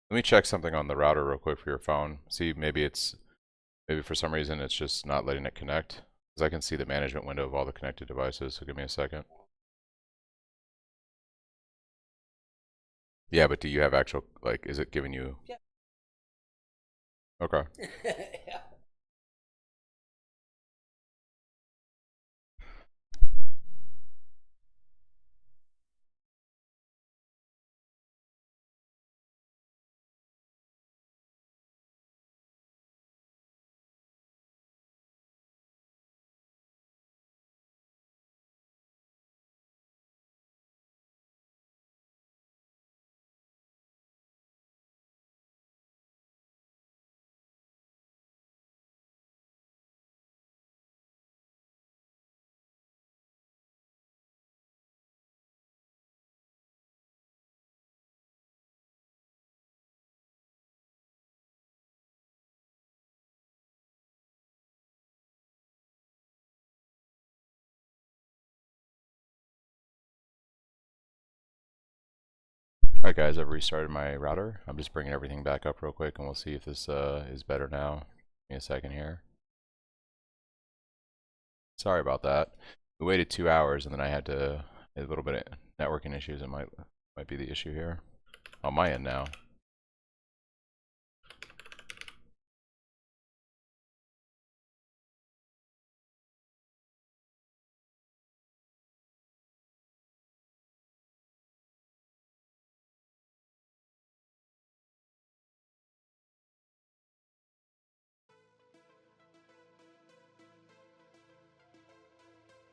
Let me check something on the router real quick for your phone. See, maybe for some reason it's just not letting it connect. Because I can see the management window of all the connected devices, so give me a second. Yeah, but do you have actual, like, is it giving you? Yep. Okay. Yeah. Alright guys, I've restarted my router. I'm just bringing everything back up real quick and we'll see if this is better now. Give me a second here. Sorry about that. We waited 2 hours and then I had a little bit of networking issues. It might be the issue here. On my end now.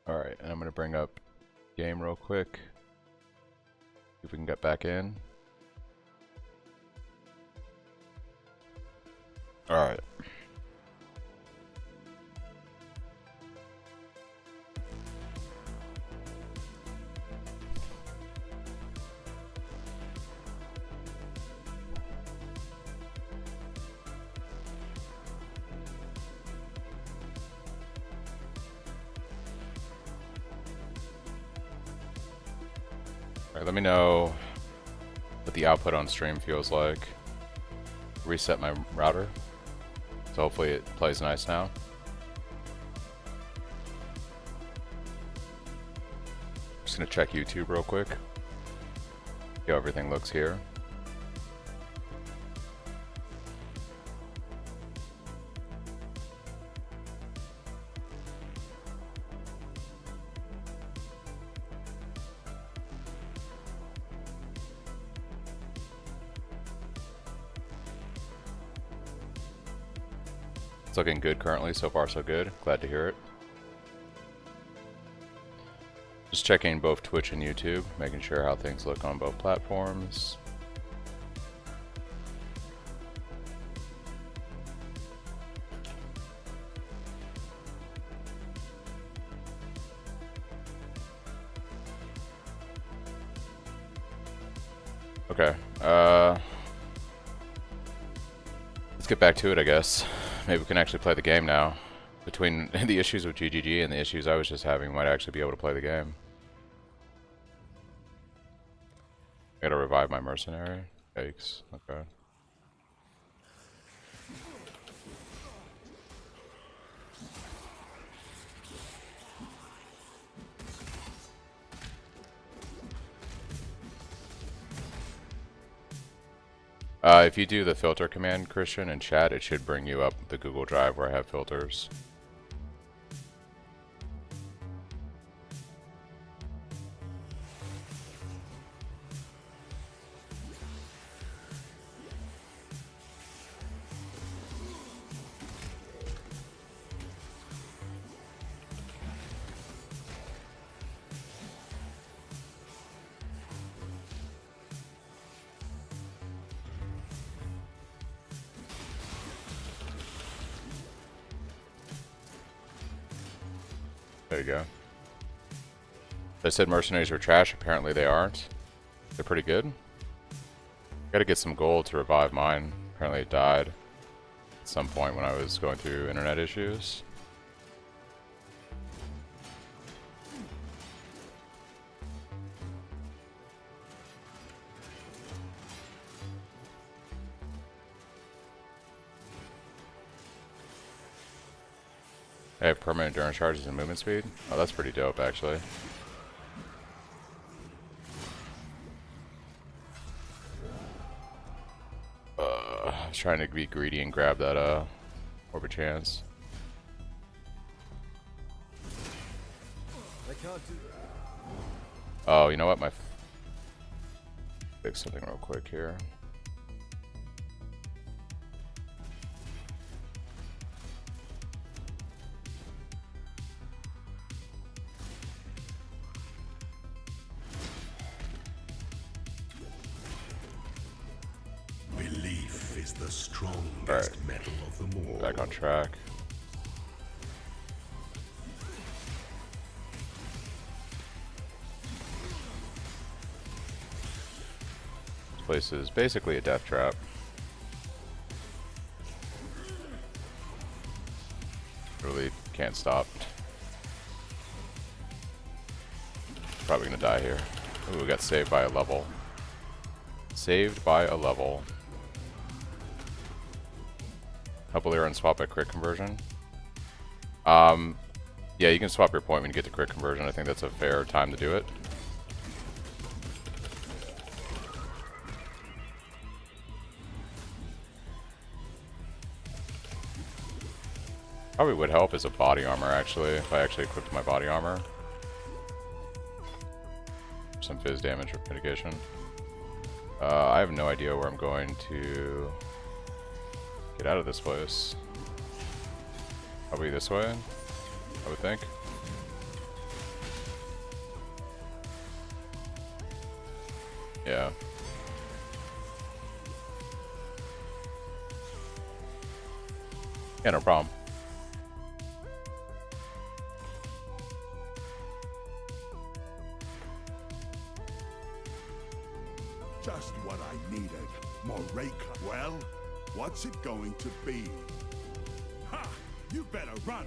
Alright, and I'm going to bring up game real quick. See if we can get back in. Alright. Alright, let me know what the output on stream feels like. Reset my router. So hopefully it plays nice now. Just gonna check YouTube real quick. See how everything looks here. It's looking good currently, so far so good. Glad to hear it. Just checking both Twitch and YouTube, making sure how things look on both platforms. Okay, let's get back to it, I guess. Maybe we can actually play the game now. Between the issues with GGG and the issues I was just having, we might actually be able to play the game. I gotta revive my mercenary. Yikes. Okay. If you do the filter command, Christian, in chat, it should bring you up the Google Drive where I have filters. There you go. I said mercenaries were trash. Apparently they aren't. They're pretty good. Gotta get some gold to revive mine. Apparently it died at some point when I was going through internet issues. I have permanent endurance charges and movement speed. Oh, that's pretty dope, actually. I was trying to be greedy and grab that Orbit Chance. I can't do that. Oh, you know what? Fix something real quick here. Belief is the strongest metal of them all. Back on track. This place is basically a death trap. Really can't stop. Probably gonna die here. Ooh, we got saved by a level. Saved by a level. Hopefully we're on swap at crit conversion. Yeah, you can swap your point when you get to crit conversion. I think that's a fair time to do it. Probably would help as a body armor, actually, if I actually equipped my body armor. Some fizz damage mitigation. I have no idea where I'm going to get out of this place. Probably this way, I would think. Yeah. Yeah, no problem. Just what I needed. More rake. Well, what's it going to be? Ha! You better run!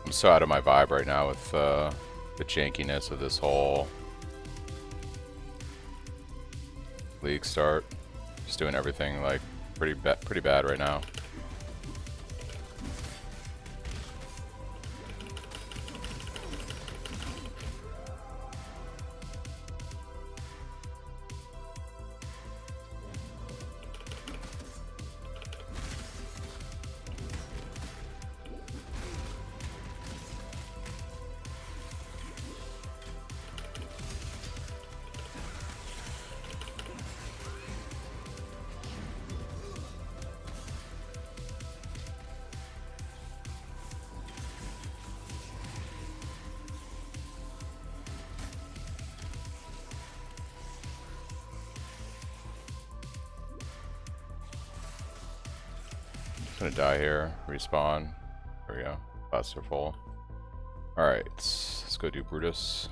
I'm so out of my vibe right now with the jankiness of this whole league start. Just doing everything like pretty bad right now. Gonna die here, respawn. There we go. Pots are full. Alright, let's go do Brutus.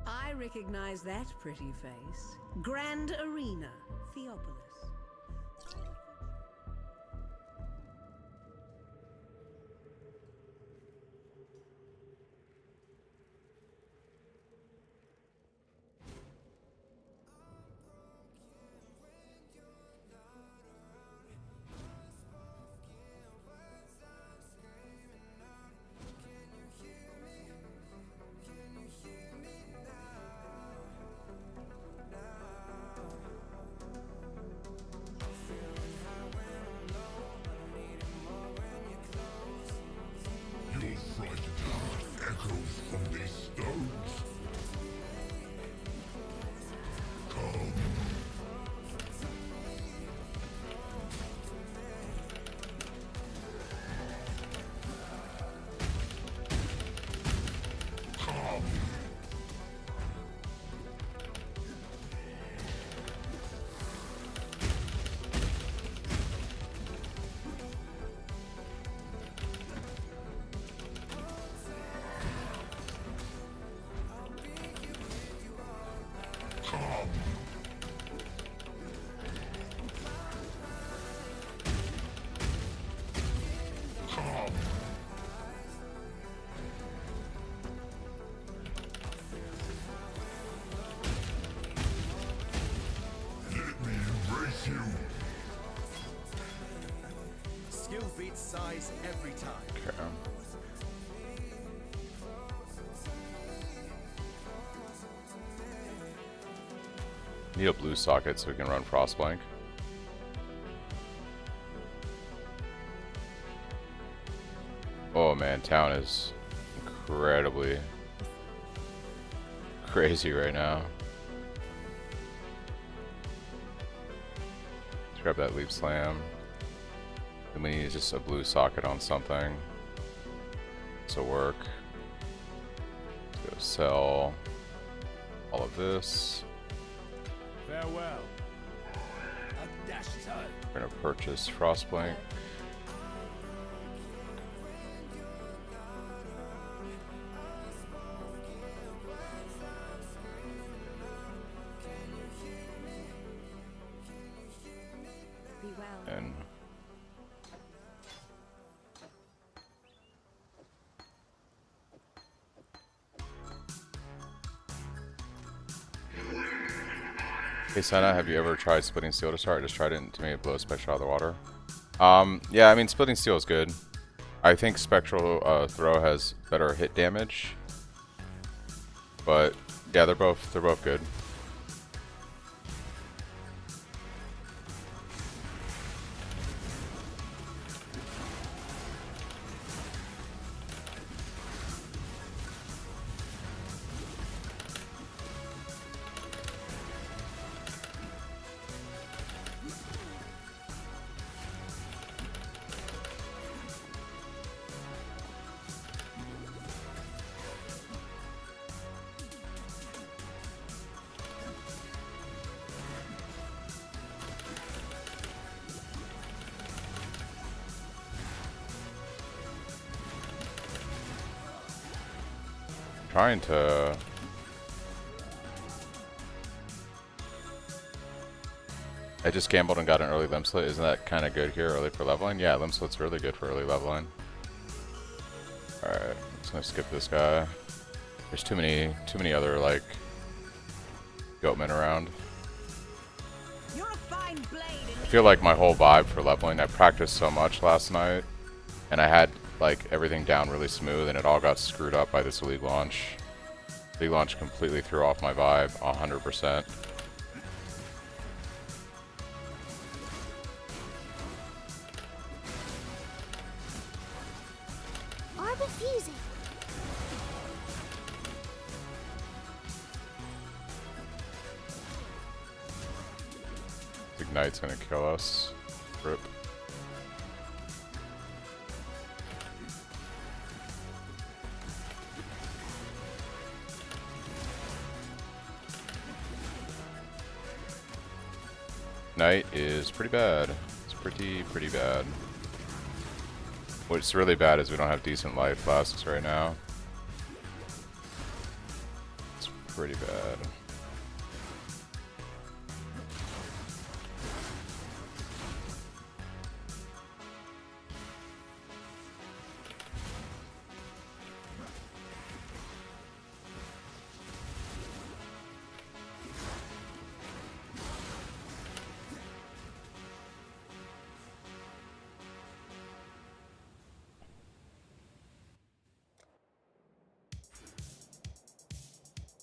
I recognize that pretty face. Grand Arena, Theopolis. size every time. Okay. Need a blue socket so we can run Frostblank. Oh man, town is incredibly crazy right now. Let's grab that leap slam. Then we need just a blue socket on something. This'll work. Let's go sell all of this. Farewell. A dash time. We're gonna purchase Frostblank. Be well. And hey Senna, have you ever tried splitting steel to start? I just tried it and to me it blows Spectral out of the water. Yeah, I mean splitting steel is good. I think Spectral throw has better hit damage. But yeah, they're both good. Trying to I just gambled and got an early limb slit. Isn't that kind of good here early for leveling? Yeah, limb slit's really good for early leveling. Alright, I'm just gonna skip this guy. There's too many other like goatmen around. You're a fine blade. I feel like my whole vibe for leveling, I practiced so much last night and I had like everything down really smooth and it all got screwed up by this league launch. League launch completely threw off my vibe 100%. Are refusing. Ignite's gonna kill us. Rip. Night is pretty bad. It's pretty bad. What's really bad is we don't have decent life flasks right now. It's pretty bad.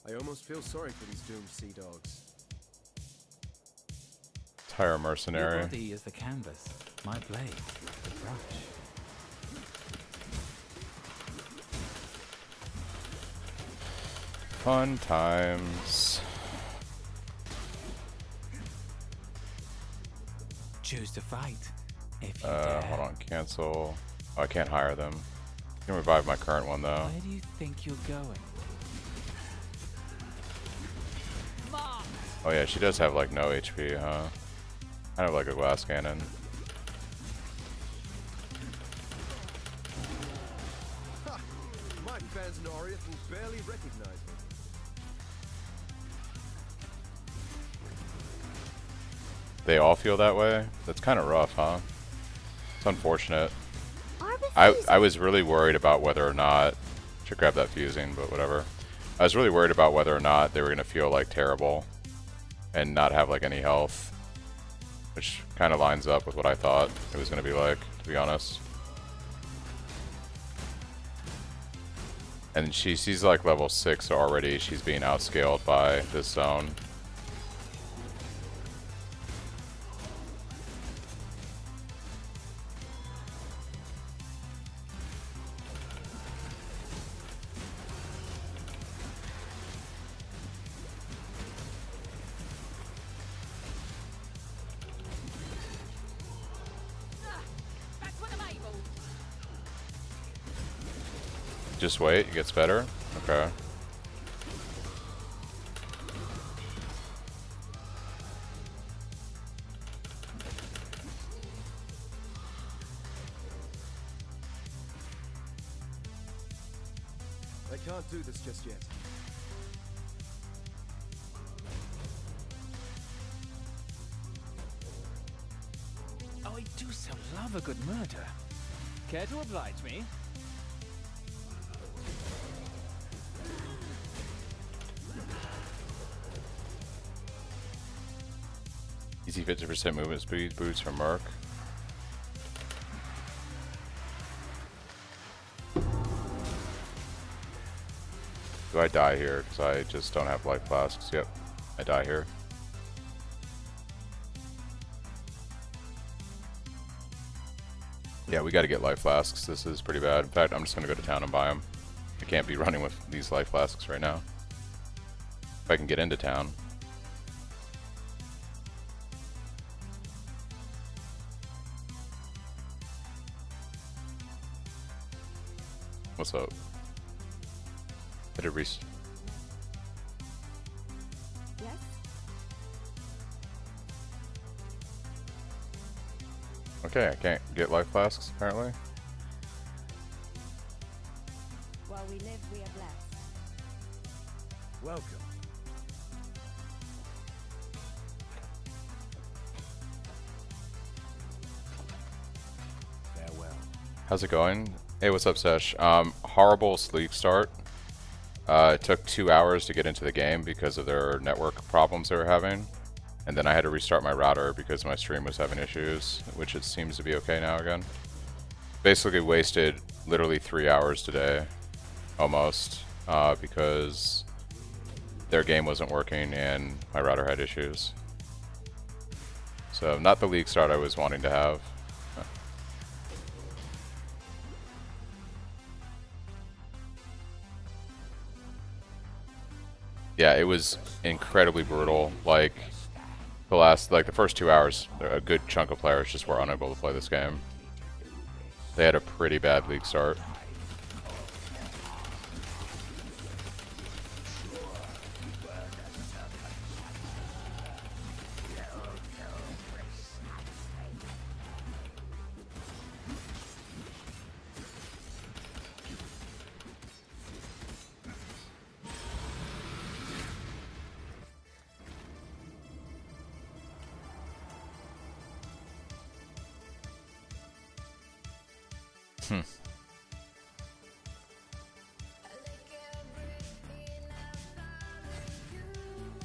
I almost feel sorry for these doomed sea dogs. Tire Your mercenary. body is the canvas, my blade, the brush. Fun times. Choose to fight, if you dare. Hold on, cancel. Oh, I can't hire them. I can revive my current one though. Where do you think you're going? Oh yeah, she does have like no HP, huh? Kind of like a glass cannon. Ha! My fans in Orient will barely recognize me. They all feel that way? That's kind of rough, huh? It's unfortunate. Are I was really worried about whether or not... Should grab that fusing, but whatever. I was really worried about whether or not they were going to feel like terrible and not have like any health, which kind of lines up with what I thought it was going to be like, to be honest. And she's like level 6, so already she's being outscaled by this zone. Back when I'm able. Just wait, it gets better. Okay. I can't do this just yet. Oh, I do so love a good murder. Care to oblige me? Easy 50% movement speed boots from Merc. Do I die here? Because I just don't have life flasks. Yep, I die here. Yeah, we got to get life flasks. This is pretty bad. In fact, I'm just going to go to town and buy them. I can't be running with these life flasks right now. If I can get into town. What's up? I did Yes? Okay, I can't get life flasks apparently. While we live, we are blessed. Welcome. Farewell. How's it going? Hey, what's up, Sesh? Horrible sleep start. It took 2 hours to get into the game because of their network problems they were having. And then I had to restart my router because my stream was having issues, which it seems to be okay now again. Basically wasted literally 3 hours today, almost, because their game wasn't working and my router had issues. So not the league start I was wanting to have. Yeah, it was incredibly brutal. Like the first 2 hours, a good chunk of players just were unable to play this game. They had a pretty bad league start.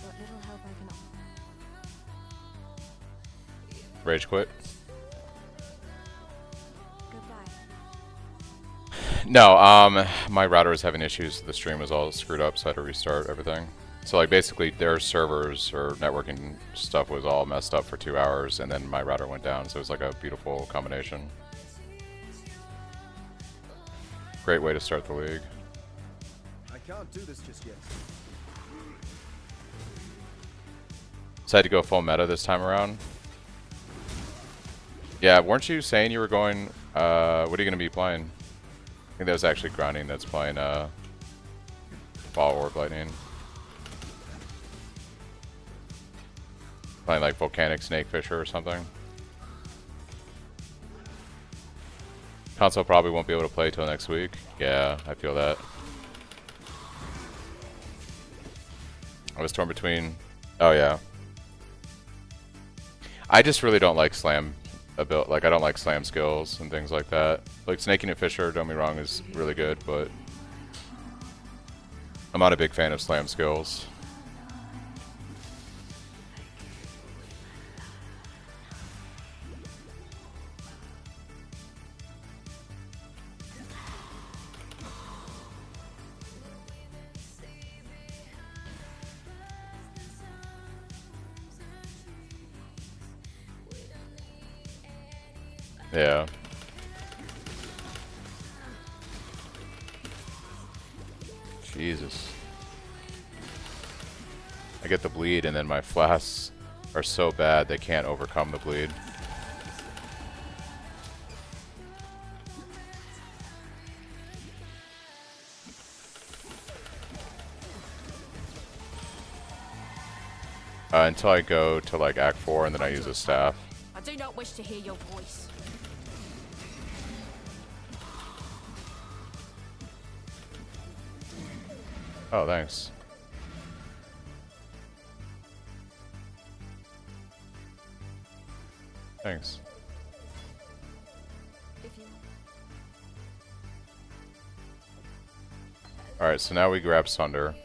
What little help I can offer. Rage quit. Goodbye. No, my router was having issues. The stream was all screwed up, so I had to restart everything. So like basically their servers or networking stuff was all messed up for 2 hours, and then my router went down. So it was like a beautiful combination. Great way to start the league. I can't do this just yet. So I had to go full meta this time around. Yeah, weren't you saying you were going, what are you going to be playing? I think that was actually Grinding that's playing, Ball Orb Lightning. Playing like Volcanic Snake Fisher or something. Console probably won't be able to play till next week. Yeah, I feel that. I was torn between, oh yeah. I just really don't like slam ability, like I don't like slam skills and things like that. Like Snaking and Fisher, don't be wrong, is really good, but I'm not a big fan of slam skills. Yeah. Jesus. I get the bleed, and then my flasks are so bad they can't overcome the bleed. Until I go to like Act 4 and then I use a staff. I do not wish to hear your voice. Oh, thanks. Thanks. If you Alright, so now we grab Sunder.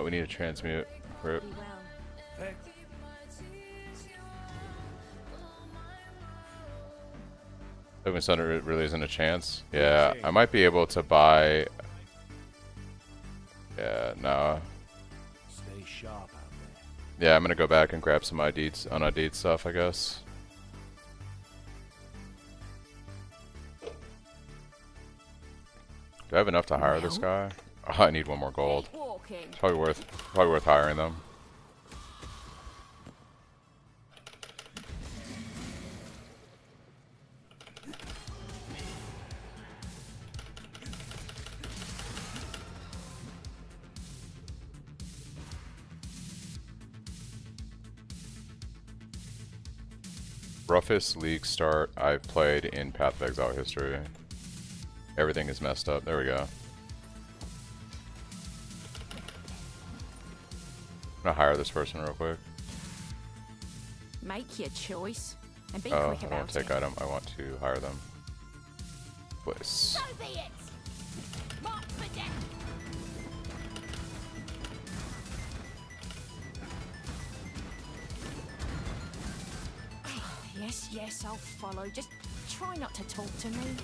We need to transmute. Rip. be well. Hoping Sunder really isn't a chance. Yeah, I might be able to buy. Yeah, no. Stay sharp out there. Yeah, I'm gonna go back and grab some unID'd stuff, I guess. Do I have enough to hire this guy? Oh, I need one more gold. Keep walking. Probably worth hiring them. Roughest league start I've played in Path of Exile history. Everything is messed up. There we go. I'm gonna hire this person real quick. Make your choice and be Oh, quick I about won't take it. item. I want to hire them. Please. So be it. Mark for death. Yes, yes, I'll follow. Just try not to talk to me.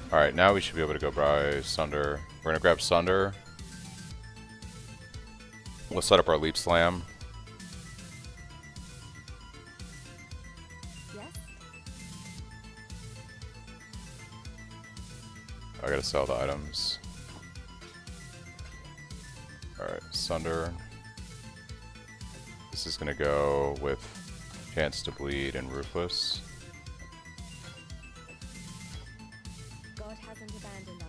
Alright, now we should be able to go buy Sunder. We're gonna grab Sunder. We'll set up our Leap Slam. Yes? I gotta sell the items. Alright, Sunder. This is gonna go with Chance to Bleed and Ruthless. God hasn't abandoned us.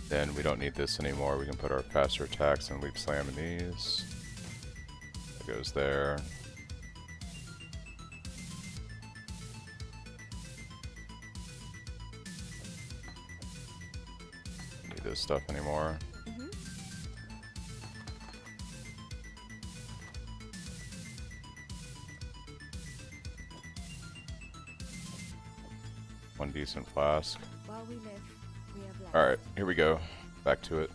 Then we don't need this anymore. We can put our faster attacks and Leap Slam in these. That goes there. Don't need this stuff anymore. One decent flask. While we live, we are blessed. Alright, here we go. Back to it.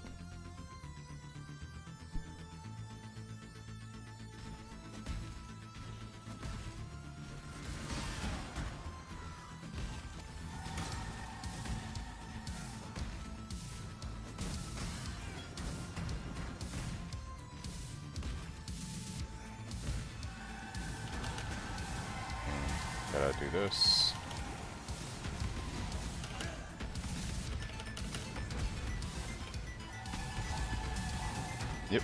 Gotta do this. Yep.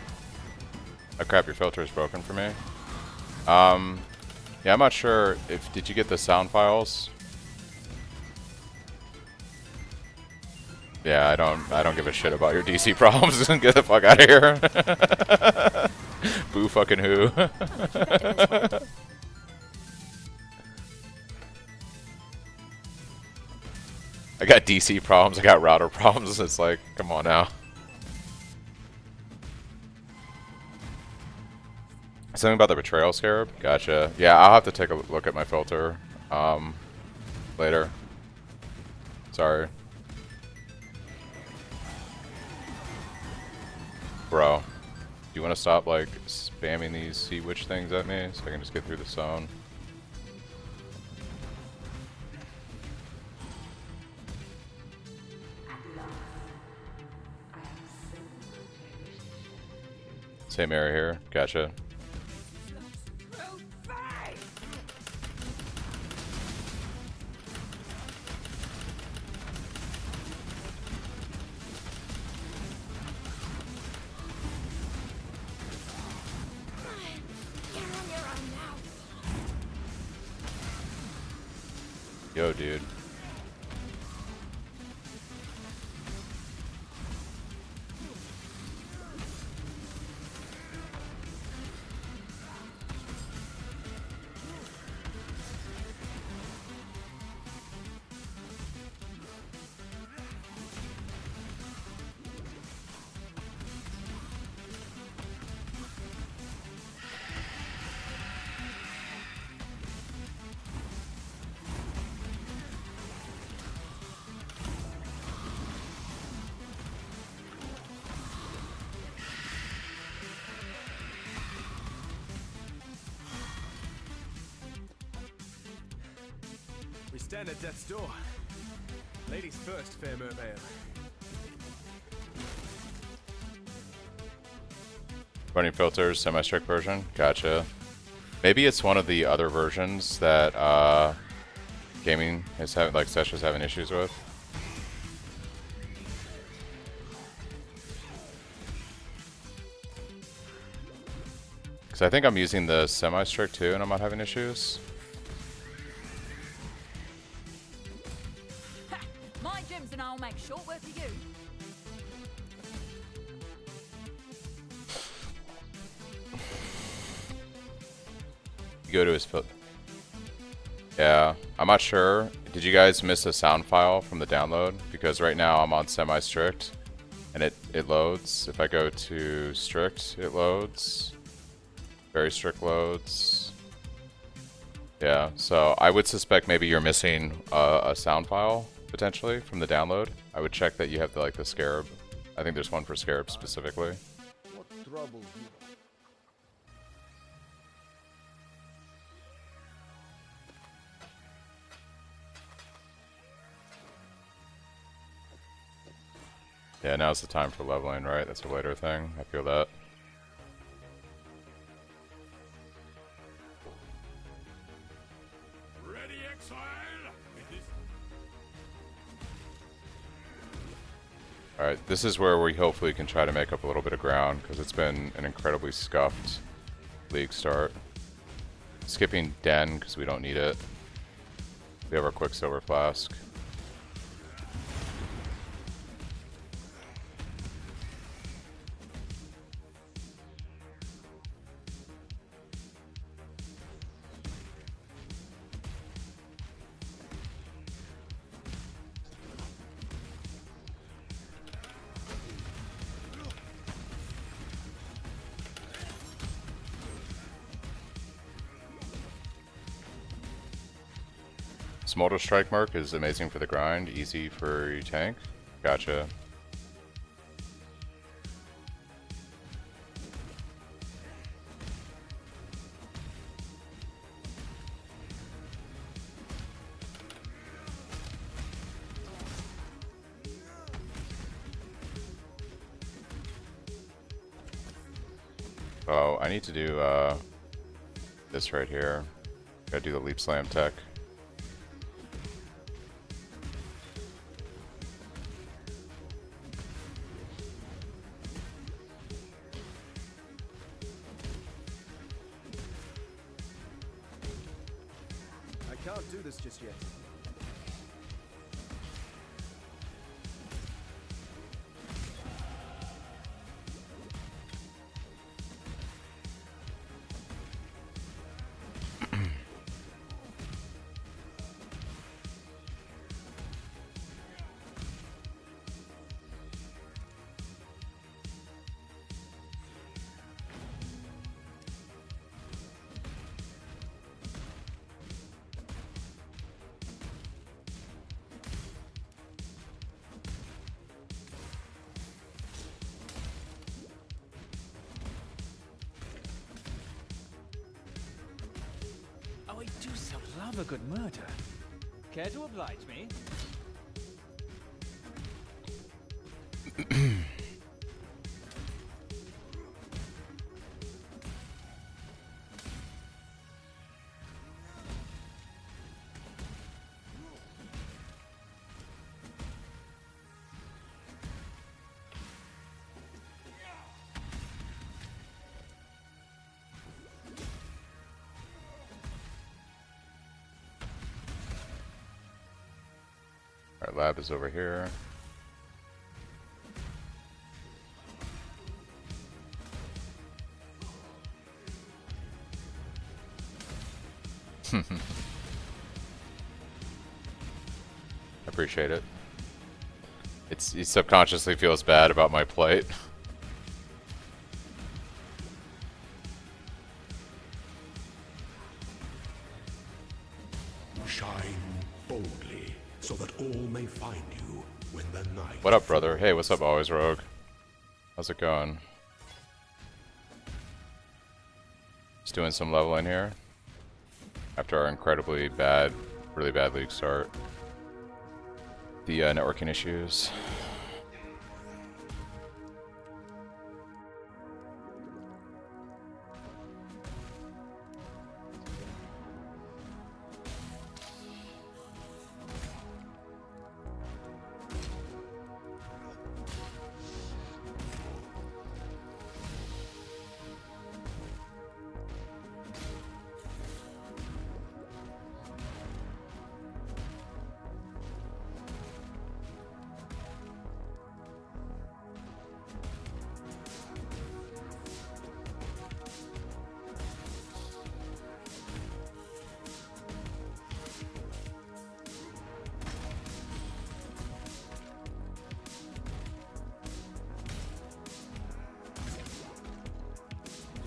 Oh crap, your filter is broken for me. Yeah, I'm not sure if, did you get the sound files? Yeah, I don't give a shit about your DC problems. Get the fuck out of here. Boo fucking who. I got DC problems, I got router problems. It's like, come on now. Something about the betrayal scarab? Gotcha. Yeah, I'll have to take a look at my filter later. Sorry. Bro, do you want to stop like spamming these sea witch things at me so I can just get through the zone? Same area here. Gotcha. You're on your own now. Yo, dude. We stand at death's door. Ladies first, fair mermaid. Running filters, semi-strict version. Gotcha. Maybe it's one of the other versions that gaming is having, like Sesh is having issues with. Because I think I'm using the semi-strict too, and I'm not having issues. Ha! My gems and I'll make short work of you. You go to his foot. Yeah, I'm not sure. Did you guys miss a sound file from the download? Because right now I'm on semi-strict, and it loads. If I go to strict, it loads. Very strict loads. Yeah, so I would suspect maybe you're missing a sound file potentially from the download. I would check that you have the scarab. I think there's one for scarab specifically. What troubles you? Yeah, now's the time for leveling, right? That's a later thing. I feel that. Ready, exile? Alright, this is where we hopefully can try to make up a little bit of ground, because it's been an incredibly scuffed league start. Skipping Den, because we don't need it. We have our Quicksilver Flask. Smolder Strike Merc is amazing for the grind, easy for your tank. Gotcha. Oh, I need to do this right here. Gotta do the Leap Slam tech. I can't do this just yet. do so love a good murder. Care to oblige me? Our lab is over here. Appreciate it. He subconsciously feels bad about my plight. Shine boldly, so that all may find you when the night. What up, brother? Hey, what's up, Always Rogue? How's it going? Just doing some leveling here. After our incredibly bad, really bad league start. The networking issues.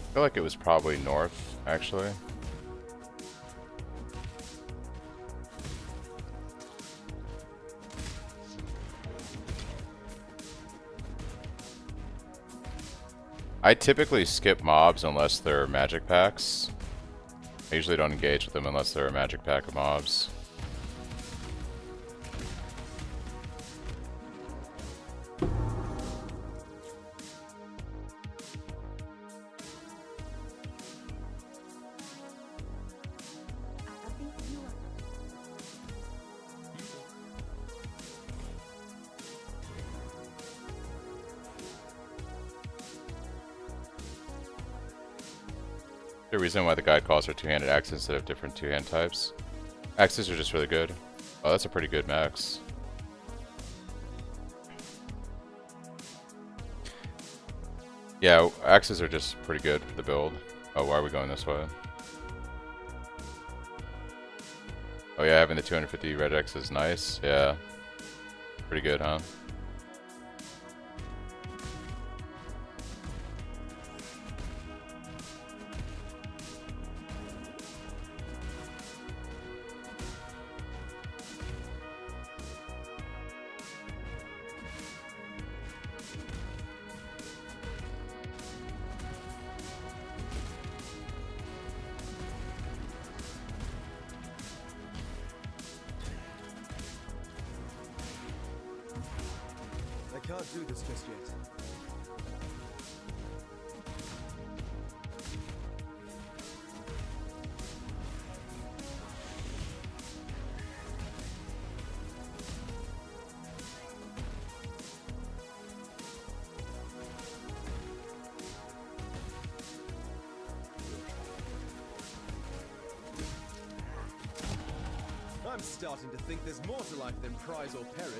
I feel like it was probably north, actually. I typically skip mobs unless they're magic packs. I usually don't engage with them unless they're a magic pack of mobs. The reason why the guide calls for two-handed axes instead of different two-hand types. Axes are just really good. Oh, that's a pretty good max. Yeah, axes are just pretty good for the build. Oh, why are we going this way? Oh yeah, having the 250 regex is nice. Yeah. Pretty good, huh? I can't do this just yet. I'm starting to think there's more to life than prize or perish.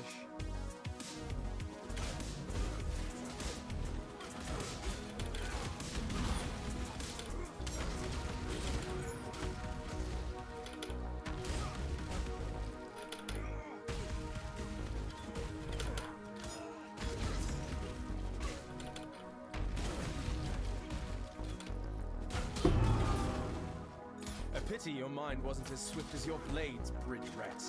Pity your mind wasn't as swift as your blades, bridge rat.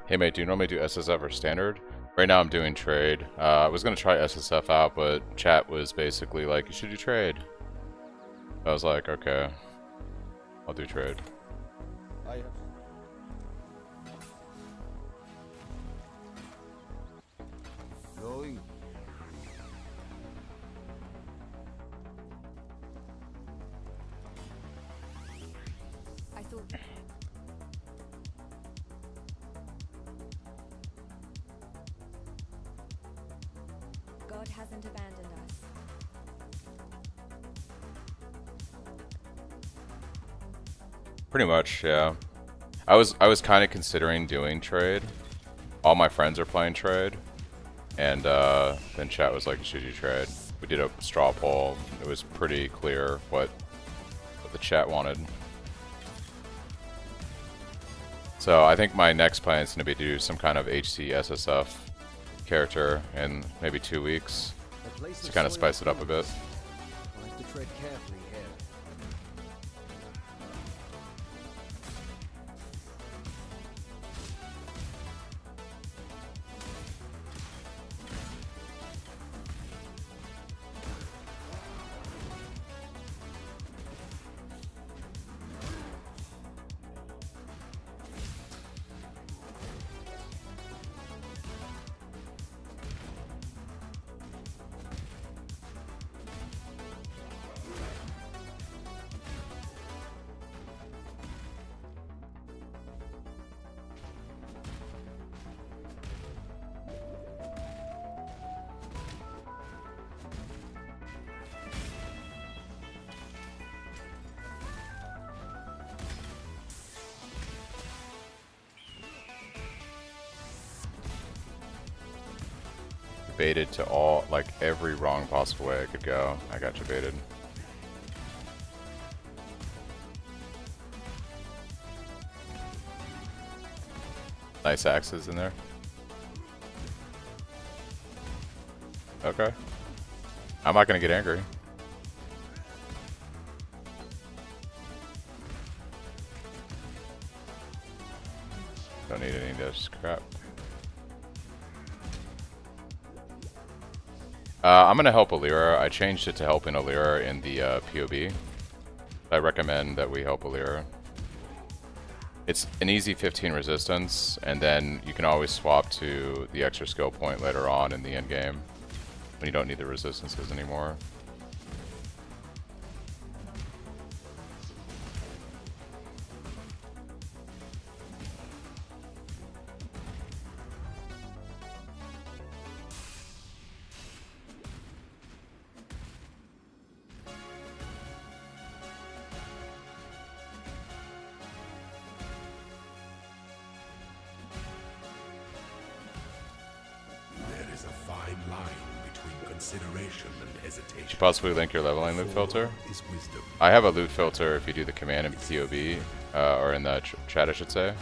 Hey mate, do you normally do SSF or standard? Right now I'm doing trade. I was gonna try SSF out, but chat was basically like, you should do trade. I was like, okay, I'll do trade. God hasn't abandoned us. Pretty much, yeah. I was kind of considering doing trade. All my friends are playing trade, and then chat was like, "Should you trade?" We did a straw poll. It was pretty clear what the chat wanted. So I think my next plan is going to be to do some kind of HC SSF character in maybe 2 weeks to kind of spice it up a bit. I have to tread carefully here. Baited to all, like every wrong possible way I could go. I got you baited. Nice axes in there. Okay. I'm not gonna get angry. Don't need any of this crap. I'm gonna help Alira. I changed it to helping Alira in the POB. I recommend that we help Alira. It's an easy 15 resistance, and then you can always swap to the extra skill point later on in the end game when you don't need the resistances anymore. There is a fine line between consideration and hesitation. Possibly link your leveling loot filter. Is wisdom. I have a loot filter if you do the command in POB, or in the chat I should say.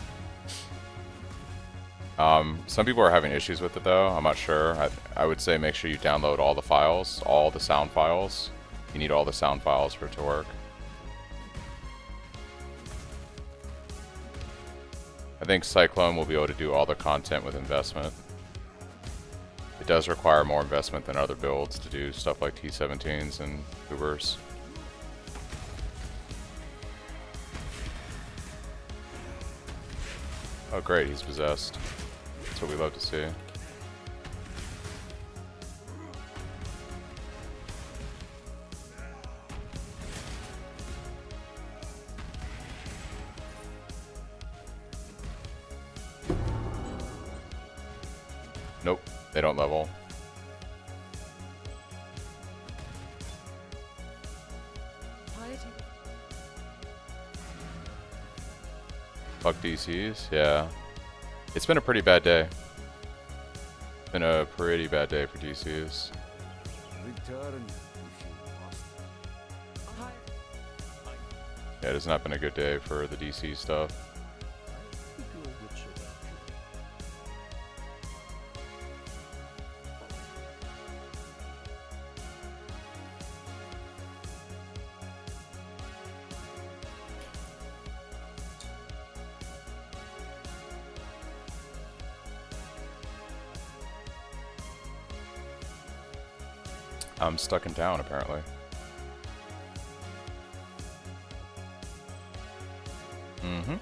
Some people are having issues with it though, I'm not sure. I would say make sure you download all the files, all the sound files. You need all the sound files for it to work. I think Cyclone will be able to do all the content with investment. It does require more investment than other builds to do stuff like T17s and Ubers. Oh great, he's possessed. That's what we love to see. Nope, they don't level. Fuck DCs, yeah. It's been a pretty bad day. It's been a pretty bad day for DCs. Return if you must. Yeah, it has not been a good day for the DC stuff. I'm stuck in town, apparently. Mm-hmm.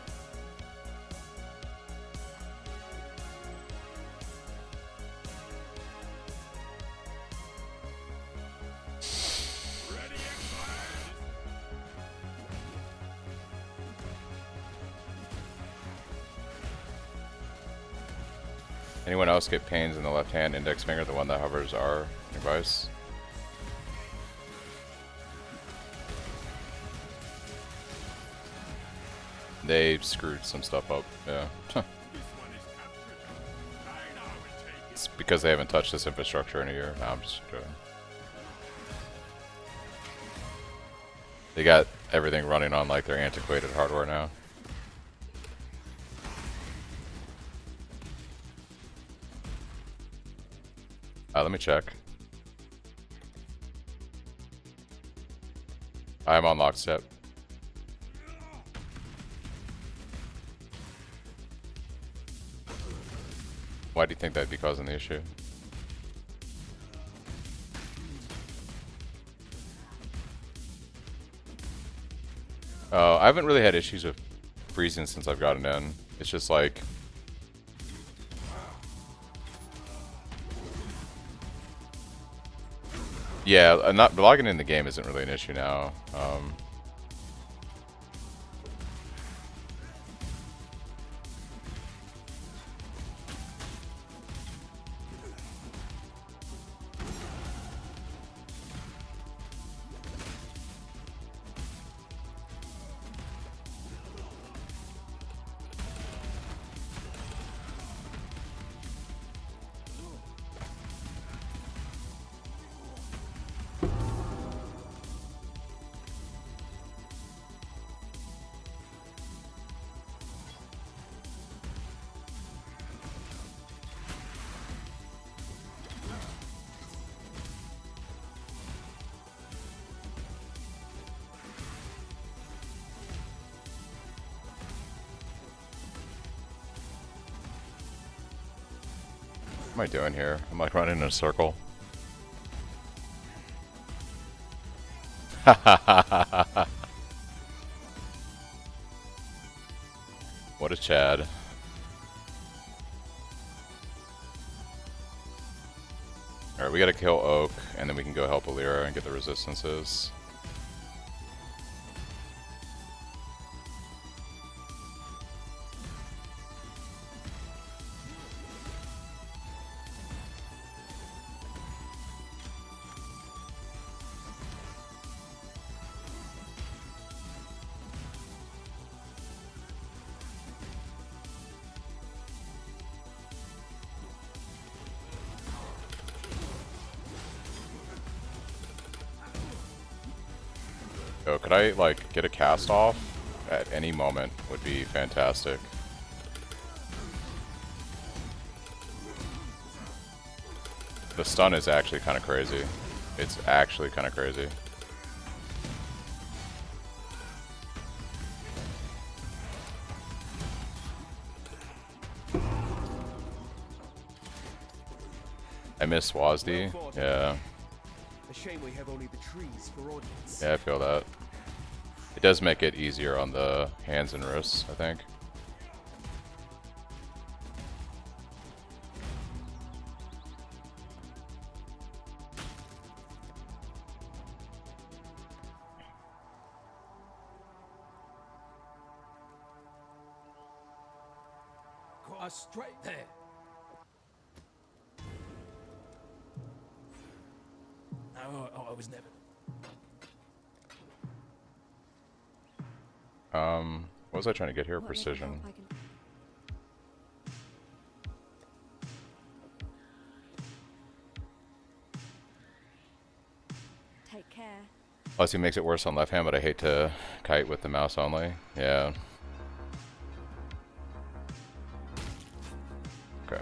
Anyone else get pains in the left hand index finger, the one that hovers R advice? They screwed some stuff up, yeah. It's because they haven't touched this infrastructure in a year. No, I'm just joking. They got everything running on like their antiquated hardware now. Let me check. I'm on lockstep. Why do you think that'd be causing the issue? I haven't really had issues with freezing since I've gotten in. It's just like... Yeah, not logging in the game isn't really an issue now. What am I doing here? I'm like running in a circle. What a Chad. Alright, we gotta kill Oak, and then we can go help Alira and get the resistances. Oh, could I, like, get a cast off at any moment would be fantastic. The stun is actually kind of crazy. It's actually kind of crazy. I miss Swazdi. Yeah. A shame we have only the trees for audience. Yeah, I feel that. It does make it easier on the hands and wrists, I think. Straight there. I was never. What was I trying to get here? What Precision. little help I can- Take care. Plus, he makes it worse on left hand, but I hate to kite with the mouse only. Yeah. Okay.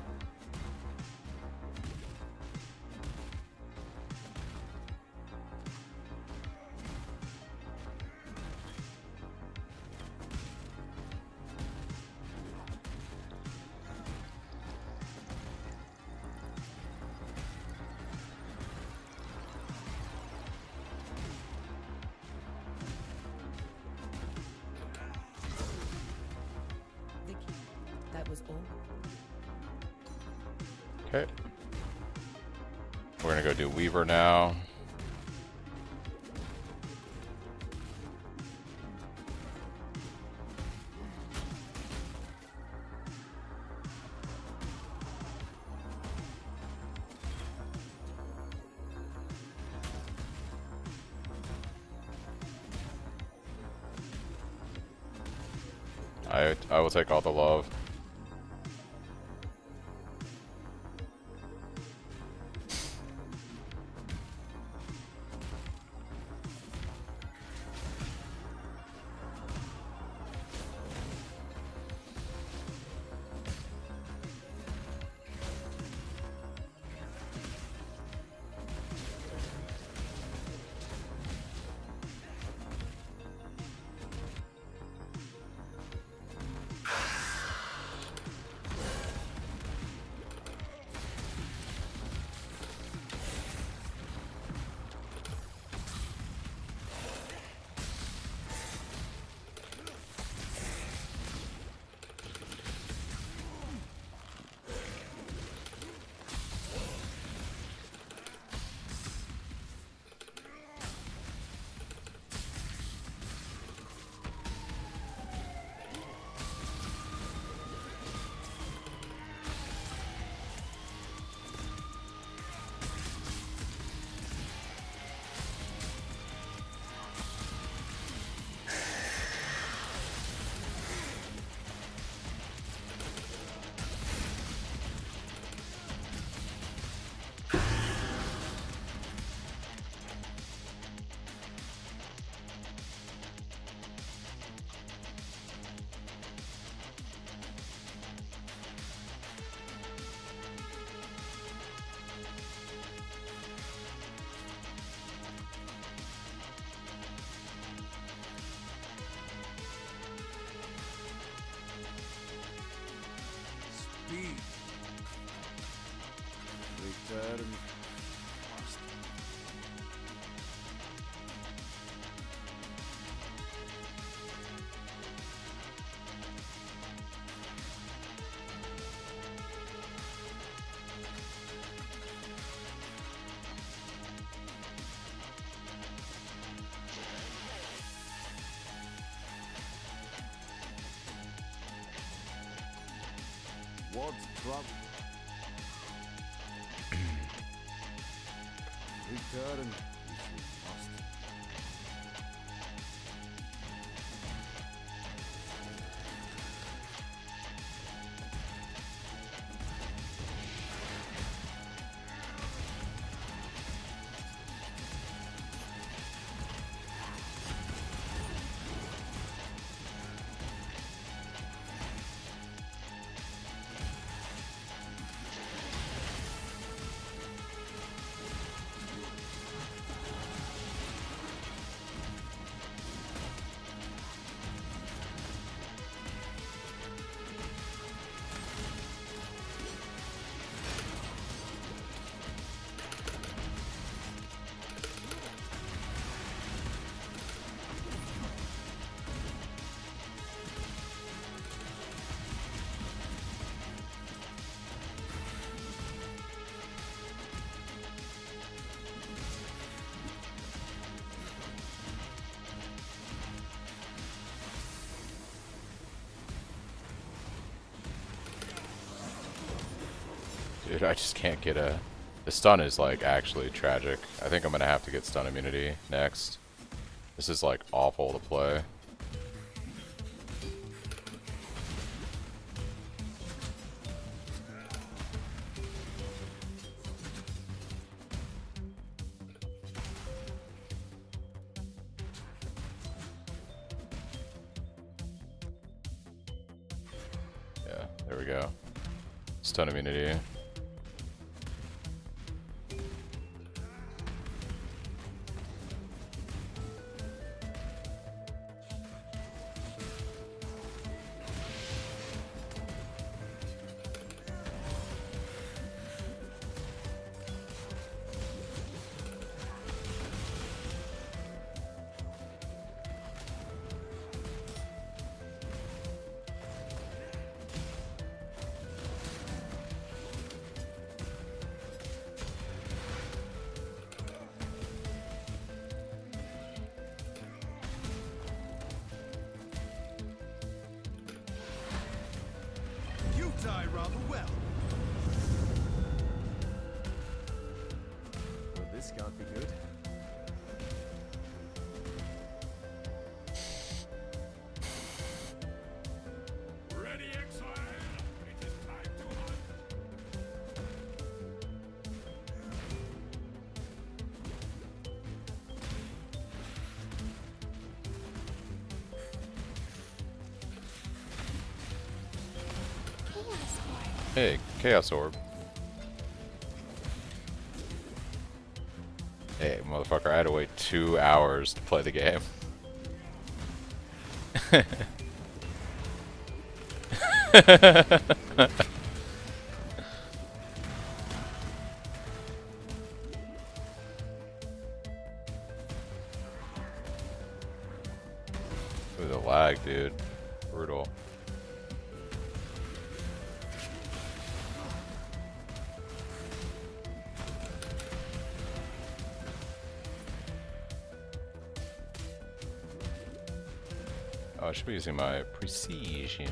That was all. Okay. We're gonna go do Weaver now. I will take all the love. Speed. Return. What's trouble? Return. If you must. Dude, I just can't get a... The stun is, like, actually tragic. I think I'm gonna have to get stun immunity next. This is, like, awful to play. Yeah, there we go. Stun immunity. You die rather well. Well, this can't be good. Hey, Chaos Orb. Hey, motherfucker, I had to wait 2 hours to play the game. Ooh, the lag, dude. Brutal. Oh, I should be using my precision.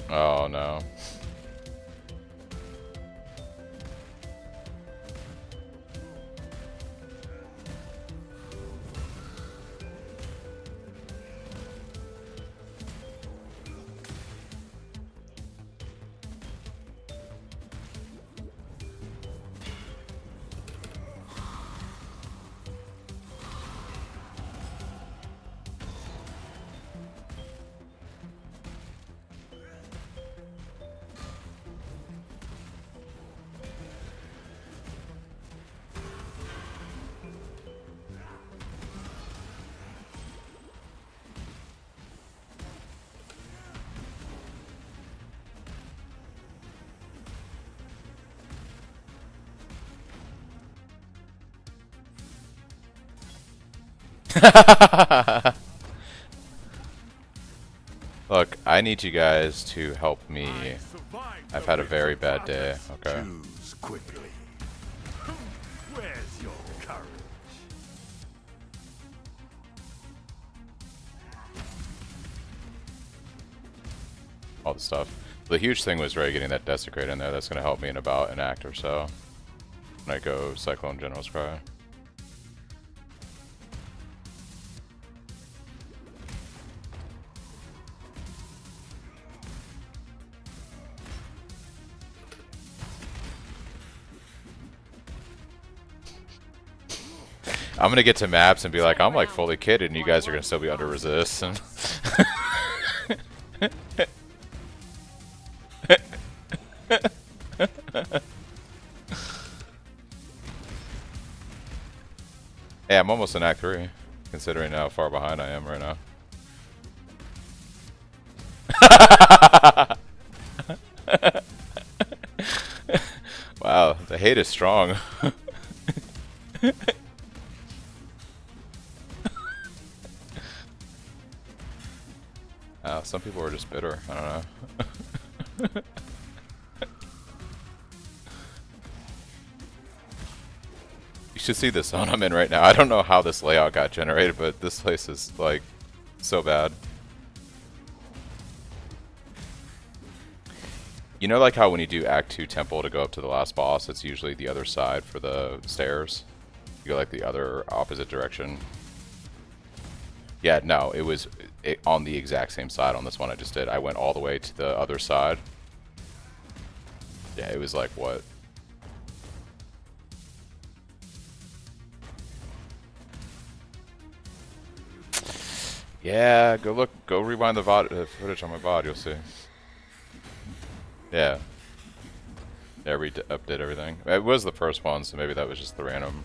Oh no. Look, I need you guys to help me. I've had a very bad day, okay? Choose quickly. Where's your courage? All the stuff. The huge thing was really getting that Desecrate in there. That's going to help me in about an act or so. When I go Cyclone General's Cry. I'm gonna get to maps and be like, I'm like fully kitted, and you guys are gonna still be under resist. And hey, I'm almost in Act 3, considering how far behind I am right now. Wow, the hate is strong. Some people are just bitter. I don't know. You should see the zone I'm in right now. I don't know how this layout got generated, but this place is like so bad. You know, like how when you do Act 2 Temple to go up to the last boss, it's usually the other side for the stairs. You go like the other opposite direction. Yeah, no, it was on the exact same side on this one I just did. I went all the way to the other side. Yeah, it was like, what? Yeah, go look, go rewind the footage on my VOD, you'll see. Yeah. Yeah, update everything. It was the first one, so maybe that was just the random.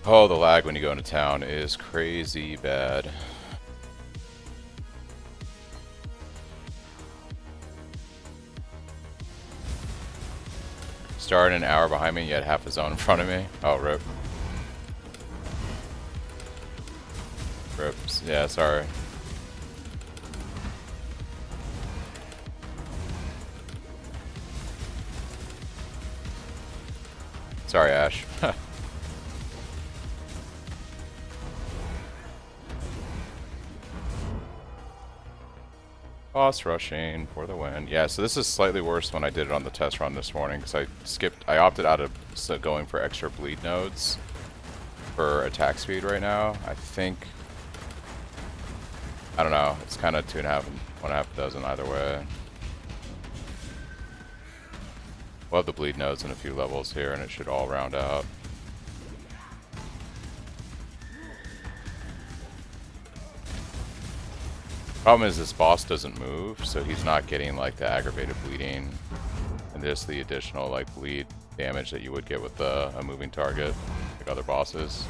Oh, the lag when you go into town is crazy bad. Started an hour behind me, yet half a zone in front of me. Oh, rip. Rips. Yeah, sorry. Sorry, Ash. Boss rushing for the win. Yeah, so this is slightly worse when I did it on the test run this morning because I opted out of going for extra bleed nodes for attack speed right now. I think, I don't know, it's kind of 2.5 and 1.5 dozen either way. We'll have the bleed nodes in a few levels here and it should all round out. Problem is this boss doesn't move, so he's not getting like the aggravated bleeding and just the additional like bleed damage that you would get with a moving target like other bosses.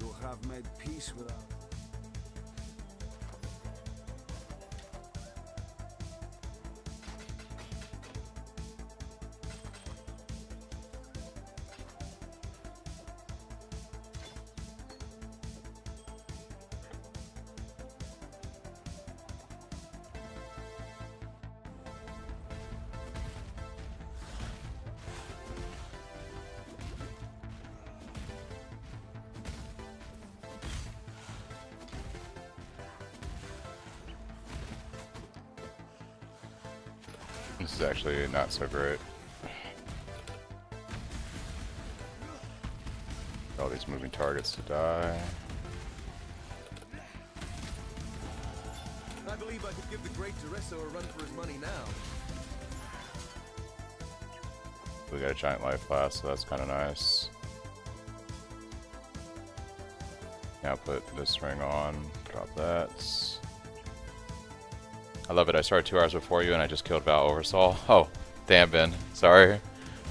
You have made peace with our... This is actually not so great. All these moving targets to die. I believe I could give the great Tereso a run for his money now. We got a giant life flask, so that's kind of nice. Now put this ring on, drop that. I love it. I started 2 hours before you and I just killed Val Oversaul. Oh, damn, Ben. Sorry.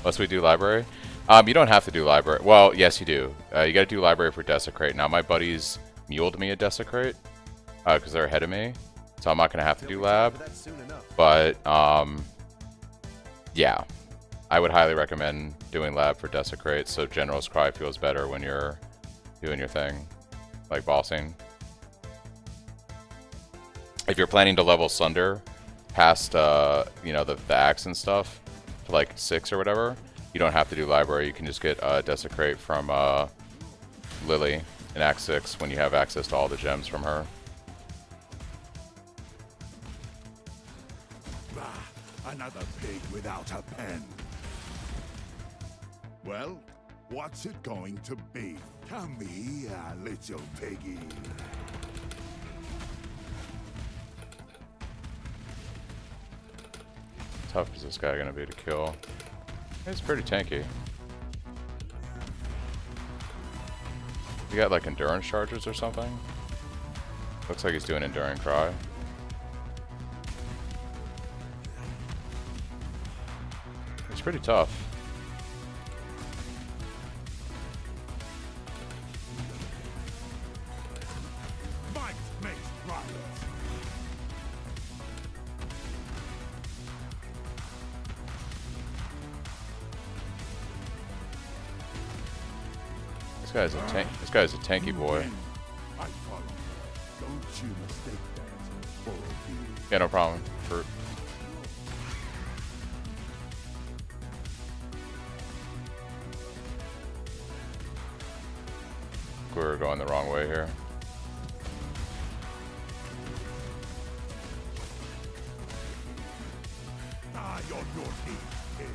Must we do library? You don't have to do library. Well, yes, you do. You gotta do library for Desecrate. Now, my buddies muled me a Desecrate because they're ahead of me. So I'm not gonna have to do lab. But, yeah. I would highly recommend doing lab for Desecrate so General's Cry feels better when you're doing your thing. Like bossing. If you're planning to level Sunder past, you know, the axe and stuff to like 6 or whatever, you don't have to do library. You can just get Desecrate from Lily in Act 6 when you have access to all the gems from her. Another pig without a pen. Well, what's it going to be? Come here, little piggy. How tough is this guy gonna be to kill? He's pretty tanky. He got like endurance charges or something? Looks like he's doing enduring cry. It's pretty tough. Might makes right. This guy's a tanky boy. I follow. Don't you mistake that for obedience. Yeah, no problem. For we're going the wrong way here. on your knees, kid.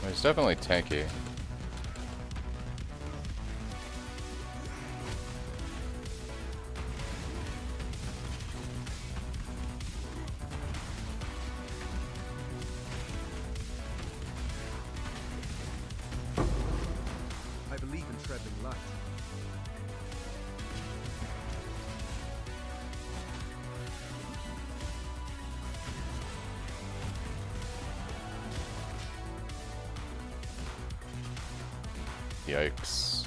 It's definitely tanky. I believe in treading light. Yikes.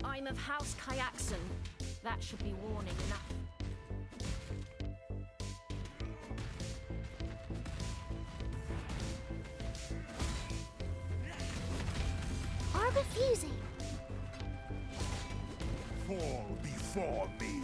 I'm of House Kayakson. That should be warning enough. Are refusing. Fall before me.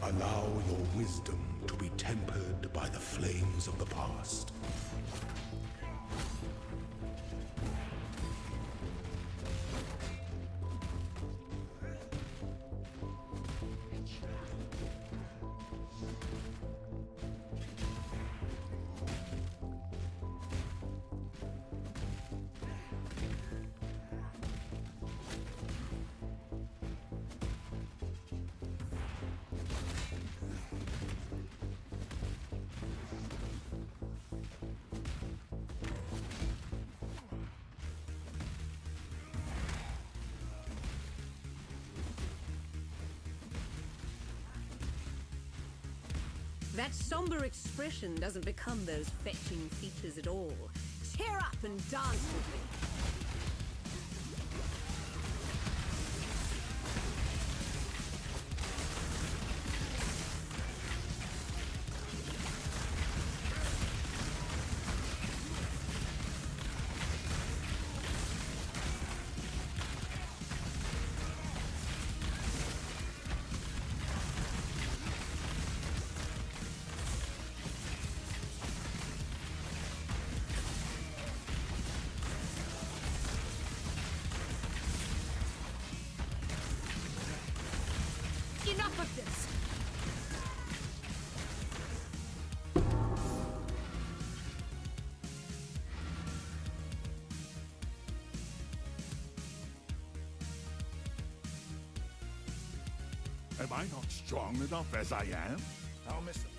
Allow your wisdom to be tempered by the flames of the past. That somber expression doesn't become those fetching features at all. Tear up and dance with me. Am I not strong enough as I am? I'll miss him.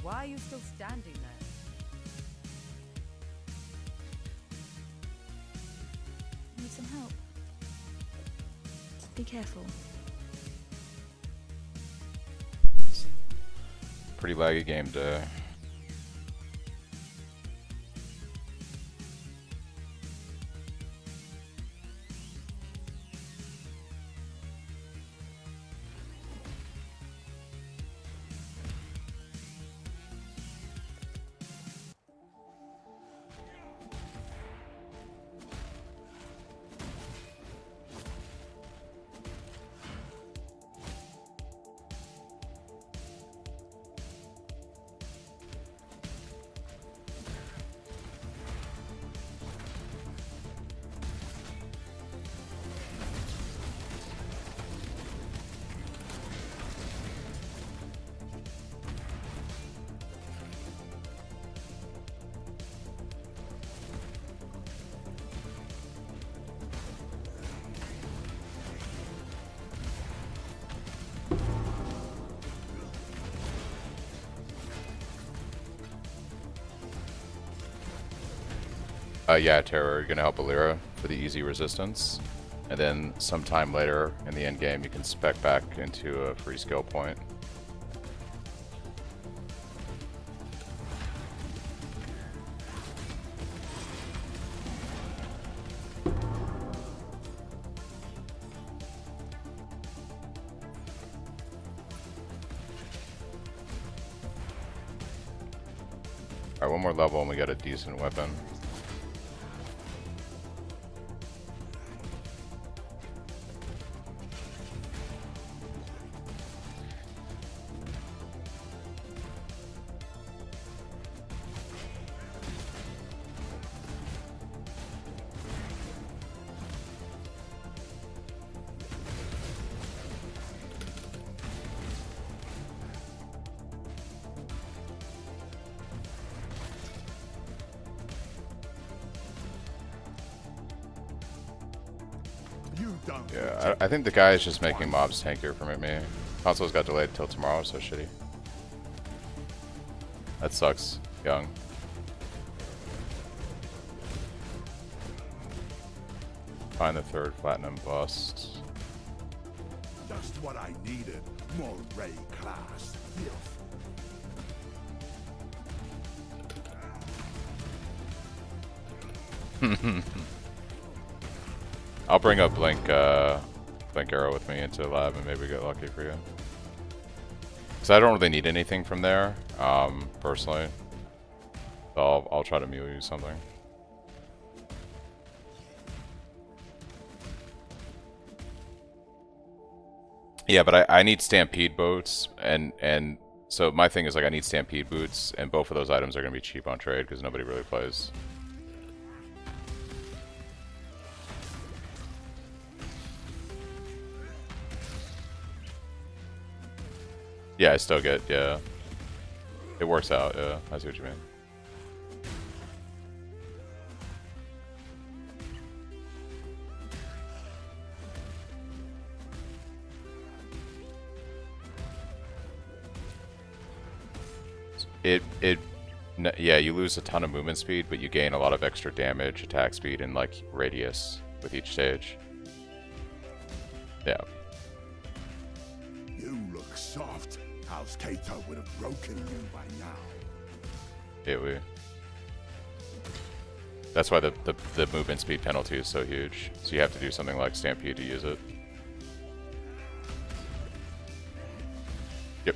Why are you still standing there? Need some help? Be careful. Pretty laggy game day. Yeah, Terror, you're gonna help Alira for the easy resistance. And then sometime later in the end game you can spec back into a free skill point. Alright, one more level and we got a decent weapon. You don't. Yeah, I think the guy is just making mobs tankier for me. Consoles got delayed till tomorrow, so shitty. That sucks, young. Find the third platinum bust. Just what I needed. More Ray class. Filth. I'll bring up Blink Arrow with me into the lab and maybe get lucky for you. Because I don't really need anything from there, personally. So I'll try to mule you something. Yeah, but I need Stampede boots, and so my thing is like I need Stampede boots, and both of those items are going to be cheap on trade because nobody really plays. Yeah, I still get, yeah. It works out, yeah. I see what you mean. Yeah, you lose a ton of movement speed, but you gain a lot of extra damage, attack speed, and like radius with each stage. Yeah. You look soft. House Kato would have broken you by now. Yeah, that's why the movement speed penalty is so huge. So you have to do something like Stampede to use it. Yep.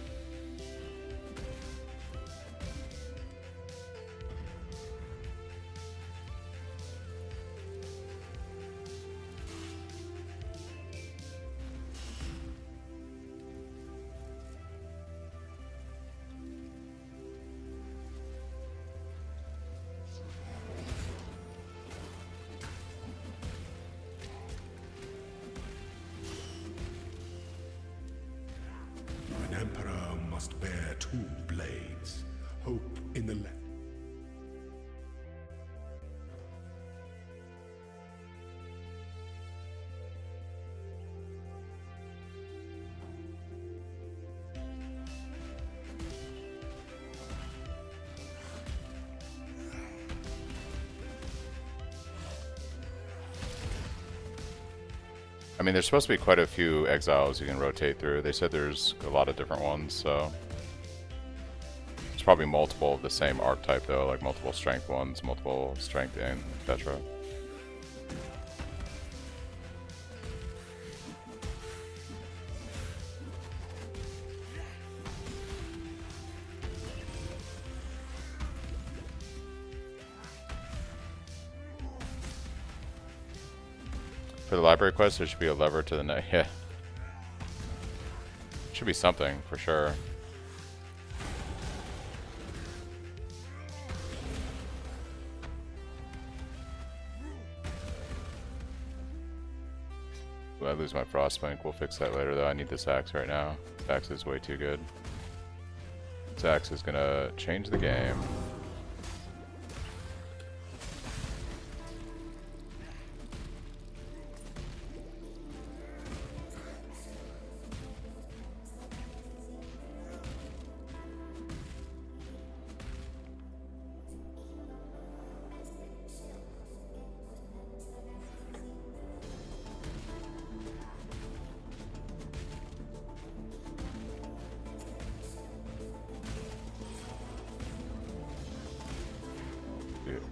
must bear two blades. Hope in the left. I mean, there's supposed to be quite a few exiles you can rotate through. They said there's a lot of different ones, so there's probably multiple of the same archetype though, like multiple strength ones, multiple strength in, etc. For the library quest, there should be a lever to the neck. Yeah. Should be something, for sure. Ooh, I lose my frostbank. We'll fix that later, though. I need this axe right now. This axe is way too good. This axe is gonna change the game.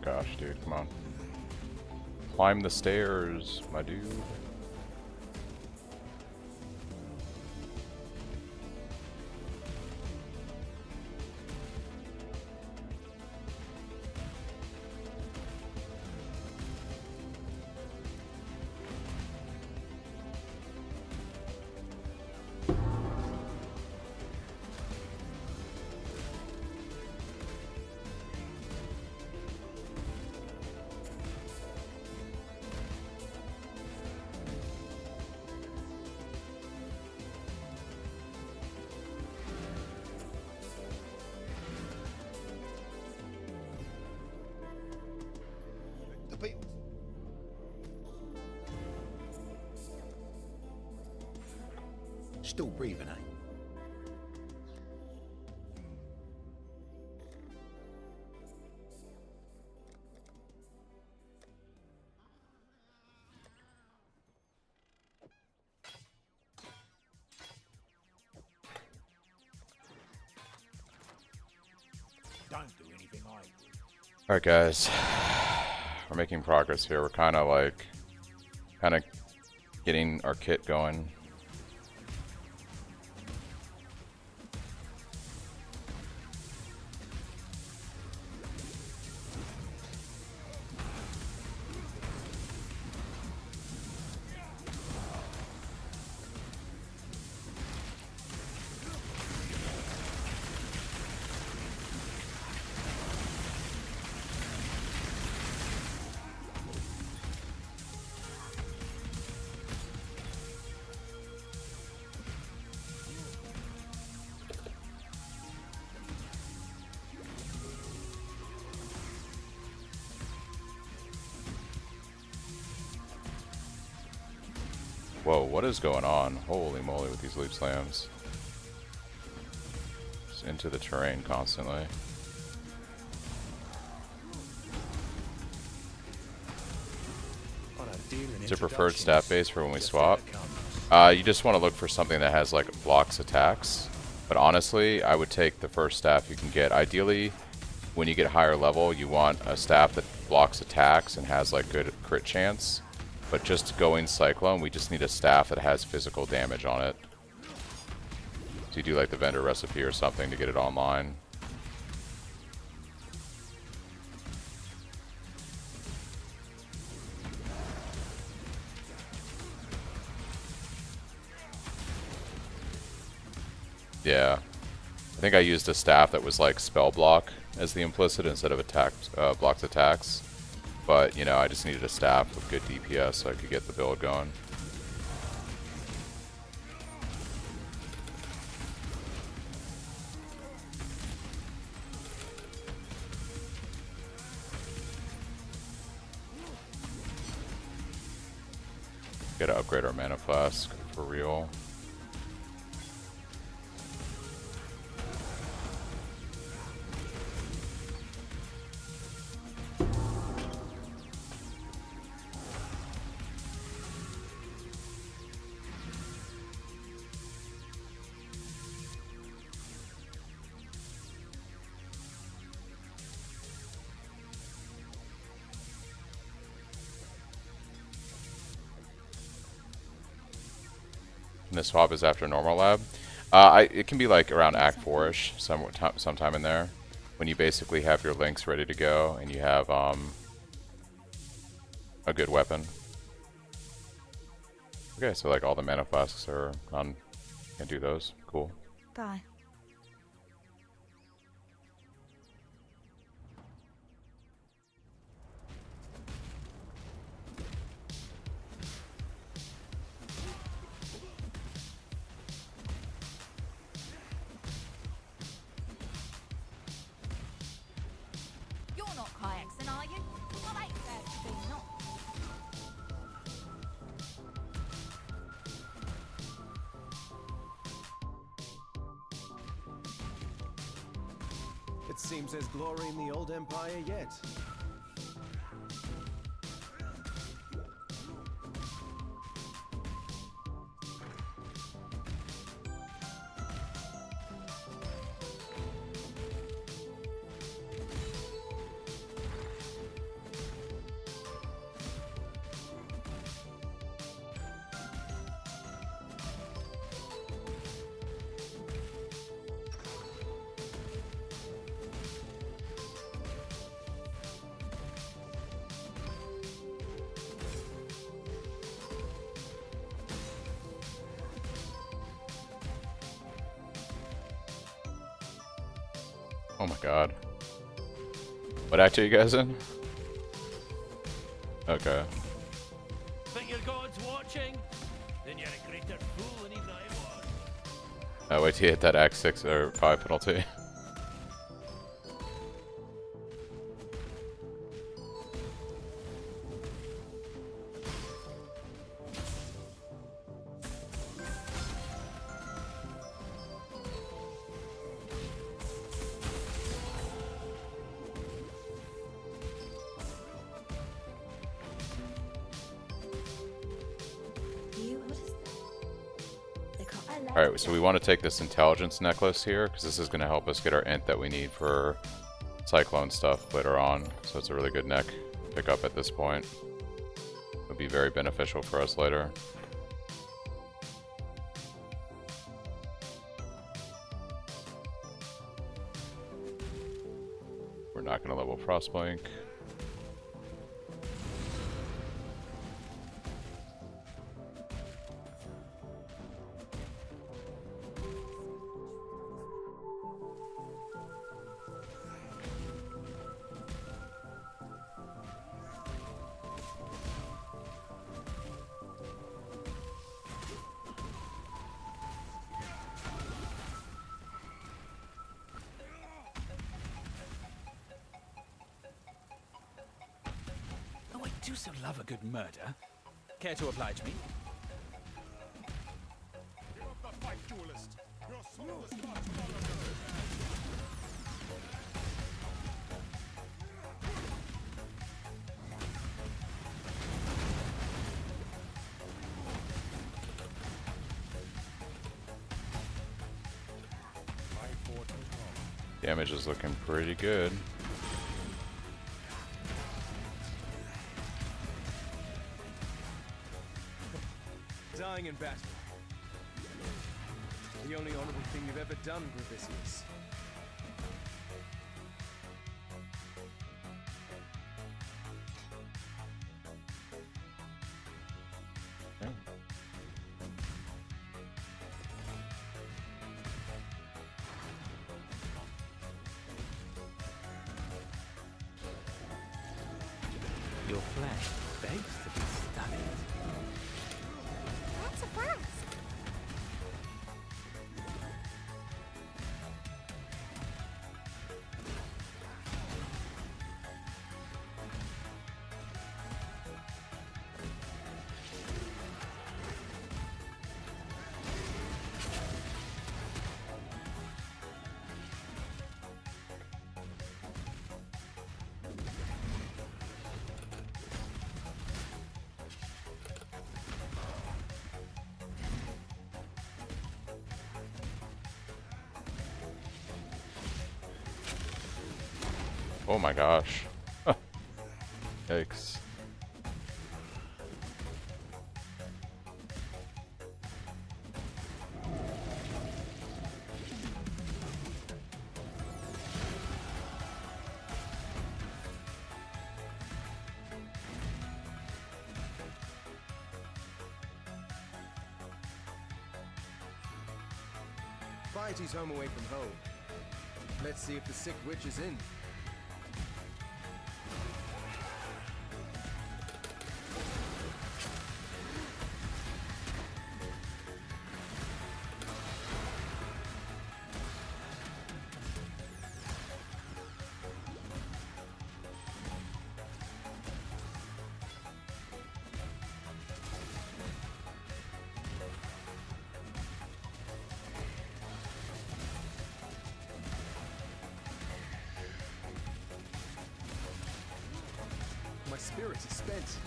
Gosh, dude, come on. Climb the stairs, my dude. Still breathing, eh? Don't do anything I would. Alright, guys. We're making progress here. We're kind of getting our kit going. Whoa, what is going on? Holy moly with these leap slams. Just into the terrain constantly. Is there preferred stat base for when we swap? You just want to look for something that has like blocks attacks. But honestly, I would take the first staff you can get. Ideally, when you get higher level, you want a staff that blocks attacks and has like good crit chance. But just going Cyclone, we just need a staff that has physical damage on it. So you do like the vendor recipe or something to get it online. Yeah. I think I used a staff that was like spell block as the implicit instead of blocks attacks. But, you know, I just needed a staff with good DPS so I could get the build going. Gotta upgrade our mana flask for real. And the swap is after normal lab. It can be like around Act 4-ish, sometime in there, when you basically have your links ready to go and you have a good weapon. Okay, so like all the mana flasks are on. Can do those. Cool. Bye. You're not Kayakson, are you? I like that to be not. It seems there's glory in the old empire yet. Oh my god. What act are you guys in? Okay. Think your god's watching? Then you're a greater fool than even I was. Oh, wait till you hit that Act 6 or 5 penalty. Alright, so we want to take this intelligence necklace here, because this is going to help us get our int that we need for Cyclone stuff later on. So it's a really good neck pick up at this point. It'll be very beneficial for us later. We're not going to level Frostblink. Oh, I do so love a good murder. Care to oblige me? Give up the fight, duelist. Your soul is not Damage is looking pretty good. Dying in battle. The only honorable thing you've ever done, Gravisius. Your flesh begs to be studied. That's a flask. Oh my gosh. Yikes. Piety's home away from home. Let's see if the sick witch is in. My spirit is spent.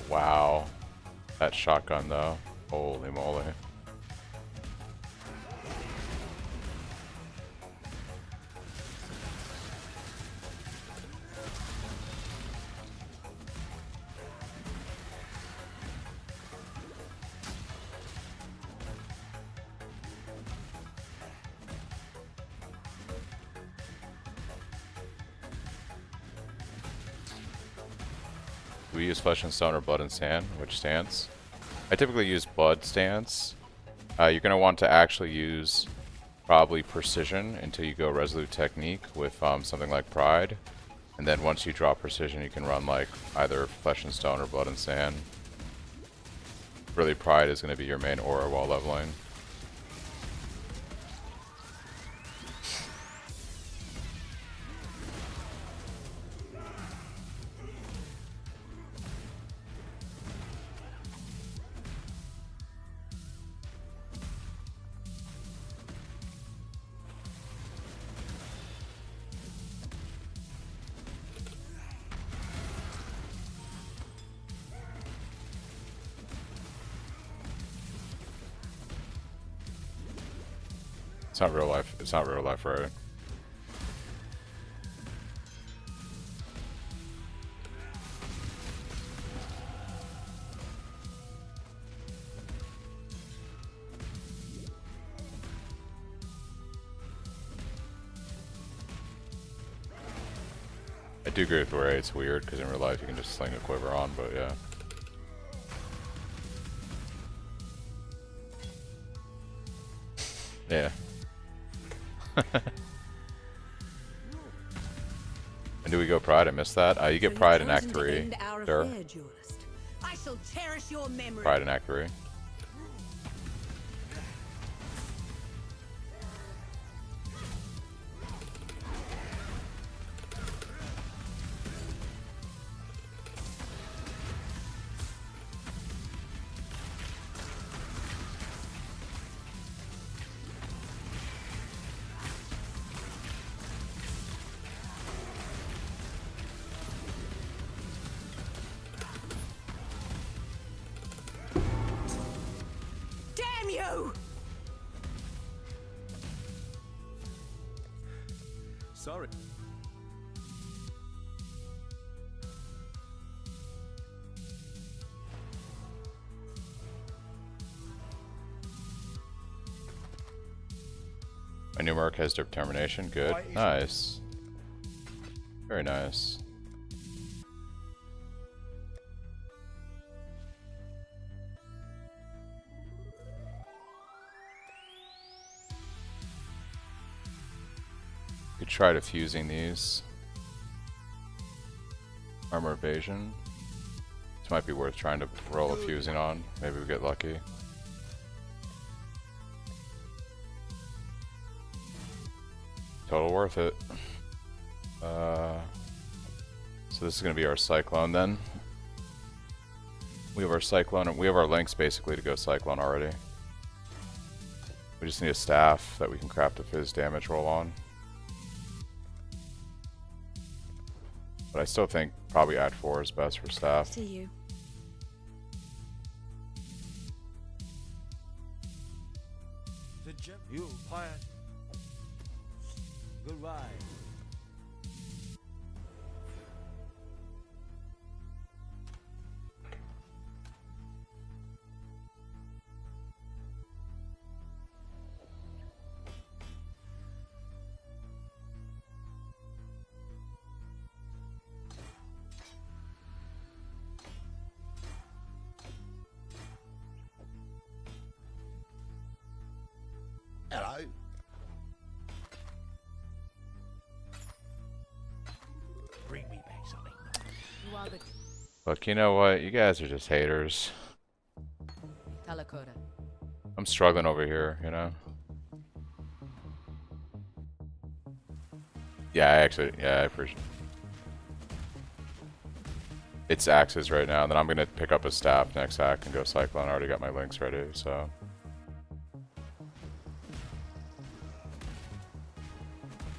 Wow. That shotgun though. Holy moly. We use flesh and stone or blood and sand. Which stance? I typically use blood stance. You're going to want to actually use probably precision until you go resolute technique with something like pride. And then once you drop precision, you can run like either flesh and stone or blood and sand. Really, pride is going to be your main aura while leveling. It's not real life. It's not real life, right? I do agree with Ray. It's weird because in real life you can just sling a quiver on, but yeah. Yeah. And do we go pride? I missed that. You get pride in Act 3. Sure. I shall cherish your memory. Pride in Act 3. Damn you! Sorry. My new merc has determination. Good. Nice. Very nice. Could try defusing these. Armor evasion. This might be worth trying to roll a fusing on. Maybe we get lucky. Total worth it. So this is going to be our Cyclone then. We have our Cyclone, and we have our links basically to go Cyclone already. We just need a staff that we can craft a fizz damage roll on. But I still think probably Act 4 is best for staff. See you. You plan. Good ride. Hello. Bring me back something. You are the Look, you know what? You guys are just haters. Talakoda. I'm struggling over here, you know? Yeah, I appreciate it's axes right now, and then I'm gonna pick up a staff next hack and go Cyclone. I already got my links ready, so.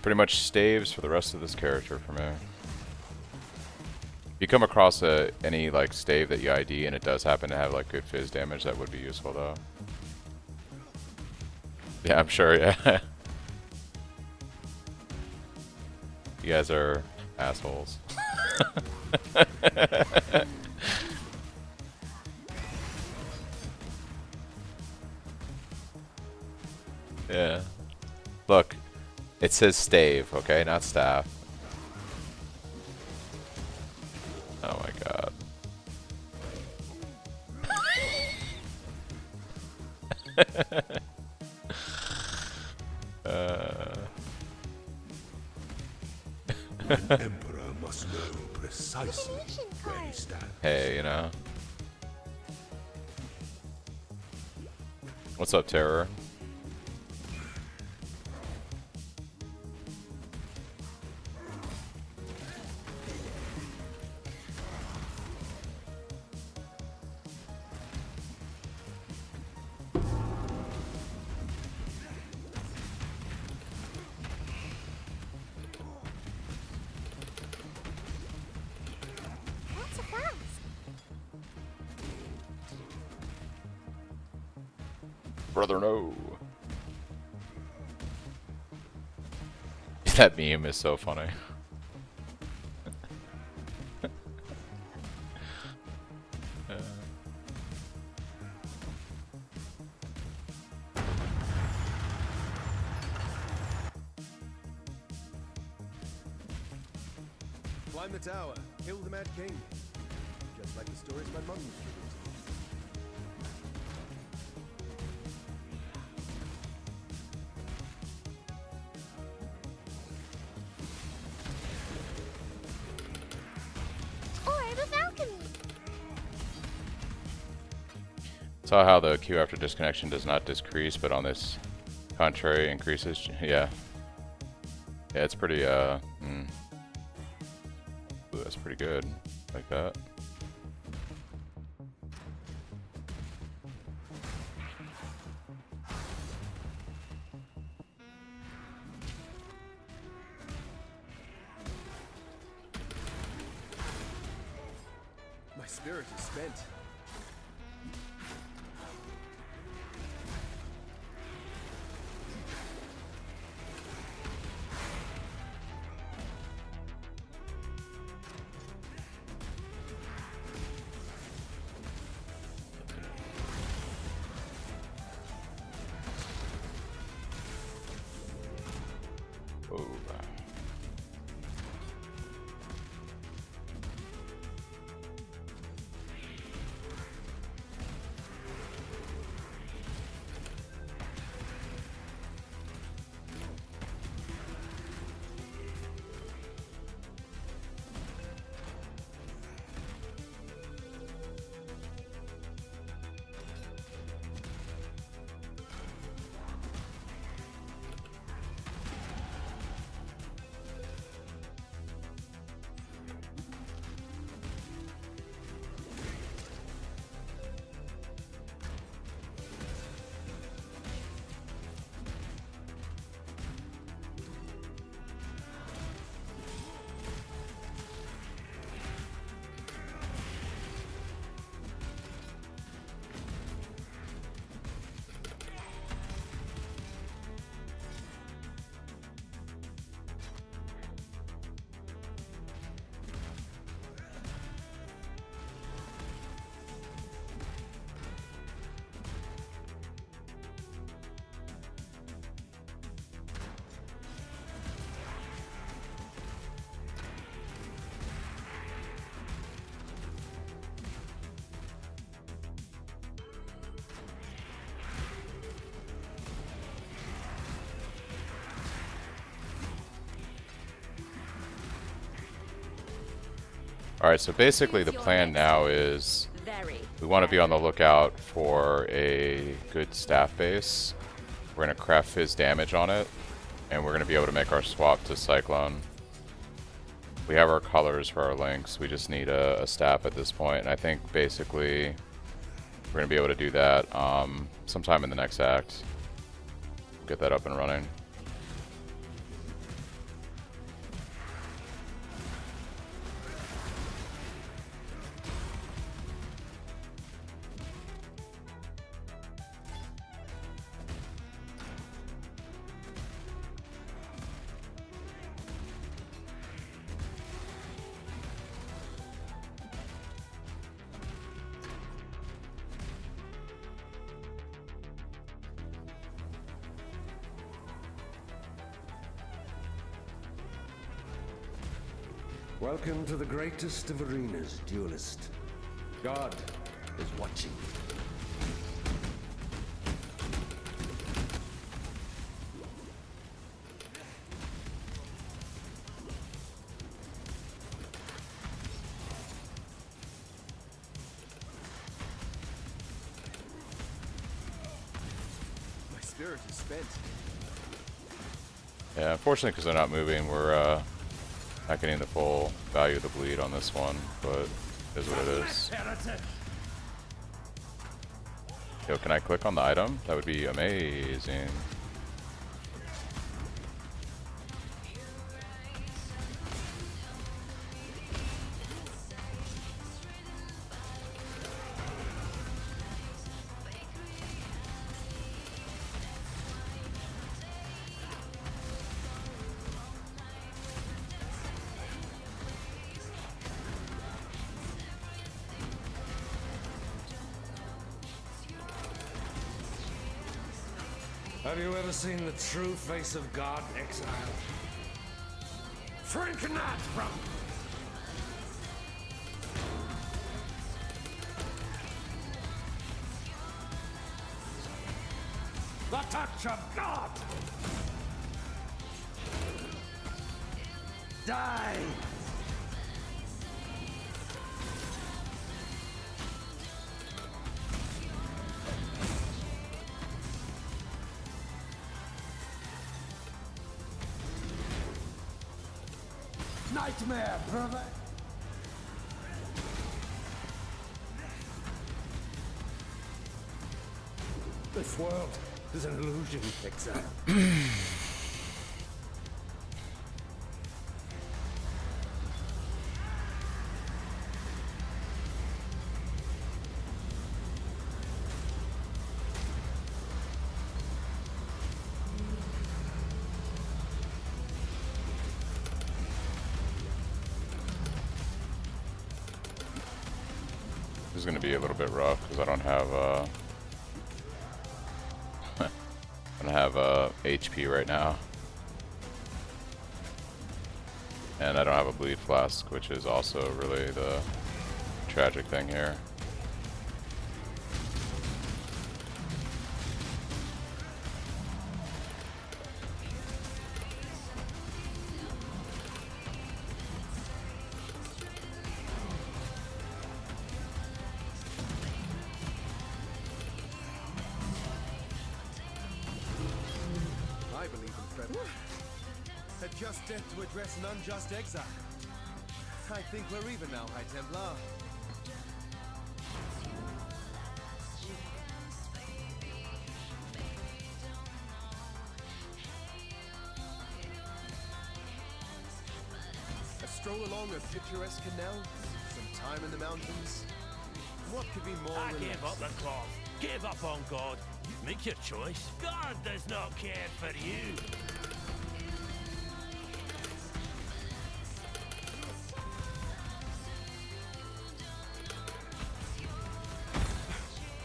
Pretty much staves for the rest of this character for me. If you come across any like stave that you ID and it does happen to have like good fizz damage, that would be useful though. Yeah, I'm sure, yeah. You guys are assholes. Yeah. Look, it says stave, okay, not staff. Oh my god. An emperor must know precisely where he stands. Hey, you know. What's up, Terror? That's a flask. Brother, no. That meme is so funny. Climb the tower, kill the Mad King. Just like the stories my mum used to read to me. Or of alchemy. Saw how the Q after disconnection does not decrease, but on this contrary increases. Yeah. Yeah, it's pretty, Ooh, that's pretty good. Like that. My spirit is spent. Oh. Alright, so basically the plan now is we want to be on the lookout for a good staff base. We're going to craft fizz damage on it, and we're going to be able to make our swap to Cyclone. We have our colors for our links, we just need a staff at this point, and I think basically we're going to be able to do that sometime in the next act. Get that up and running. Welcome to the greatest of arenas, duelist. God is watching. My spirit is spent. Yeah, unfortunately because they're not moving, we're not getting the full value of the bleed on this one, but it is what it is. Yo, can I click on the item? That would be amazing. Have you ever seen the true face of God, exile? Shrink not from the touch of God! Die! Nightmare, brother! This world is an illusion, exile. This is going to be a little bit rough because I don't have I don't have HP right now, and I don't have a bleed flask, which is also really the tragic thing here. I believe in Trevor. A just death to address an unjust exile. I think we're even now, High Templar. A stroll along a picturesque canal, some time in the mountains. What could be more I relaxing? gave up the cloth. Give up on God. Make your choice. God does not care for you.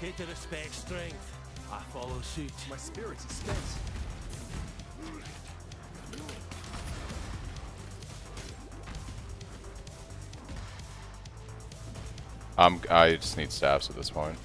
Here to respect strength, I follow suit. My spirit is spent. I just need staffs at this point.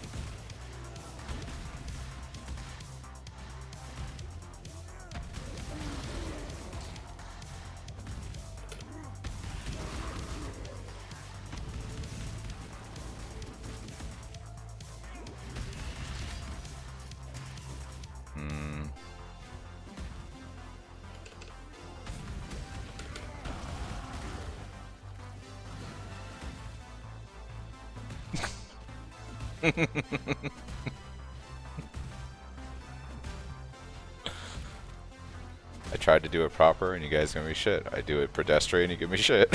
I tried to do it proper and you guys give me shit. I do it pedestrian, you give me shit.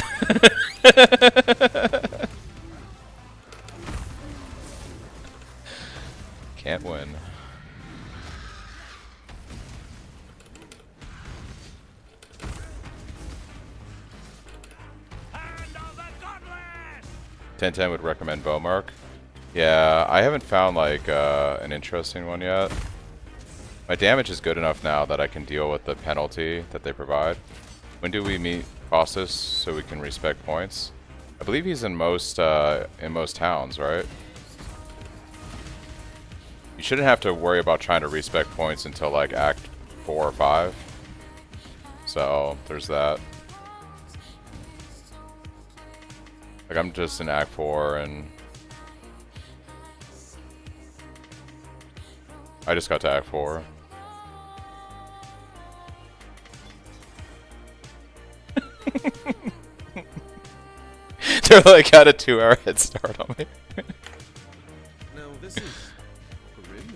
Can't win. Hand of the godless! 1010 would recommend bow mark. Yeah, I haven't found like an interesting one yet. My damage is good enough now that I can deal with the penalty that they provide. When do we meet Faustus so we can respec points? I believe he's in most towns, right? You shouldn't have to worry about trying to respec points until like Act 4 or 5. So there's that. Like I'm just in Act 4 and I just got to Act 4. They're like got a 2-hour head start on me. No, this is grim.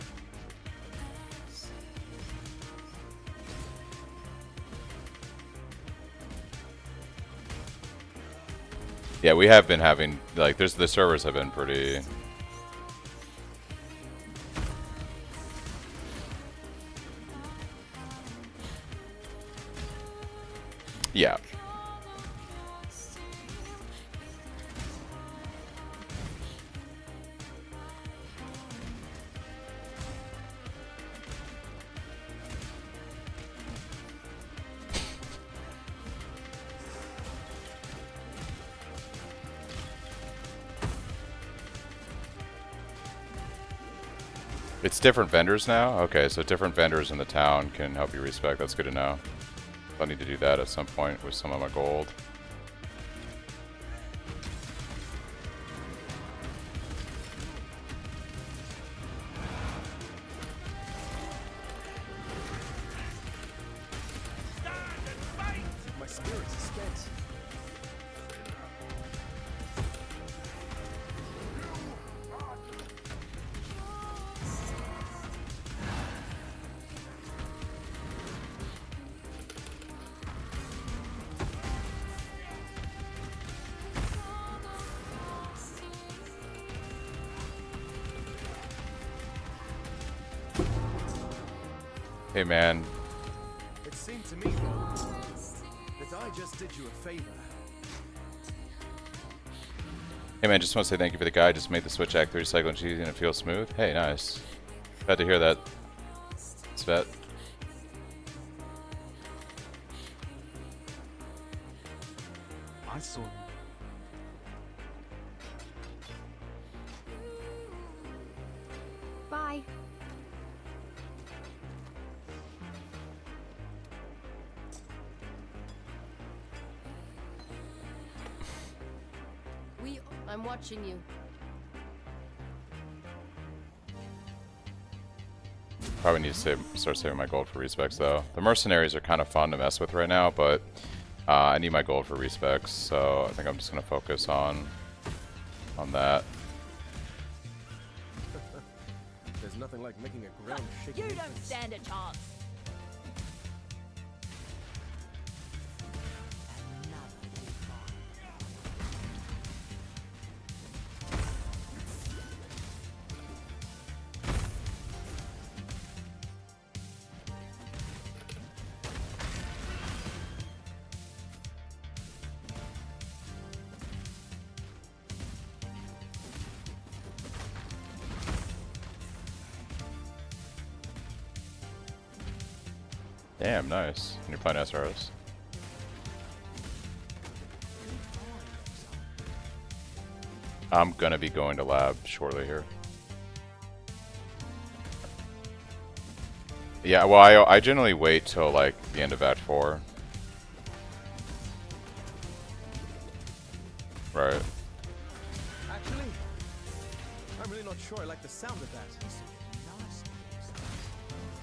Yeah, we have been having like the servers have been pretty. Yeah. It's different vendors now? Okay, so different vendors in the town can help you respec. That's good to know. I need to do that at some point with some of my gold. My spirits are spent. Hey man, It seemed to me, though, that I just did you a favor. hey man, just want to say thank you for the guide. Just made the switch Act 3 Cyclone cheesy and it feels smooth. Hey, nice. Glad to hear that, Svet. I saw them. Bye. I'm watching you. Probably need to start saving my gold for respecs though. The mercenaries are kind of fun to mess with right now, but I need my gold for respecs, so I think I'm just gonna focus on that. There's nothing like making a ground shaking. You don't entrance. stand a chance. Damn, nice. And you're playing SRS. I'm gonna be going to lab shortly here. Yeah, well, I generally wait till like the end of Act 4. Right. Actually, I'm really not sure I like the sound of that.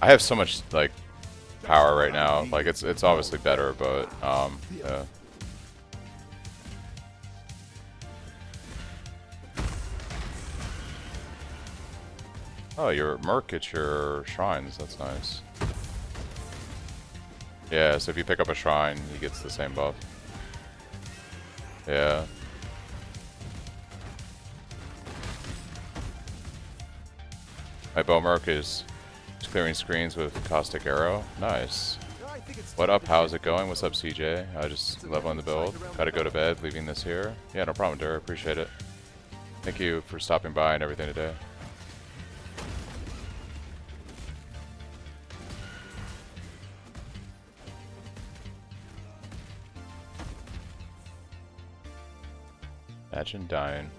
I have so much like power right now. Like it's obviously better, but yeah. Oh, your merc gets your shrines. That's nice. Yeah, so if you pick up a shrine, he gets the same buff. Yeah. My bow merc is clearing screens with caustic arrow. Nice. What up? How's it going? What's up, CJ? I just leveling the build. Gotta go to bed. Leaving this here. Yeah, no problem, Dur. Appreciate it. Thank you for stopping by and everything today. Imagine dying.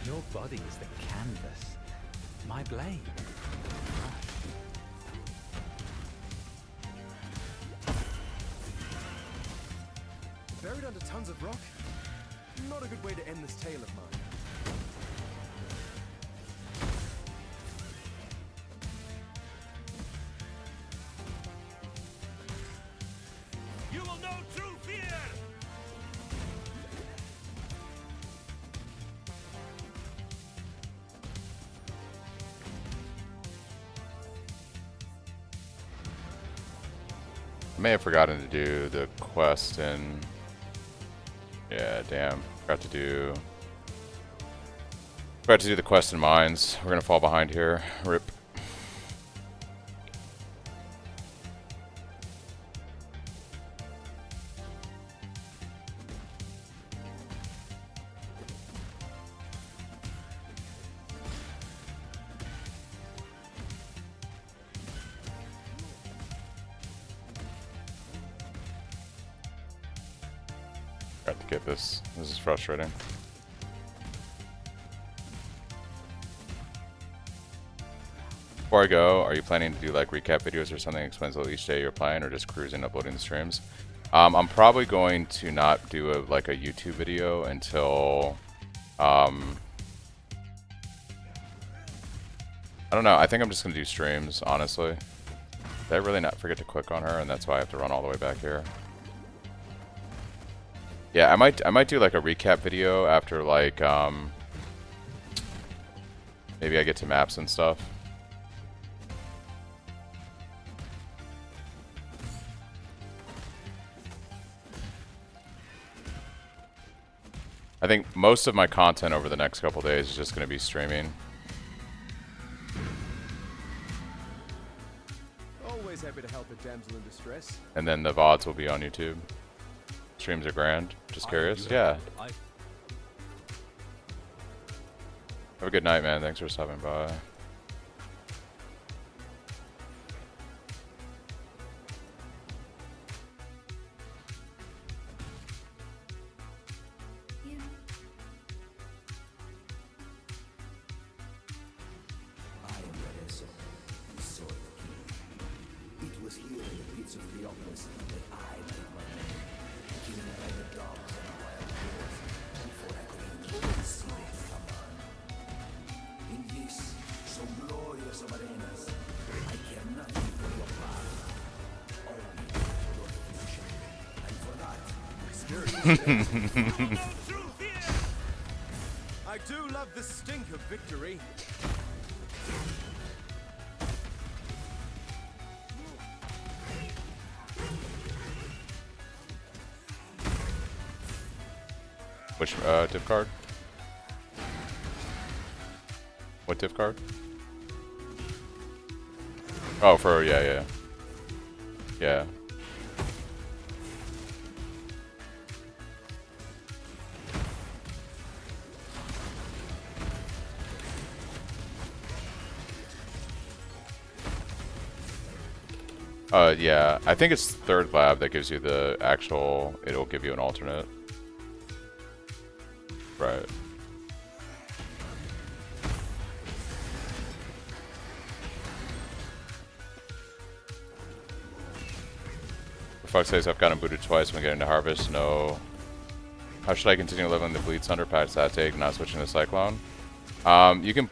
Your body is the canvas. My blade. Buried under tons of rock? Not a good way to end this tale of mine. You will know true fear! I may have forgotten to do the quest in... Yeah, damn. Forgot to do the quest in mines. We're gonna fall behind here. Rip. Got to get this. This is frustrating. Before I go, are you planning to do like recap videos or something that explains each day you're playing, or just cruising, uploading the streams? I'm probably going to not do like a YouTube video until I don't know. I think I'm just gonna do streams, honestly. Did I really not forget to click on her, and that's why I have to run all the way back here? Yeah, I might do like a recap video after like maybe I get to maps and stuff. I think most of my content over the next couple days is just going to be streaming. Always happy to help a damsel in distress. And then the VODs will be on YouTube. Streams are grand. Just curious. Yeah. Have a good night, man. Thanks for stopping by. I do love the stink of victory. Which div card? What div card? Oh, for yeah. Yeah, I think it's third lab that gives you the actual, it'll give you an alternate. Right. For fuck's sake, I've gotten booted twice when getting to Harvest. No. How should I continue leveling the Bleed Sunder patch that take, not switching to Cyclone? You can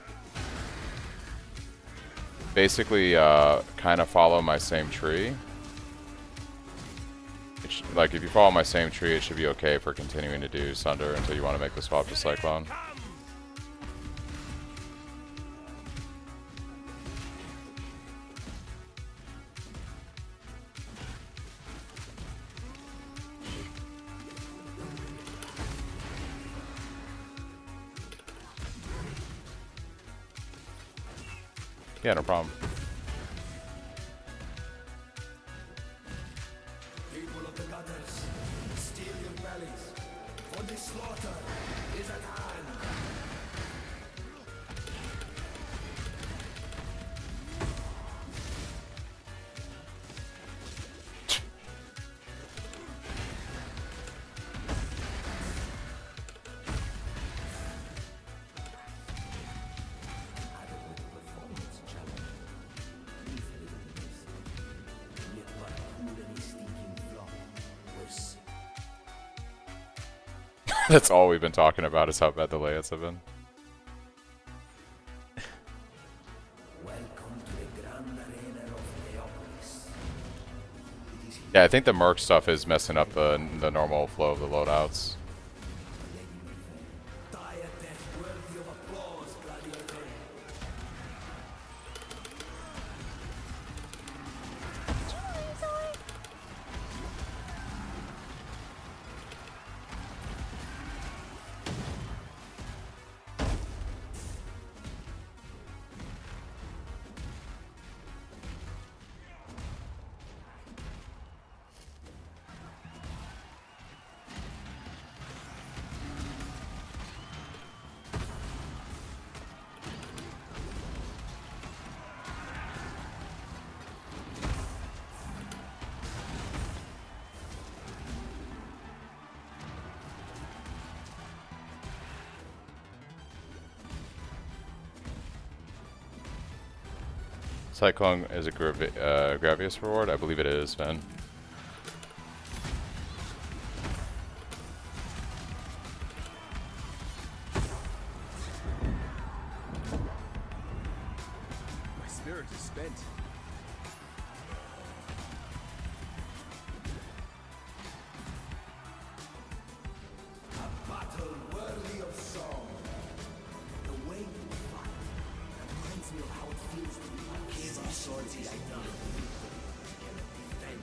basically kind of follow my same tree. Like, if you follow my same tree, it should be okay for continuing to do Sunder until you want to make the swap to Cyclone. Yeah, no problem. People of the gutters, steel your bellies, for the slaughter is at hand. That's all we've been talking about is how bad the layouts have been. Yeah, I think the merc stuff is messing up the normal flow of the loadouts. Cyclone is a Gravius reward? I believe it is, man. My spirit is spent. A battle worthy of song. The way you fight reminds me of how it feels to be a kid of swords. The idea of victory cannot defend.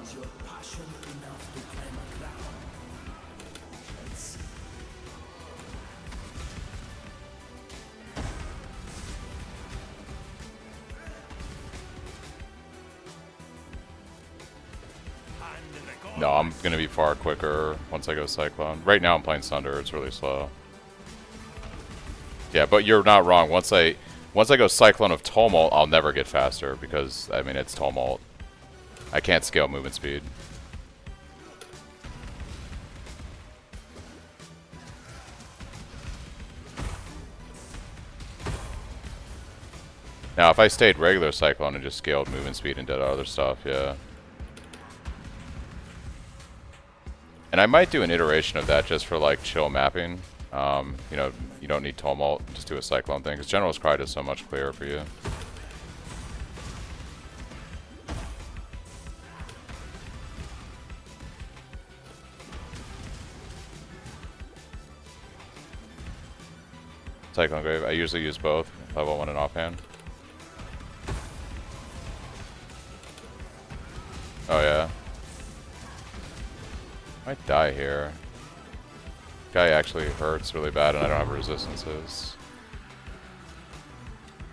Is your passion enough to climb a crown? Let's see. No, I'm gonna be far quicker once I go Cyclone. Right now I'm playing Sunder, it's really slow. Yeah, but you're not wrong. Once I go Cyclone of Tumult, I'll never get faster because I mean it's Tumult. I can't scale movement speed. Now if I stayed regular Cyclone and just scaled movement speed and did other stuff, yeah. And I might do an iteration of that just for like chill mapping. You know, you don't need Tumult, just do a Cyclone thing, because General's Cry is so much clearer for you. Cyclone Grave, I usually use both, level 1 and offhand. Oh yeah. Might die here. Guy actually hurts really bad and I don't have resistances.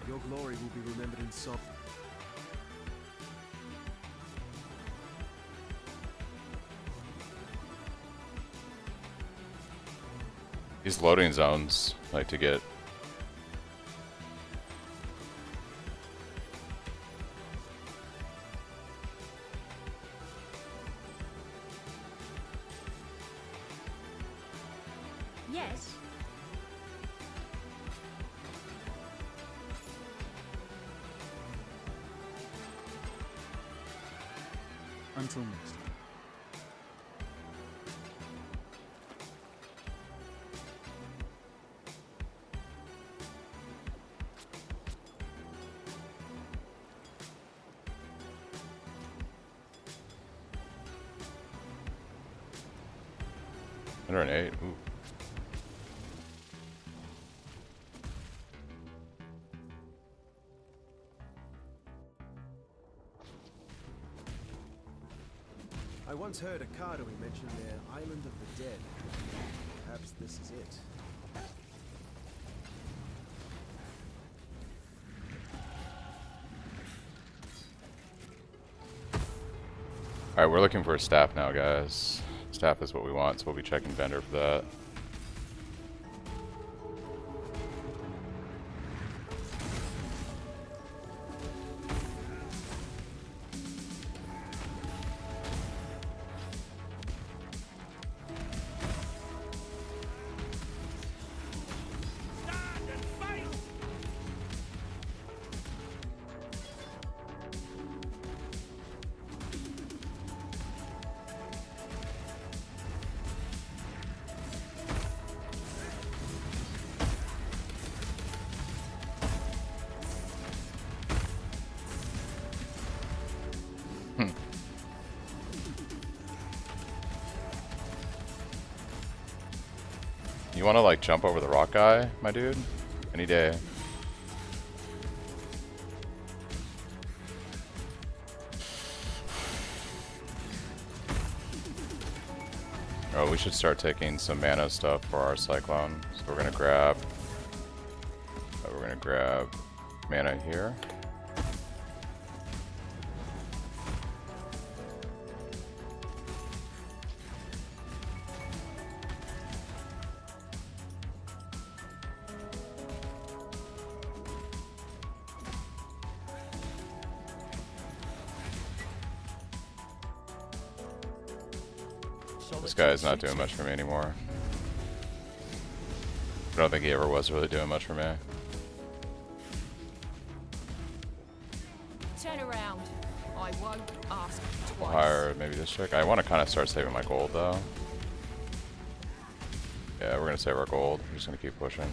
Your glory will be remembered in song. These loading zones like to get. Yes. Until next time. Under an 8. Ooh. I once heard a Kardawi mention their Island of the Dead. Perhaps this is it. Alright, we're looking for a staff now, guys. Staff is what we want, so we'll be checking vendor for that. You wanna like jump over the rock guy, my dude? Any day. Oh, we should start taking some mana stuff for our Cyclone. So we're gonna grab mana here. This guy is not doing much for me anymore. I don't think he ever was really doing much for me. Turn around. I won't ask We'll twice. hire maybe this chick. I want to kind of start saving my gold though. Yeah, we're gonna save our gold. We're just gonna keep pushing.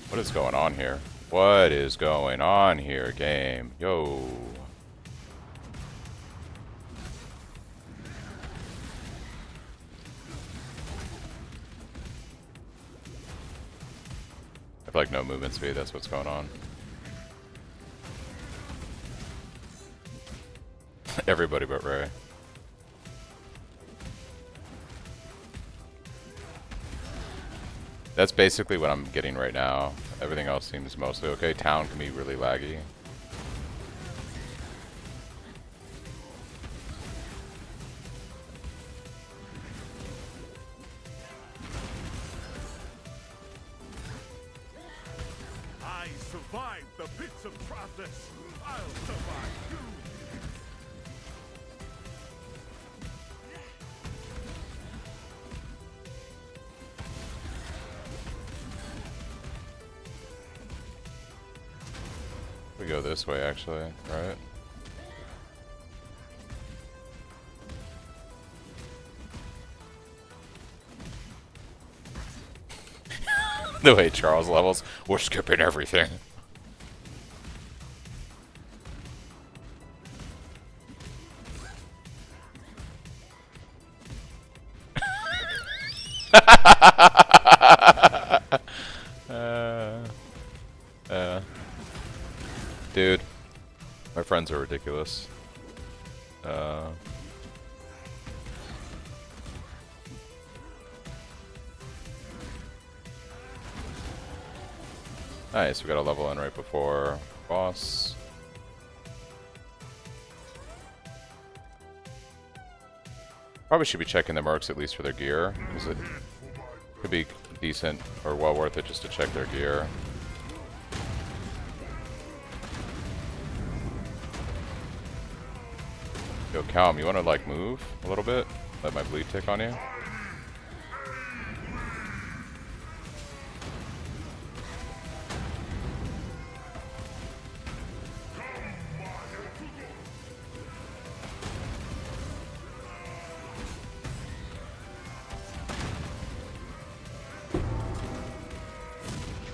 What is going on here? What is going on here, game? Yo. I have like no movement speed, that's what's going on. Everybody but Ray. That's basically what I'm getting right now. Everything else seems mostly okay. Town can be really laggy. I survived the pits of process. I'll survive you. We go this way actually, right? The way Charles levels, we're skipping everything. Dude, my friends are ridiculous. Nice, we got a level in right before boss. Probably should be checking the mercs at least for their gear, because it could be decent or well worth it just to check their gear. Yo, Calm, you want to like move a little bit? Let my bleed tick on you?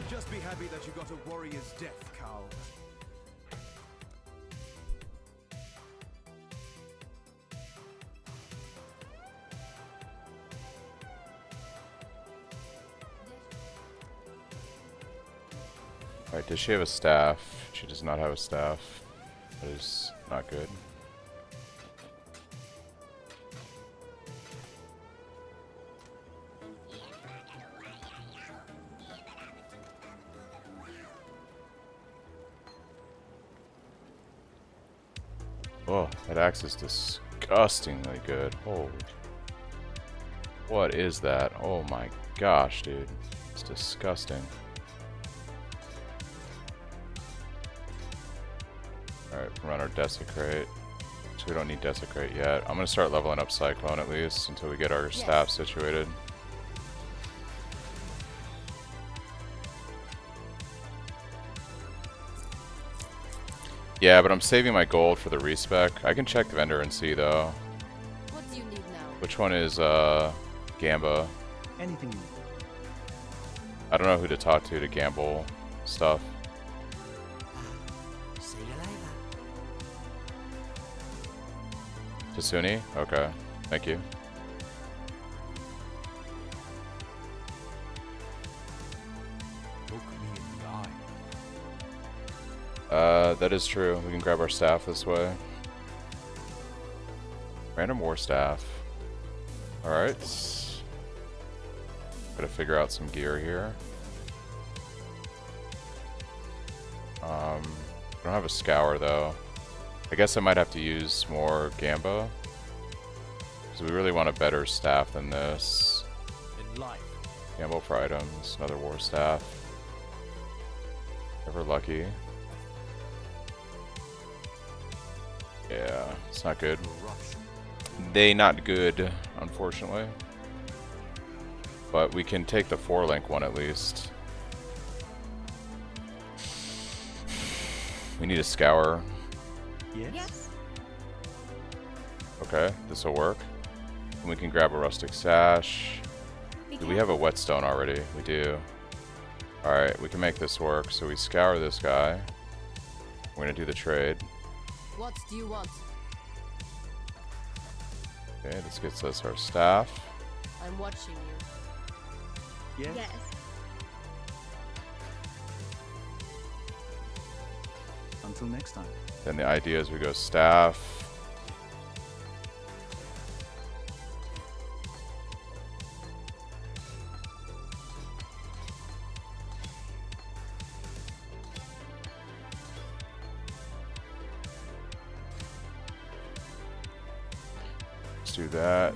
Just be happy that you got a warrior's death, Carl. Alright, does she have a staff? She does not have a staff. That is not good. Oh, that axe is disgustingly good. Holy. What is that? Oh my gosh, dude. It's disgusting. Alright, run our Desecrate. So we don't need Desecrate yet. I'm gonna start leveling up Cyclone at least until we get our staff situated. Yeah, but I'm saving my gold for the respec. I can check the vendor and see though. What do you need now? Which one is Gamba? Anything you need. I don't know who to talk to gamble stuff. See you later. Tasuni? Okay. Thank you. Look me in the eye. That is true. We can grab our staff this way. Random war staff. Alright. Gotta figure out some gear here. I don't have a scour though. I guess I might have to use more Gamba. Because we really want a better staff than this. In life. Gamble for items, another war staff. Ever lucky. Yeah, it's not good. They not good, unfortunately. But we can take the 4-link one at least. We need a scour. Yes? Okay, this will work. And we can grab a rustic sash. Do we have a whetstone already? We do. Alright, we can make this work. So we scour this guy. We're gonna do the trade. What do you want? Okay, this gets us our staff. I'm watching you. Yes? Until next time. Then the idea is we go staff. Let's do that.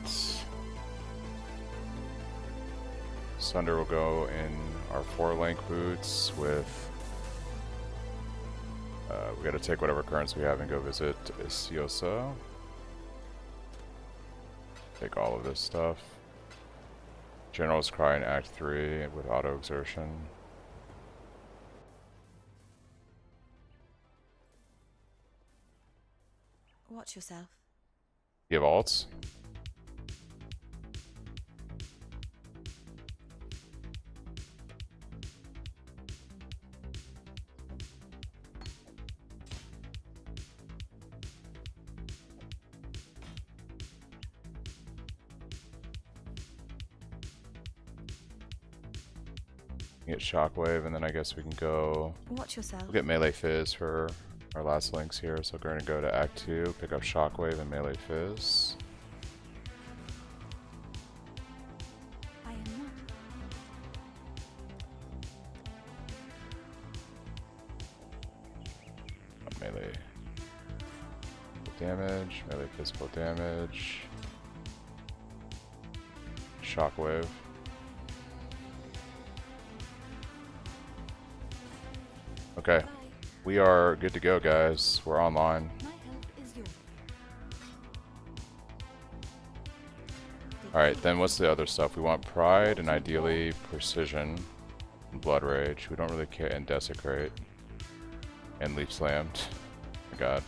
Sunder will go in our 4-link boots with... we gotta take whatever currency we have and go visit Isiosa. Take all of this stuff. General's Cry in Act 3 with auto exertion. Watch yourself. You have alts? Get Shockwave, and then I guess we can go... Watch yourself. We'll get Melee Fizz for our last links here. So we're going to go to Act 2, pick up Shockwave and Melee Fizz. I am not. Melee damage, melee physical damage, Shockwave. Okay, we are good to go, guys. We're online. My help is yours. Alright, then what's the other stuff? We want Pride and ideally Precision and Blood Rage. We don't really care, and Desecrate. And Leap Slammed. Oh my god.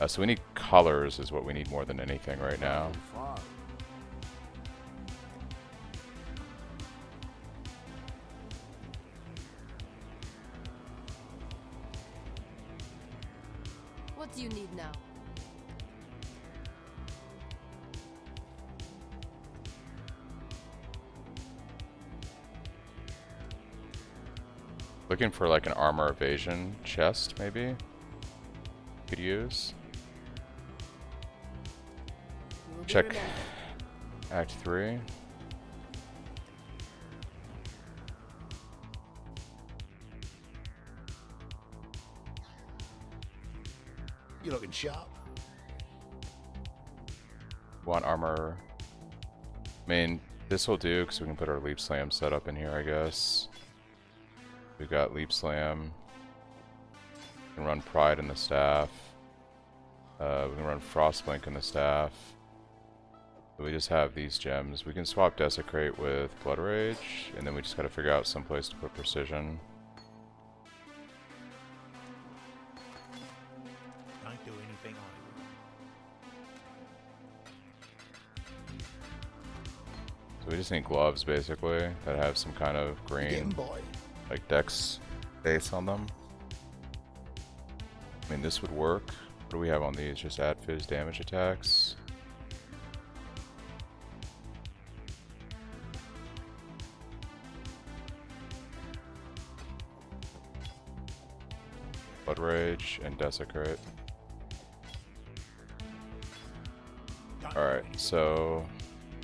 So we need colors is what we need more than anything right now. What do you need now? Looking for like an armor evasion chest, maybe? Could use. Check Act 3. You looking sharp? Want armor. I mean, this will do because we can put our leap slam setup in here, I guess. We've got leap slam. We can run pride in the staff. We can run frostblink in the staff. But we just have these gems. We can swap desecrate with blood rage, and then we just gotta figure out some place to put precision. Don't do anything on So we just need gloves, basically, that have some kind of green, like dex base on them. I mean, this would work. What do we have on these? Just add fizz damage attacks. Blood rage and desecrate. Alright, so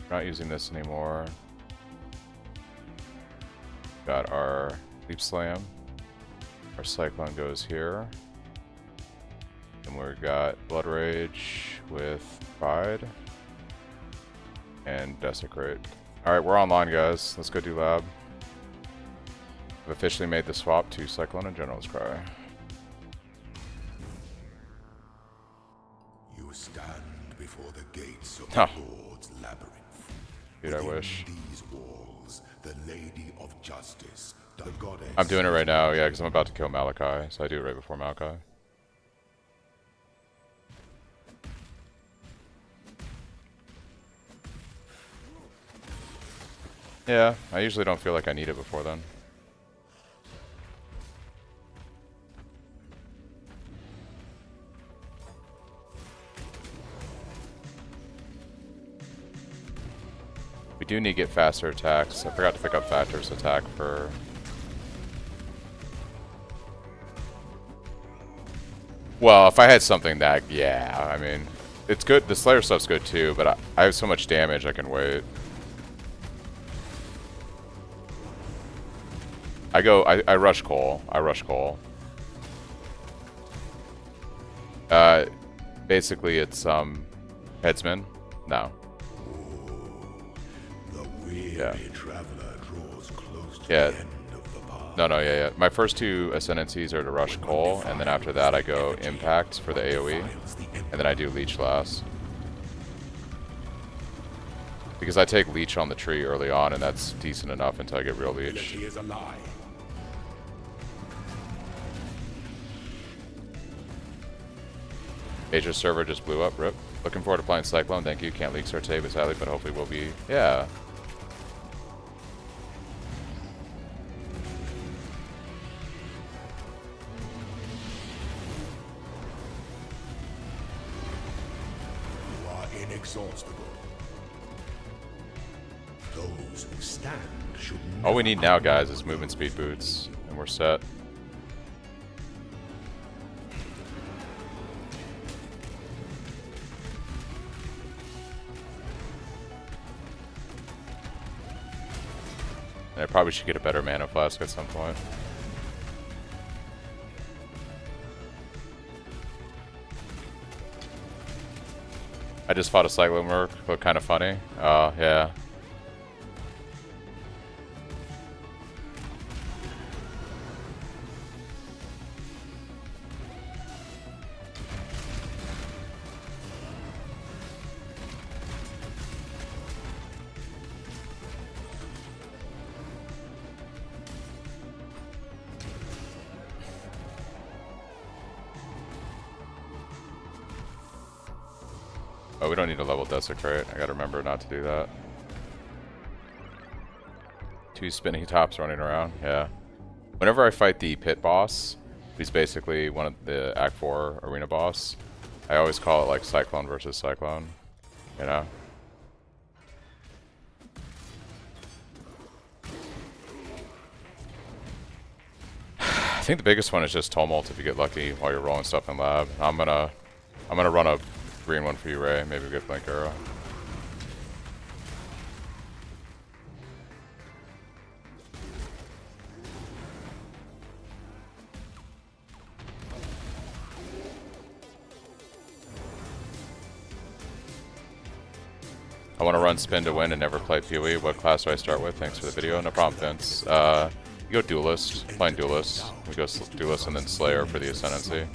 we're not using this anymore. Got our leap slam. Our cyclone goes here. And we've got blood rage with pride and desecrate. Alright, we're online, guys. Let's go do lab. I've officially made the swap to Cyclone and General's Cry. You stand before the gates of Huh. the Lord's Labyrinth. Dude, I Within wish. these walls, the Lady of Justice, the goddess. I'm doing it right now, yeah, because I'm about to kill Malachi, so I do it right before Malachi. Yeah, I usually don't feel like I need it before then. We do need to get faster attacks. I forgot to pick up Thatcher's attack for... Well, if I had something that... Yeah, I mean... It's good. The Slayer stuff's good too, but I have so much damage I can wait. I rush Cole. I rush Cole. Basically it's, headsman? No. Yeah. Yeah. No, yeah. My first two ascendancies are to rush Cole, and then after that I go impact for the AoE, and then I do leech last. Because I take leech on the tree early on, and that's decent enough until I get real leech. Asia server just blew up, rip. Looking forward to playing Cyclone, thank you. Can't leak Sortave sadly, but hopefully we'll be... Yeah. You are inexhaustible. Those who stand should All we need now, guys, is movement speed boots, and we're set. And I probably should get a better mana flask at some point. I just fought a Cyclone merc, looked kind of funny. Oh, yeah. Oh, we don't need to level Desecrate. I gotta remember not to do that. 2 spinning tops running around, yeah. Whenever I fight the pit boss, he's basically one of the Act 4 arena boss, I always call it like Cyclone versus Cyclone, you know? think the biggest one is just tumult if you get lucky while you're rolling stuff in lab. I'm gonna run a green one for you, Ray. Maybe we get Blink Arrow. I want to run Spin to Win and never play PoE. What class do I start with? Thanks for the video. No problem, Vince. You go Duelist. Playing Duelist. We go Duelist and then Slayer for the Ascendancy.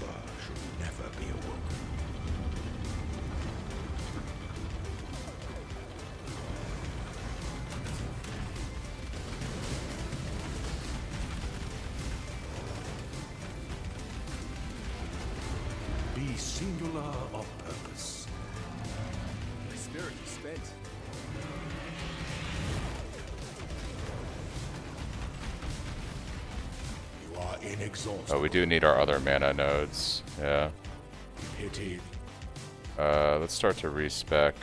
Be singular of purpose. My spirit is spent. You are inexhaustible. Oh, we do need our other mana nodes. Yeah. Pity. Let's start to respec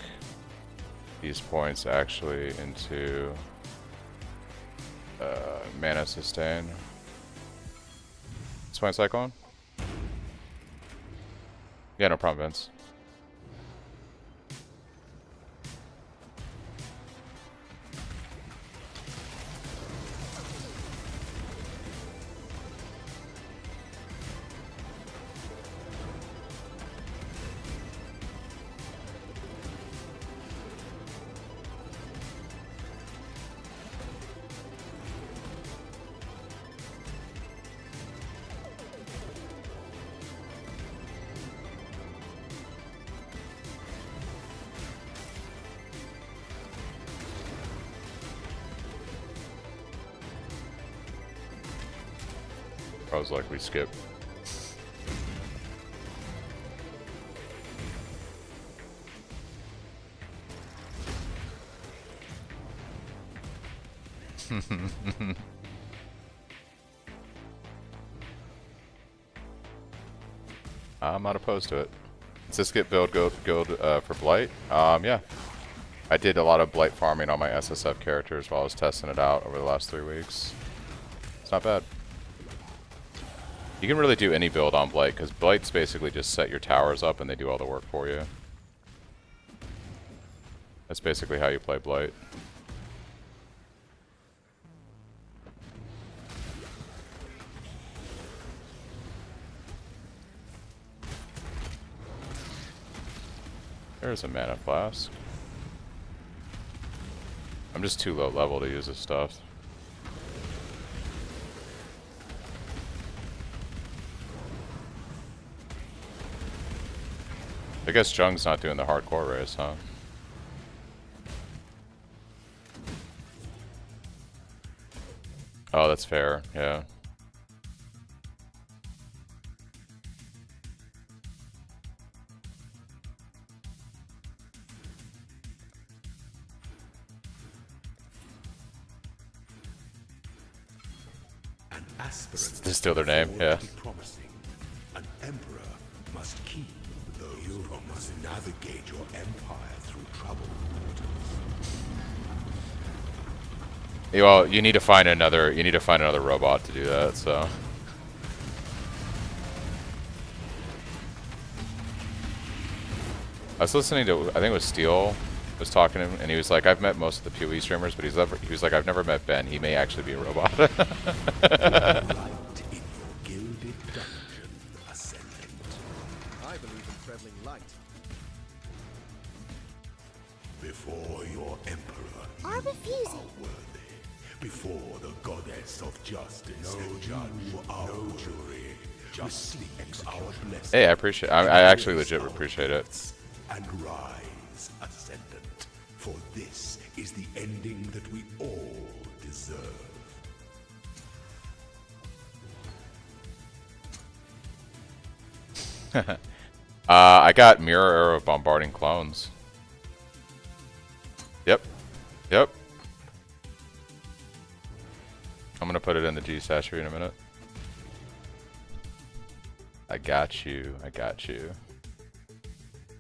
these points actually into mana sustain. Spine Cyclone? Yeah, no problem, Vince. I was like, we skip. I'm not opposed to it. Does this get build for Blight? Yeah. I did a lot of Blight farming on my SSF characters while I was testing it out over the last 3 weeks. It's not bad. You can really do any build on Blight, because Blight's basically just set your towers up and they do all the work for you. That's basically how you play Blight. There's a mana flask. I'm just too low level to use this stuff. I guess Jung's not doing the hardcore race, huh? Oh, that's fair, yeah. An aspirant. This is still their name, yeah. Promising. An emperor must keep those you must navigate your empire through troubled waters. Yeah, well, you need to find another robot to do that, so. I was listening to, I think it was Steel was talking to him, and he was like, I've met most of the PoE streamers, but he was like, I've never met Ben. He may actually be a robot. Right in your gilded dungeon, Ascendant. I believe in traveling light. Before your emperor, I'm you refusing. are worthy. Before the goddess of justice, no judge, no jury. Just our blessing. Hey, I appreciate I actually legit appreciate it. And rise, Ascendant, for this is the ending that we all deserve. I got Mirror Arrow bombarding clones. Yep. Yep. I'm gonna put it in the G stash for you in a minute. I got you. I got you.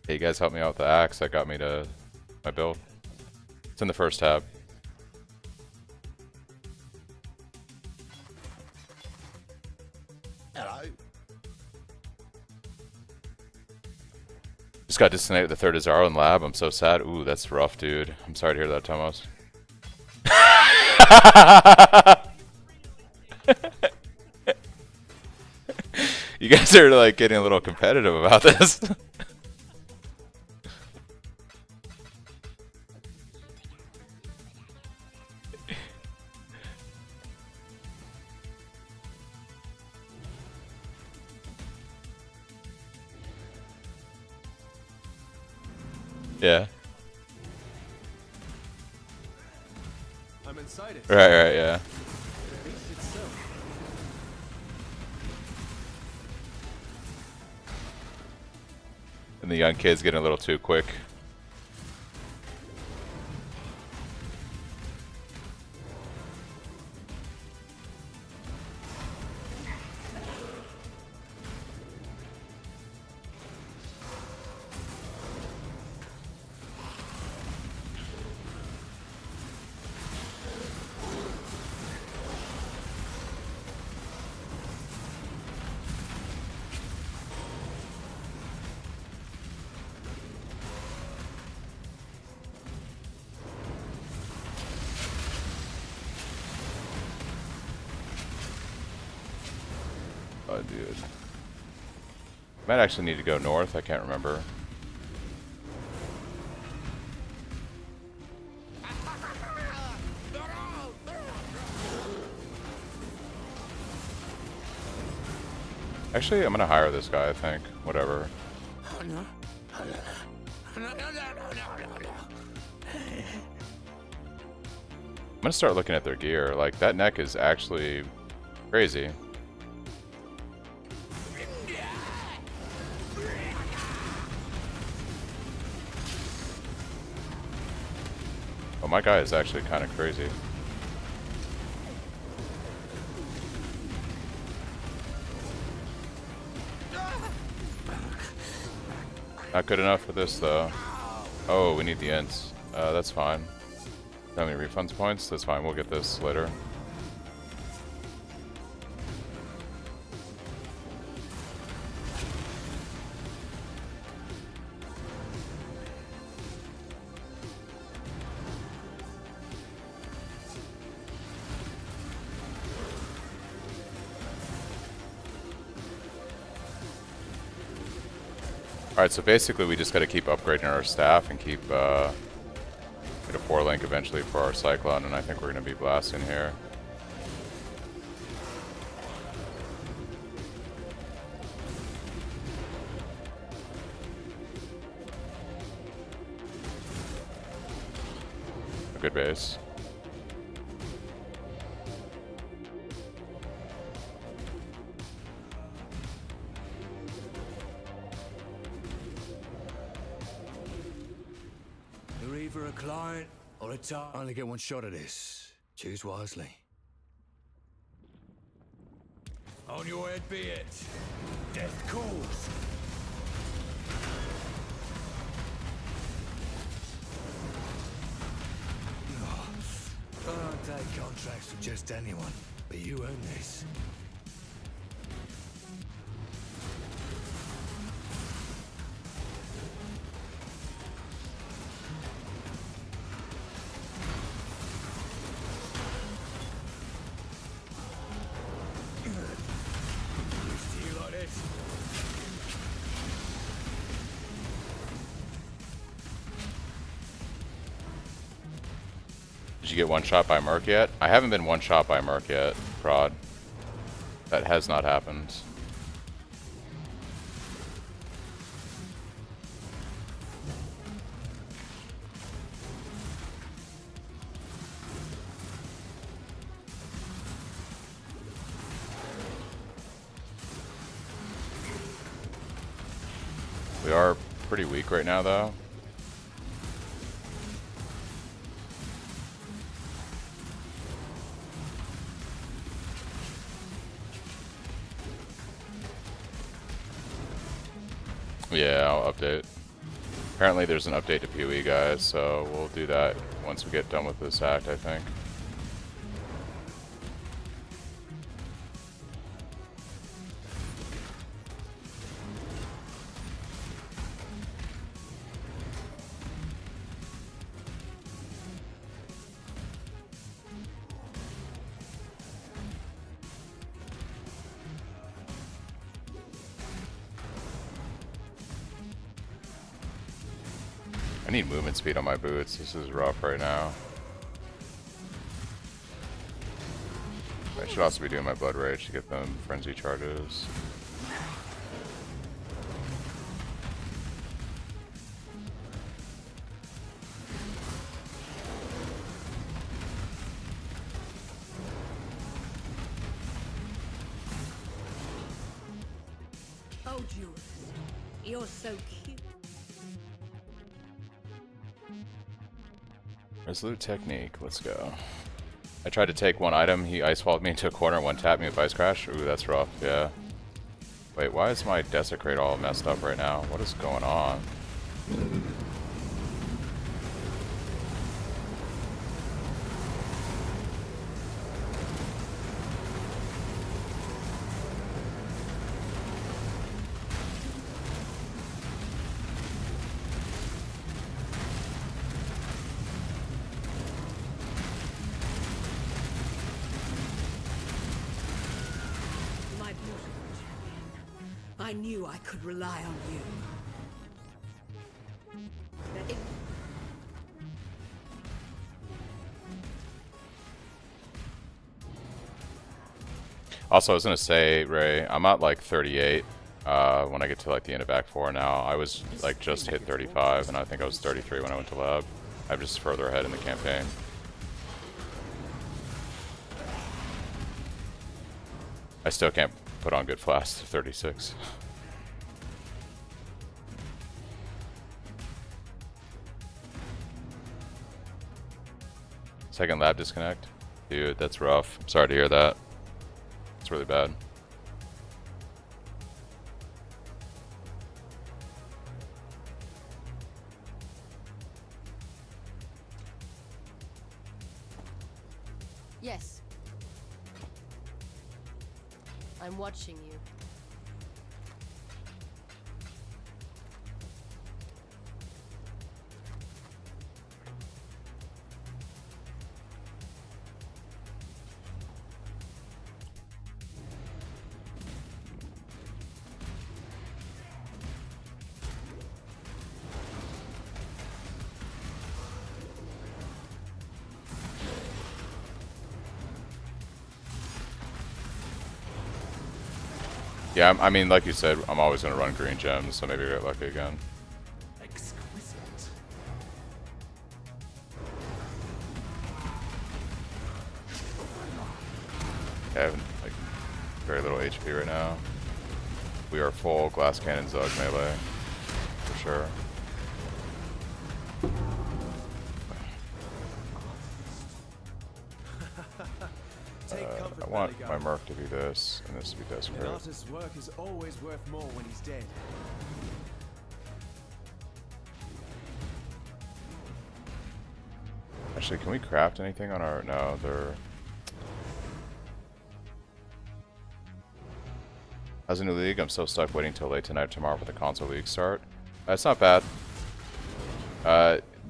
Hey, you guys help me out with the axe. That got me to my build. It's in the first tab. Hello. Just got disconnected with the third Azaro in lab. I'm so sad. Ooh, that's rough, dude. I'm sorry to hear that, Tomos. You guys are like getting a little competitive about this. Yeah. I'm inside it. Right, yeah. Thinks it's so. And the young kid's getting a little too quick. Oh, dude. Might actually need to go north. I can't remember. Actually, I'm gonna hire this guy, I think. Whatever. I'm gonna start looking at their gear. Like, that neck is actually crazy. Oh, my guy is actually kind of crazy. Not good enough for this, though. Oh, we need the ints. That's fine. How many refunds points? That's fine. We'll get this later. Alright, so basically we just gotta keep upgrading our staff and keep, get a 4-link eventually for our Cyclone, and I think we're gonna be blasting here. A good base. You're either a client or a target. I only get one shot at this. Choose wisely. On your head be it. Death calls. I don't take contracts from just anyone, but you earn this. Did you get one shot by merc yet? I haven't been one shot by merc yet, prod. That has not happened. We are pretty weak right now, though. Yeah, I'll update. Apparently there's an update to PoE, guys, so we'll do that once we get done with this act, I think. I need movement speed on my boots. This is rough right now. I should also be doing my blood rage to get them frenzy charges. Oh, Jules, you're so cute. Resolute technique, let's go. I tried to take one item, he ice walled me into a corner and one tapped me with ice crash. Ooh, that's rough, yeah. Wait, why is my desecrate all messed up right now? What is going on? My beautiful champion. I knew I could rely on you. That it- Also, I was gonna say, Ray, I'm at like 38 when I get to like the end of Act 4 now. I was like just hit 35, and I think I was 33 when I went to Lab. I'm just further ahead in the campaign. I still can't put on good flasks to 36. Second lab disconnect? Dude, that's rough. I'm sorry to hear that. It's really bad. Yes. I'm watching you. Yeah, I mean, like you said, I'm always going to run green gems, so maybe I get lucky again. Exquisite. I have like very little HP right now. We are full glass cannon Zug melee, for sure. I want my merc to be this, and this to be An desperate. artist's work is always worth more when he's dead. Actually, can we craft anything on our... No, they're... As a new league, I'm still stuck waiting till late tonight tomorrow for the console league start. It's not bad.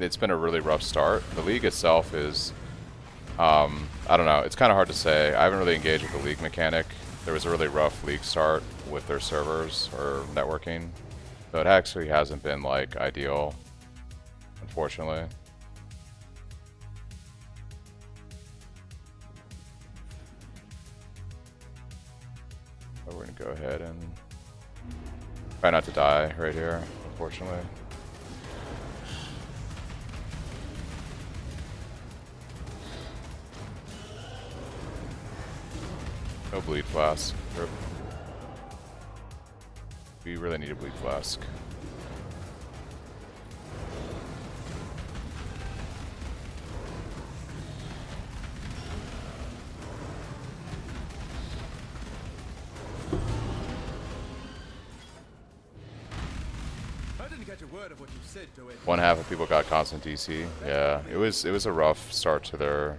It's been a really rough start. The league itself is... I don't know, it's kind of hard to say. I haven't really engaged with the league mechanic. There was a really rough league start with their servers or networking. So it actually hasn't been like ideal, unfortunately. So we're gonna go ahead and try not to die right here, unfortunately. No bleed flask. We really need a bleed flask. I didn't catch a word of what you said to it. One half of people got constant DC. Yeah, it was a rough start to their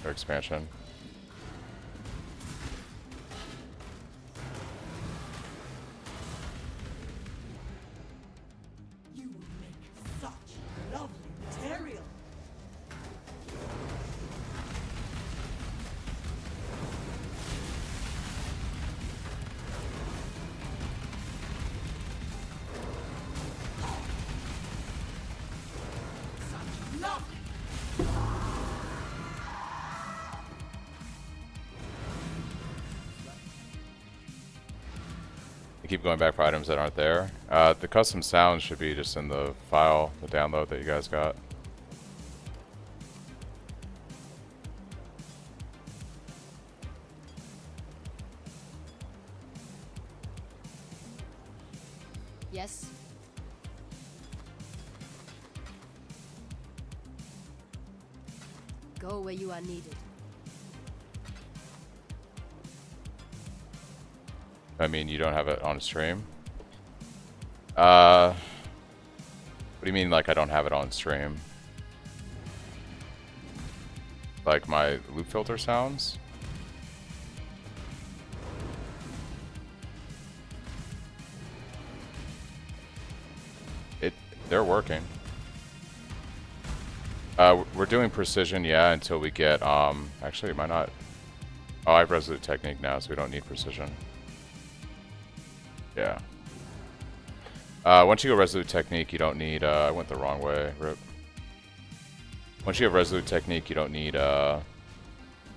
expansion. You would make such lovely material. I keep going back for items that aren't there. The custom sounds should be just in the file, the download that you guys got. Yes. Go where you are needed. I mean, you don't have it on stream? What do you mean, like, I don't have it on stream? Like, my loop filter sounds? They're working. We're doing precision, yeah, until we get, actually, it might not. Oh, I have resolute technique now, so we don't need precision. Yeah. Once you go resolute technique, you don't need, I went the wrong way, rip. Once you have resolute technique, you don't need, they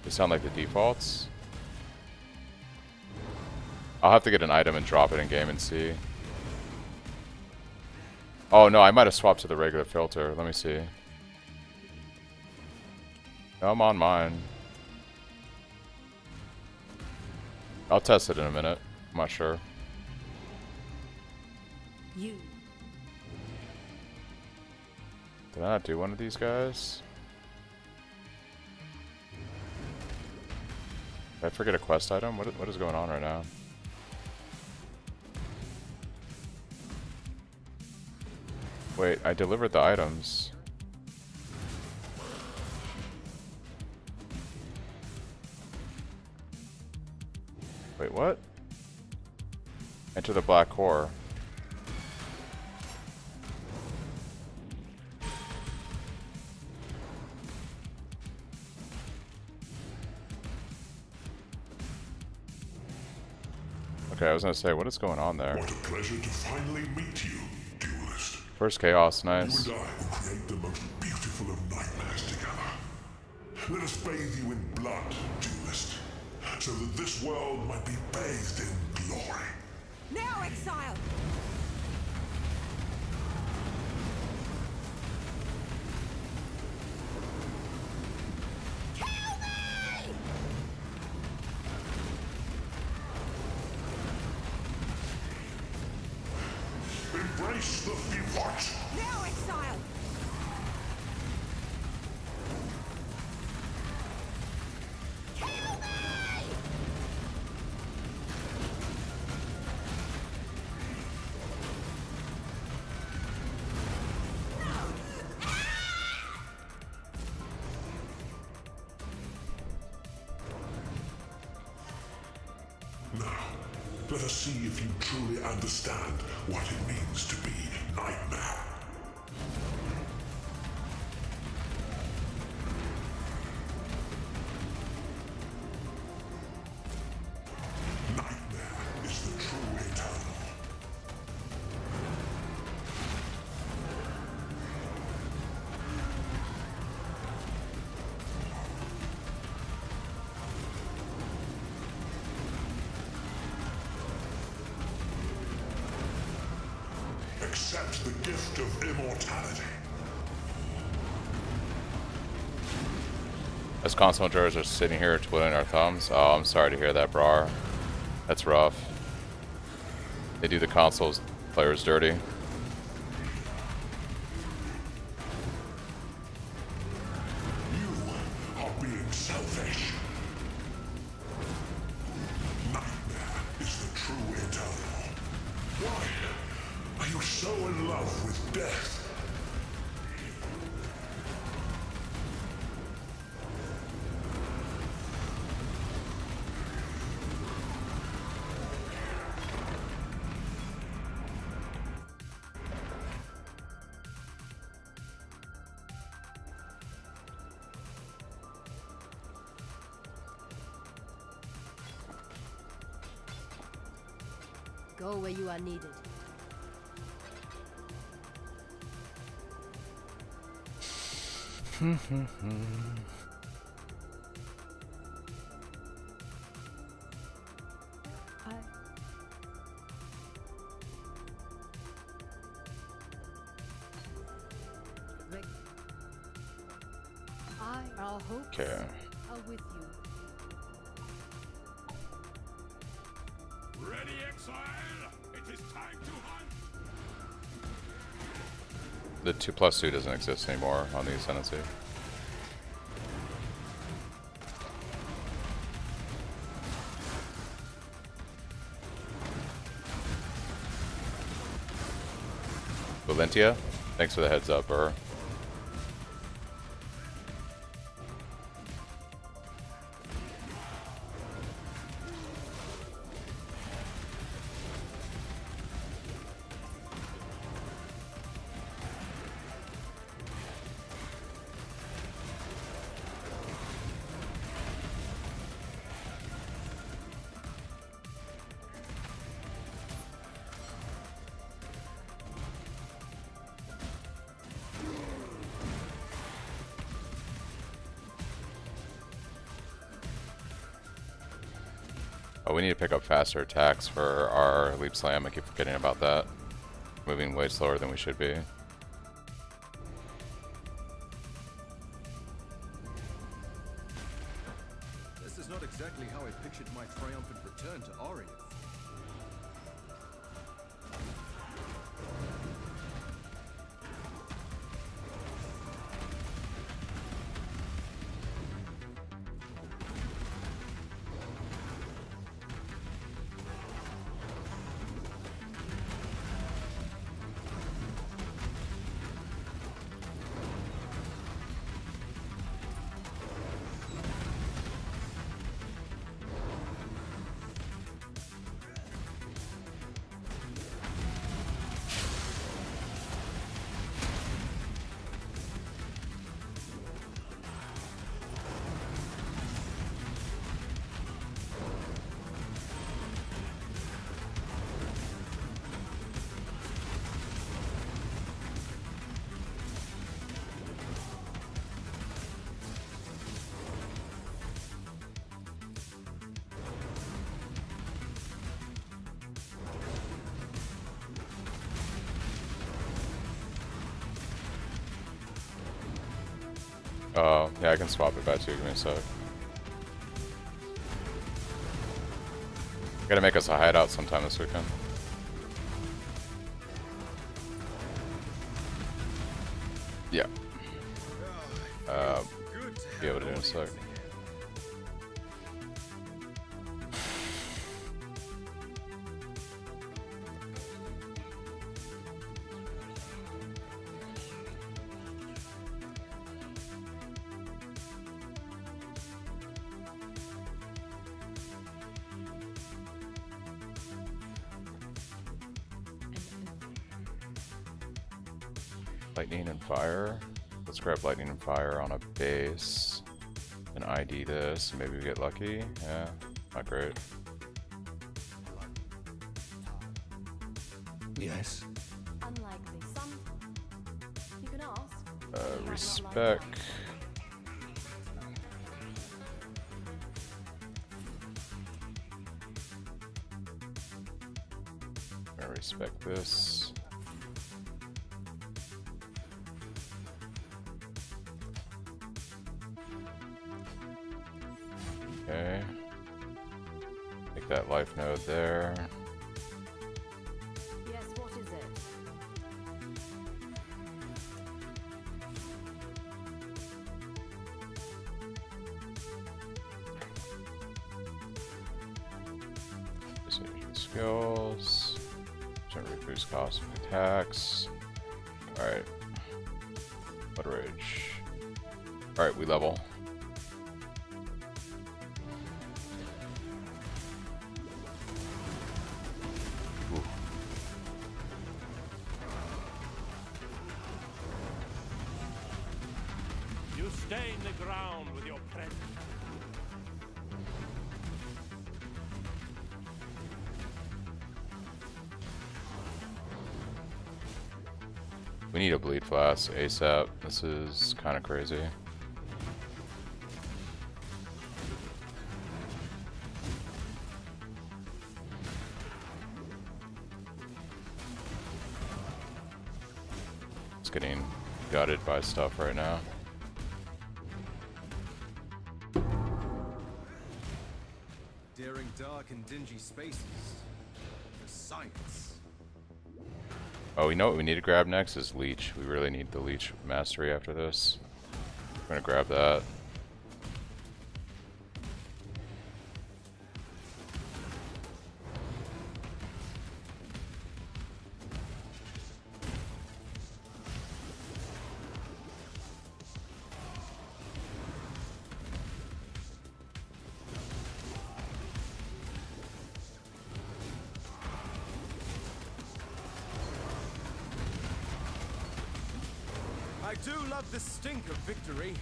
sound like the defaults. I'll have to get an item and drop it in game and see. Oh no, I might have swapped to the regular filter. Let me see. No, I'm on mine. I'll test it in a minute. I'm not sure. You. Did I not do one of these guys? Did I forget a quest item? What is going on right now? Wait, I delivered the items. Wait, what? Enter the black core. Okay, I was gonna say, what is going on there? What a pleasure to finally meet you, duelist. First chaos, nice. You and I will create the most beautiful of nightmares together. Let us bathe you in blood, duelist, so that this world might be bathed in glory. Now, exile! Embrace the what? Now, exile! Now, let us see if you truly understand what it means to be Nightmare. Nightmare is the true eternal. Accept the gift of immortality. Us console jurors are sitting here twiddling our thumbs. Oh, I'm sorry to hear that, Brar. That's rough. They do the consoles players dirty. You are being selfish. Nightmare is the true eternal. Why are you so in love with death? Go where you are needed. Our hopes Okay. are with you. Ready, exile? It is time to hunt. The 2+2 doesn't exist anymore on the Ascendancy. Valentia, thanks for the heads up, Burr. Oh, we need to pick up faster attacks for our leap slam. I keep forgetting about that. Moving way slower than we should be. This is not exactly how I pictured my triumphant return to Orient. Yeah, I can swap it back too. Give me a sec. Gotta make us a hideout sometime this weekend. Yeah. Be able to do it in a sec. Lightning and fire. Let's grab lightning and fire on a base and ID this. Maybe we get lucky. Yeah, not great. Yes. Unlikely. Some. You can ask. Respec. I respect this. Okay. Make that life node there. Yes, what is it? Precision skills. Generate boost cost of attacks. Alright. What rage. Alright, we level. You stain the ground with your presence. We need a bleed flask ASAP. This is kind of crazy. It's getting gutted by stuff right now. daring dark and dingy spaces. For science. Oh, you know what we need to grab next is Leech. We really need the Leech mastery after this. We're gonna grab that. I do love the stink of victory.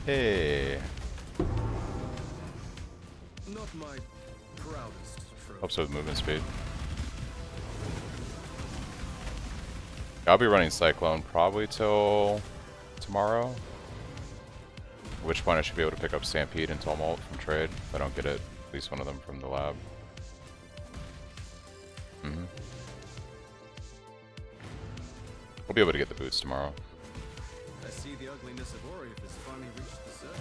Hey. Not my proudest trophy. Helps with movement speed. I'll be running Cyclone probably till tomorrow. At which point I should be able to pick up Stampede and Tumult from trade. If I don't get it, at least one of them from the lab. We'll be able to get the boots tomorrow. I see the ugliness of Orif has finally reached the surface.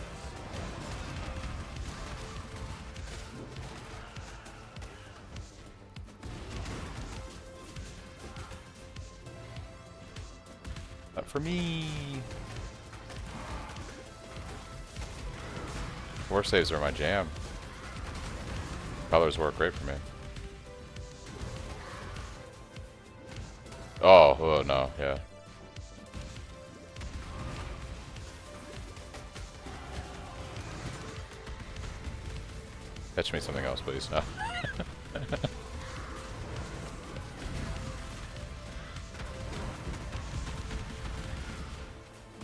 Not for me. War saves are my jam. Colors work great for me. Oh no, yeah. Catch me something else, please. No.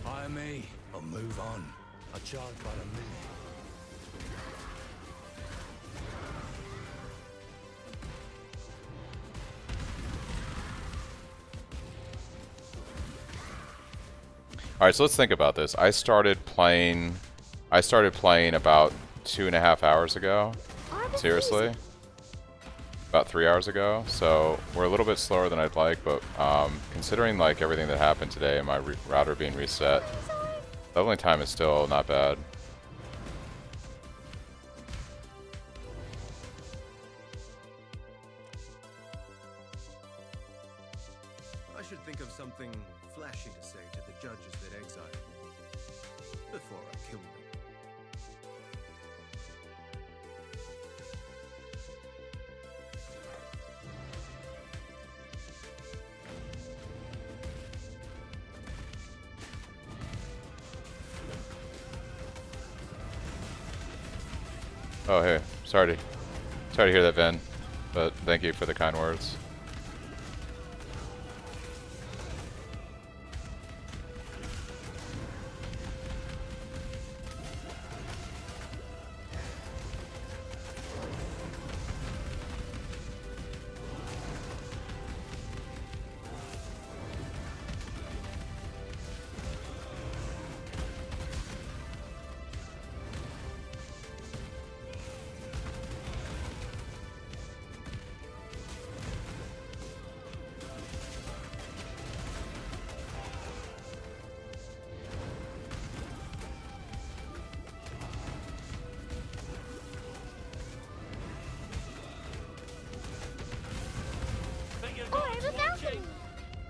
Hire me, I'll move on. I charge by the minute. Alright, so let's think about this. I started playing about 2.5 hours ago. Seriously. About 3 hours ago. So we're a little bit slower than I'd like, but considering like everything that happened today and my router being reset, leveling time is still not bad. I should think of something flashy to say to the judges that exile me before I kill them. Oh hey, sorry to hear that, Ben, but thank you for the kind words.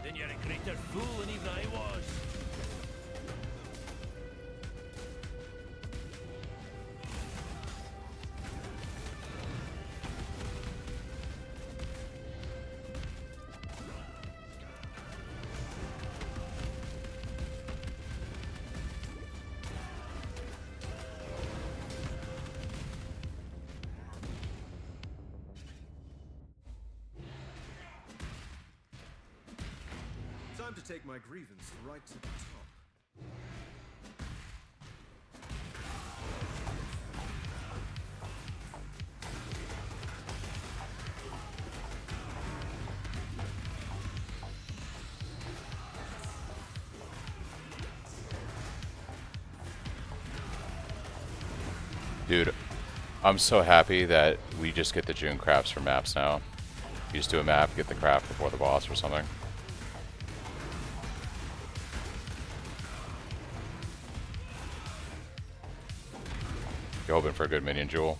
Then you're a greater fool than even I was. Time to take my grievance right to the top. Dude, I'm so happy that we just get the June crafts for maps now. You just do a map, get the craft before the boss or something. You're hoping for a good minion jewel.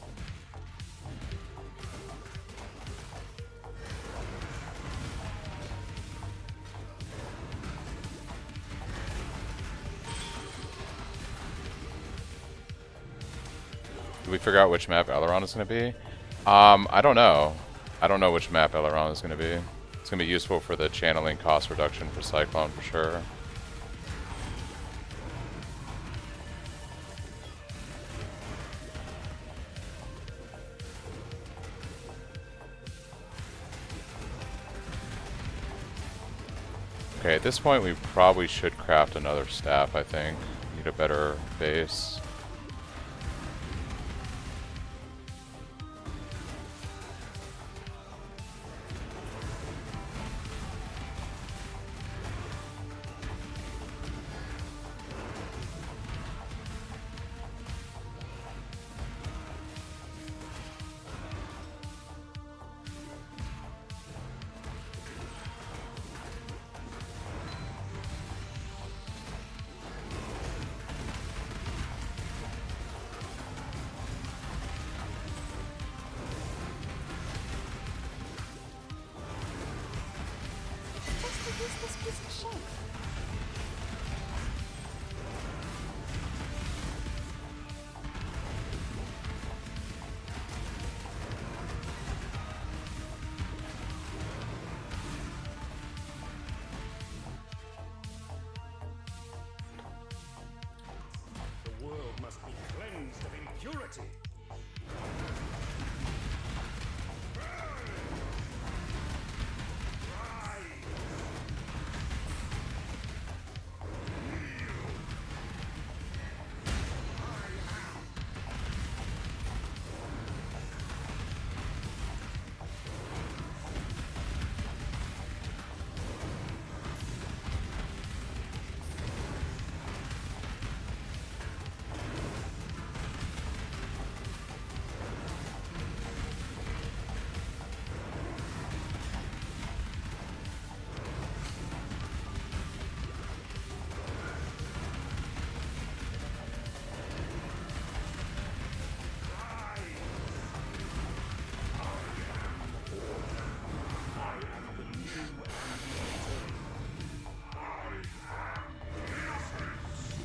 Did we figure out which map Aileron is going to be? I don't know. I don't know which map Aileron is going to be. It's going to be useful for the channeling cost reduction for Cyclone for sure. Okay, at this point we probably should craft another staff, I think. Need a better base. Just to use this piece of shit. The world must be cleansed of impurity.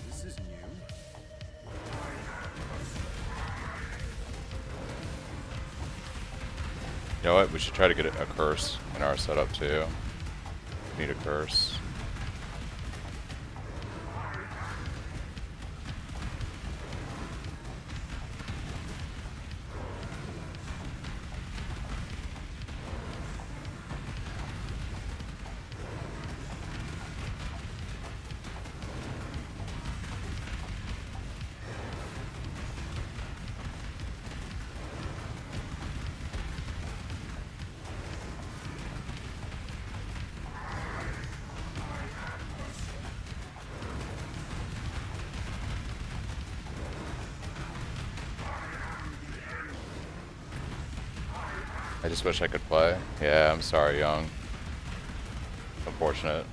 This is new. You know what? We should try to get a curse in our setup too. Need a curse. I just wish I could play. Yeah, I'm sorry, Young. Unfortunate.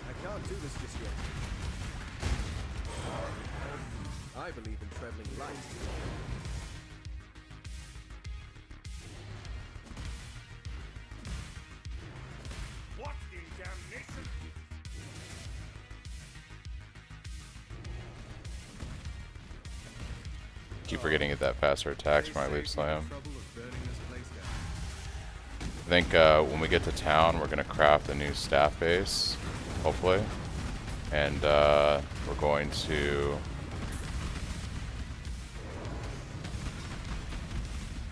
I can't do this just yet. I believe in traveling light. What in damnation? Keep forgetting to get that faster attacks when I leave slam. Trouble of burning this place down. I think when we get to town, we're gonna craft a new staff base, hopefully, and we're going to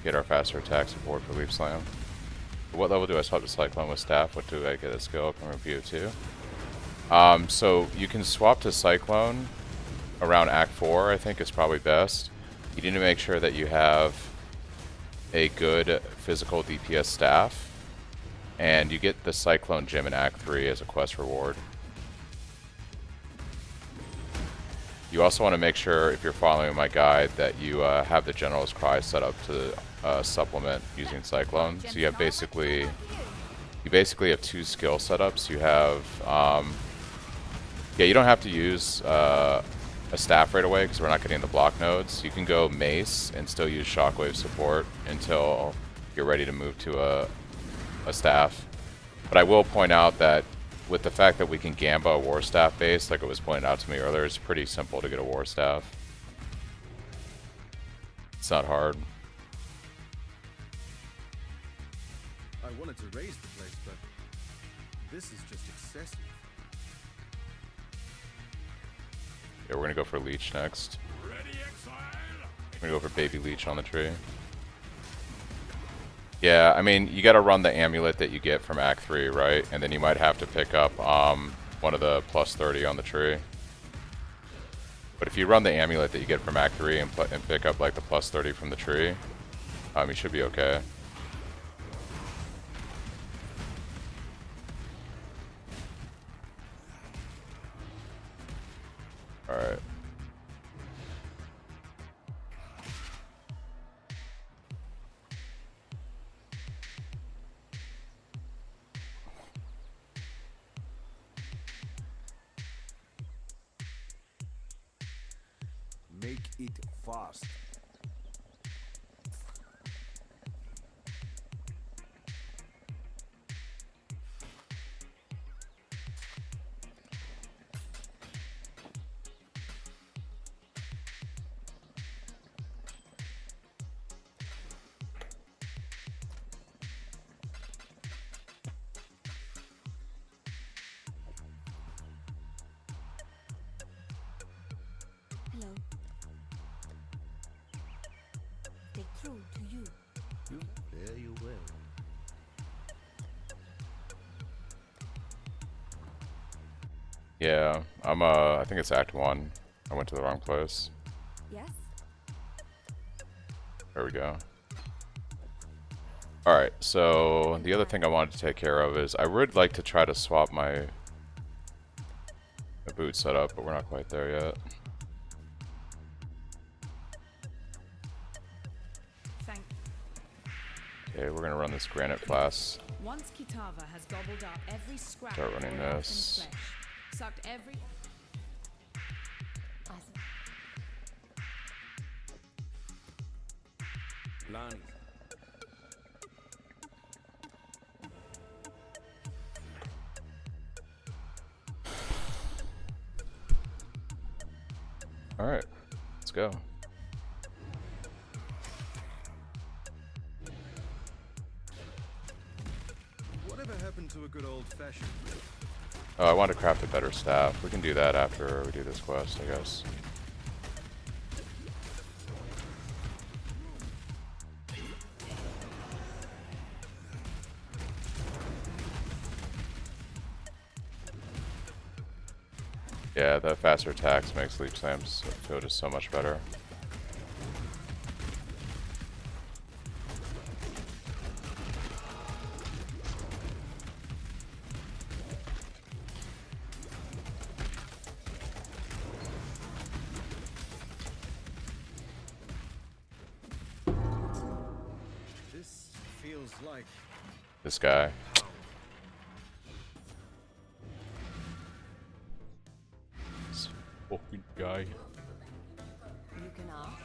get our faster attacks aboard for Leap Slam. What level do I swap to Cyclone with Staff? What do I get a skill from PO2? So you can swap to Cyclone around Act 4, I think is probably best. You need to make sure that you have a good physical DPS staff, and you get the Cyclone Gem in Act 3 as a quest reward. You also want to make sure, if you're following my guide, that you have the General's Cry set up to supplement using Cyclone. So you have basically have 2 skill setups. You have yeah, you don't have to use a staff right away because we're not getting the block nodes. You can go Mace and still use Shockwave support until you're ready to move to a staff. But I will point out that with the fact that we can Gamba a War Staff base, like it was pointed out to me earlier, it's pretty simple to get a War Staff. It's not hard. I wanted to raise the place, but this is just excessive. Yeah, we're gonna go for Leech next. Ready, exile? We're gonna go for Baby Leech on the tree. Yeah, I mean, you gotta run the amulet that you get from Act 3, right? And then you might have to pick up one of the plus 30 on the tree. But if you run the amulet that you get from Act 3 and pick up like the plus 30 from the tree, you should be okay. Alright. Make it fast. Hello. Take through to you. You fare you well. Yeah, I think it's Act 1. I went to the wrong place. Yes? There we go. Alright, so the other thing I wanted to take care of is I would like to try to swap my boot setup, but we're not quite there yet. Okay, we're gonna run this granite flask. Once Kitava has gobbled up every scrap Start running of orphan this. flesh, sucked every Lonnie. Alright, let's go. Whatever happened to a good old-fashioned? Oh, I want to craft a better staff. We can do that after we do this quest, I guess. Yeah, the faster attacks makes Leech Slams feel just so much better. This feels like This guy. This fucking guy. You can ask.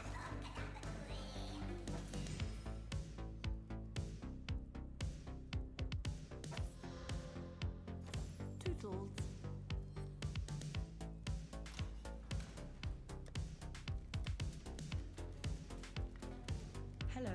Toodles. hello.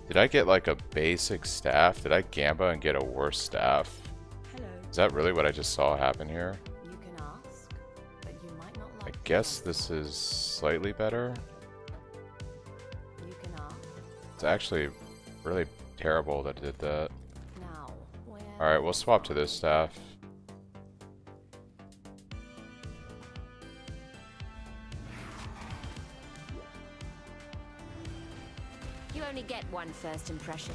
Did I get like a basic staff? Did I gamba and get a worse staff? Hello. Is that really what I just saw happen here? You can ask, but you might not I like guess this is slightly better. You can ask. It's actually really terrible that it did that. Now, where Alright, we'll swap to this staff. You only get one first impression.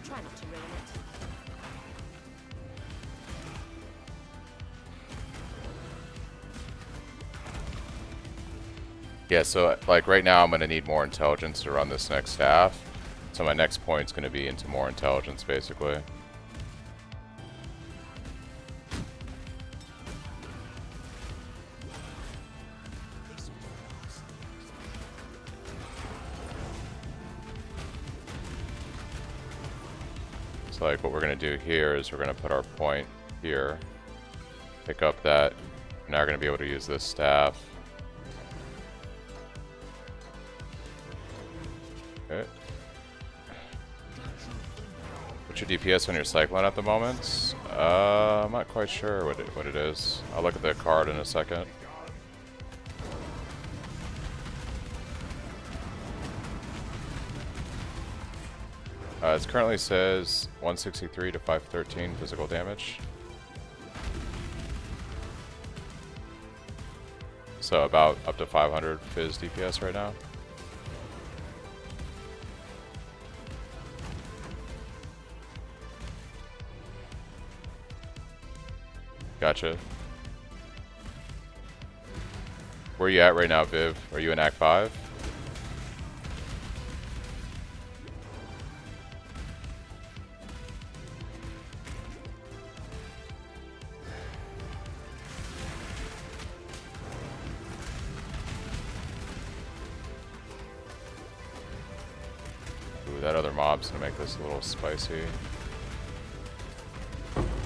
Try not to ruin it. Yeah, so like right now I'm going to need more intelligence to run this next staff. So my next point's going to be into more intelligence basically. So like what we're going to do here is we're going to put our point here. Pick up that. Now we're going to be able to use this staff. Okay. What's your DPS on your Cyclone at the moment? I'm not quite sure what it is. I'll look at the card in a second. It currently says 163 to 513 physical damage. So about up to 500 Fizz DPS right now. Gotcha. Where are you at right now, Viv? Are you in Act 5? Ooh, that other mob's gonna make this a little spicy.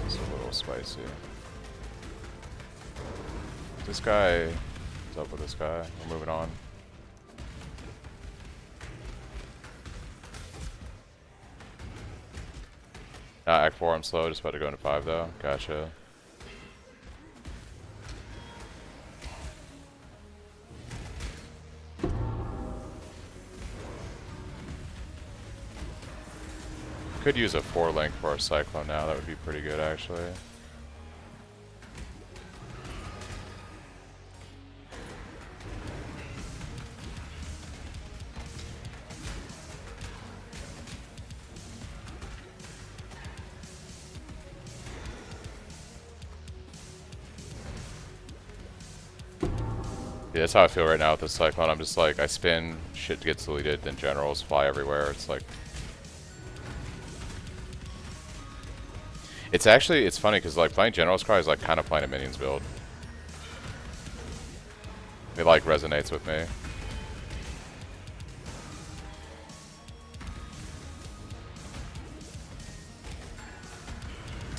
It's a little spicy. This guy, what's up with this guy? We're moving on. Act 4, I'm slow, just about to go into 5 though. Gotcha. Could use a 4-link for our Cyclone now, that would be pretty good actually. Yeah, that's how I feel right now with this Cyclone. I'm just like, I spin, shit gets deleted, then generals fly everywhere. It's like... It's actually, it's funny because like playing General's Cry is like kind of playing a minions build. It like resonates with me.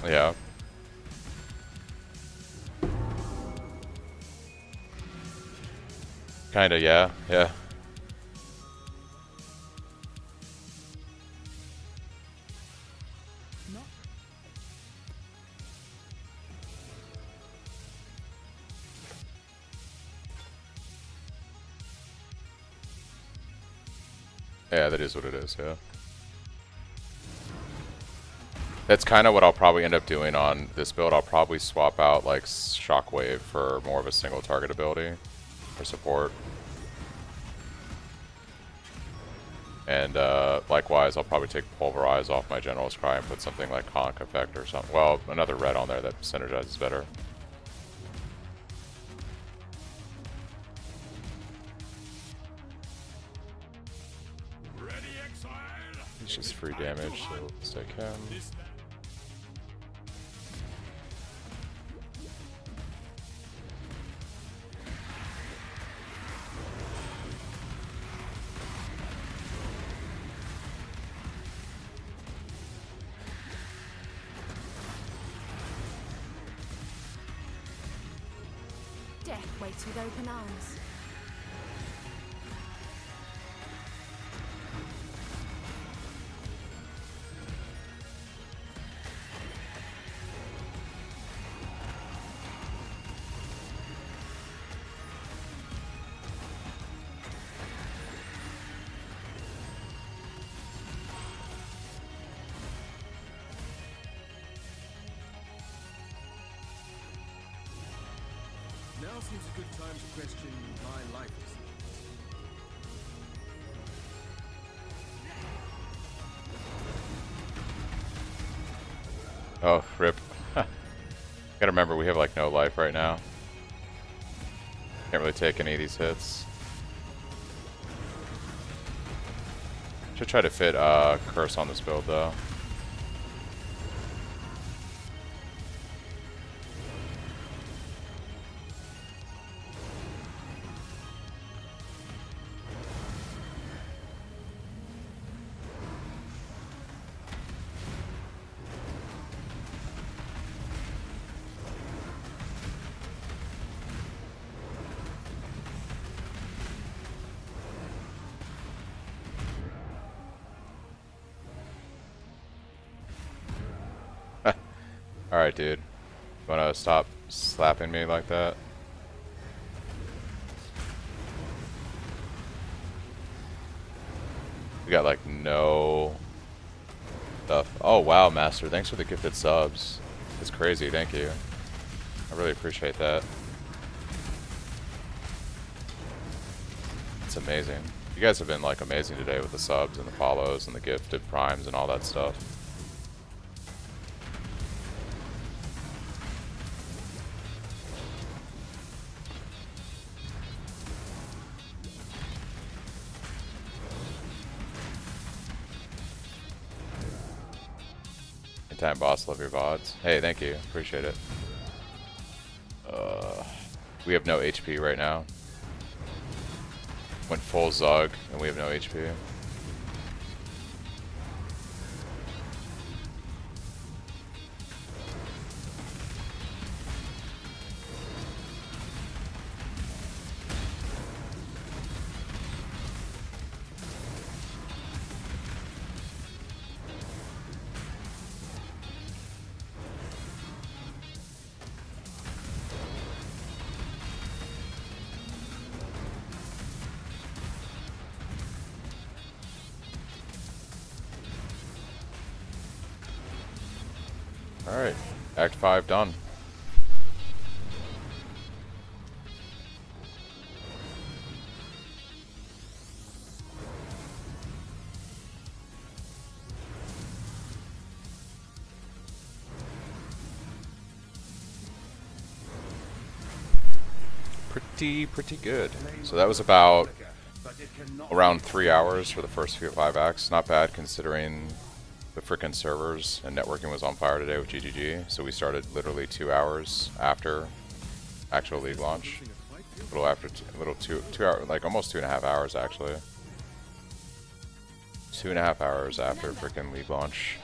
Yeah. Kinda, yeah, yeah. Yeah, that is what it is, yeah. That's kind of what I'll probably end up doing on this build. I'll probably swap out like Shockwave for more of a single target ability for support. And likewise, I'll probably take Pulverize off my General's Cry and put something like Honk Effect or something. Well, another red on there that synergizes better. It's just free damage, so let's take him. Death waits with open arms. seems a good time to question my life decisions. Oh, rip. Gotta remember, we have like no life right now. Can't really take any of these hits. Should try to fit Curse on this build though. Alright, dude. You wanna stop slapping me like that? We got like no stuff. Oh wow, Master. Thanks for the gifted subs. It's crazy, thank you. I really appreciate that. It's amazing. You guys have been like amazing today with the subs and the follows and the gifted primes and all that stuff. Time boss, love your VODs. Hey, thank you. Appreciate it. We have no HP right now. Went full Zug and we have no HP. Alright, Act 5 done. Pretty good. So that was about around 3 hours for the first 5 acts. Not bad considering the frickin' servers and networking was on fire today with GGG, so we started literally 2 hours after actual league launch. A little after, two hours, like almost 2.5 hours actually. 2.5 hours after frickin' league launch.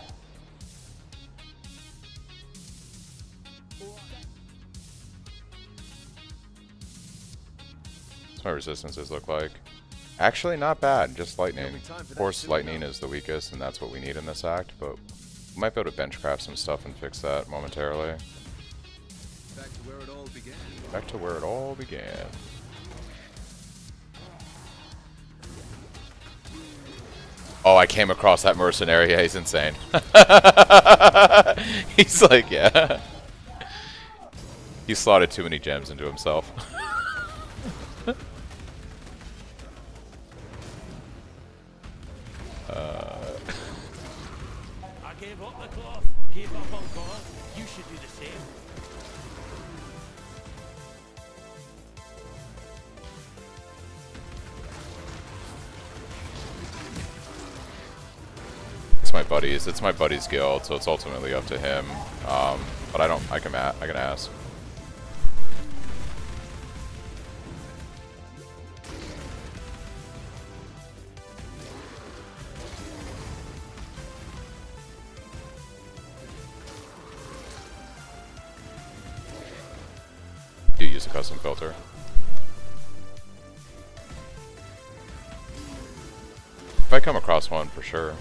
That's what my resistances look like. Actually, not bad. Just lightning. Of course, lightning is the weakest, and that's what we need in this act. But we might be able to benchcraft some stuff and fix that momentarily. Back to where it all began. Back to where it all began. Oh, I came across that mercenary. Yeah, he's insane. He's like, yeah. He slotted too many gems into himself. I gave up the cloth, gave up on God. You should do the same. It's my buddies. It's my buddy's guild, so it's ultimately up to him. But I can ask. Do use a custom filter. If I come across one, for sure.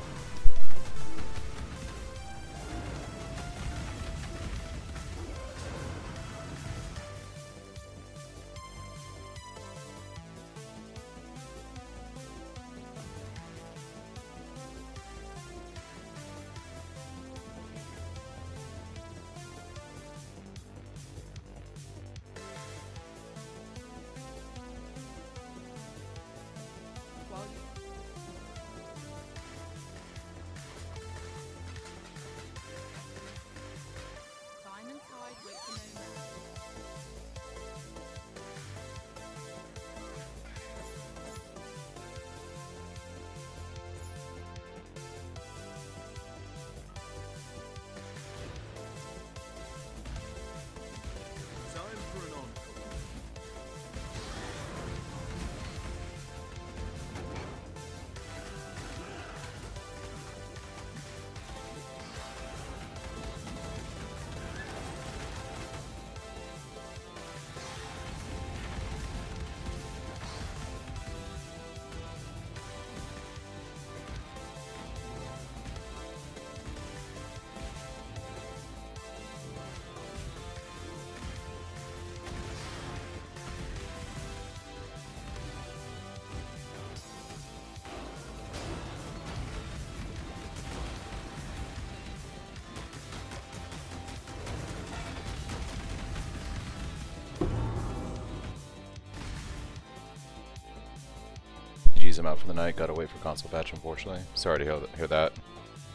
GG's, I'm out for the night. Gotta wait for console patch, unfortunately. Sorry to hear that.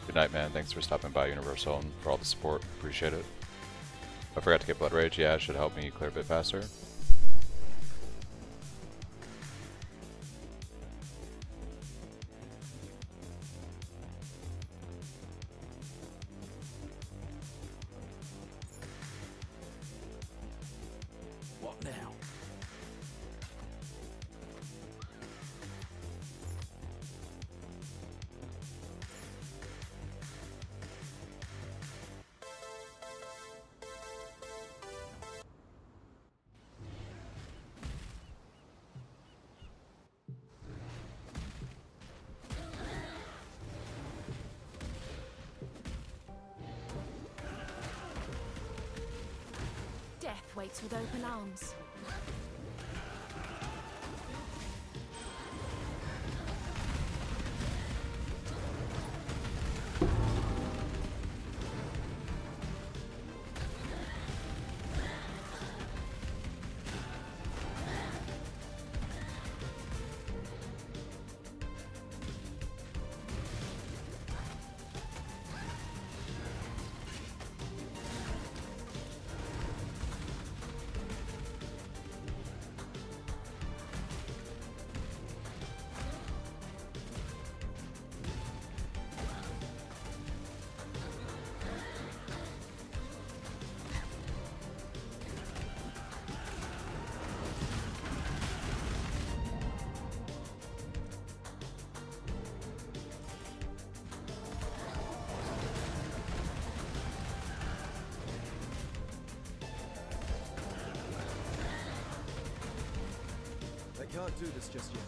Good night, man. Thanks for stopping by, Universal, and for all the support. Appreciate it. I forgot to get Blood Rage. Yeah, it should help me clear a bit faster. What now? Death waits with open arms. I can't do this just yet.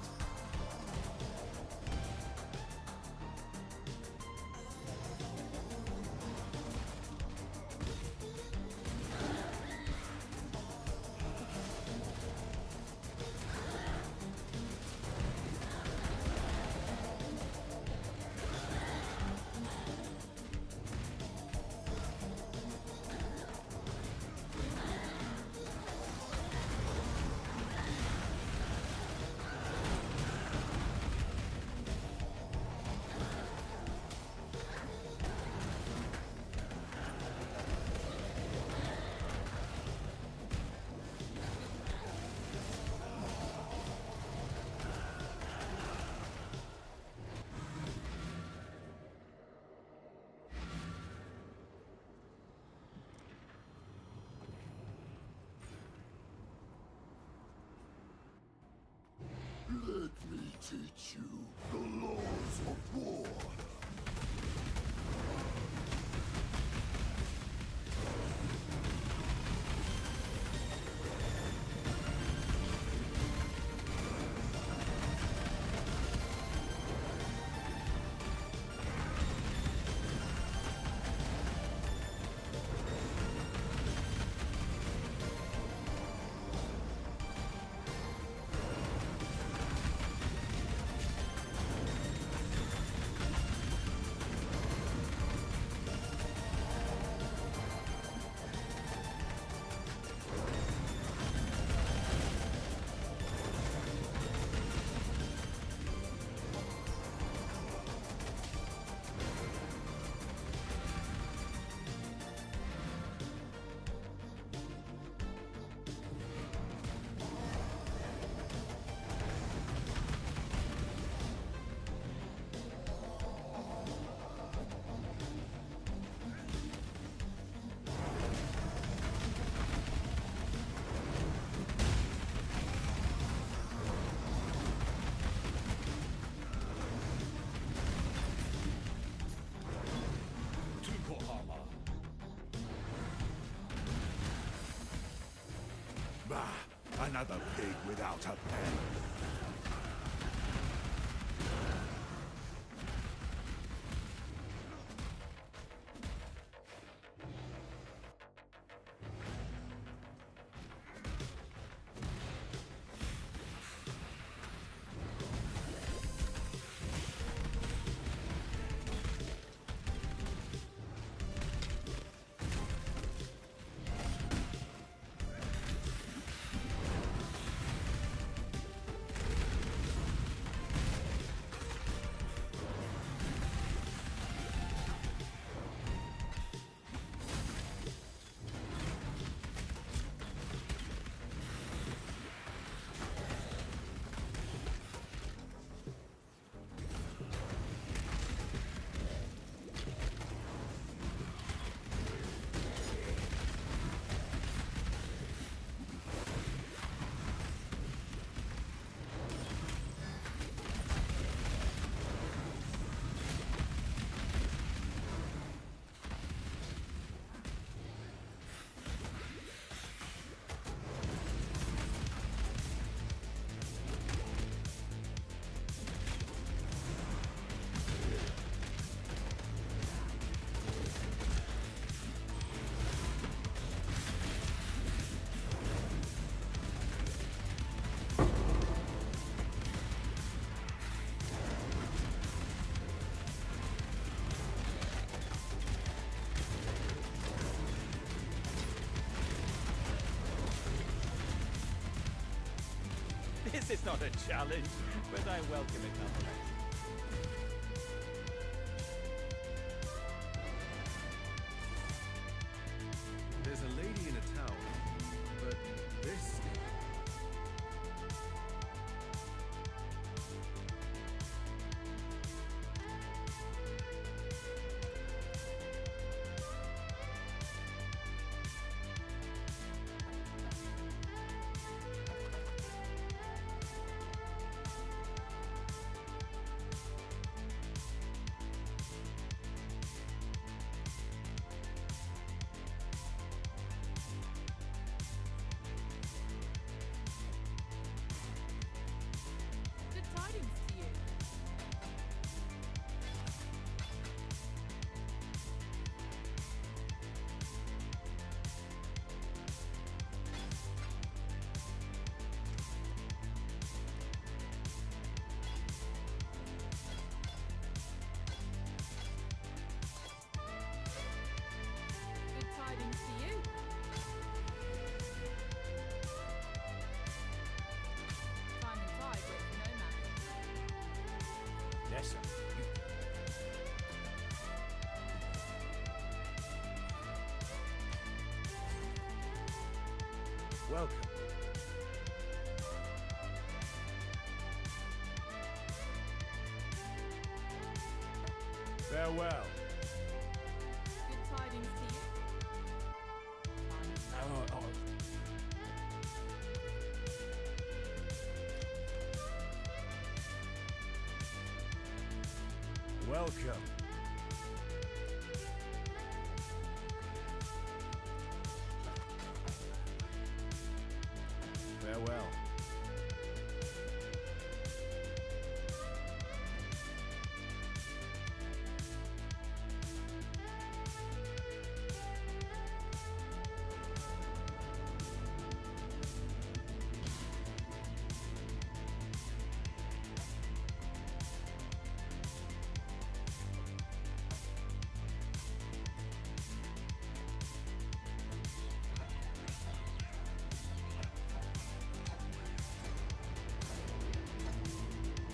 Let me teach you the laws of war. Bah, another pig without a pen. This is not a challenge, but I welcome it nonetheless. There's a lady in a tower, but this. Good tidings to you. Good tidings to you. Time and tide wait for no man. Yes, sir. Welcome. Farewell. Good tidings to you. Welcome. Farewell.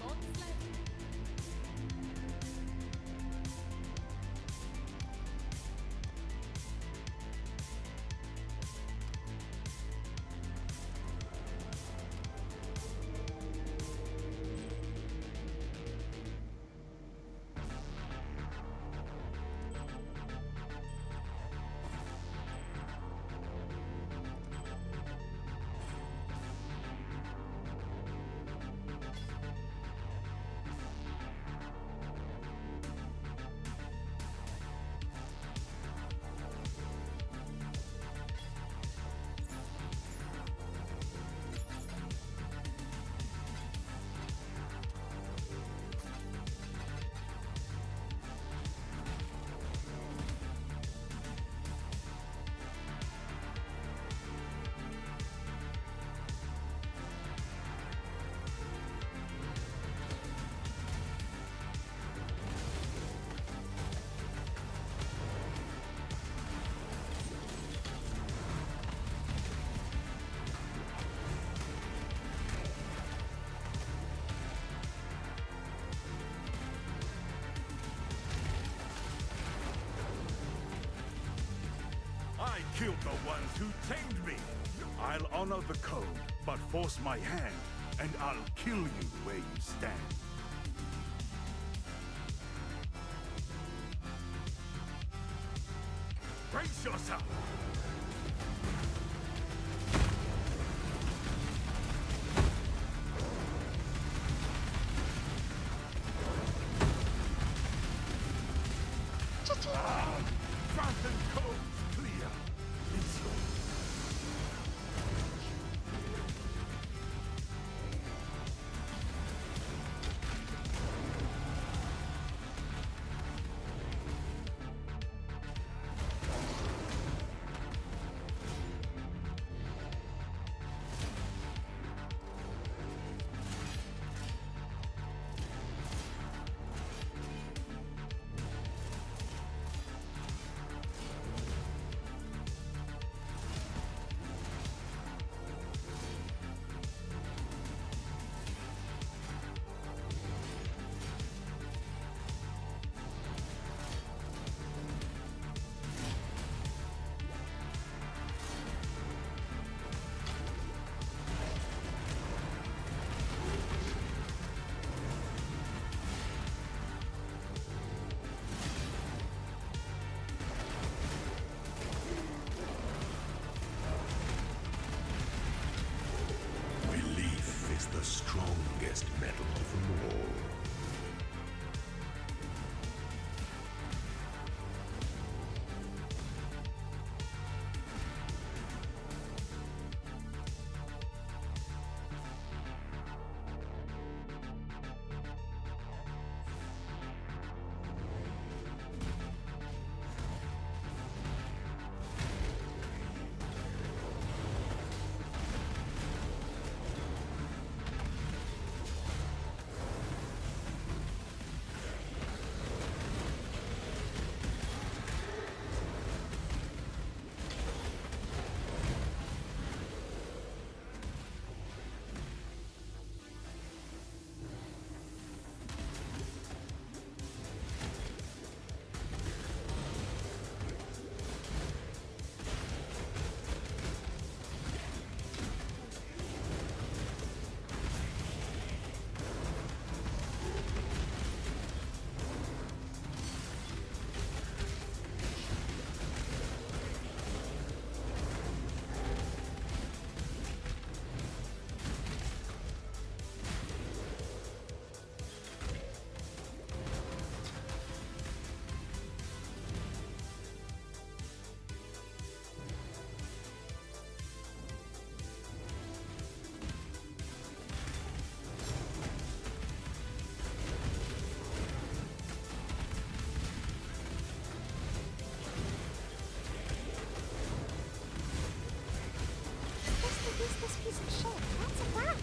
God's bless. I killed the ones who tamed me. I'll honor the code, but force my hand, and I'll kill you where you stand. Brace yourself! Front and coast clear. It's yours. strongest metal of them all. What's this piece of shit? What's a flask?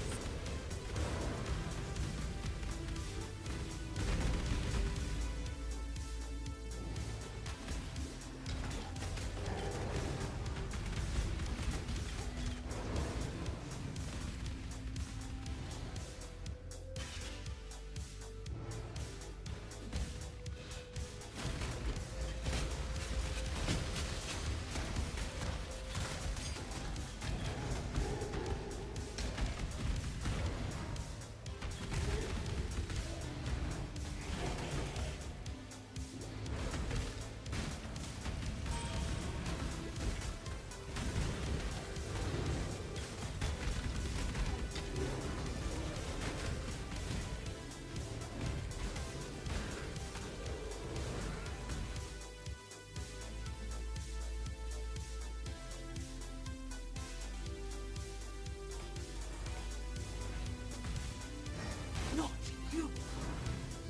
Not you!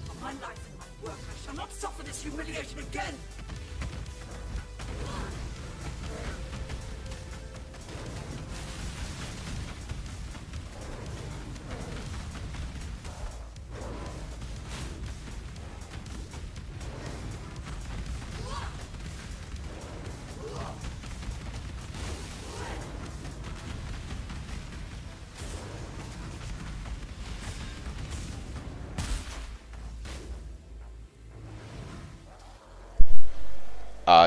For my life and my work, I shall not suffer this humiliation again!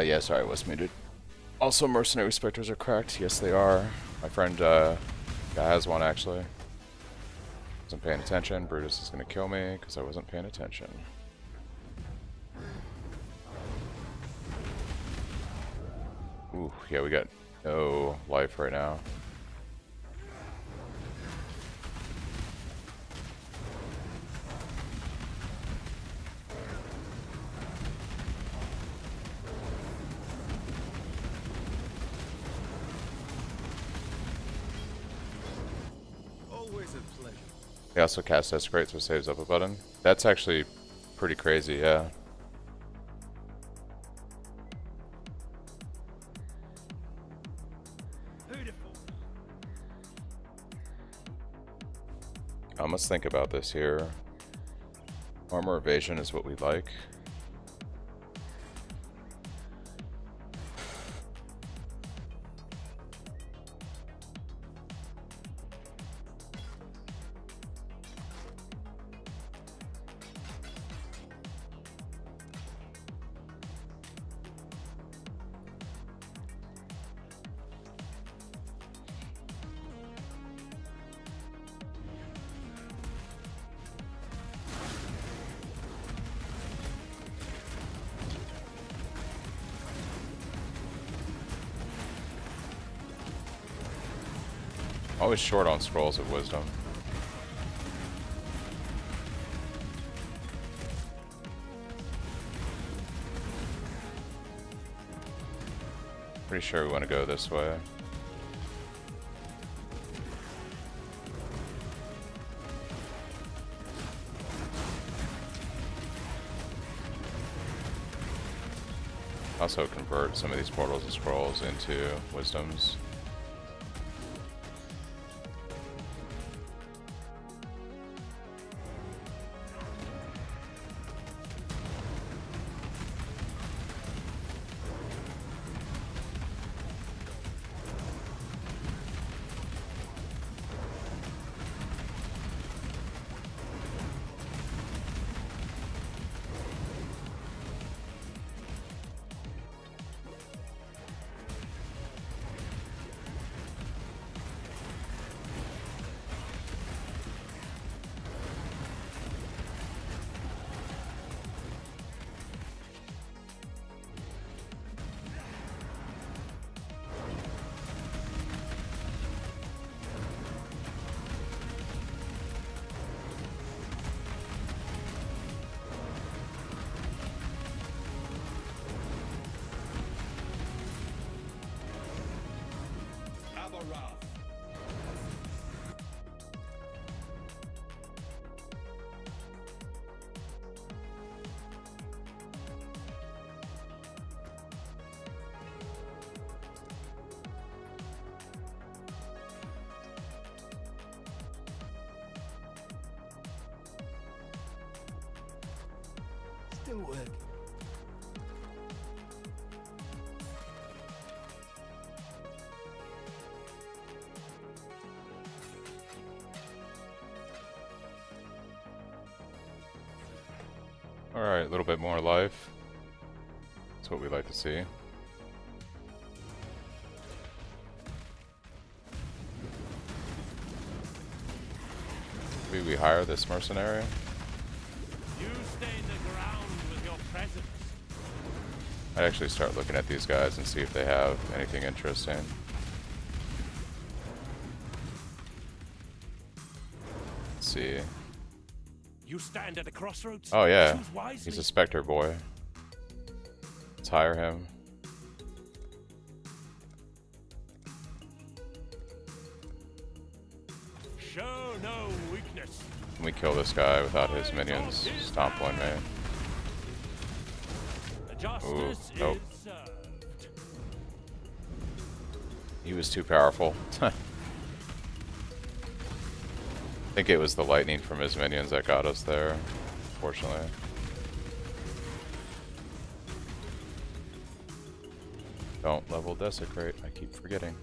Yeah, sorry, I was muted. Also, mercenary specters are cracked. Yes, they are. My friend guy has one, actually. Wasn't paying attention. Brutus is going to kill me because I wasn't paying attention. Ooh, yeah, we got no life right now. Always a pleasure. He also casts Desecrate, so saves up a button. That's actually pretty crazy, yeah. I must think about this here. Armor evasion is what we like. Always short on scrolls of wisdom. Pretty sure we want to go this way. Also convert some of these portals and scrolls into wisdoms. Still working. Alright, a little bit more life. That's what we like to see. Maybe we hire this mercenary? You stain the ground with your presence. I'd actually start looking at these guys and see if they have anything interesting. Let's see. You stand at a crossroads. Oh yeah, Choose wisely. he's a Spectre boy. Let's hire him. Show no weakness. Can we kill this guy without his minions stomping me? The justice nope. is served. He was too powerful. I think it was the lightning from his minions that got us there, unfortunately. Don't level desecrate, I keep forgetting.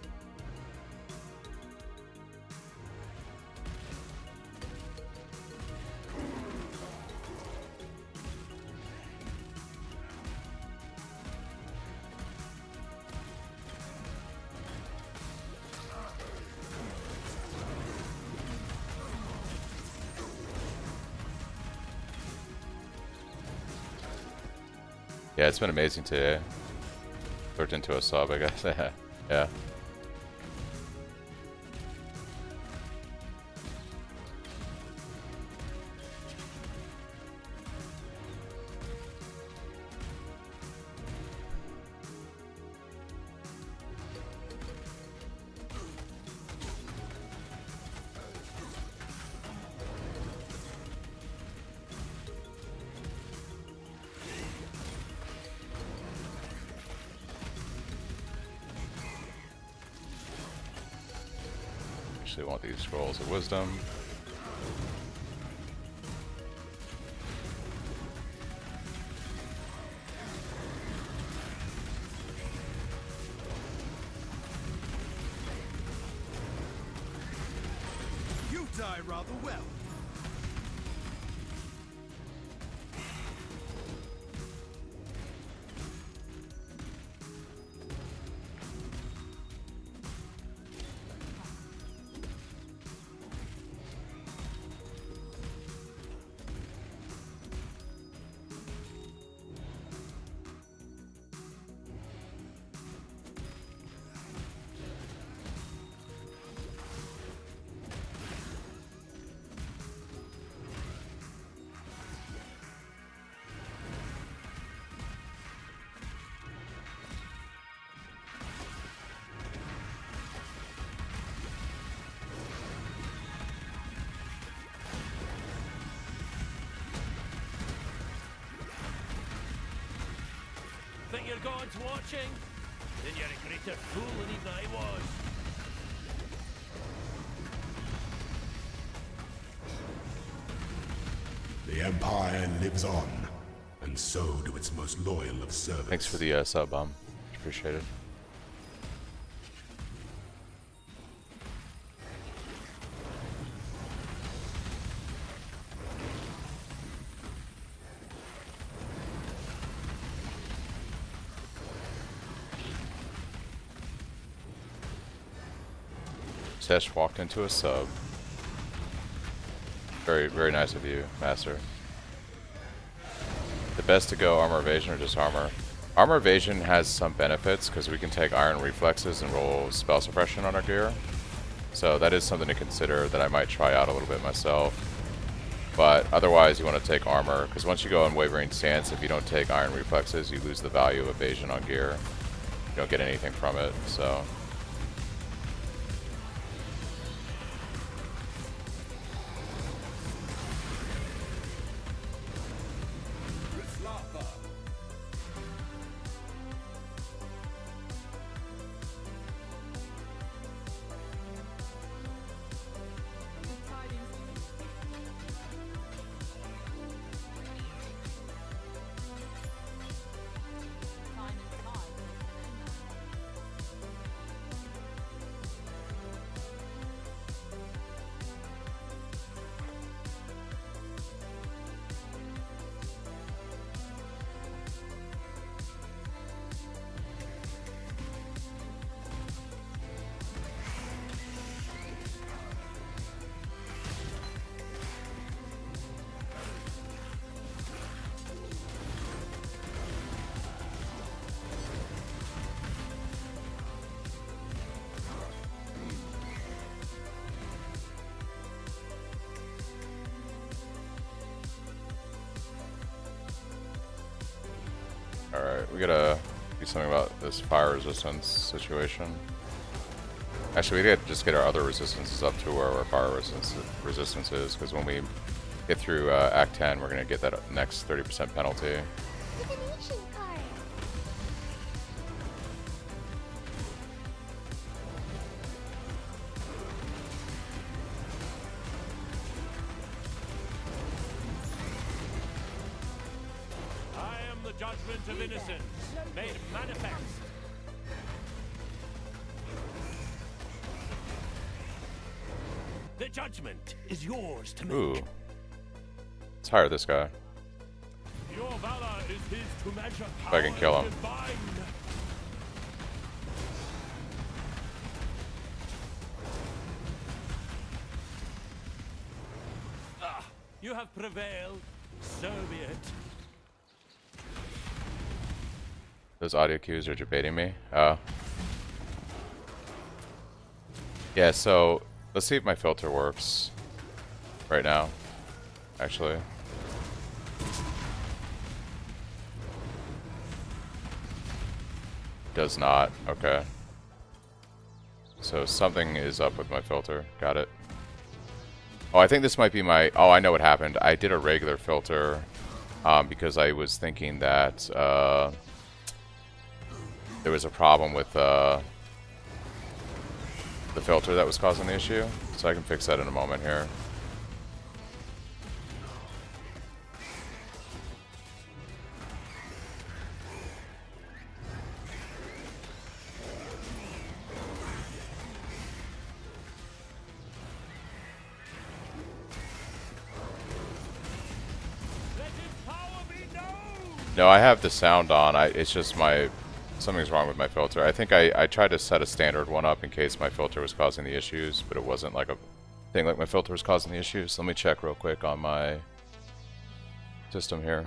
Yeah, it's been amazing today. Turned into a sub, I guess. Yeah. Actually want these scrolls of wisdom. You die rather well. your gods watching? Then you're a greater fool than even I was. The Empire lives on, and so do its most loyal of servants. Thanks for the sub, appreciate it. Tesh walked into a sub. Very, very nice of you, Master. The best to go armor evasion or just armor? Armor evasion has some benefits because we can take iron reflexes and roll spell suppression on our gear. So that is something to consider that I might try out a little bit myself. But otherwise you want to take armor because once you go in wavering stance, if you don't take iron reflexes, you lose the value of evasion on gear. You don't get anything from it, so... Alright, we gotta do something about this fire resistance situation. Actually, we gotta just get our other resistances up to where our fire resistance is, because when we get through Act 10, we're gonna get that next 30% penalty. Divination card. I am the judgment of innocence, made manifest. The judgment is yours to make. Ooh. Let's hire this guy. Your valor is his to measure. If I can kill him. Divine. Ah, you have prevailed. So be it. Those audio cues are debating me. Yeah, so let's see if my filter works right now, actually. Does not. Okay. So something is up with my filter. Got it. Oh, I think this might be my... Oh, I know what happened. I did a regular filter because I was thinking that there was a problem with the filter that was causing the issue. So I can fix that in a moment here. No, I have the sound on. It's just something's wrong with my filter. I think I tried to set a standard one up in case my filter was causing the issues, but it wasn't like a thing like my filter was causing the issues. Let me check real quick on my system here.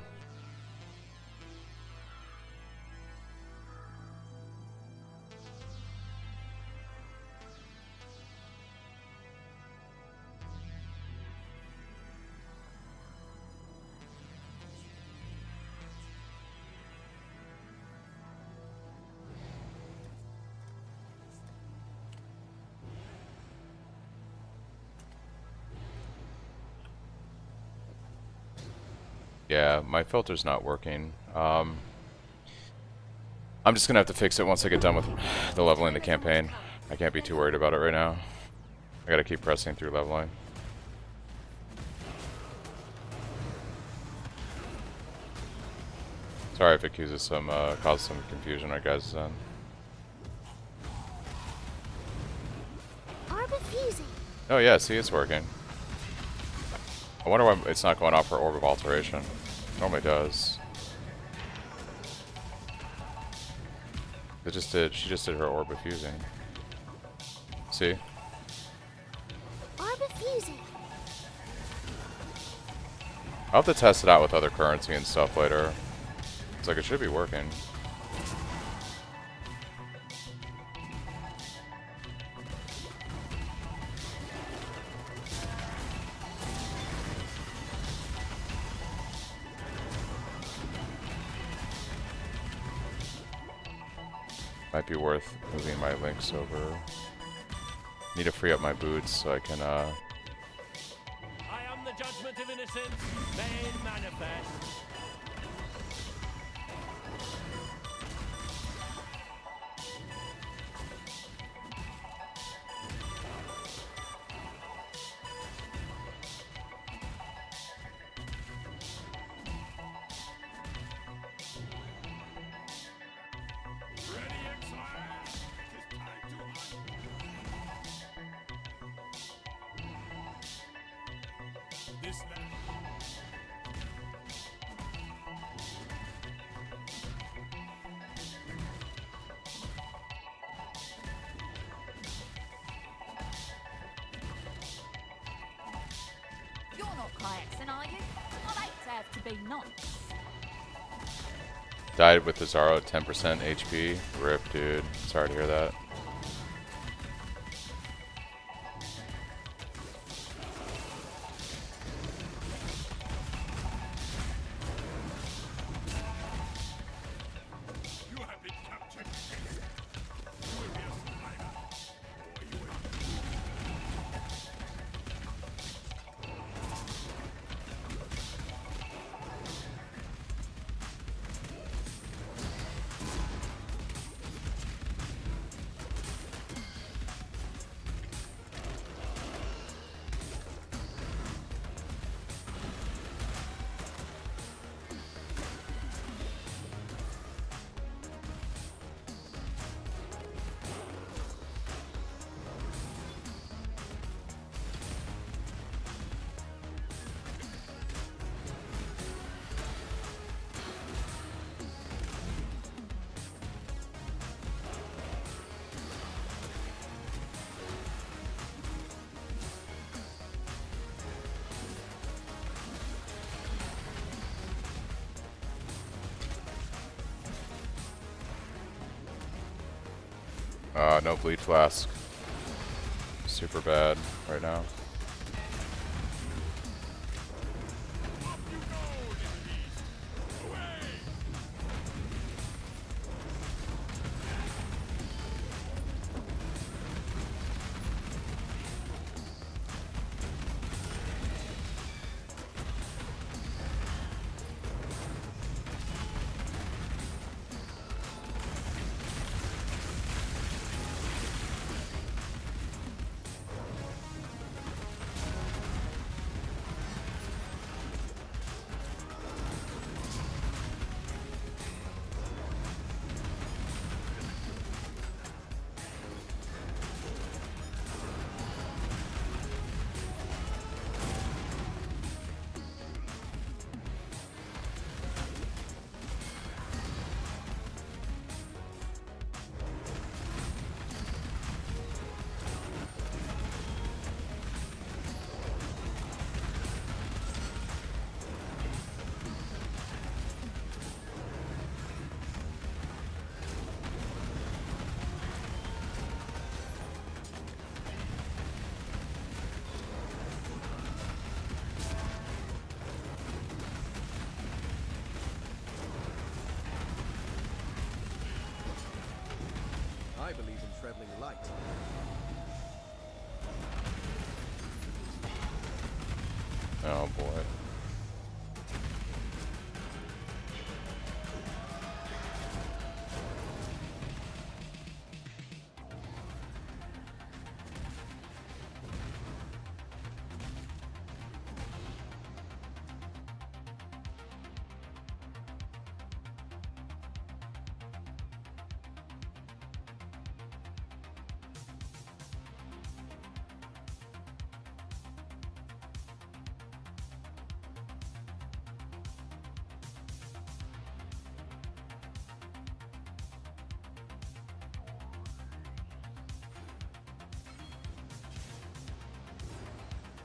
Yeah, my filter's not working. I'm just gonna have to fix it once I get done with the leveling the campaign. I can't be too worried about it right now. I gotta keep pressing through leveling. Sorry if it causes some confusion on guys' end. Orb of fusing. Oh yeah, see, it's working. I wonder why it's not going off for Orb of Alteration. It normally does. It just did. She just did her Orb of Fusing. See? Orb of fusing. I'll have to test it out with other currency and stuff later. It's like it should be working. Might be worth moving my links over. Need to free up my boots so I can I am the judgment of innocence, made manifest. You're not Kayaksen, are you? I'd hate to have to be nice. died with the Zaro at 10% HP. Rip, dude. Sorry to hear that. No bleed flask. Super bad right now. I believe in traveling light. Oh boy.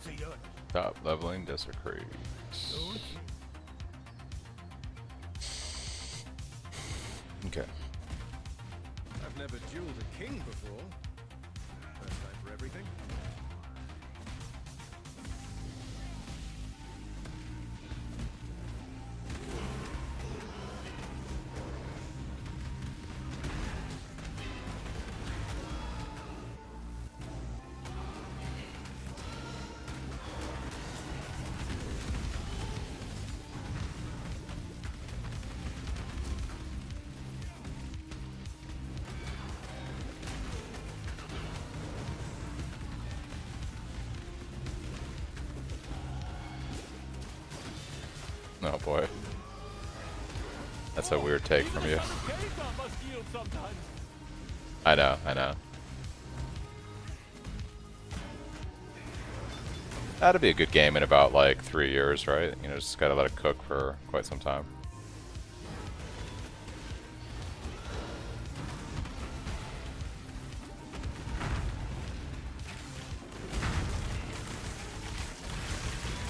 to you. Top leveling desecrates. Okay. I've never dueled a king before. First time for everything. Oh boy. That's a weird take from you. I know, I know. That'd be a good game in about like 3 years, right? You know, just gotta let it cook for quite some time.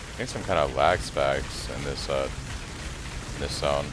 I think some kind of lag spikes in this zone.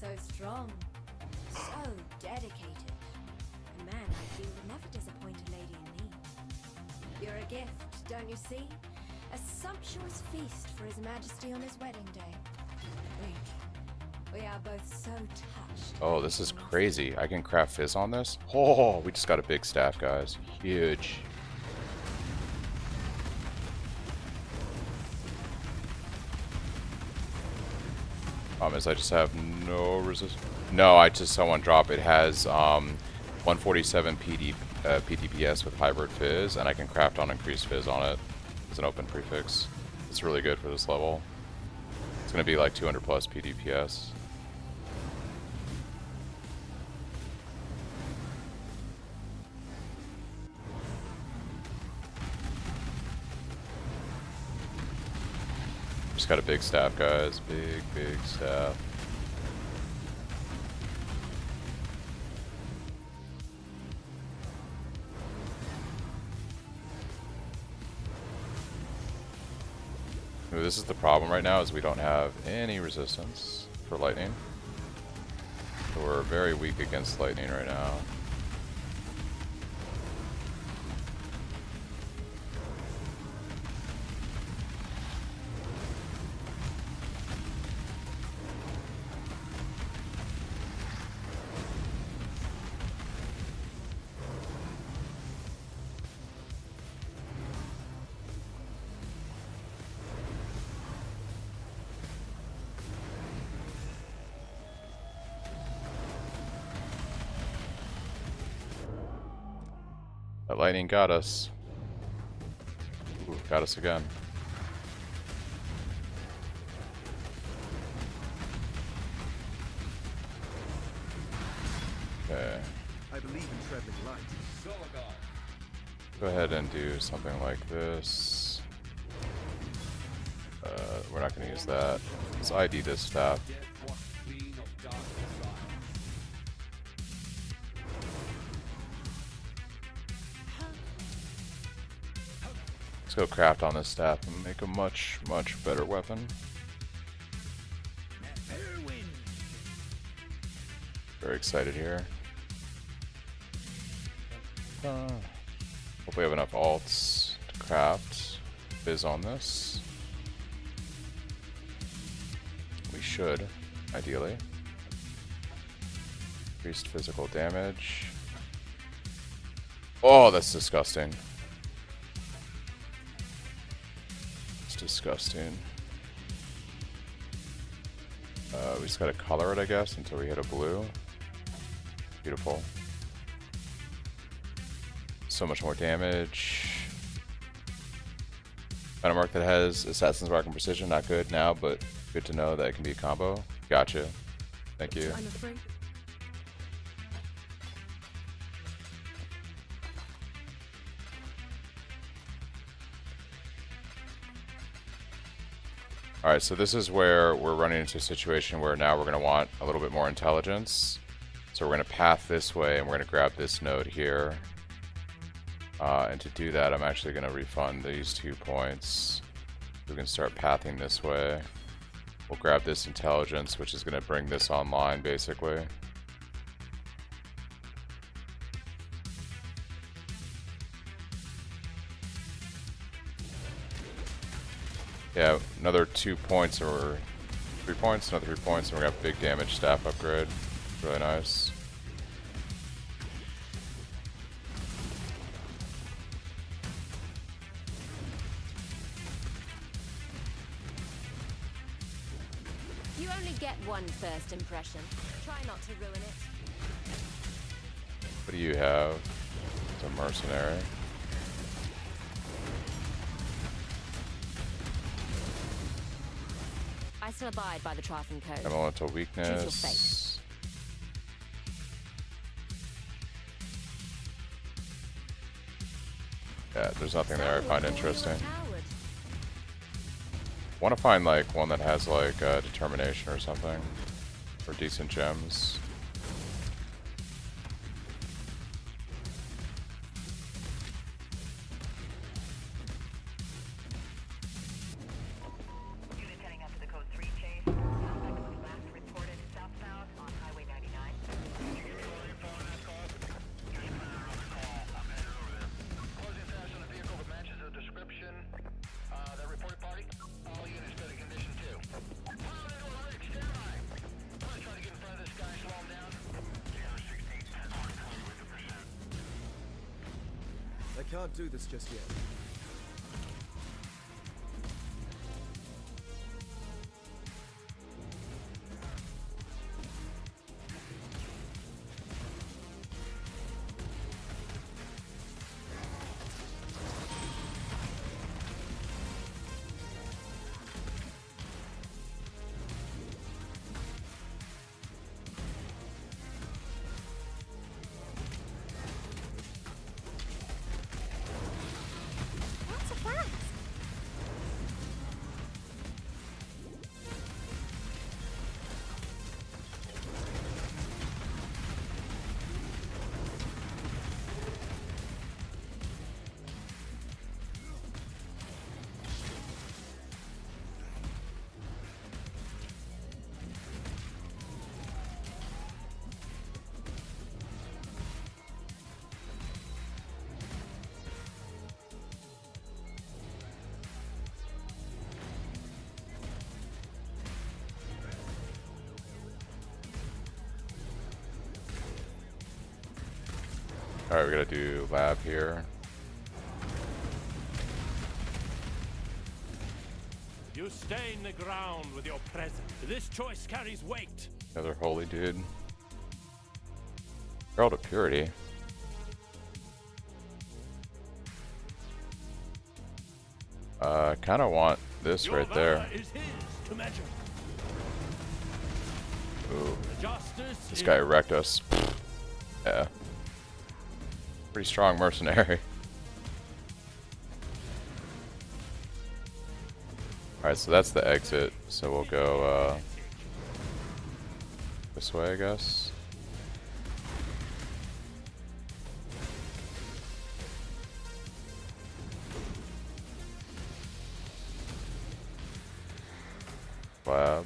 So strong, so dedicated. A man I feel would never disappoint a lady in need. You're a gift, don't you see? A sumptuous feast for His Majesty on his wedding day. We are both so touched. Oh, this is crazy. I can craft fizz on this? Oh, we just got a big staff, guys. Huge. Problem is I just have no resist. No, I just saw one drop. It has 147 PTPS with hybrid fizz, and I can craft on increased fizz on it as an open prefix. It's really good for this level. It's going to be like 200 plus PTPS. Just got a big staff, guys. Big staff. Ooh, this is the problem right now, is we don't have any resistance for lightning. So we're very weak against lightning right now. That lightning got us. Ooh, got us again. Okay. I believe in traveling light. Go ahead and do something like this. We're not going to use that. Let's ID this staff. Let's go craft on this staff and make a much better weapon. Very excited here. Hope we have enough alts to craft fizz on this. We should, ideally. Increased physical damage. Oh, that's disgusting. It's disgusting. We just gotta color it, I guess, until we hit a blue. Beautiful. So much more damage. Find a mark that has Assassin's Mark and Precision, not good now, but Good to know that it can be a combo. Gotcha. Thank you. I'm afraid. Alright, so this is where we're running into a situation where now we're going to want a little bit more intelligence. So we're going to path this way, and we're going to grab this node here. And to do that, I'm actually going to refund these 2 points. We can start pathing this way. We'll grab this intelligence, which is going to bring this online, basically. Yeah, another 2 points, or 3 points, another 3 points, and we're going to have big damage staff upgrade. Really nice. You only get one first impression. Try not to ruin it. What do you have? It's a mercenary. I still abide by the Triton Code. Elemental Choose your weakness. Yeah, there's nothing there I find interesting. Want to find like one that has like determination or something, or decent gems. Unit heading up to the code 3 chase. Contact with last reported southbound on Highway 99. Closing fast on a vehicle that matches the description. That reported party. All units good in condition too. Pilot into a rig, stand by. I'm gonna try to get in front of this guy, slow him down. I can't do this just yet. What's a flask? Alright, we gotta do lab here. You stain the ground with your presence. This choice carries weight. Another holy dude. Herald of Purity. Kinda want this Your right there. valor is his to measure. Ooh. The justice This is guy wrecked us. Yeah. Pretty strong mercenary. Alright, so that's the exit. So we'll go this way, I guess. Lab.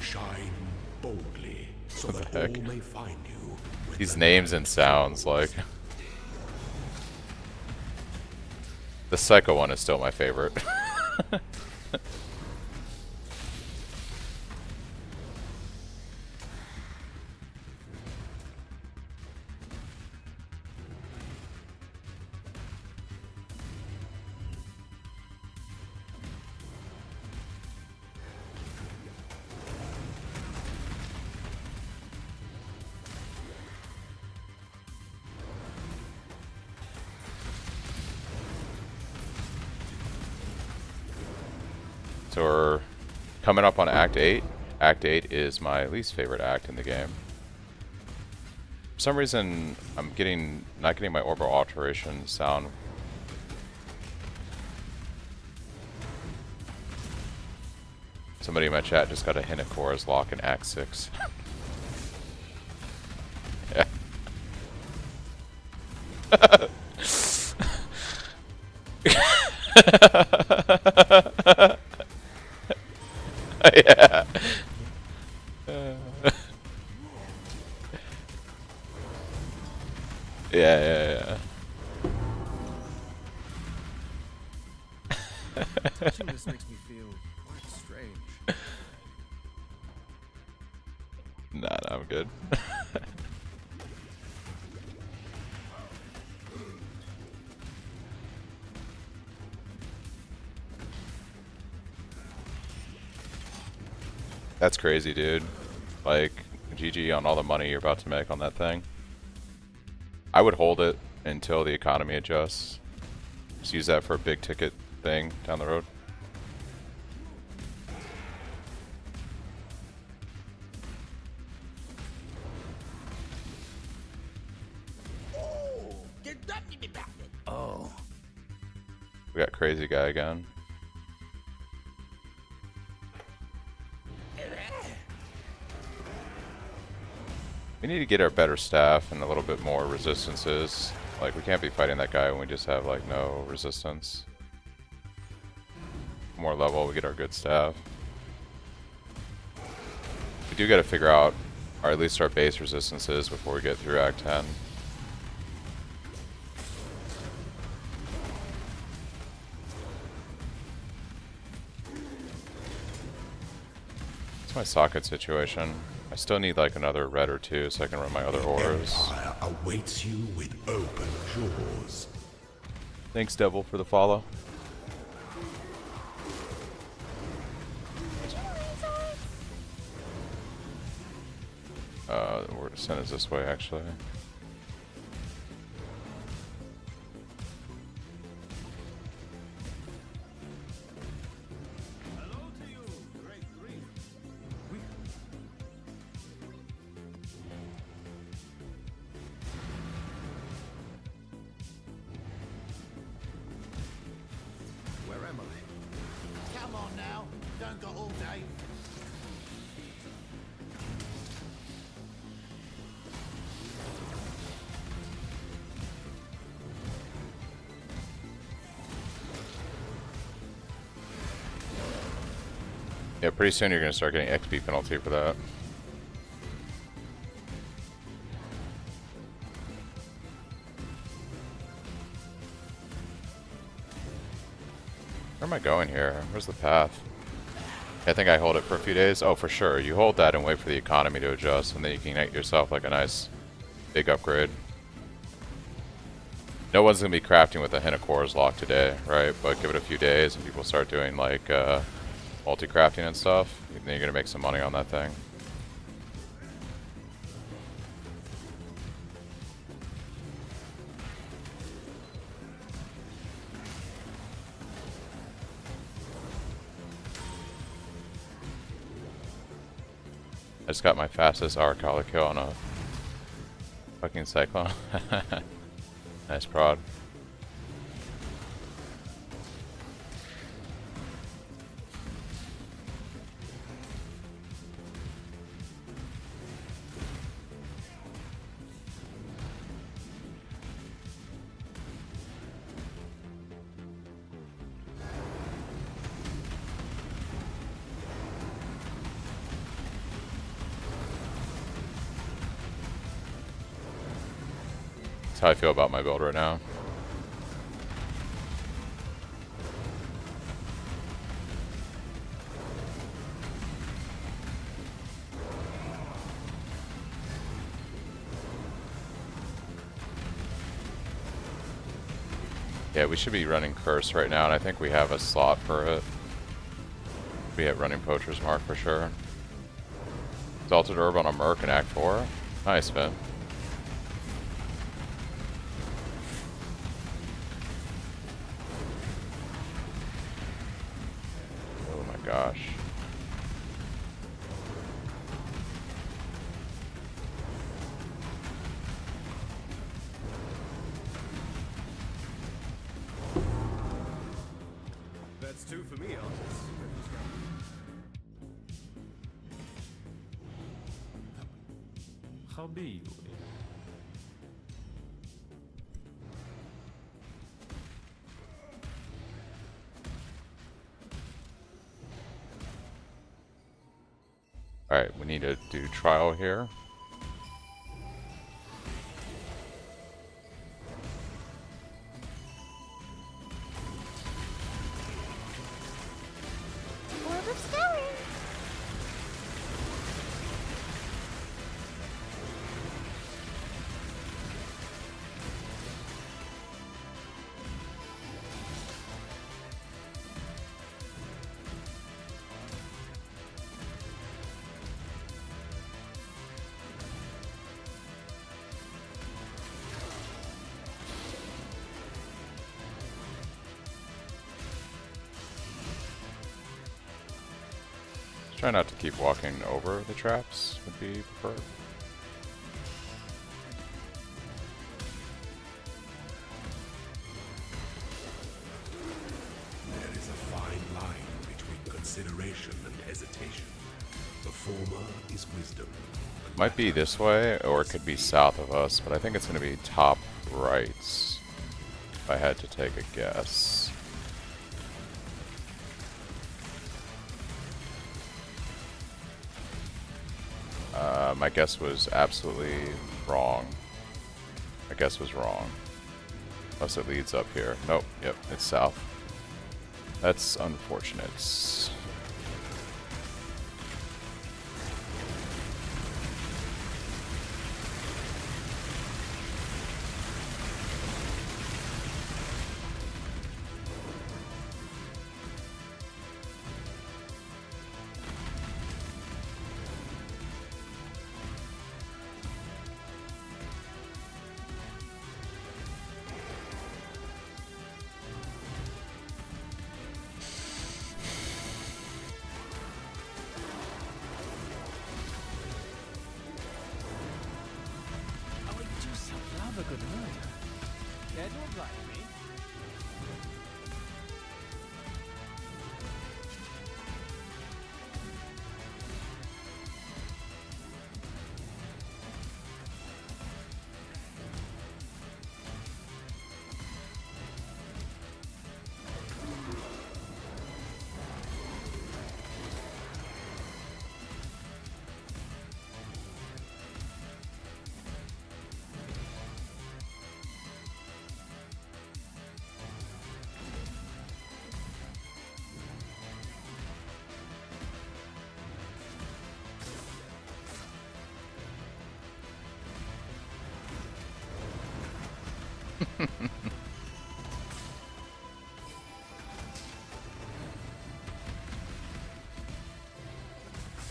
Shine boldly, so What that the all heck? may find you. with These the names and sounds, like... The Psycho one is still my favorite. So we're coming up on Act 8. Act 8 is my least favorite act in the game. For some reason, I'm not getting my orbital alteration sound. Somebody in my chat just got a hint of Korra's lock in Act 6. Yeah. Yeah. Yeah. Watching this makes me feel quite strange. Nah, I'm good. That's crazy, dude. Like, GG on all the money you're about to make on that thing. I would hold it until the economy adjusts. Just use that for a big ticket thing down the road. Oh. We got crazy guy again. We need to get our better staff and a little bit more resistances. Like, we can't be fighting that guy when we just have, like, no resistance. More level, we get our good staff. We do gotta figure out, or at least our base resistances before we get through Act 10. What's my socket situation? I still need like another red or two so I can run my other ores. Empire awaits you with open jaws. Thanks, Devil, for the follow. Where to send is this way, actually. Where am I? Come on now. Don't go all day. Yeah, pretty soon you're going to start getting XP penalty for that. Where am I going here? Where's the path? I think I hold it for a few days. Oh, for sure. You hold that and wait for the economy to adjust, and then you can get yourself like a nice big upgrade. No one's going to be crafting with a hint of Korra's lock today, right? But give it a few days and people start doing like multi-crafting and stuff. Then you're going to make some money on that thing. I just got my fastest Arcala kill on a fucking Cyclone. Nice prod. That's how I feel about my build right now. Yeah, we should be running Curse right now, and I think we have a slot for it. We have running Poacher's Mark for sure. Exalted Herb on a Merc in Act 4. Nice, Finn. gosh. That's two for me, artists. حبيبي. Alright, we need to do trial here. Orb of Scouring. Try not to keep walking over the traps would be preferred. There is a fine line between consideration and hesitation. The former is wisdom. Might be this way, or it could be south of us, but I think it's going to be top right, if I had to take a guess. My guess was absolutely wrong. My guess was wrong. Unless it leads up here. Nope, yep, it's south. That's unfortunate. A good murder. Care to oblige me?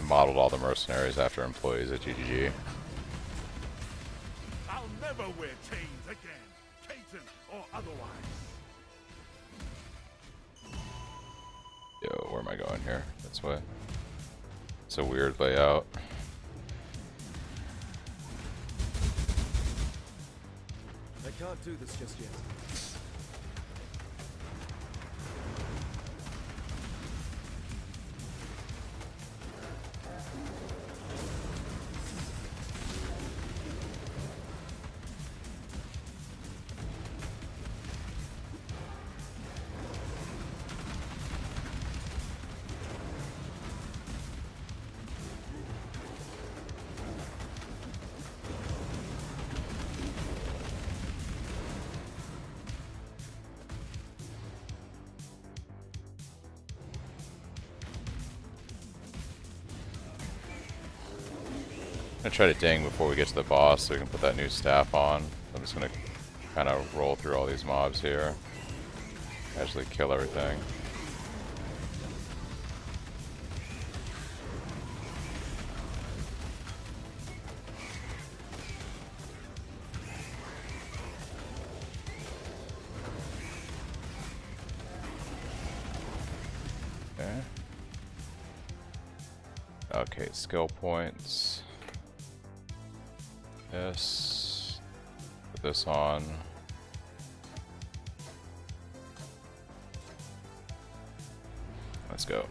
Modeled all the mercenaries after employees at GGG. I'll never wear chains again, Caton or otherwise. Yo, where am I going here? This way. It's a weird layout. I can't do this just yet. I'm gonna try to ding before we get to the boss so we can put that new staff on. I'm just gonna kind of roll through all these mobs here. Actually kill everything. Okay. Okay, skill points. This. Put this on. Let's go.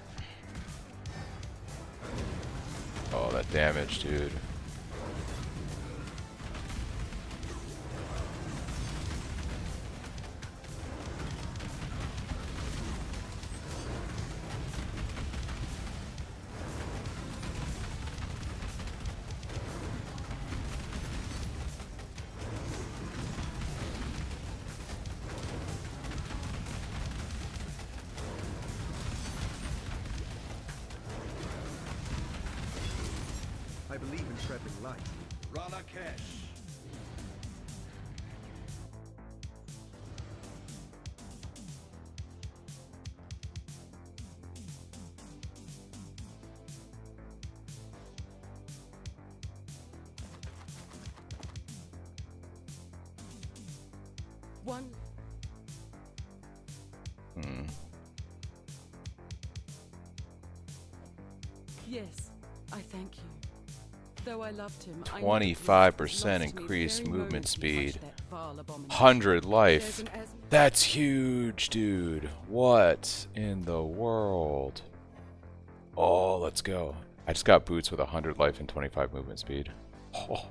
Oh, that damage, dude. I believe in treading light. Ranakesh. One. Yes, I thank you. Though I loved him, I know that he 25% lost me the increased very movement moment he speed. touched that vile abomination. 100 life. There's an asthma- That's huge, dude. What in the world? Oh, let's go. I just got boots with 100 life and 25 movement speed. Oh.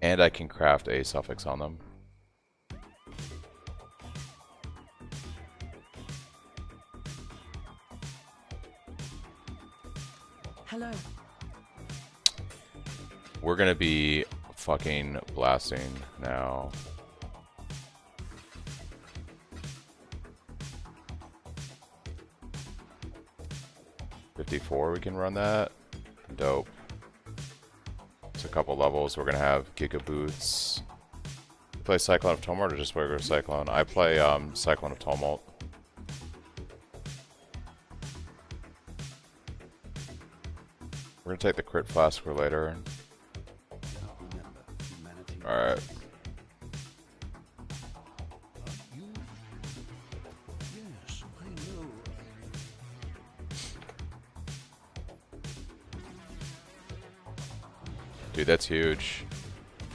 And I can craft a suffix on them. Hello. We're gonna be fucking blasting now. $54, we can run that. Dope. It's a couple levels. We're gonna have Giga Boots. You play Cyclone of Tumult or just regular Cyclone? I play Cyclone of Tumult. We're gonna take the crit flask for later. Alright. Yes, I know. Dude, that's huge.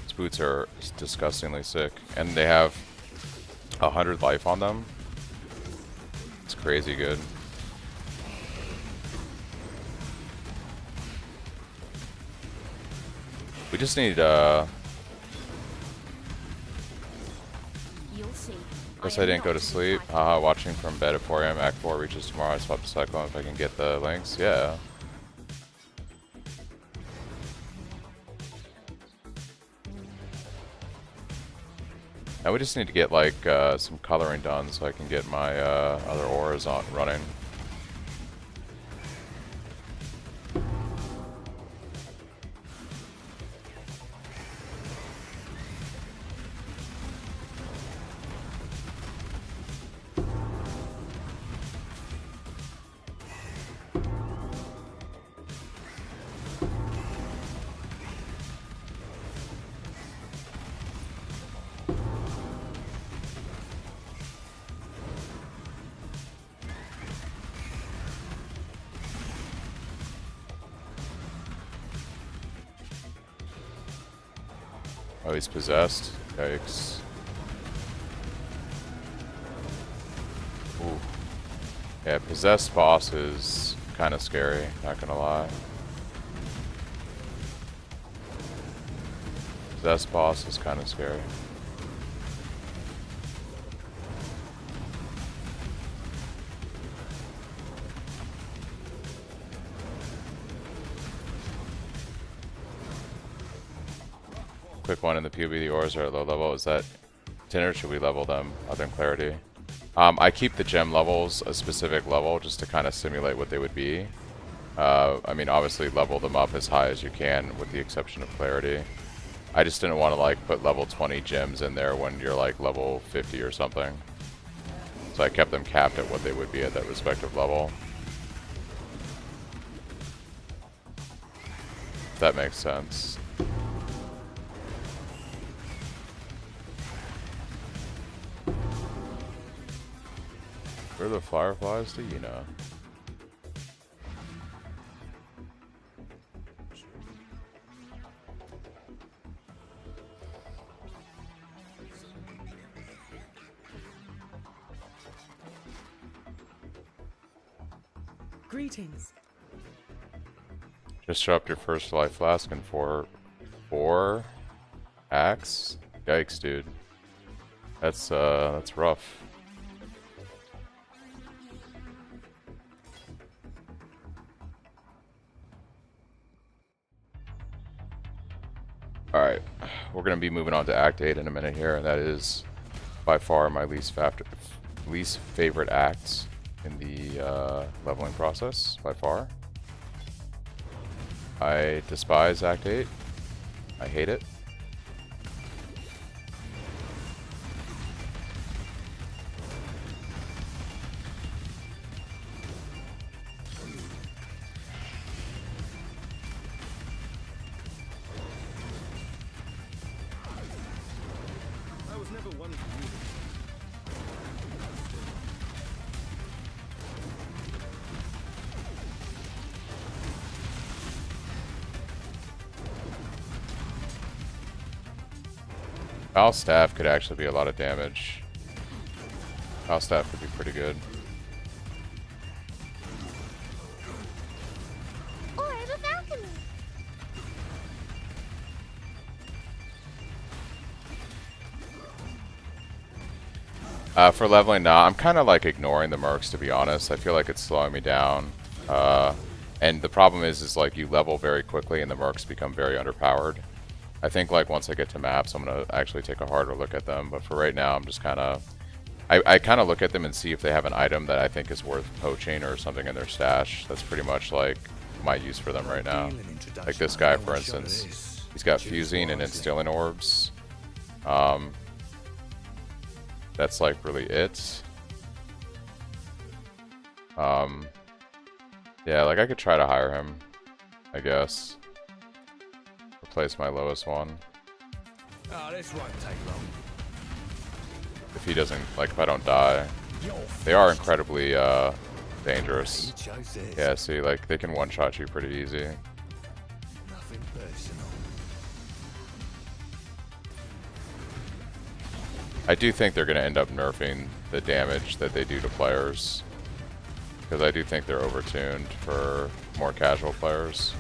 These boots are disgustingly sick. And they have 100 life on them. It's crazy good. We just need, You'll see. guess I didn't go to sleep. Haha, watching from bed at 4 a.m. Act 4 reaches tomorrow. I swap to Cyclone if I can get the links. Yeah. Now we just need to get like some coloring done so I can get my other auras on running. Oh, he's possessed. Yikes. Ooh. Yeah, possessed boss is kind of scary, not gonna lie. Possessed boss is kind of scary. Quick one in the POB, the ores are at low level. Is that tinner? Should we level them other than clarity? I keep the gem levels a specific level just to kind of simulate what they would be. I mean, obviously level them up as high as you can with the exception of clarity. I just didn't want to like put level 20 gems in there when you're like level 50 or something. So I kept them capped at what they would be at that respective level. If that makes sense. Where are the fireflies? Do you know? Greetings. Just show up your first life flask in four acts. Yikes, dude. That's rough. Alright, we're going to be moving on to Act 8 in a minute here, and that is by far my least favorite act in the leveling process, by far. I despise Act 8. I hate it. I was never one to use it. Foul Staff could actually be a lot of damage. Foul Staff could be pretty good. Or the balcony. For leveling now, I'm kind of like ignoring the mercs, to be honest. I feel like it's slowing me down. And the problem is like you level very quickly and the mercs become very underpowered. I think like once I get to maps, I'm going to actually take a harder look at them. But for right now, I'm just kind of... I kind of look at them and see if they have an item that I think is worth poaching or something in their stash. That's pretty much like my use for them right now. Like this guy, for instance. He's got fusing and instilling orbs. That's like really it. Yeah, like I could try to hire him, I guess. Replace my lowest one. Oh, this won't take long. If he doesn't, like if I don't die. They are incredibly dangerous. Yeah, see, like they can one-shot you pretty easy. Nothing personal. I do think they're going to end up nerfing the damage that they do to players. Because I do think they're overtuned for more casual players.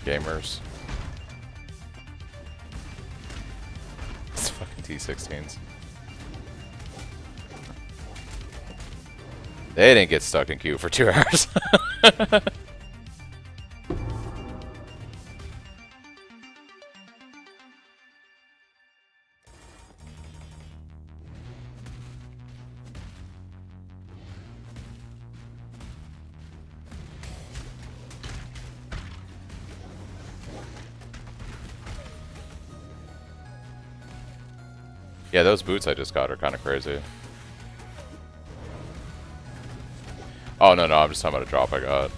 Gamers. It's fucking T16s. They didn't get stuck in queue for 2 hours. Yeah, those boots I just got are kind of crazy. Oh, no, I'm just talking about a drop I got.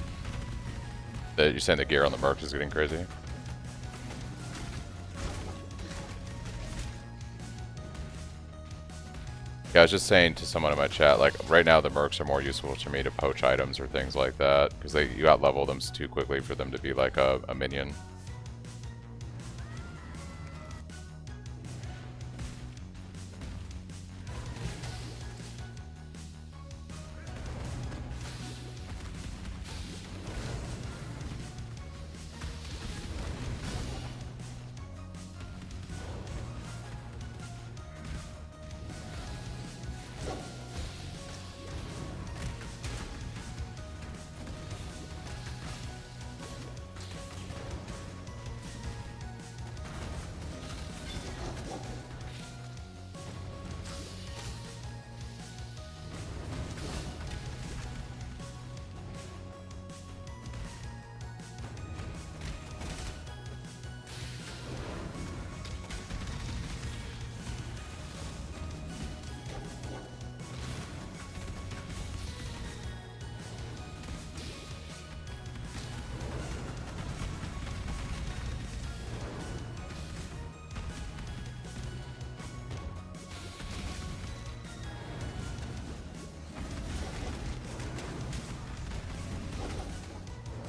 You're saying the gear on the merc is getting crazy? Yeah, I was just saying to someone in my chat, like, right now the mercs are more useful to me to poach items or things like that, because you out-level them too quickly for them to be like a minion.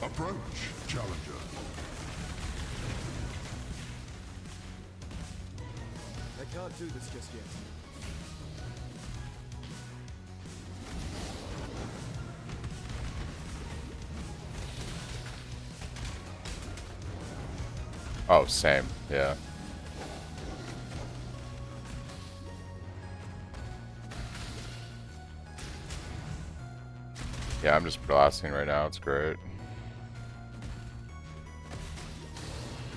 Approach, challenger. I can't do this just yet. Oh, same. Yeah. Yeah, I'm just blasting right now. It's great.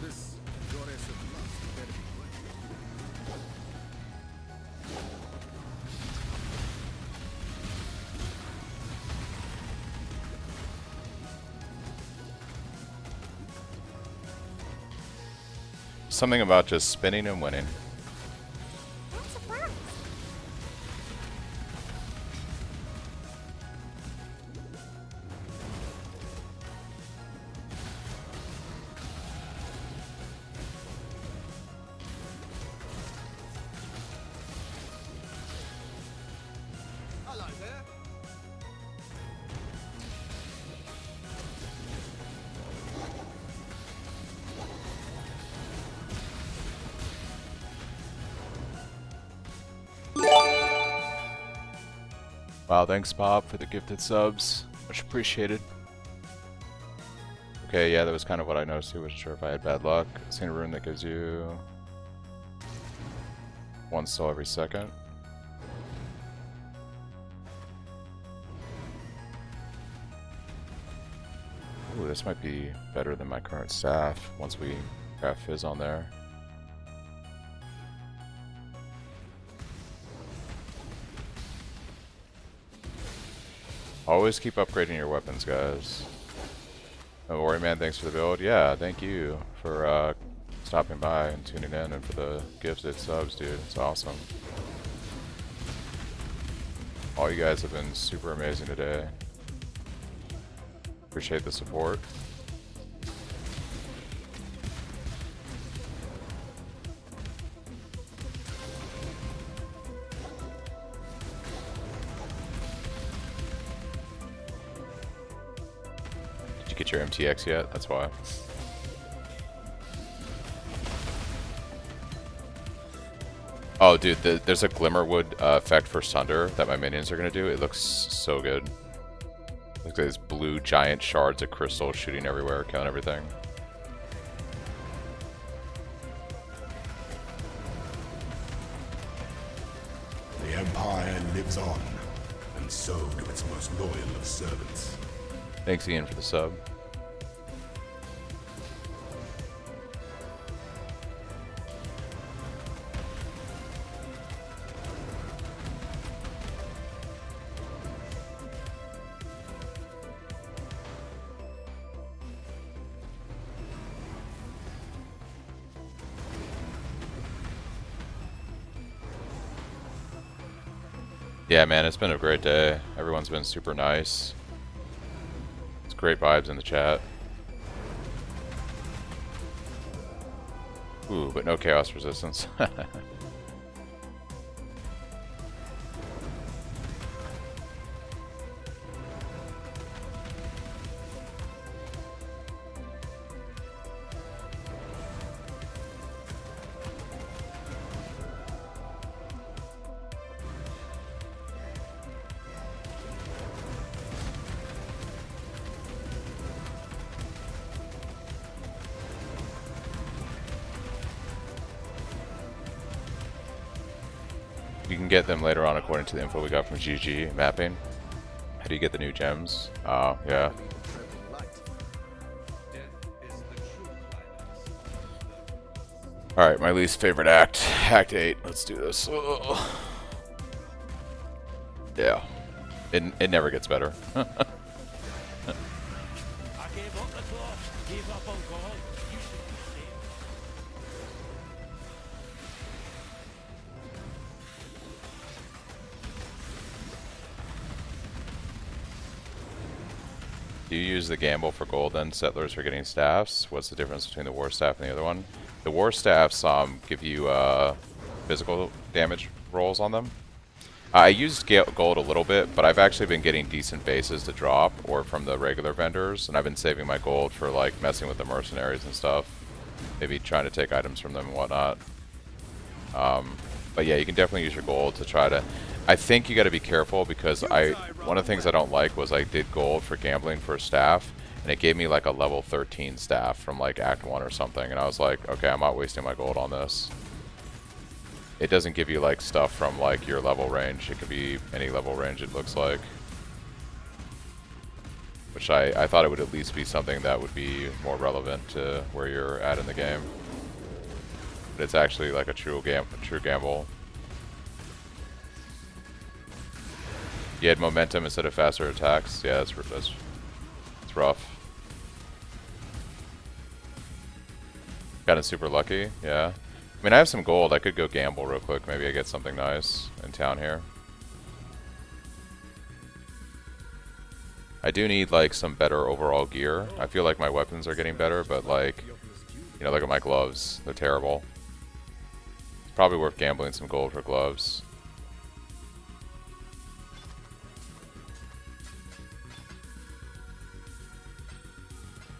This goddess of lust better be quick. Something about just spinning and winning. That's a flask. Hello there. Wow, thanks Bob for the gifted subs. Much appreciated. Okay, yeah, that was kind of what I noticed too. Wasn't sure if I had bad luck. Seen a rune that gives you 1 soul every second. Ooh, this might be better than my current staff once we have Fizz on there. Always keep upgrading your weapons, guys. Don't worry, man. Thanks for the build. Yeah, thank you for stopping by and tuning in, and for the gifted subs, dude. It's awesome. All you guys have been super amazing today. Appreciate the support. Did you get your MTX yet? That's why. Oh, dude, there's a Glimmerwood effect for Sunder that my minions are gonna do. It looks so good. Looks like these blue giant shards of crystal shooting everywhere, killing everything. The Empire lives on, and so do its most loyal of servants. Thanks, Ian, for the sub. Yeah, man, it's been a great day. Everyone's been super nice. It's great vibes in the chat. Ooh, but no chaos resistance. You can get them later on according to the info we got from GG mapping. How do you get the new gems? Oh, yeah. Alright, my least favorite act. Act 8. Let's do this. Ugh. Yeah. It never gets better. I gave up the ghost, gave up on God. You should be saved. Do you use the gamble for gold then? Settlers are getting staffs. What's the difference between the war staff and the other one? The war staffs give you physical damage rolls on them. I used gold a little bit, but I've actually been getting decent bases to drop, or from the regular vendors, and I've been saving my gold for like messing with the mercenaries and stuff. Maybe trying to take items from them and whatnot. But yeah, you can definitely use your gold to try to... I think you got to be careful, because one of the things I don't like was I did gold for gambling for a staff, and it gave me like a level 13 staff from like Act 1 or something, and I was like, okay, I'm not wasting my gold on this. It doesn't give you like stuff from like your level range. It could be any level range, it looks like. Which I thought it would at least be something that would be more relevant to where you're at in the game. But it's actually like a true gamble. You had momentum instead of faster attacks. Yeah, that's rough. Gotten super lucky, yeah. I mean, I have some gold. I could go gamble real quick. Maybe I get something nice in town here. I do need like some better overall gear. I feel like my weapons are getting better, but like, you know, look at my gloves. They're terrible. It's probably worth gambling some gold for gloves.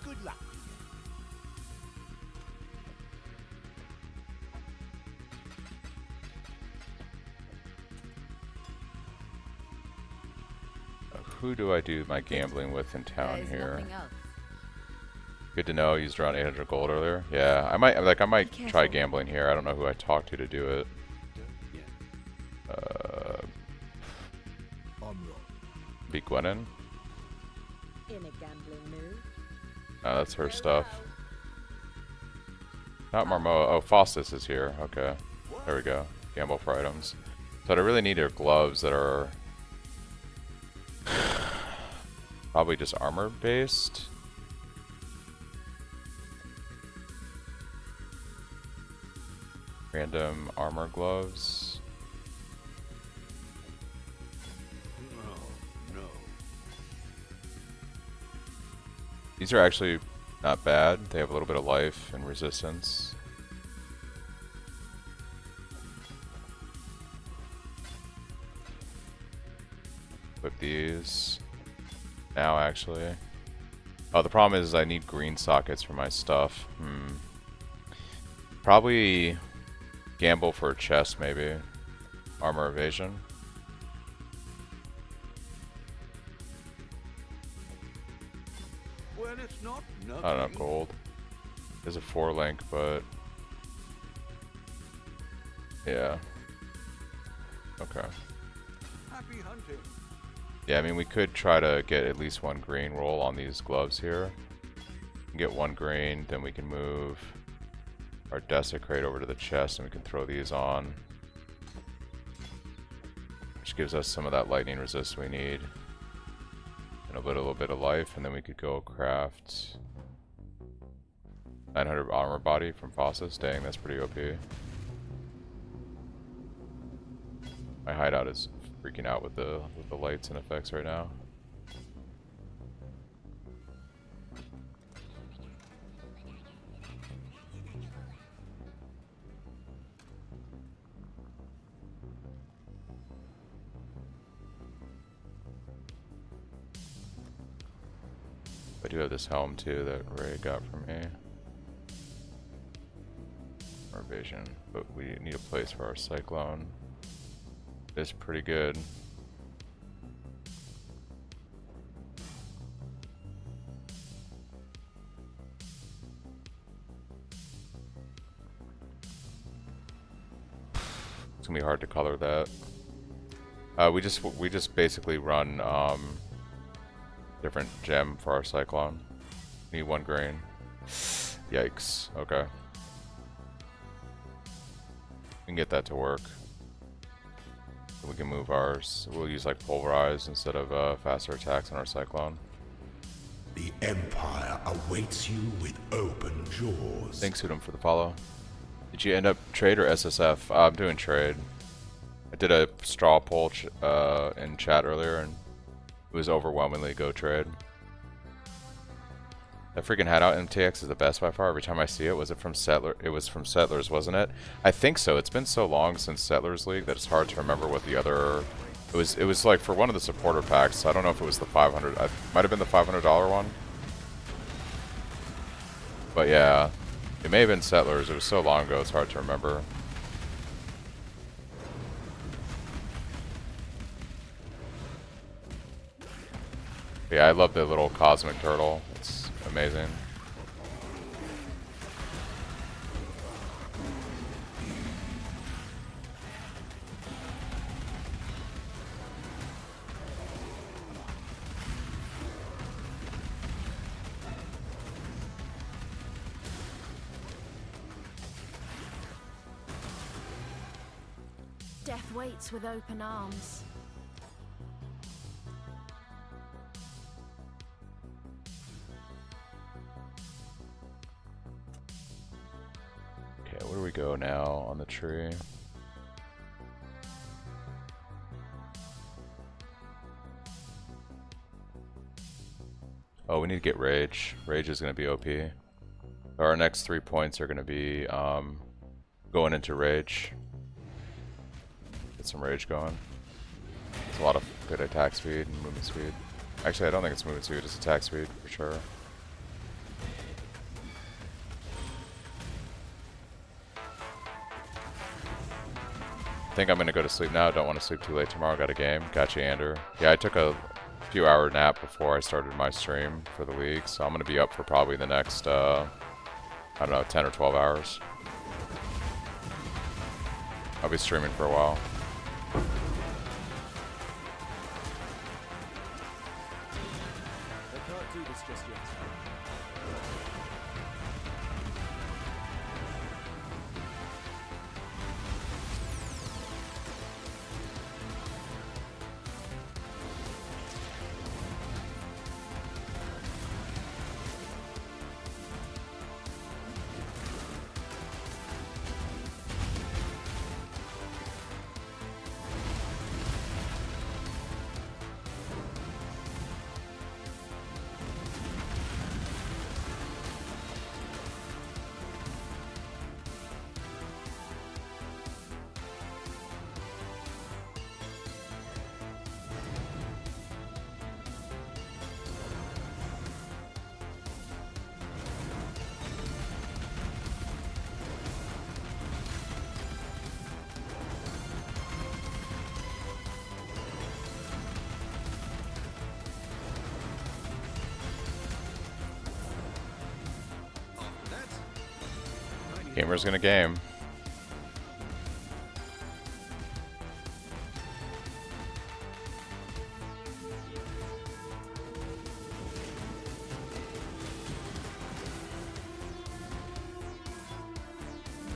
Good luck. Who do I do my gambling with in town here? Good to know. I used around 800 gold earlier. Yeah, I might try gambling here. I don't know who I talked to do it. Be Gwennon. In a gambling mood. That's her stuff. Not Marmoa. Oh, Faustus is here. Okay. There we go. Gamble for items. So I really need her gloves that are probably just armor based. Random armor gloves. No. These are actually not bad. They have a little bit of life and resistance. Equip these now, actually. Oh, the problem is I need green sockets for my stuff. Probably gamble for a chest, maybe. Armor evasion. When it's not I don't know, gold. There's a 4 link, but yeah. Okay. Happy hunting. Yeah, I mean, we could try to get at least 1 green roll on these gloves here. Get 1 green, then we can move our desecrate over to the chest, and we can throw these on. Which gives us some of that lightning resist we need. And a little bit of life, and then we could go craft 900 armor body from Faustus. Dang, that's pretty OP. My hideout is freaking out with the lights and effects right now. I do have this helm too that Ray got from me. Our vision, but we need a place for our Cyclone. It's pretty good. It's gonna be hard to color that. We just basically run different gem for our Cyclone. Need 1 green. Yikes. Okay. We can get that to work. We can move ours. We'll use like pulverize instead of faster attacks on our Cyclone. The Empire awaits you with open jaws. Thanks, Udom, for the follow. Did you end up trade or SSF? I'm doing trade. I did a straw poll in chat earlier, and it was overwhelmingly go trade. That freaking hideout MTX is the best by far. Every time I see it, was it from Settler? It was from Settlers, wasn't it? I think so. It's been so long since Settlers League that it's hard to remember what the other It was like for one of the supporter packs. I don't know if it was the 500. It might have been the $500 one. But yeah, it may have been Settlers. It was so long ago, it's hard to remember. Yeah, I love the little cosmic turtle. It's amazing. Death waits with open arms. Okay, where do we go now on the tree? Oh, we need to get Rage. Rage is going to be OP. Our next 3 points are going to be going into Rage. Get some Rage going. It's a lot of good attack speed and movement speed. Actually, I don't think it's movement speed, it's attack speed for sure. I think I'm going to go to sleep now. Don't want to sleep too late tomorrow. Got a game. Gotcha, Ander. Yeah, I took a few hour nap before I started my stream for the league, so I'm going to be up for probably the next, I don't know, 10 or 12 hours. I'll be streaming for a while. I can't do this just yet. Gamer's gonna game.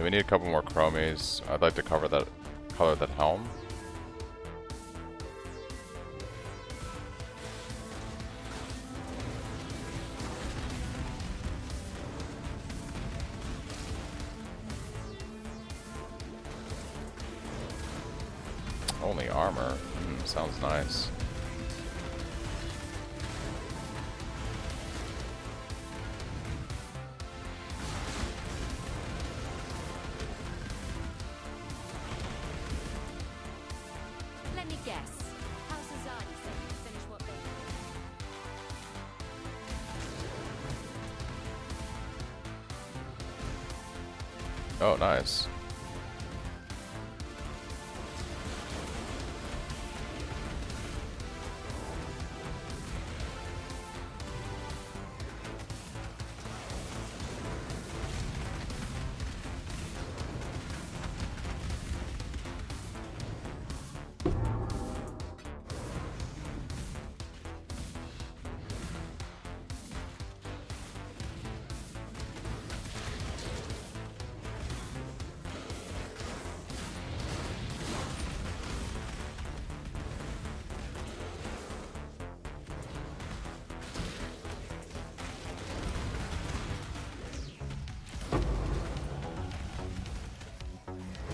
We need a couple more chromies. I'd like to color that helm. Only armor. Sounds nice. Let me guess. House Azadi said you finish what they do. Oh, nice.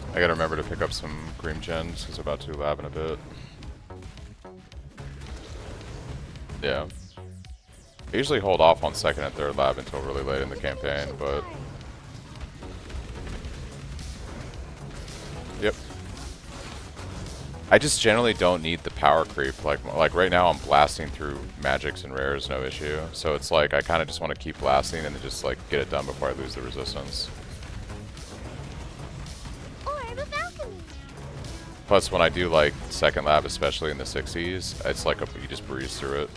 I gotta remember to pick up some green gens because I'm about to lab in a bit. Yeah. I usually hold off on second and third lab until really late in the campaign, but... Yep. I just generally don't need the power creep. Like right now I'm blasting through magics and rares, no issue. So it's like I kind of just want to keep blasting and then just like get it done before I lose the resistance. Plus when I do like second lab, especially in the 60s, it's like you just breeze through it.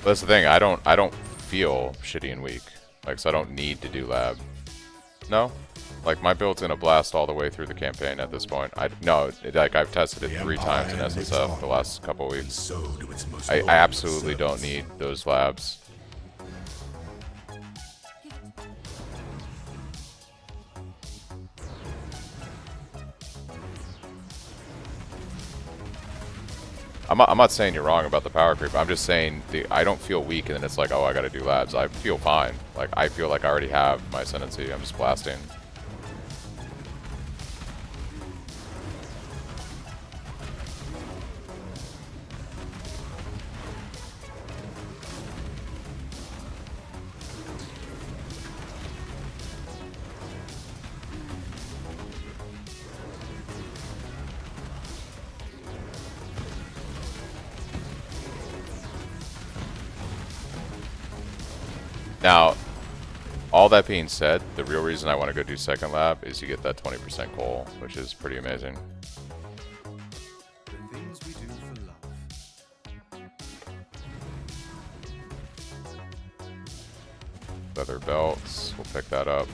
But that's the thing, I don't feel shitty and weak. Like, so I don't need to do lab. No? Like, my build's gonna blast all the way through the campaign at this point. Like, I've tested it 3 times in SSF the last couple weeks. I absolutely don't need those labs. I'm not saying you're wrong about the power creep. I'm just saying I don't feel weak and then it's like, oh, I gotta do labs. I feel fine. Like, I feel like I already have my ascendancy. I'm just blasting. Now, all that being said, the real reason I want to go do second lab is you get that 20% goal, which is pretty amazing. The things we do for love. Leather belts, we'll pick that up.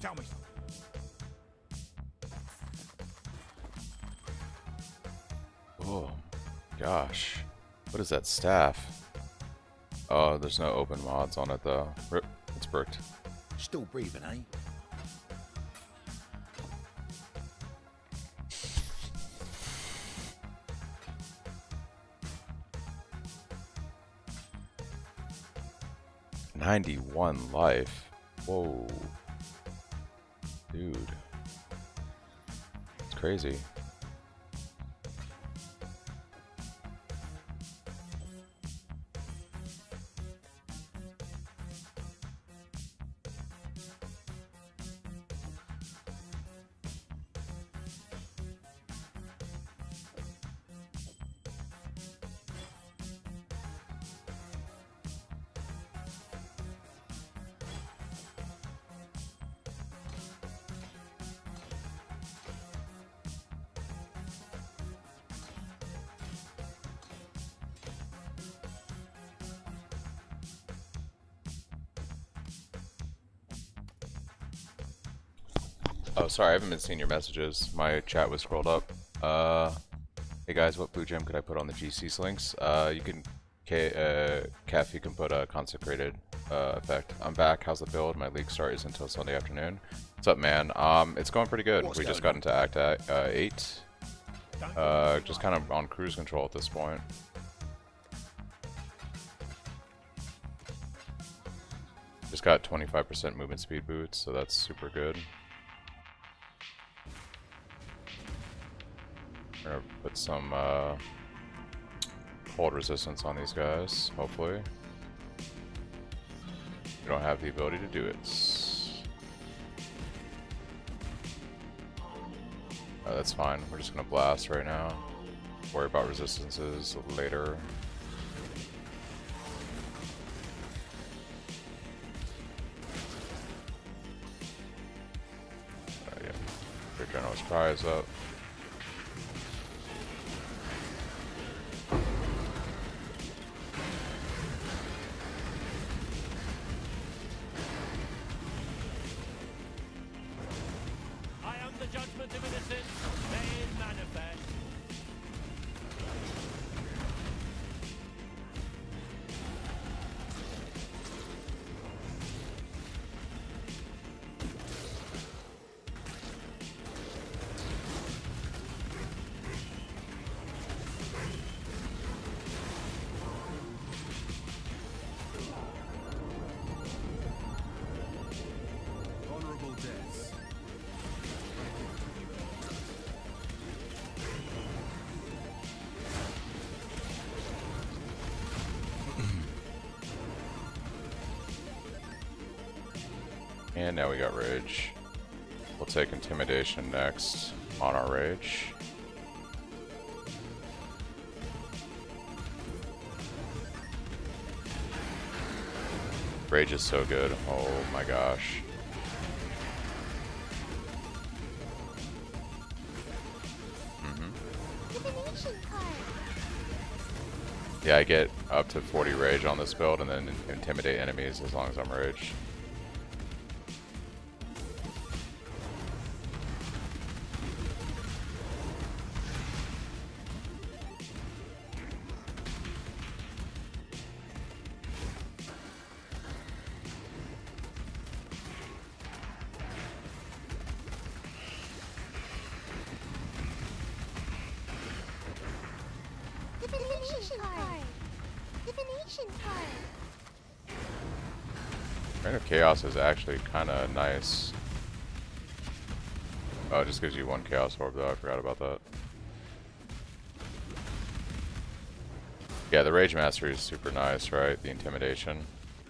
Tell me. Oh, gosh. What is that staff? Oh, there's no open mods on it though. Rip, it's bricked. Still breathing, eh? $91 life. Whoa. Dude. It's crazy. Oh, sorry, I haven't been seeing your messages. My chat was scrolled up. Hey guys, what blue gem could I put on the GC's links? You can, Kef, you can put a consecrated effect. I'm back. How's the build? My league start is until Sunday afternoon. What's up, man? It's going pretty good. We just got into Act 8. Just kind of on cruise control at this point. Just got 25% movement speed boots, so that's super good. We're gonna put some hold resistance on these guys, hopefully. We don't have the ability to do it. that's fine. We're just gonna blast right now. Worry about resistances later. Yeah, your general's prize up. I am the judgment of innocence, made manifest. Honorable deaths. And now we got rage. We'll take intimidation next on our rage. Rage is so good. Oh my gosh. Yeah, I get up to 40 rage on this build and then intimidate enemies as long as I'm rage. Divination card. Divination card. Reign of Chaos is actually kind of nice. Oh, it just gives you one Chaos Orb though, I forgot about that. Yeah, the Rage Mastery is super nice, right? The Intimidation.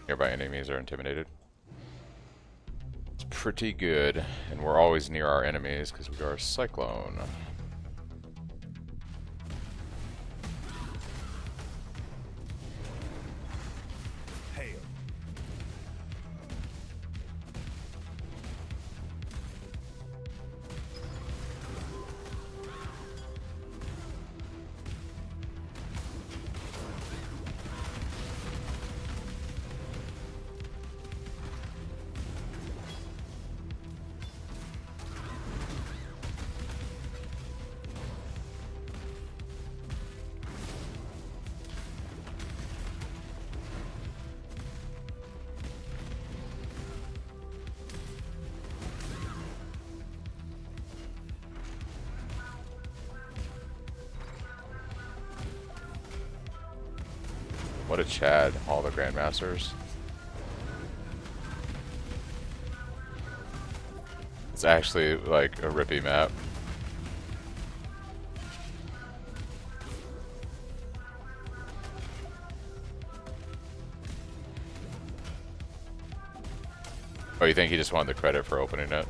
Nearby enemies are intimidated. It's pretty good, and we're always near our enemies because we are Cyclone. Hail. What a Chad, all the Grandmasters. It's actually like a rippy map. Oh, you think he just wanted the credit for opening it?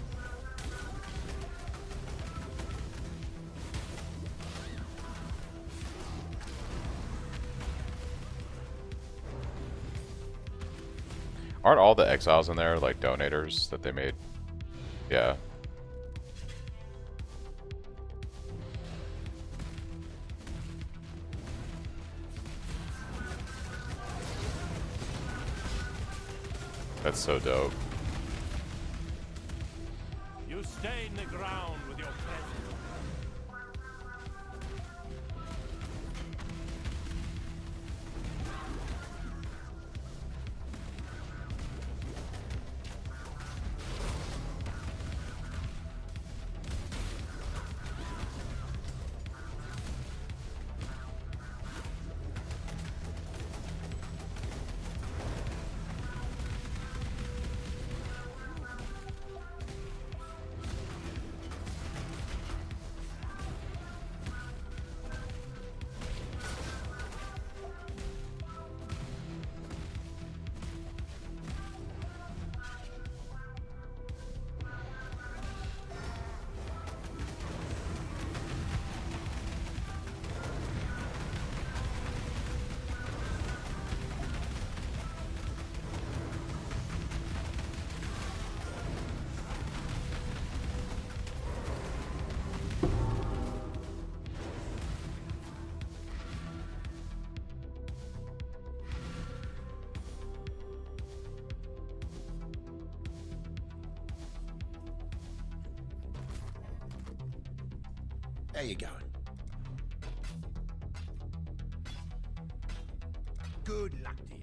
Aren't all the exiles in there like donators that they made? Yeah. That's so dope. You stain the ground with your presence. How you going? Good luck to you.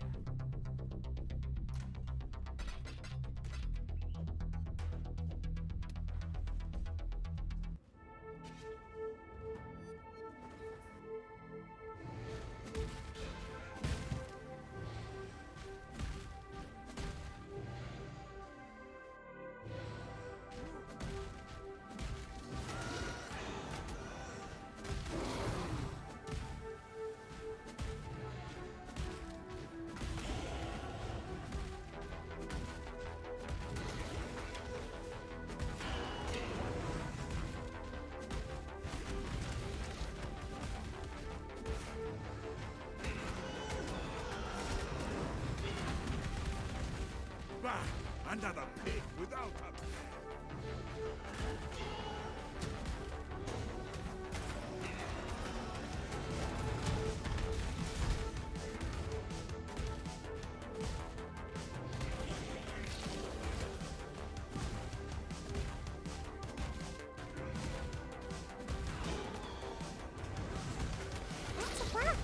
Another pig without a What's a flask?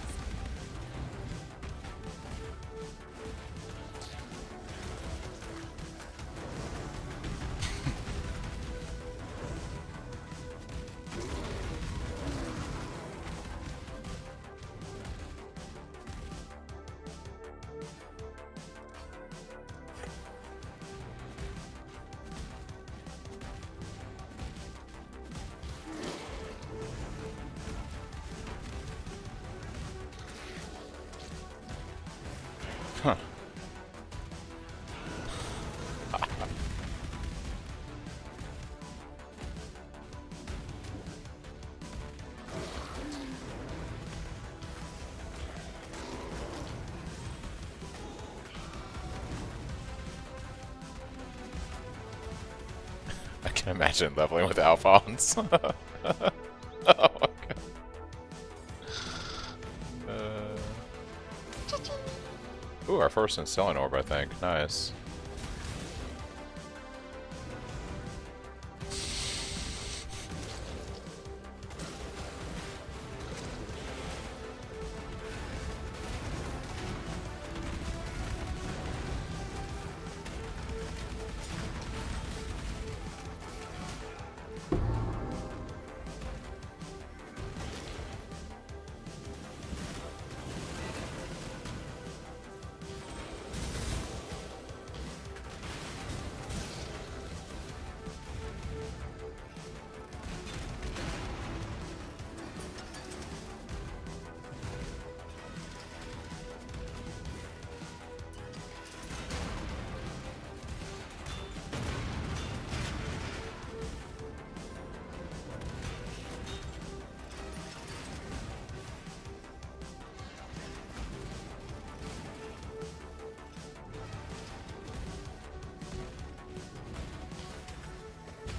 Huh. I can imagine leveling with Alphonse. Oh my god. Ooh, our first instilling orb, I think. Nice.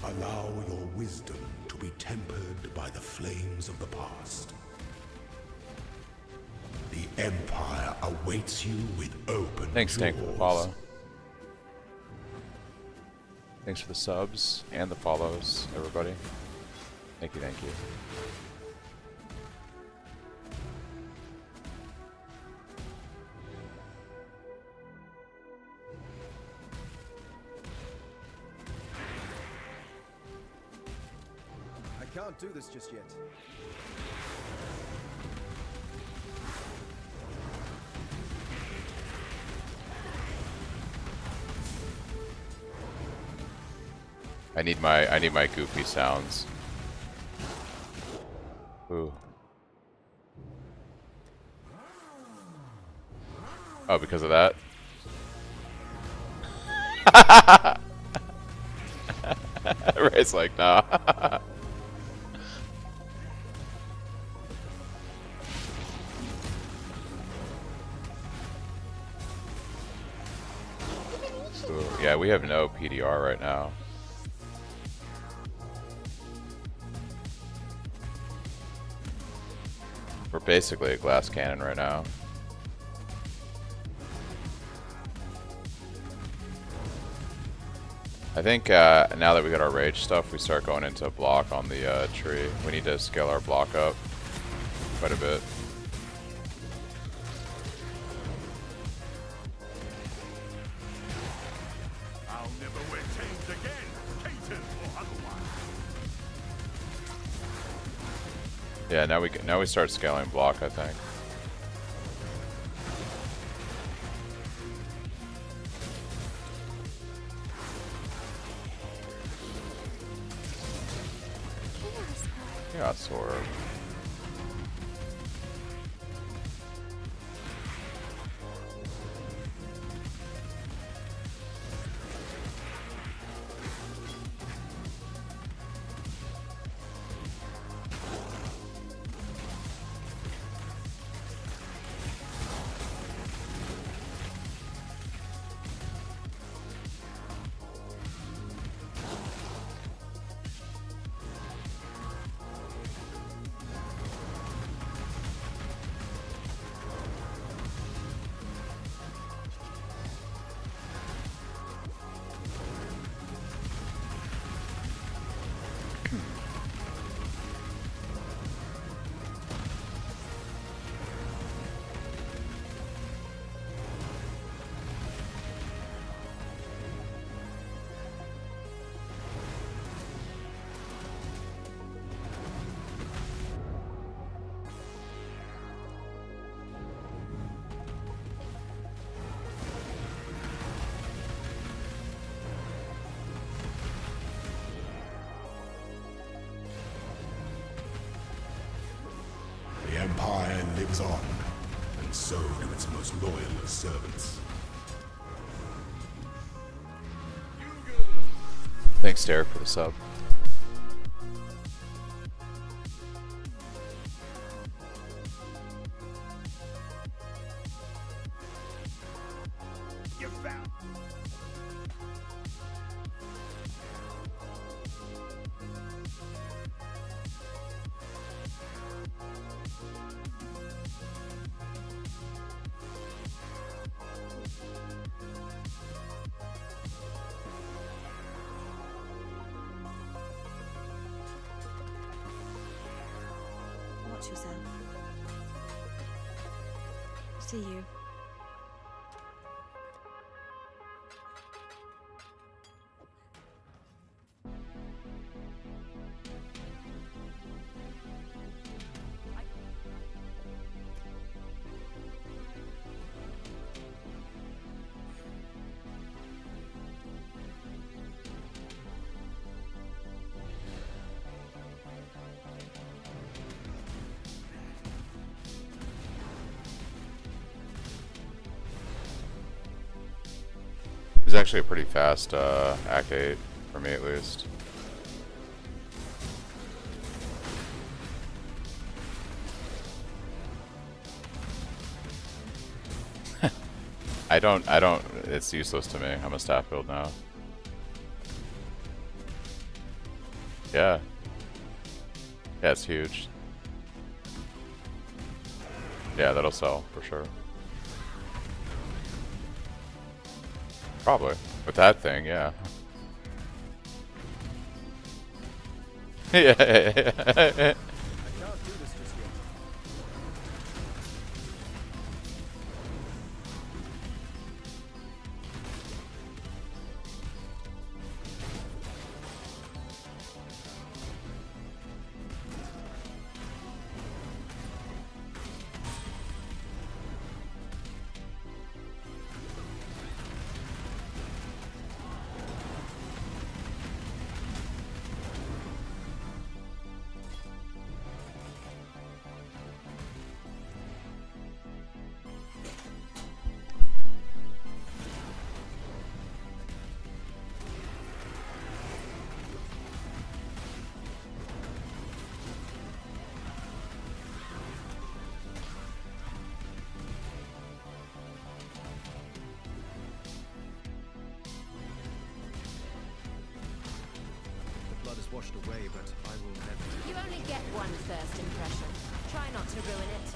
Allow your wisdom to be tempered by the flames of the past. The Empire awaits you with open Thanks, Tank, for the jaws. follow. Thanks for the subs and the follows, everybody. Thank you, thank you. I can't do this just yet. I need my goofy sounds. Ooh. Oh, because of that? Ray's like, nah. Ooh, yeah, we have no PDR right now. We're basically a glass cannon right now. I think now that we got our rage stuff, we start going into block on the tree. We need to scale our block up quite a bit. I'll never wear chains again, Caton or otherwise. Yeah, now we start scaling block, I think. Yeah, sword. The Empire lives on, and so do its most loyal of servants. Thanks, Derek, for the sub. You found. Watch yourself. See you. It was actually a pretty fast Act 8, for me at least. I don't, it's useless to me. I'm a staff build now. Yeah. Yeah, it's huge. Yeah, that'll sell, for sure. Probably. With that thing, yeah. Yeah. Washed away, but I will never. You only get one first impression. Try not to ruin it.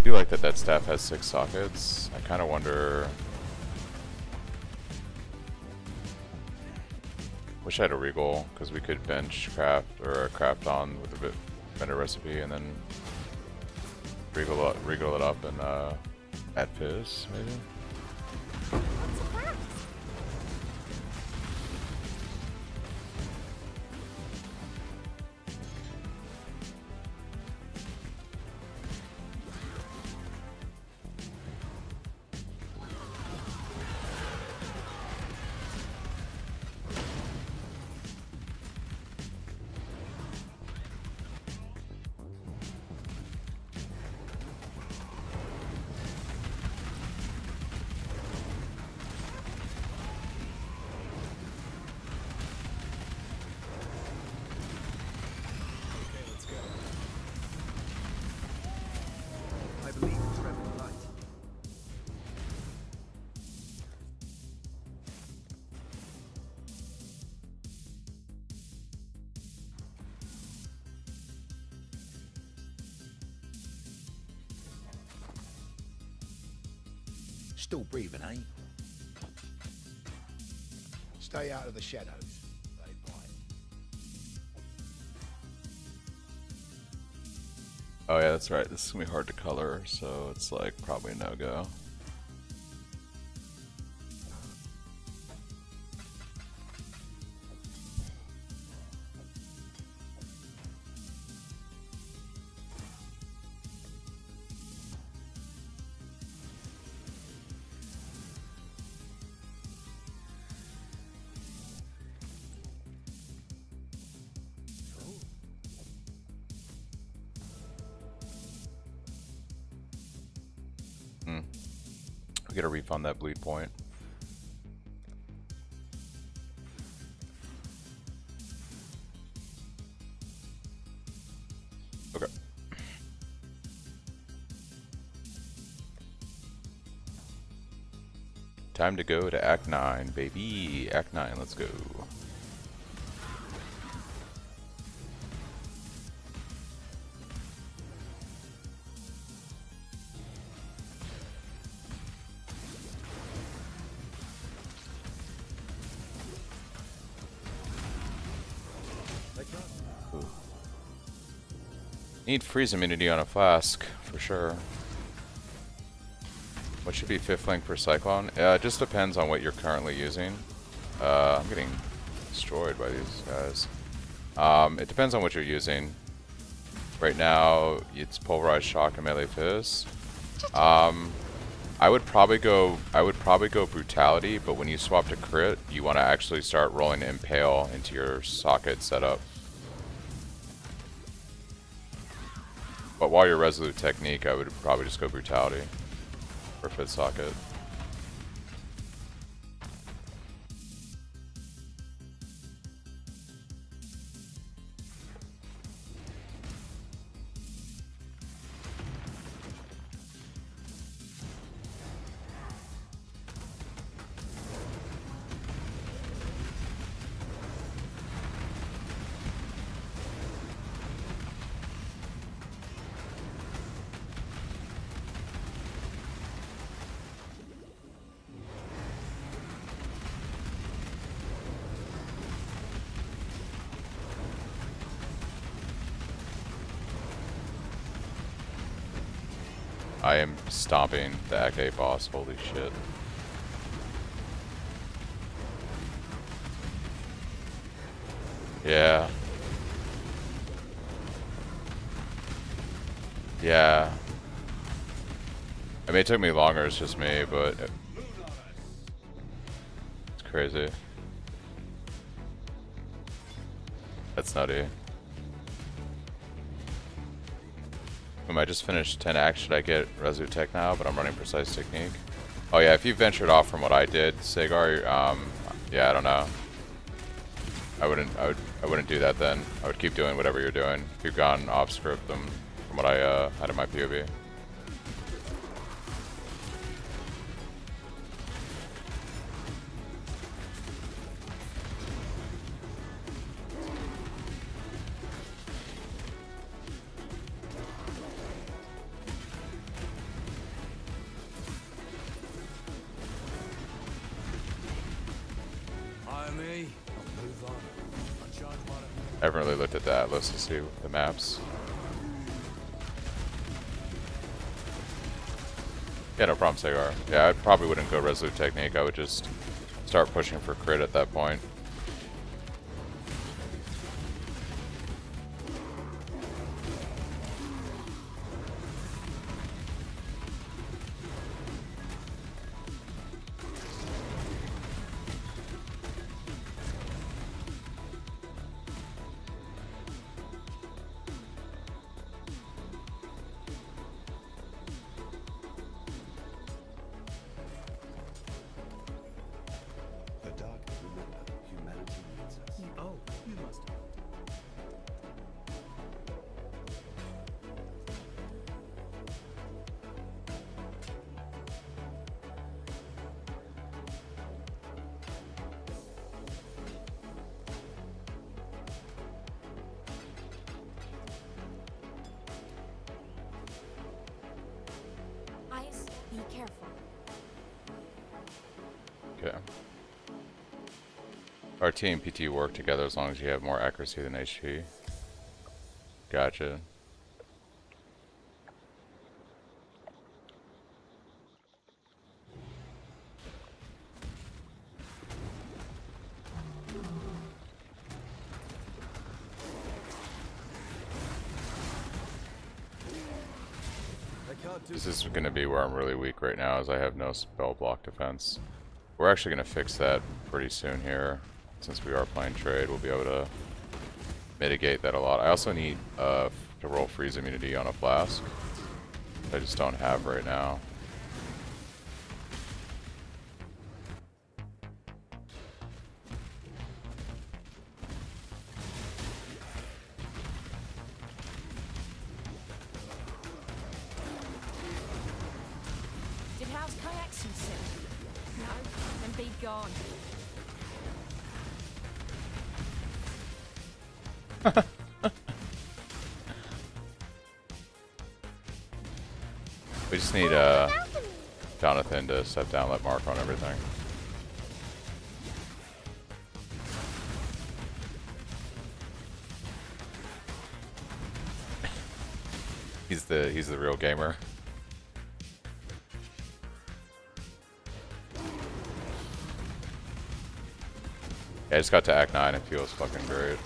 do like that that staff has 6 sockets. I kind of wonder. Wish I had a regal because we could bench craft or craft on with a bit better recipe and then regal it up and add fizz maybe. What's a flask? I believe in treading light. Still breathing, eh? Stay out of the shadows. They bite. Oh yeah, that's right. This is gonna be hard to color, so it's like probably no go. We gotta refund that bleed point. Okay. Time to go to Act 9, baby. Act 9, let's go. Need freeze immunity on a flask, for sure. What should be 5th link for Cyclone? It just depends on what you're currently using. I'm getting destroyed by these guys. It depends on what you're using. Right now, it's Pulverized Shock and Melee Fizz. I would probably go Brutality, but when you swap to Crit, you want to actually start rolling Impale into your socket setup. But while you're Resolute Technique, I would probably just go Brutality for 5th socket. I am stomping the Act 8 boss, holy shit. Yeah. Yeah. I mean, it took me longer, it's just me, but it's crazy. That's nutty. I just finished 10 acts. Should I get Resolute Tech now? But I'm running Precise Technique. Oh yeah, if you ventured off from what I did, Sagar, yeah, I don't know. I wouldn't do that then. I would keep doing whatever you're doing. If you've gone off script from what I had in my POV. me. I'll move on. Uncharge water. I haven't really looked at the atlas to see the maps. Yeah, no problem, Sagar. Yeah, I probably wouldn't go Resolute Technique. I would just start pushing for crit at that point. Eyes, be careful. Okay. RT and PT work together as long as you have more accuracy than HP. Gotcha. This is going to be where I'm really weak right now, as I have no spell block defense. We're actually going to fix that pretty soon here. Since we are playing trade, we'll be able to mitigate that a lot. I also need to roll freeze immunity on a flask. I just don't have right now. Did House kayaks and sit? No, then be gone. We just need Jonathan to step down, let Mark on everything. He's the real gamer. Yeah, I just got to Act 9, it feels fucking great.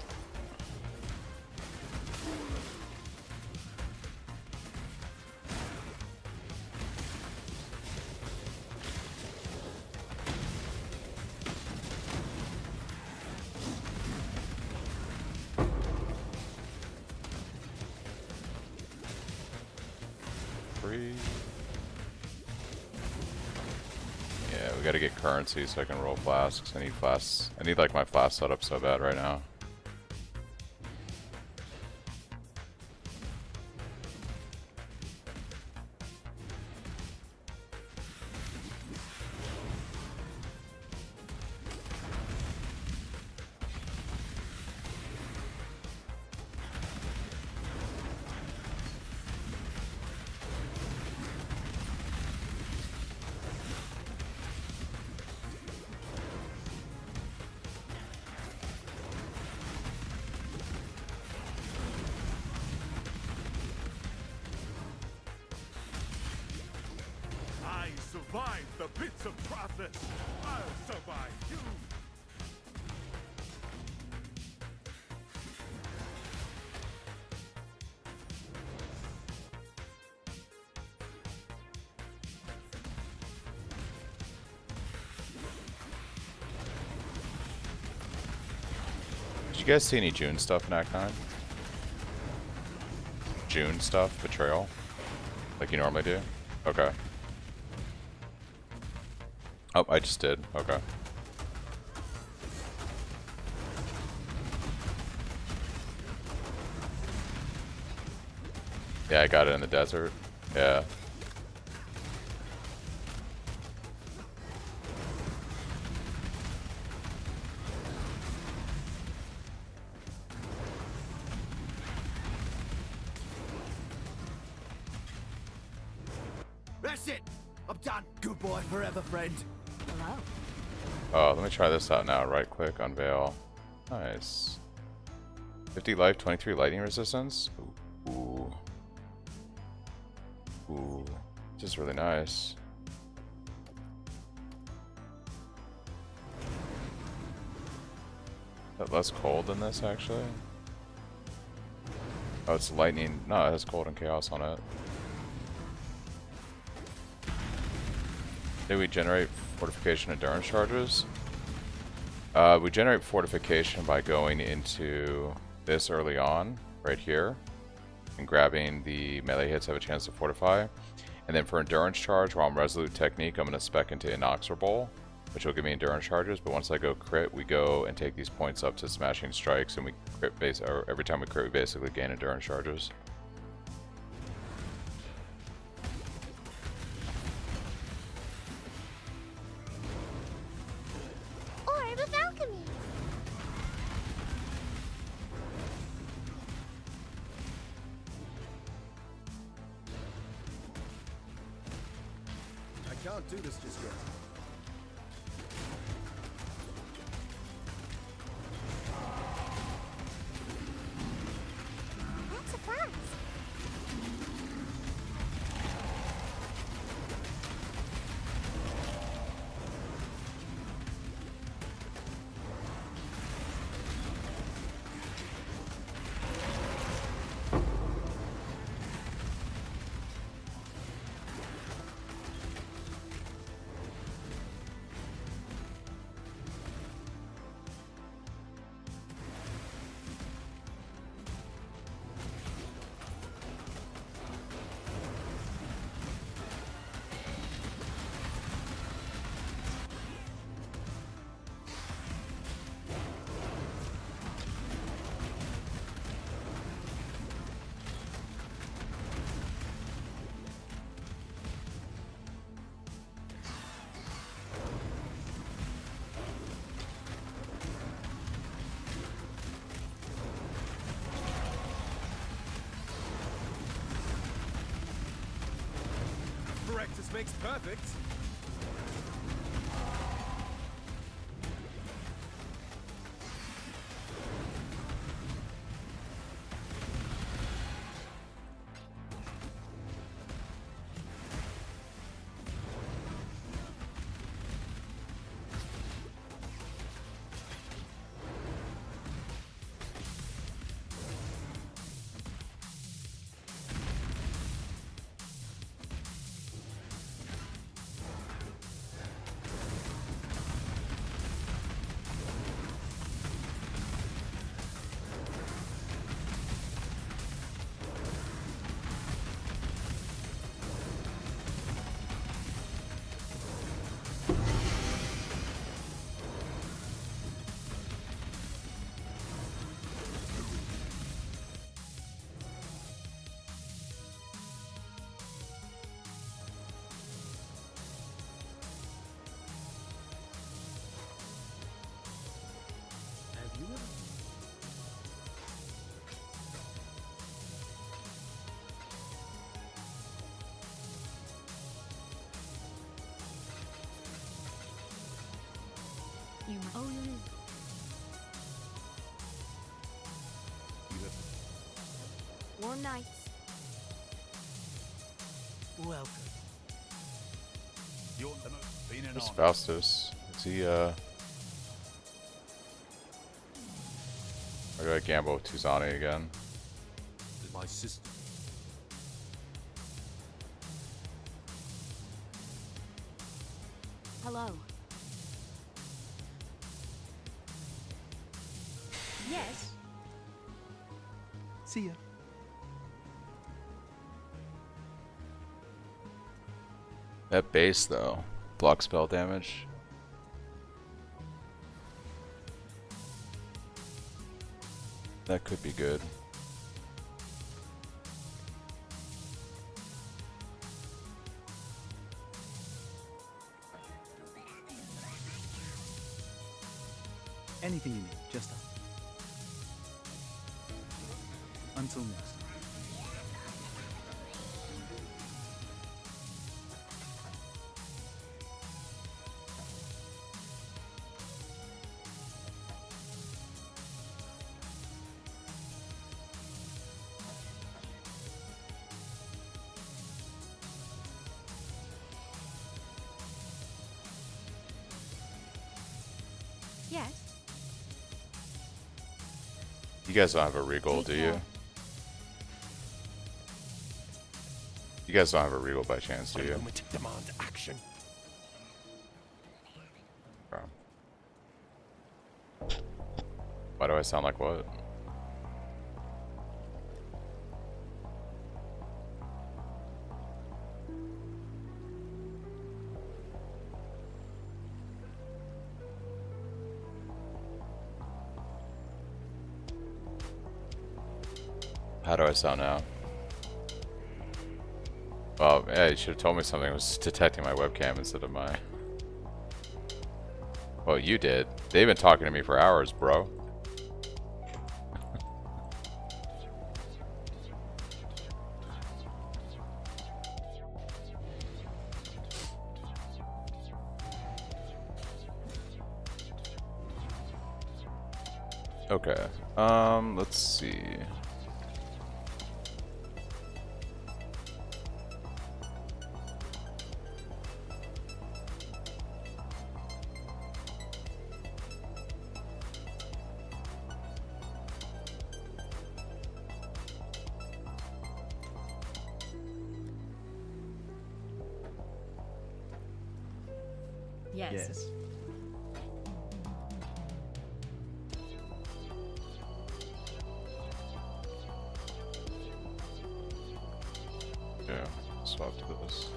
Yeah, we gotta get currency so I can roll flasks. I need flasks. I need like my flask setup so bad right now. Survive the bits of process. I'll survive you. Did you guys see any June stuff in Act 9? June stuff? Betrayal? Like you normally do? Okay. Oh, I just did. Okay. Yeah, I got it in the desert. Yeah. That's it. I'm done. Good boy forever, friend. Hello. Oh, let me try this out now. Right click, unveil. Nice. 50 life, 23 lightning resistance. Ooh. Ooh. This is really nice. Is that less cold than this, actually? Oh, it's lightning. No, it has cold and chaos on it. Do we generate fortification endurance charges? We generate fortification by going into this early on, right here, and grabbing the melee hits have a chance to fortify. And then for endurance charge, while I'm resolute technique, I'm going to spec into inexorable, which will give me endurance charges. But once I go crit, we go and take these points up to smashing strikes, and we crit base, or every time we crit, we basically gain endurance charges. Orb of alchemy. I can't do this just yet. That's a flask. Practice makes perfect. You only warm nights. Welcome. You're been an Where's honor. Faustus? Is he, or do I gamble with Tuzani again? My sister. Hello. Yes. See ya. That base, though. Block spell damage. That could be good. Anything you need, just ask. Until next time. You guys don't have a regal, do you? You guys don't have a regal by chance, do you? Demand action. Why do I sound like what? How do I sound now? Well, yeah, you should have told me something was detecting my webcam instead of my... Well, you did. They've been talking to me for hours, bro. Okay, let's see. Yes. Yeah, swap to this.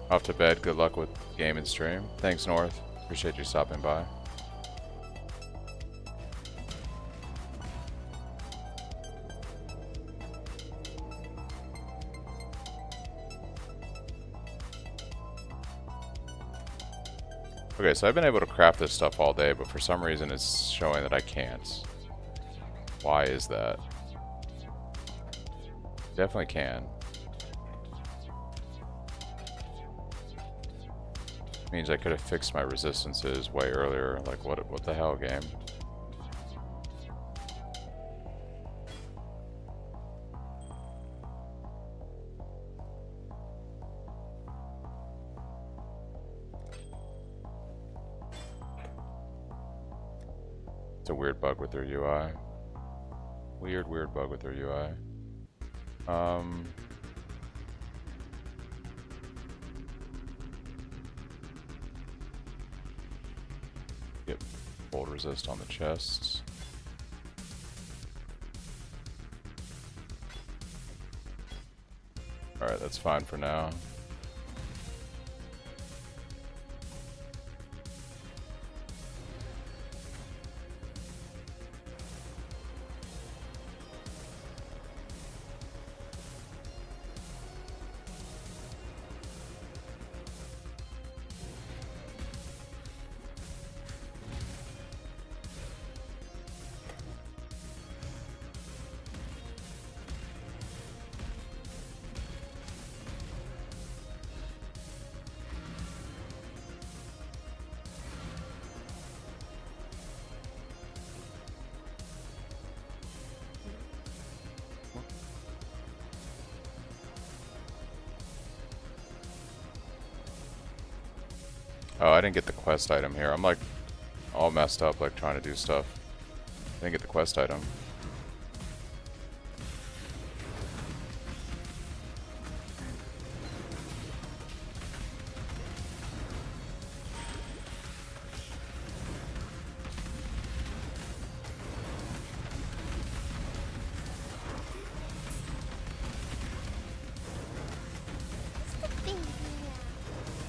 Off to bed. Good luck with game and stream. Thanks, North. Appreciate you stopping by. Okay, so I've been able to craft this stuff all day, but for some reason it's showing that I can't. Why is that? Definitely can. Means I could have fixed my resistances way earlier. Like, what the hell, game? It's a weird bug with their UI. Weird bug with their UI. Get bold resist on the chests. Alright, that's fine for now. Oh, I didn't get the quest item here. I'm like all messed up, like trying to do stuff. I didn't get the quest item.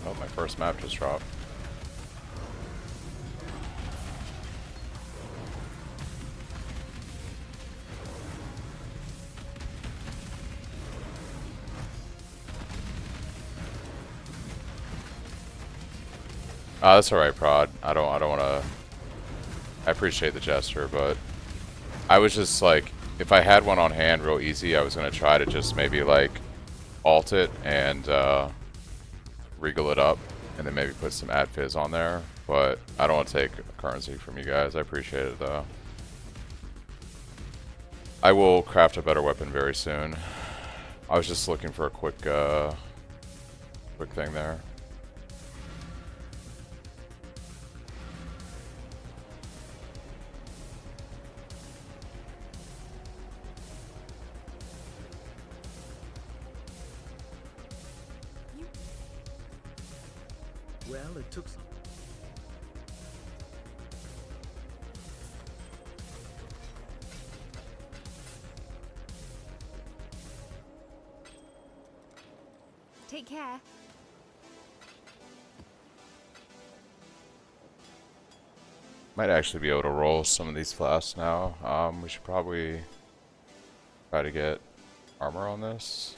Oh, my first map just dropped. That's alright, Prod. I don't wanna... I appreciate the gesture, but... I was just like, if I had one on hand real easy, I was gonna try to just maybe like... alt it and regal it up, and then maybe put some ad fizz on there, but I don't want to take currency from you guys. I appreciate it though. I will craft a better weapon very soon. I was just looking for a quick thing there. Well, it took some. Take care. Might actually be able to roll some of these flasks now. We should probably try to get armor on this.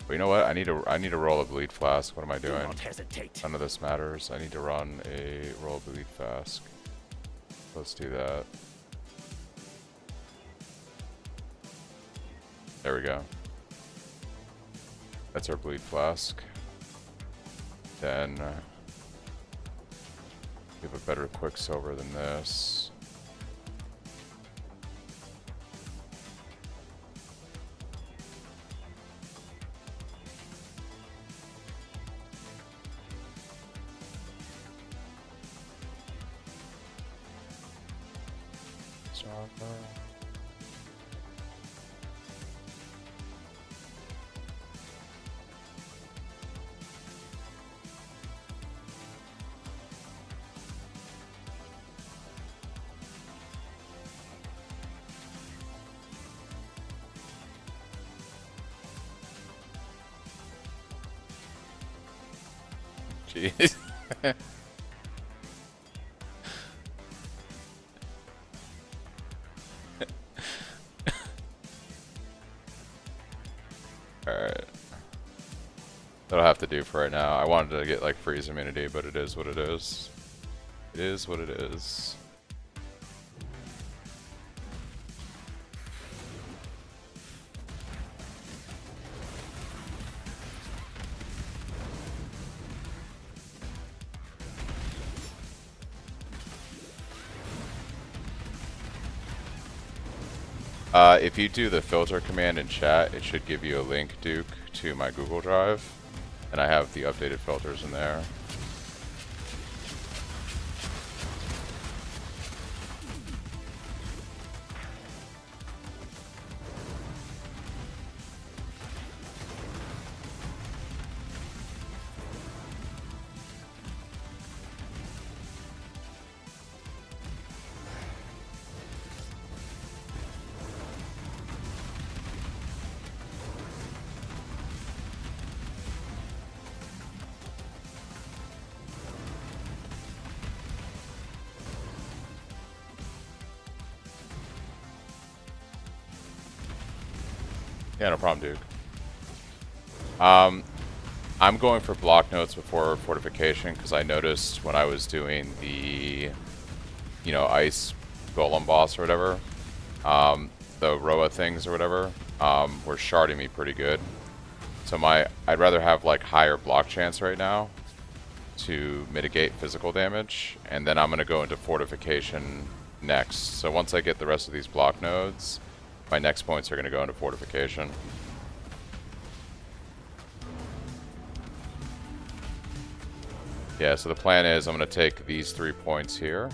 But you know what? I need to roll a bleed flask. What am I doing? Do not hesitate. None of this matters. I need to run a roll bleed flask. Let's do that. There we go. That's our bleed flask. Then we have a better quicksilver than this. Jeez. Alright. That'll have to do for right now. I wanted to get like freeze immunity, but it is what it is. It is what it is. If you do the filter command in chat, it should give you a link, Duke, to my Google Drive, and I have the updated filters in there. Yeah, no problem, Duke. I'm going for block notes before fortification because I noticed when I was doing the, you know, ice golem boss or whatever, the Roa things or whatever, were sharding me pretty good. So I'd rather have like higher block chance right now to mitigate physical damage, and then I'm gonna go into fortification next. So once I get the rest of these block nodes, my next points are going to go into fortification. Yeah, so the plan is I'm going to take these 3 points here,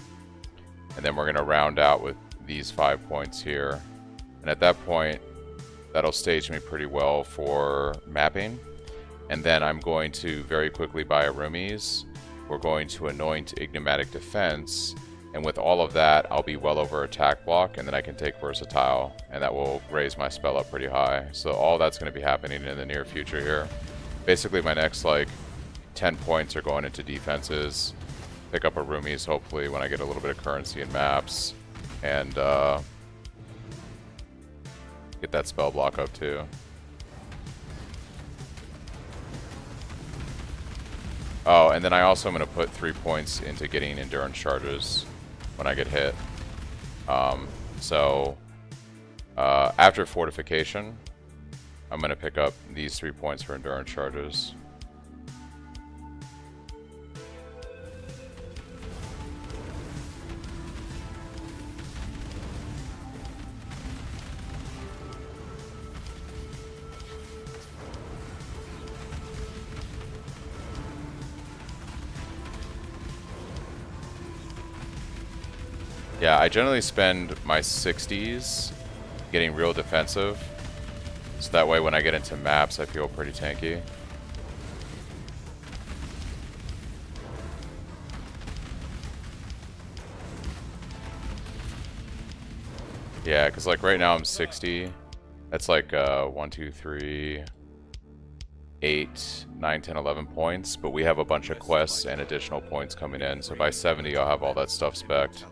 and then we're going to round out with these 5 points here. And at that point, that'll stage me pretty well for mapping. And then I'm going to very quickly buy a roomies. We're going to anoint Ignimatic Defense. And with all of that, I'll be well over attack block, and then I can take Versatile, and that will raise my spell up pretty high. So all that's going to be happening in the near future here. Basically, my next, like, 10 points are going into defenses. Pick up a roomies, hopefully, when I get a little bit of currency in maps. And, get that spell block up, too. Oh, and then I also am going to put 3 points into getting endurance charges when I get hit. After fortification, I'm going to pick up these 3 points for endurance charges. Yeah, I generally spend my 60s getting real defensive, So that way when I get into maps, I feel pretty tanky. Yeah, because like right now I'm 60. That's like 1, 2, 3, 8, 9, 10, 11 points. But we have a bunch of quests and additional points coming in. So by 70, I'll have all that stuff spec'd.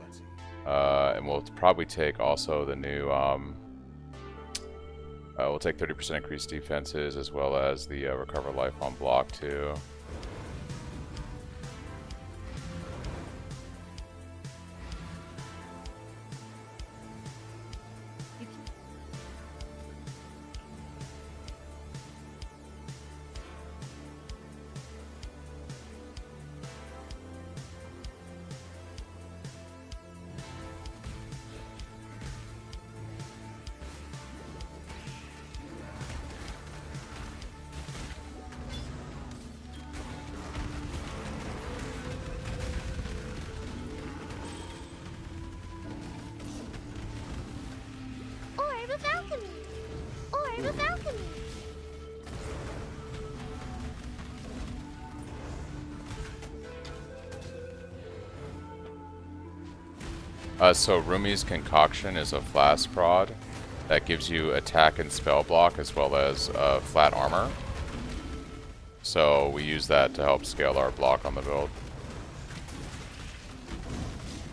And we'll probably take also the new... we'll take 30% increased defenses as well as the recover life on block too. Orb of alchemy. Orb of alchemy. So Rumi's Concoction is a flask prod that gives you attack and spell block as well as flat armor. So we use that to help scale our block on the build.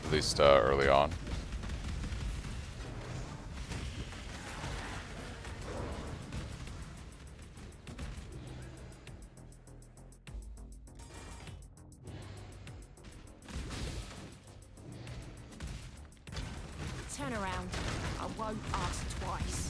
At least early on. Turn around. I won't ask twice.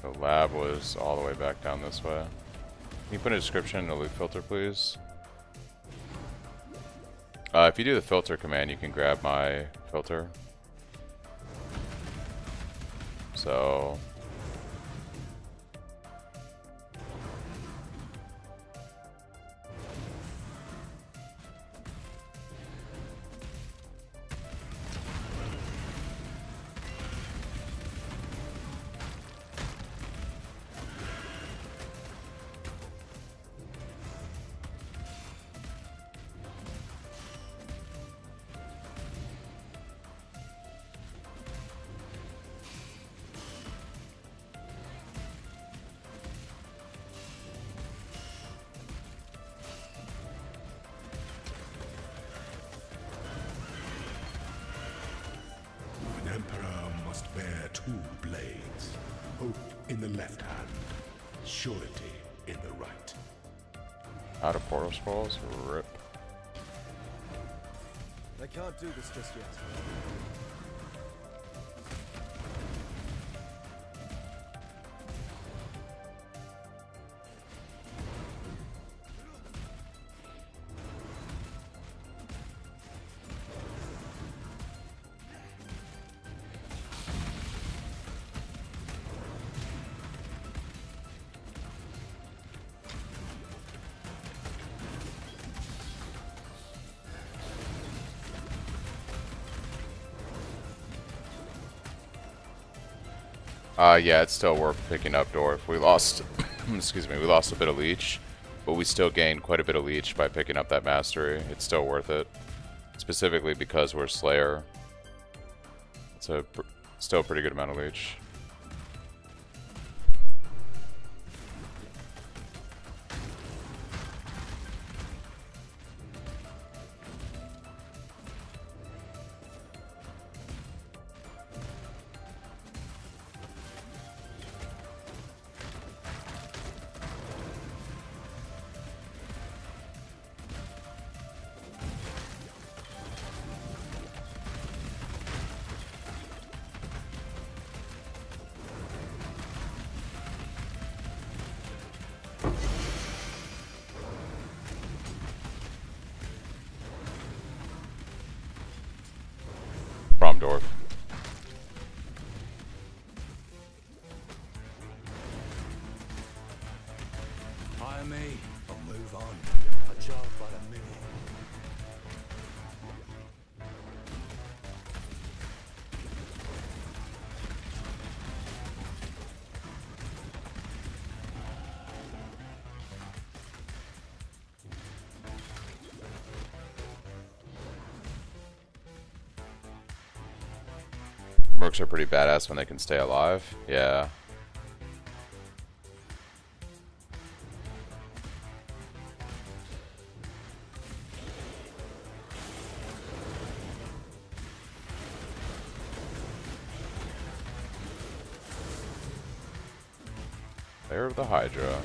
The lab was all the way back down this way. Can you put a description in the loot filter, please? If you do the filter command, you can grab my filter. So... An emperor must bear 2 blades. Hope in the left hand, surety in the right. Out of portal scrolls? Rip. I can't do this just yet. Yeah, it's still worth picking up Dwarf. We lost, excuse me, we lost a bit of leech, but we still gained quite a bit of leech by picking up that mastery. It's still worth it, specifically because we're Slayer. It's a still a pretty good amount of leech. by me, I'll move on. A job by the minute. Mercs are pretty badass when they can stay alive. Yeah. There the Hydra.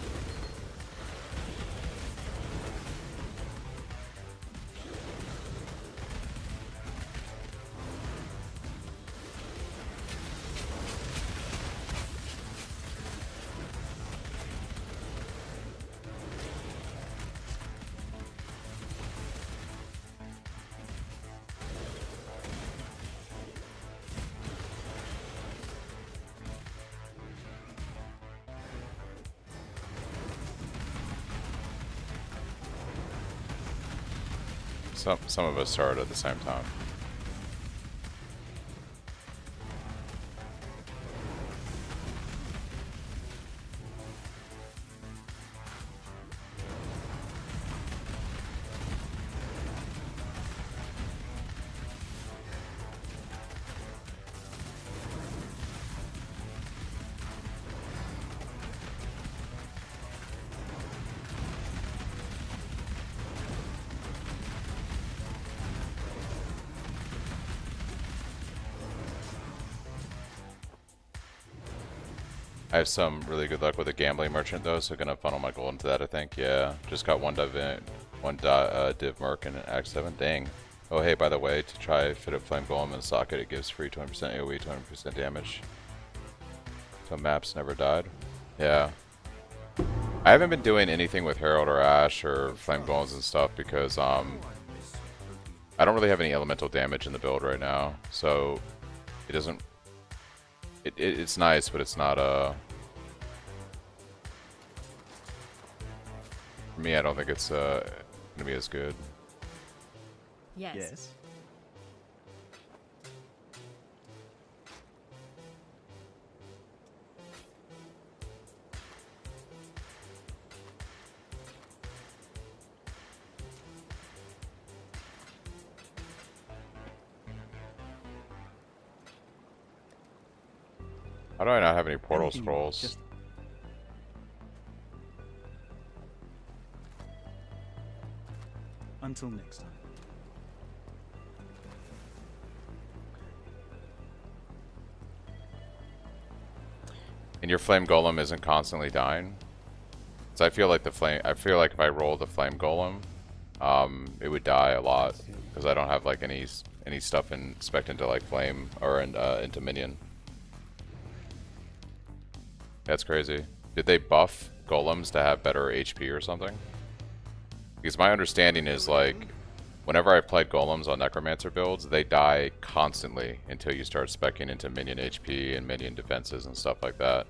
Some of us started at the same time. I have some really good luck with a gambling merchant though, so gonna funnel my gold into that I think. Yeah, just got one div merc and an Act 7. Dang. Oh hey, by the way, to try fit a flame golem in a socket, it gives free 20% AoE, 20% damage. So maps never died. Yeah. I haven't been doing anything with Herald or Ash or flame golems and stuff because I don't really have any elemental damage in the build right now, so it doesn't. It's nice, but it's not for me, I don't think it's gonna be as good. Yes. How do I not have any portal scrolls? Until next time. And your flame golem isn't constantly dying? So I feel like if I roll the flame golem, it would die a lot because I don't have like any stuff in spec into like flame or into minion. That's crazy. Did they buff golems to have better HP or something? Because my understanding is like, whenever I've played golems on necromancer builds, they die constantly until you start speccing into minion HP and minion defenses and stuff like that.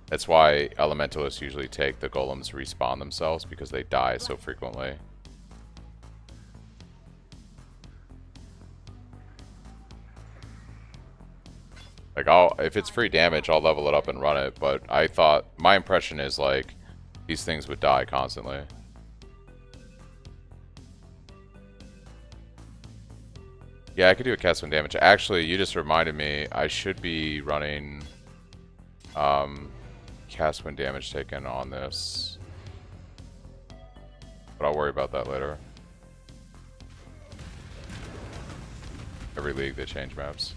That's why elementalists usually take the golems respawn themselves, because they die so frequently. Like, if it's free damage, I'll level it up and run it, but I thought, my impression is like, these things would die constantly. Yeah, I could do a cast win damage. Actually, you just reminded me, I should be running cast win damage taken on this. But I'll worry about that later. Every league they change maps.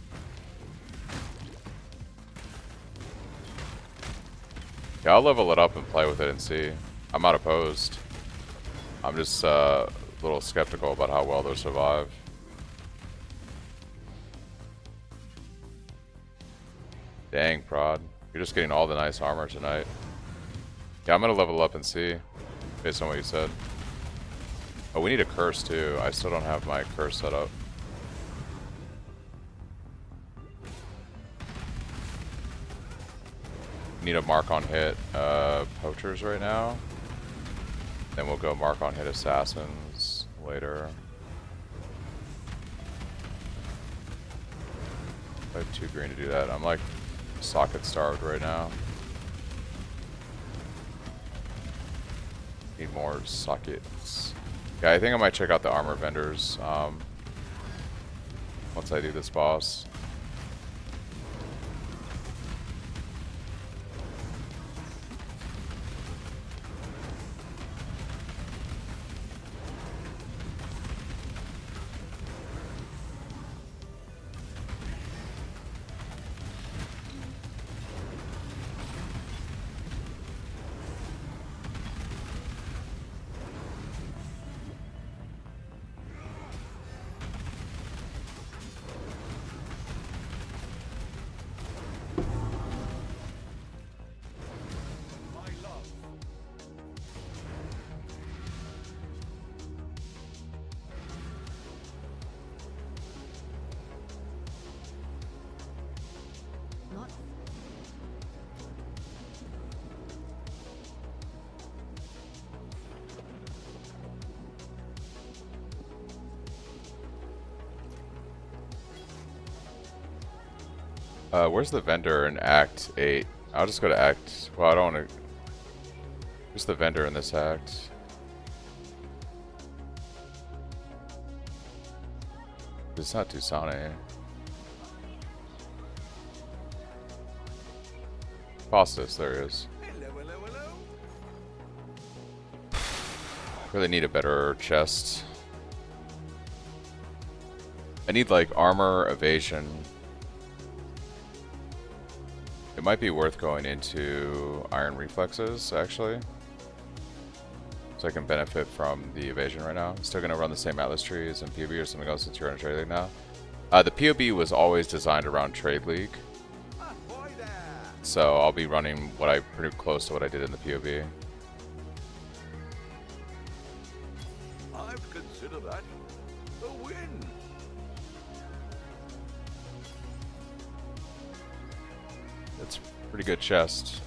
Yeah, I'll level it up and play with it and see. I'm not opposed. I'm just a little skeptical about how well they'll survive. Dang, Prod. You're just getting all the nice armor tonight. Yeah, I'm gonna level up and see, based on what you said. Oh, we need a curse too. I still don't have my curse set up. Need a mark on hit poachers right now. Then we'll go mark on hit assassins later. I have 2 green to do that. I'm like socket starved right now. Need more sockets. Yeah, I think I might check out the armor vendors once I do this boss. Where's the vendor in Act 8? I'll just go to Act... Well, I don't want to... Where's the vendor in this act? It's not Tusane. Faustus, there he is. Really need a better chest. I need like armor, evasion. It might be worth going into iron reflexes, actually. So I can benefit from the evasion right now. I'm still going to run the same Atlas trees and POB or something else since you're in a trade league now. The POB was always designed around trade league. So I'll be running what I pretty close to what I did in the POB. I'd consider that a win. It's pretty good chest.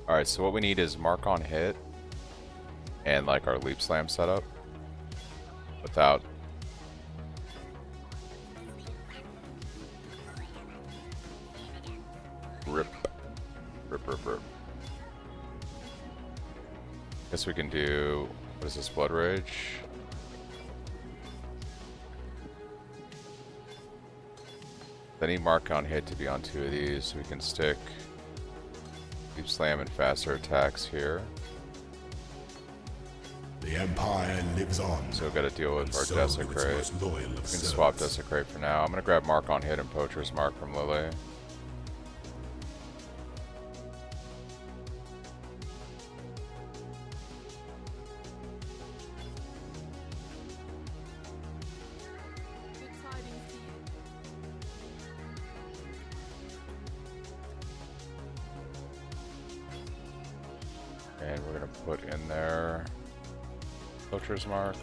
Alright, so what we need is mark on hit and like our leap slam setup without rip. Guess we can do, what is this, Blood Rage? I need mark on hit to be on 2 of these, so we can stick Leap Slam and faster attacks here. The Empire lives on. So we've got to deal with our so Desecrate. its most loyal of We can servants. swap Desecrate for now. I'm going to grab Mark on Hit and Poacher's Mark from Lily. And we're going to put in there Poacher's Mark.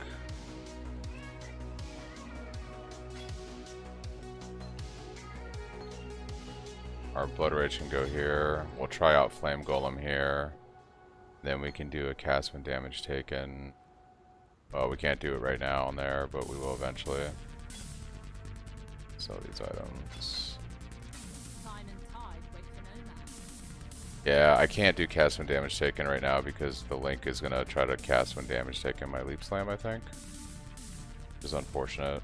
Our Blood Rage can go here. We'll try out Flame Golem here. Then we can do a cast when damage taken. Well, we can't do it right now on there, but we will eventually. Sell these items. Yeah, I can't do cast when damage taken right now because the Link is going to try to cast when damage taken my Leap Slam, I think. Which is unfortunate.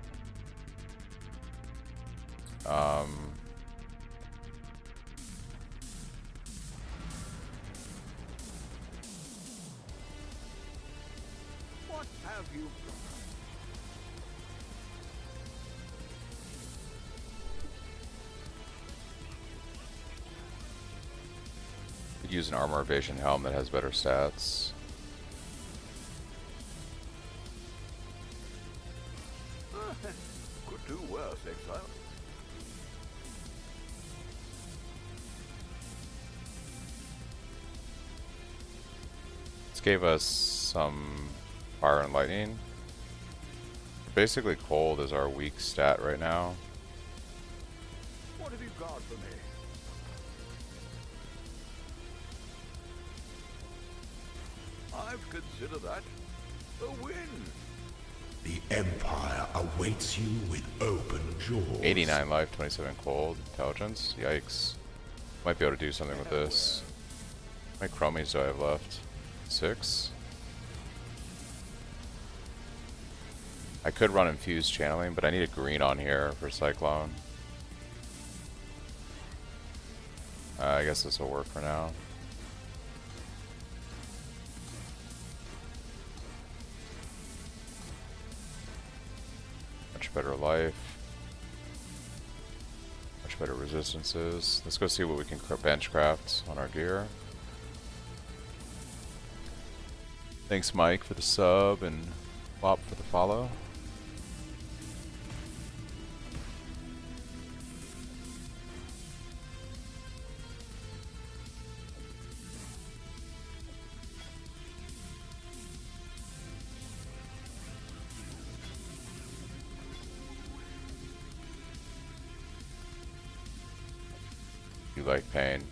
What have you got? Could use an Armor Evasion Helm that has better stats. worse, exile. This gave us some fire and lightning. Basically, cold is our weak stat right now. What have you got for me? I've considered that a win. The Empire awaits you with open jaws. 89 life, 27 cold, intelligence. Yikes. Might be able to do something with this. How many chromies do I have left? 6? I could run infused channeling, but I need a green on here for Cyclone. I guess this will work for now. Much better life. Much better resistances. Let's go see what we can benchcraft on our gear. Thanks Mike for the sub and Wop for the follow. You like pain.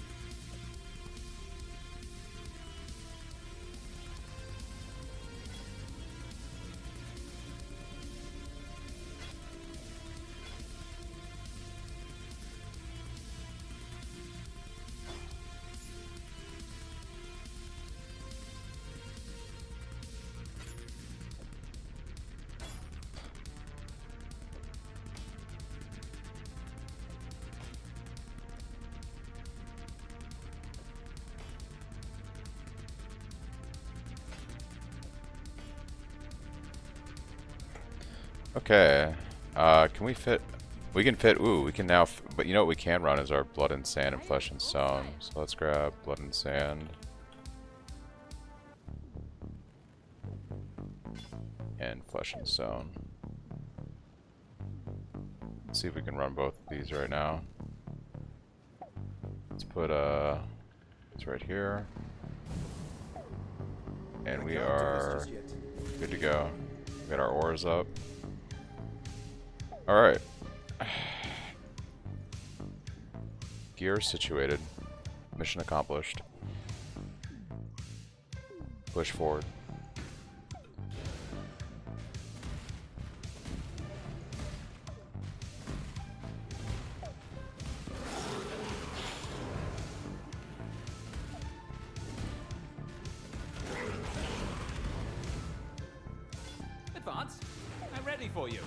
Okay, can we fit? We can fit. Ooh, we can now. But you know what we can run is our blood and sand and flesh and stone. So let's grab blood and sand and flesh and stone. Let's see if we can run both of these right now. Let's put it's right here, and we are good to go. We got our ores up. Alright. Gear situated. Mission accomplished. Push forward. Advance. I'm ready for you.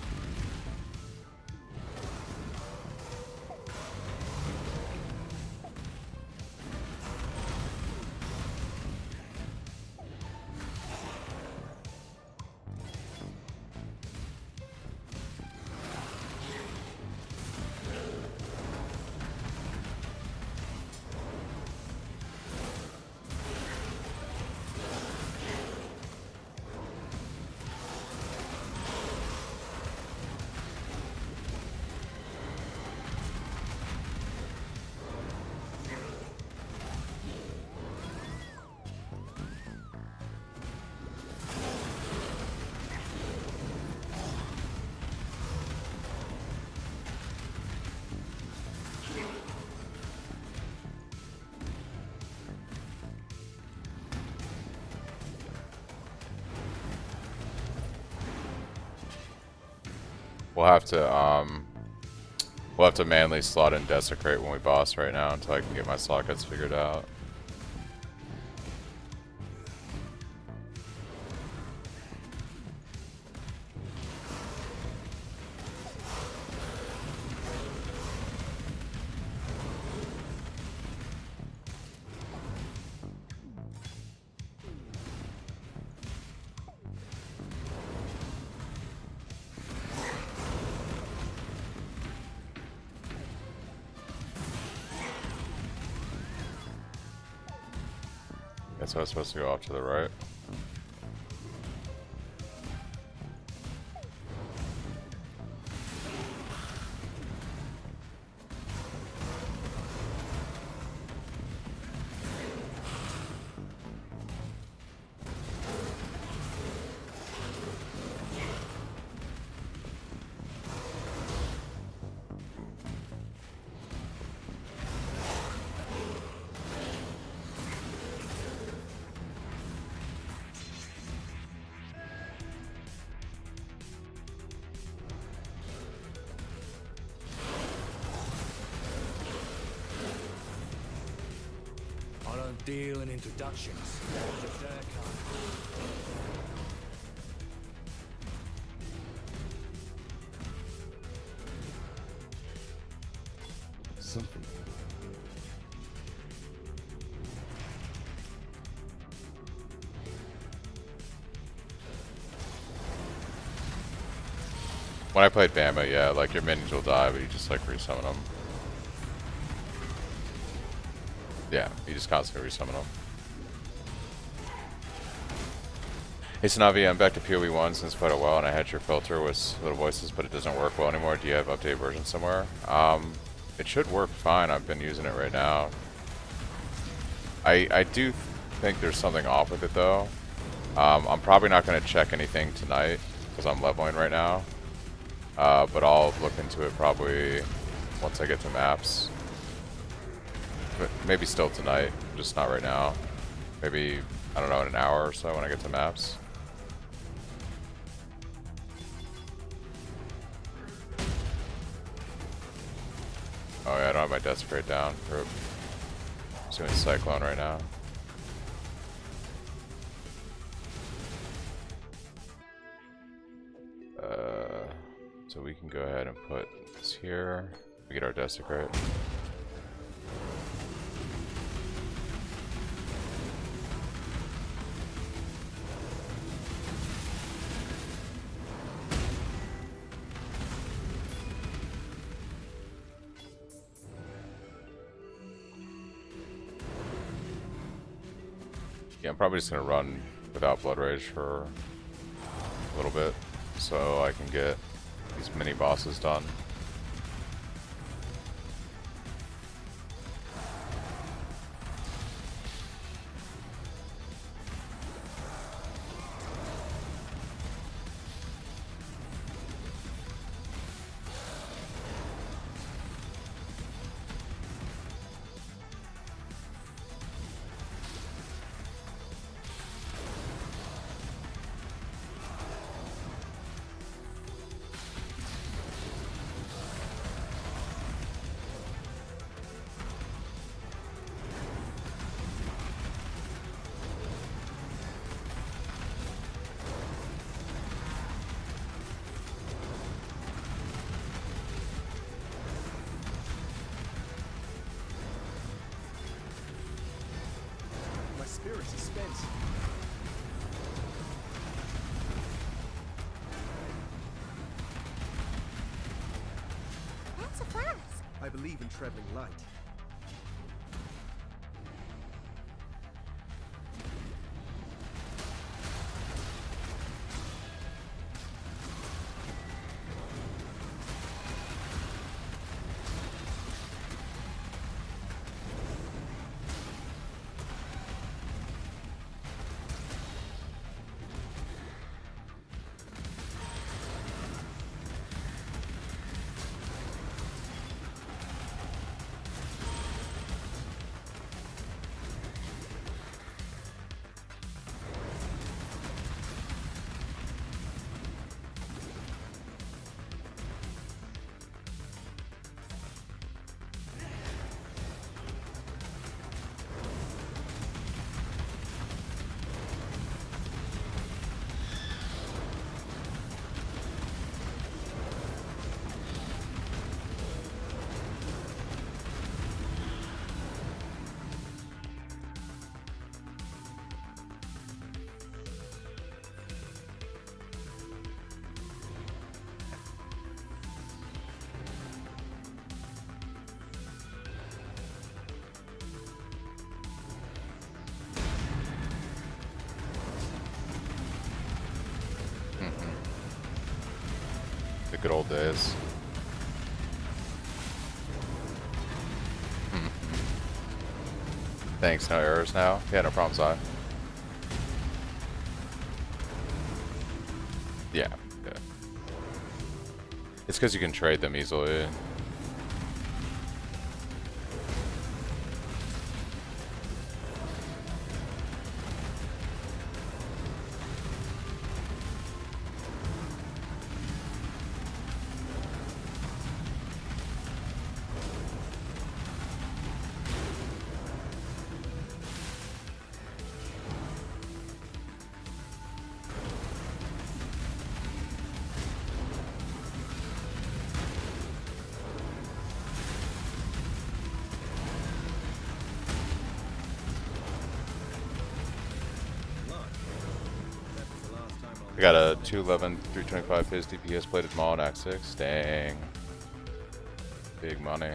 We'll have to manually slot in Desecrate when we boss right now until I can get my sockets figured out. Guess I was supposed to go off to the right. deal and introductions. Just their kind. Something. When I played Bama, yeah, like your minions will die, but you just like resummon them. Yeah, you just constantly resummon them. Hey Sanavi, I'm back to PoE1 since quite a while, and I had your filter with little voices, but it doesn't work well anymore. Do you have updated version somewhere? It should work fine. I've been using it right now. I do think there's something off with it though. I'm probably not going to check anything tonight because I'm leveling right now. But I'll look into it probably once I get to maps. But maybe still tonight, just not right now. Maybe, I don't know, in an hour or so when I get to maps. Oh yeah, I don't have my Desecrate down. I'm doing Cyclone right now. So we can go ahead and put this here. We get our Desecrate. Yeah, I'm probably just gonna run without Blood Rage for a little bit so I can get these mini bosses done. Spirit is spent. That's a flask. I believe in traveling light. The good old days. Thanks, no errors now. Yeah, no problems, I. Yeah, yeah. It's because you can trade them easily. I got a 211, 325 phase DPS plated maul and Act 6. Dang. Big money.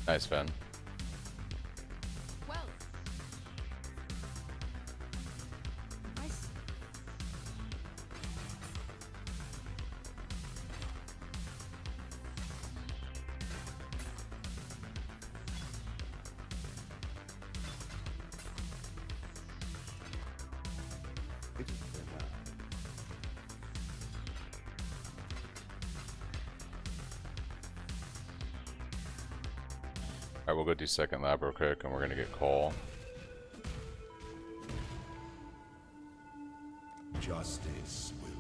Nice, Ben. Well. Nice. Alright, we'll go do second lab real quick and we're gonna get coal. Justice will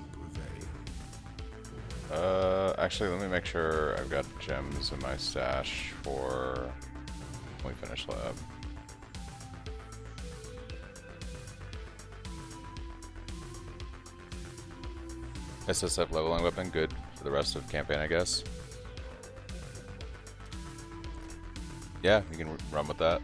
prevail. Actually, let me make sure I've got gems in my stash for when we finish lab. SSF leveling weapon, good for the rest of campaign, I guess. Yeah, you can run with that.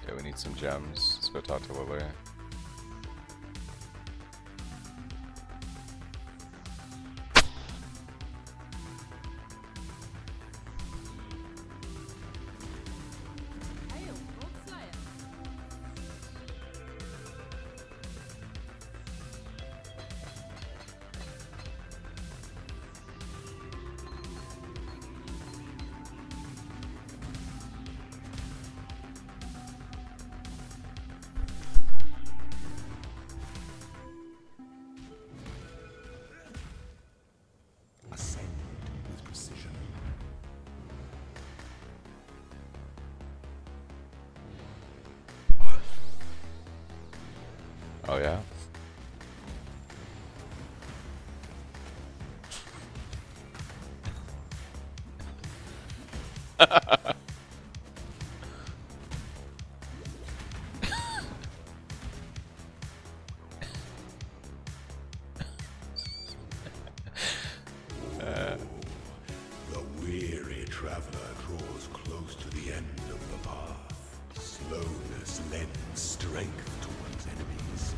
Yeah, we need some gems. Let's go talk to Lily. Ascend with precision. Oh yeah? The weary traveler draws close to the end of the path. Slowness lends strength to one's enemies.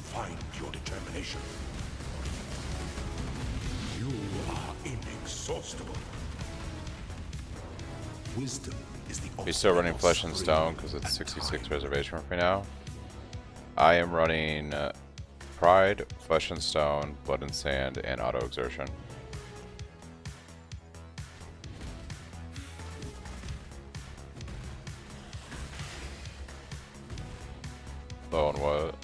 Find your determination. You are inexhaustible. Wisdom is the He's still running ultimate Flesh and spring Stone because it's and 66 time. reservation for me now. I am running Pride, Flesh and Stone, Blood and Sand, and Auto Exertion. Low on what?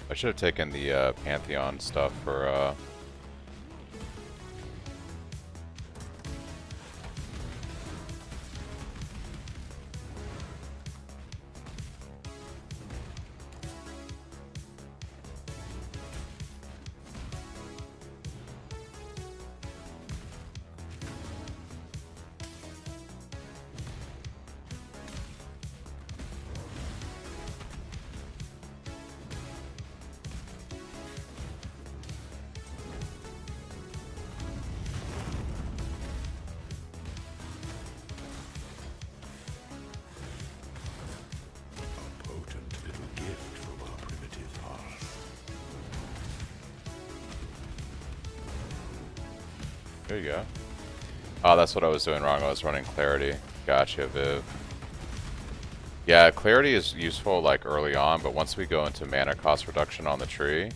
I should have taken the Pantheon stuff for A potent little gift from our primitive hearth. There you go. Oh, that's what I was doing wrong. I was running Clarity. Gotcha, Viv. Yeah, Clarity is useful like early on, but once we go into mana cost reduction on the tree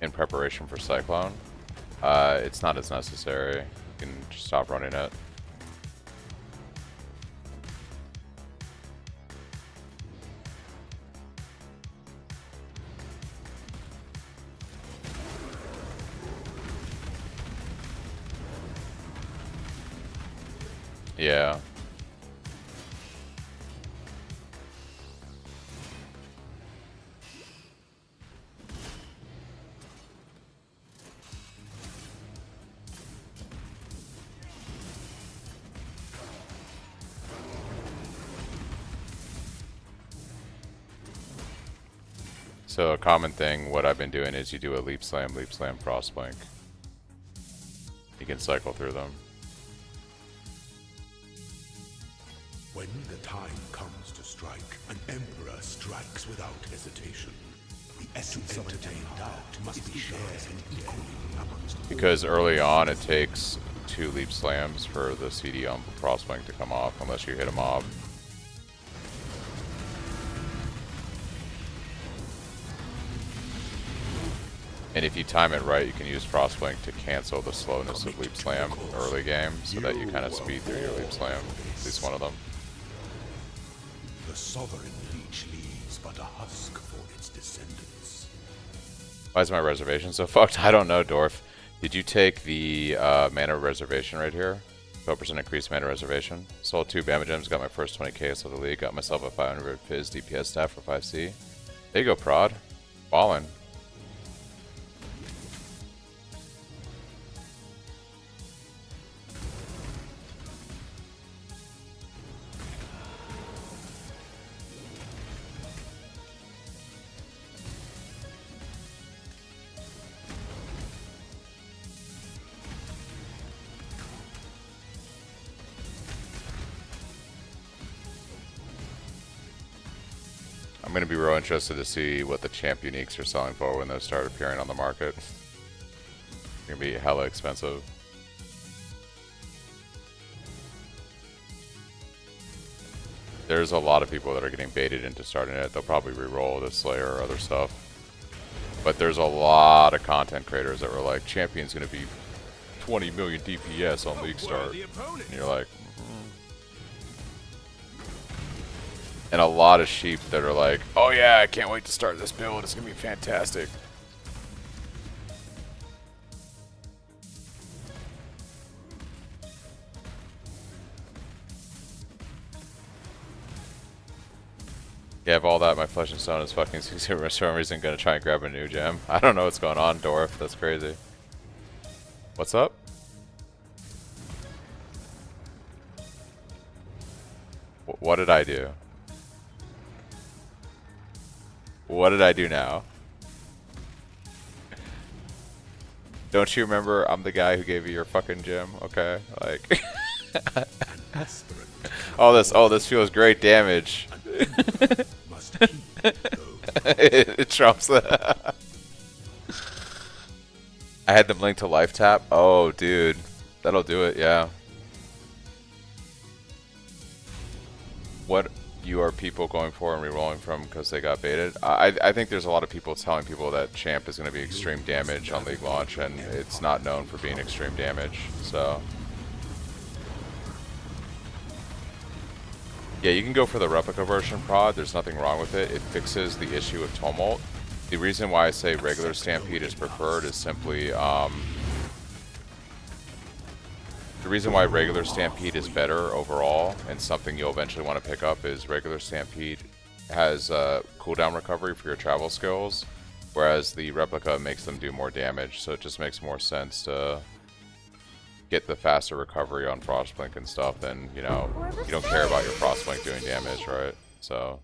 in preparation for Cyclone, it's not as necessary. You can just stop running it. Yeah. So a common thing, what I've been doing is you do a leap slam, frost blink. You can cycle through them. When the time comes to strike, an emperor strikes without hesitation. The essence of entertain doubt must be shared equally amongst. Because early on it takes 2 leap slams for the CD on Frostblink to come off unless you hit a mob. And if you time it right, you can use Frostblink to cancel the slowness of leap slam early game so that you kind of speed through your leap slam, at least one of them. The sovereign leech leaves but a husk for its descendants. Why is my reservation so fucked? I don't know, Dorf. Did you take the mana reservation right here? 12% increased mana reservation. Sold 2 Bama Gems, got my first 20k of the league, got myself a 500 Fizz DPS staff for 5C. There you go, Prod. Ballin'. I'm going to be real interested to see what the champ uniques are selling for when those start appearing on the market. It's going to be hella expensive. There's a lot of people that are getting baited into starting it. They'll probably re-roll the Slayer or other stuff. But there's a lot of content creators that were like, champion's going to be 20 million DPS on league start. And you're like, and a lot of sheep that are like, oh yeah, I can't wait to start this build, it's gonna be fantastic. Yeah, I have all that, my flesh and stone is fucking 60 for some reason gonna try and grab a new gem. I don't know what's going on, Dorf, that's crazy. What's up? What did I do? What did I do now? Don't you remember I'm the guy who gave you your fucking gem? Okay, like oh this feels great damage. It trumps that. I had them linked to life tap. Oh dude, that'll do it, yeah. What you are people going for and re-rolling from because they got baited? I think there's a lot of people telling people that champ is going to be extreme damage on league launch, and it's not known for being extreme damage, so yeah, you can go for the replica version, Prod. There's nothing wrong with it. It fixes the issue of tumult. The reason why I say regular stampede is preferred is simply the reason why regular Stampede is better overall, and something you'll eventually want to pick up, is regular Stampede has cooldown recovery for your travel skills, whereas the replica makes them do more damage, so it just makes more sense to get the faster recovery on Frostblink and stuff than, you know, you don't care about your Frostblink doing damage, right? So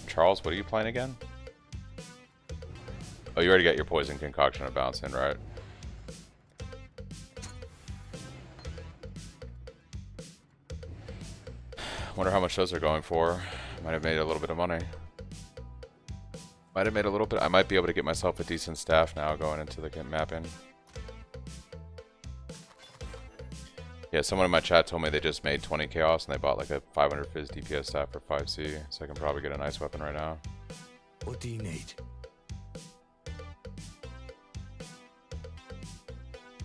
Charles, what are you playing again? Oh, you already got your poison concoction of bouncing, right? Wonder how much those are going for. Might have made a little bit of money. Might have made a little bit. I might be able to get myself a decent staff now going into the mapping. Yeah, someone in my chat told me they just made 20 chaos and they bought like a 500 Fizz DPS staff for 5C, so I can probably get a nice weapon right now. What do you need?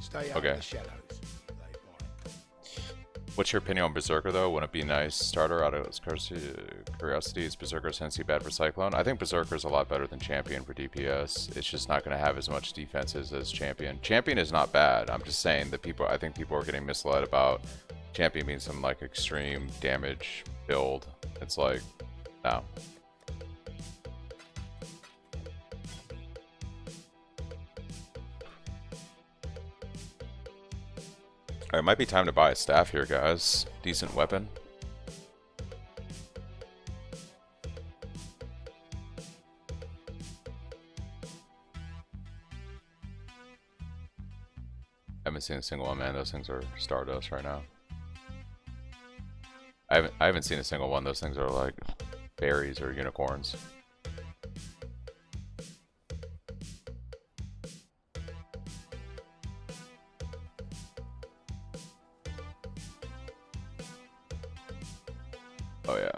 Stay out Okay. of the shadows. What's your opinion on Berserker though? Wouldn't it be a nice starter out of curiosity? Is Berserker Sensei bad for Cyclone? I think Berserker's a lot better than Champion for DPS. It's just not going to have as much defenses as Champion. Champion is not bad. I'm just saying that I think people are getting misled about champion being some like extreme damage build. It's like, no. Alright, it might be time to buy a staff here, guys. Decent weapon. I haven't seen a single one, man. Those things are Stardust right now. I haven't seen a single one. Those things are like berries or unicorns. Oh yeah.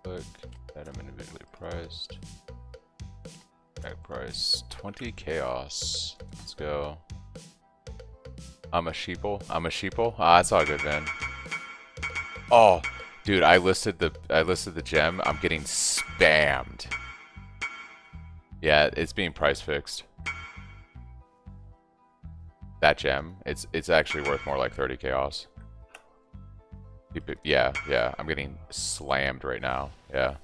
Public item individually priced. Tag price 20 chaos. Let's go. I'm a sheeple. Ah, that's all good, man. Oh, dude, I listed the gem. I'm getting spammed. Yeah, it's being price fixed. That gem, it's actually worth more like 30 chaos. Yeah, I'm getting slammed right now. Yeah.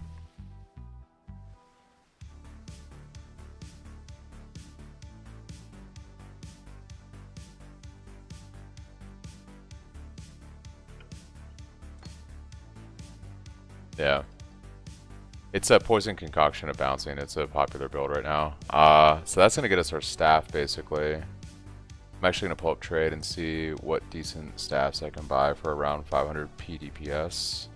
Yeah. It's a poison concoction of bouncing. It's a popular build right now. So that's gonna get us our staff basically. I'm actually gonna pull up trade and see what decent staffs I can buy for around 500 PDPS.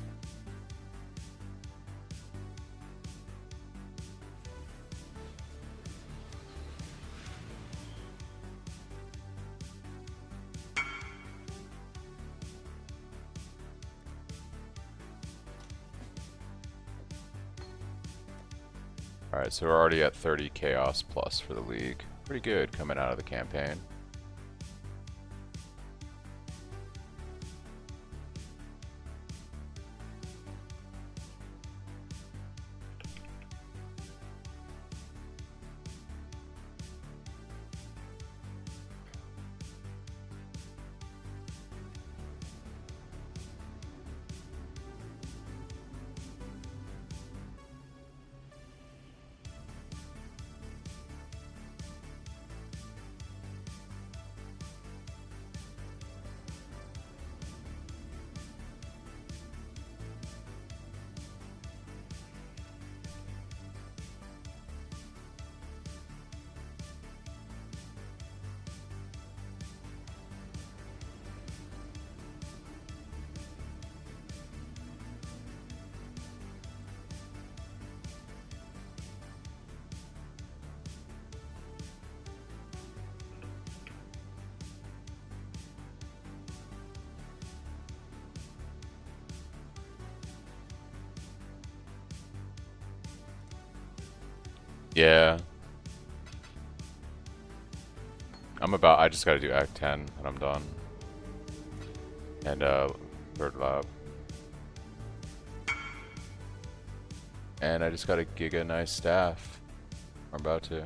Alright, so we're already at 30 chaos plus for the league. Pretty good coming out of the campaign. Yeah. I just gotta do Act 10 and I'm done. And third lab. And I just gotta giga nice staff. I'm about to.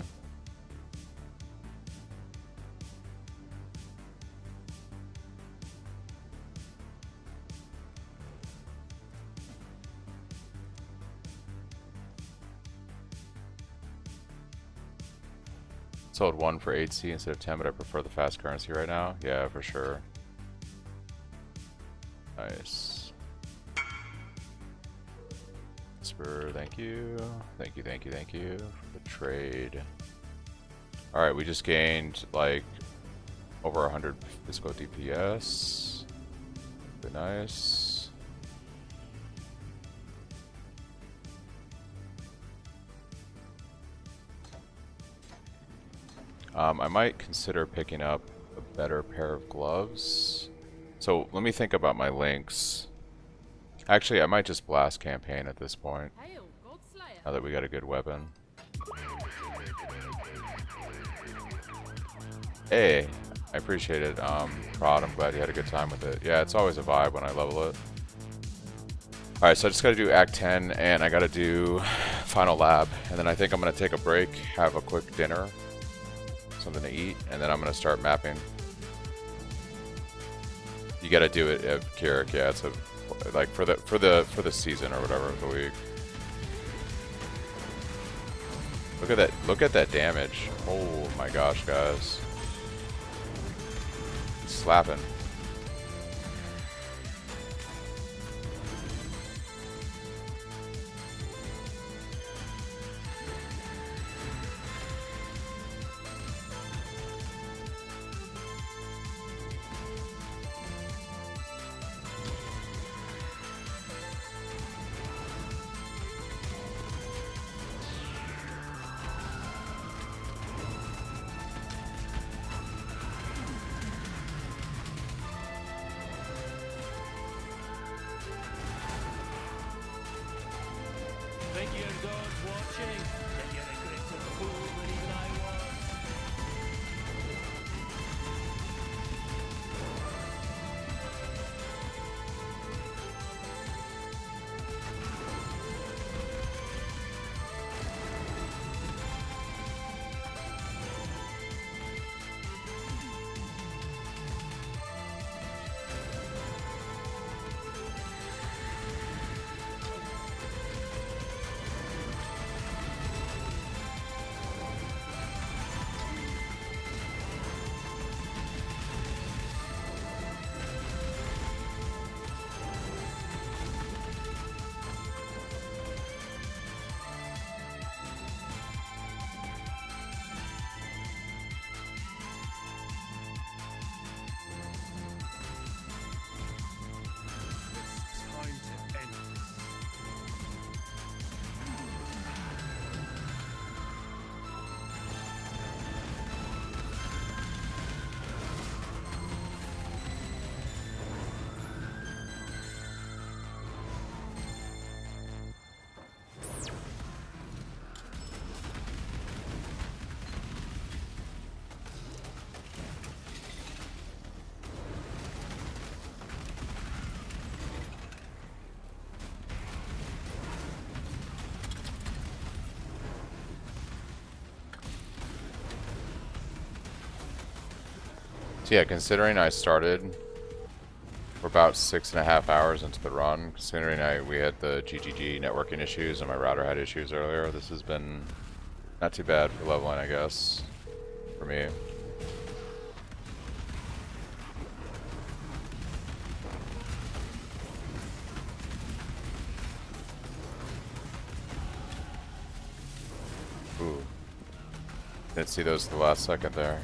Sold 1 for 8C instead of 10, but I prefer the fast currency right now. Yeah, for sure. Nice. Whisper, thank you. Thank you for the trade. Alright, we just gained like over 100 physical DPS. Very nice. I might consider picking up a better pair of gloves. So let me think about my links. Actually, I might just blast campaign at this point. Now that we got a good weapon. Hey, I appreciate it. Prod, I'm glad you had a good time with it. Yeah, it's always a vibe when I level it. Alright, so I just gotta do Act 10, and I gotta do Final Lab, and then I think I'm gonna take a break, have a quick dinner, something to eat, and then I'm gonna start mapping. You gotta do it, Kirik, yeah, it's a, like, for the season or whatever, the week. Look at that damage. Oh my gosh, guys. It's slapping. Think your God's watching? That you're a greater fool than even I was? So yeah, considering I started, we're about 6.5 hours into the run, considering we had the GGG networking issues and my router had issues earlier, this has been not too bad for leveling, I guess, for me. Ooh. Didn't see those at the last second there.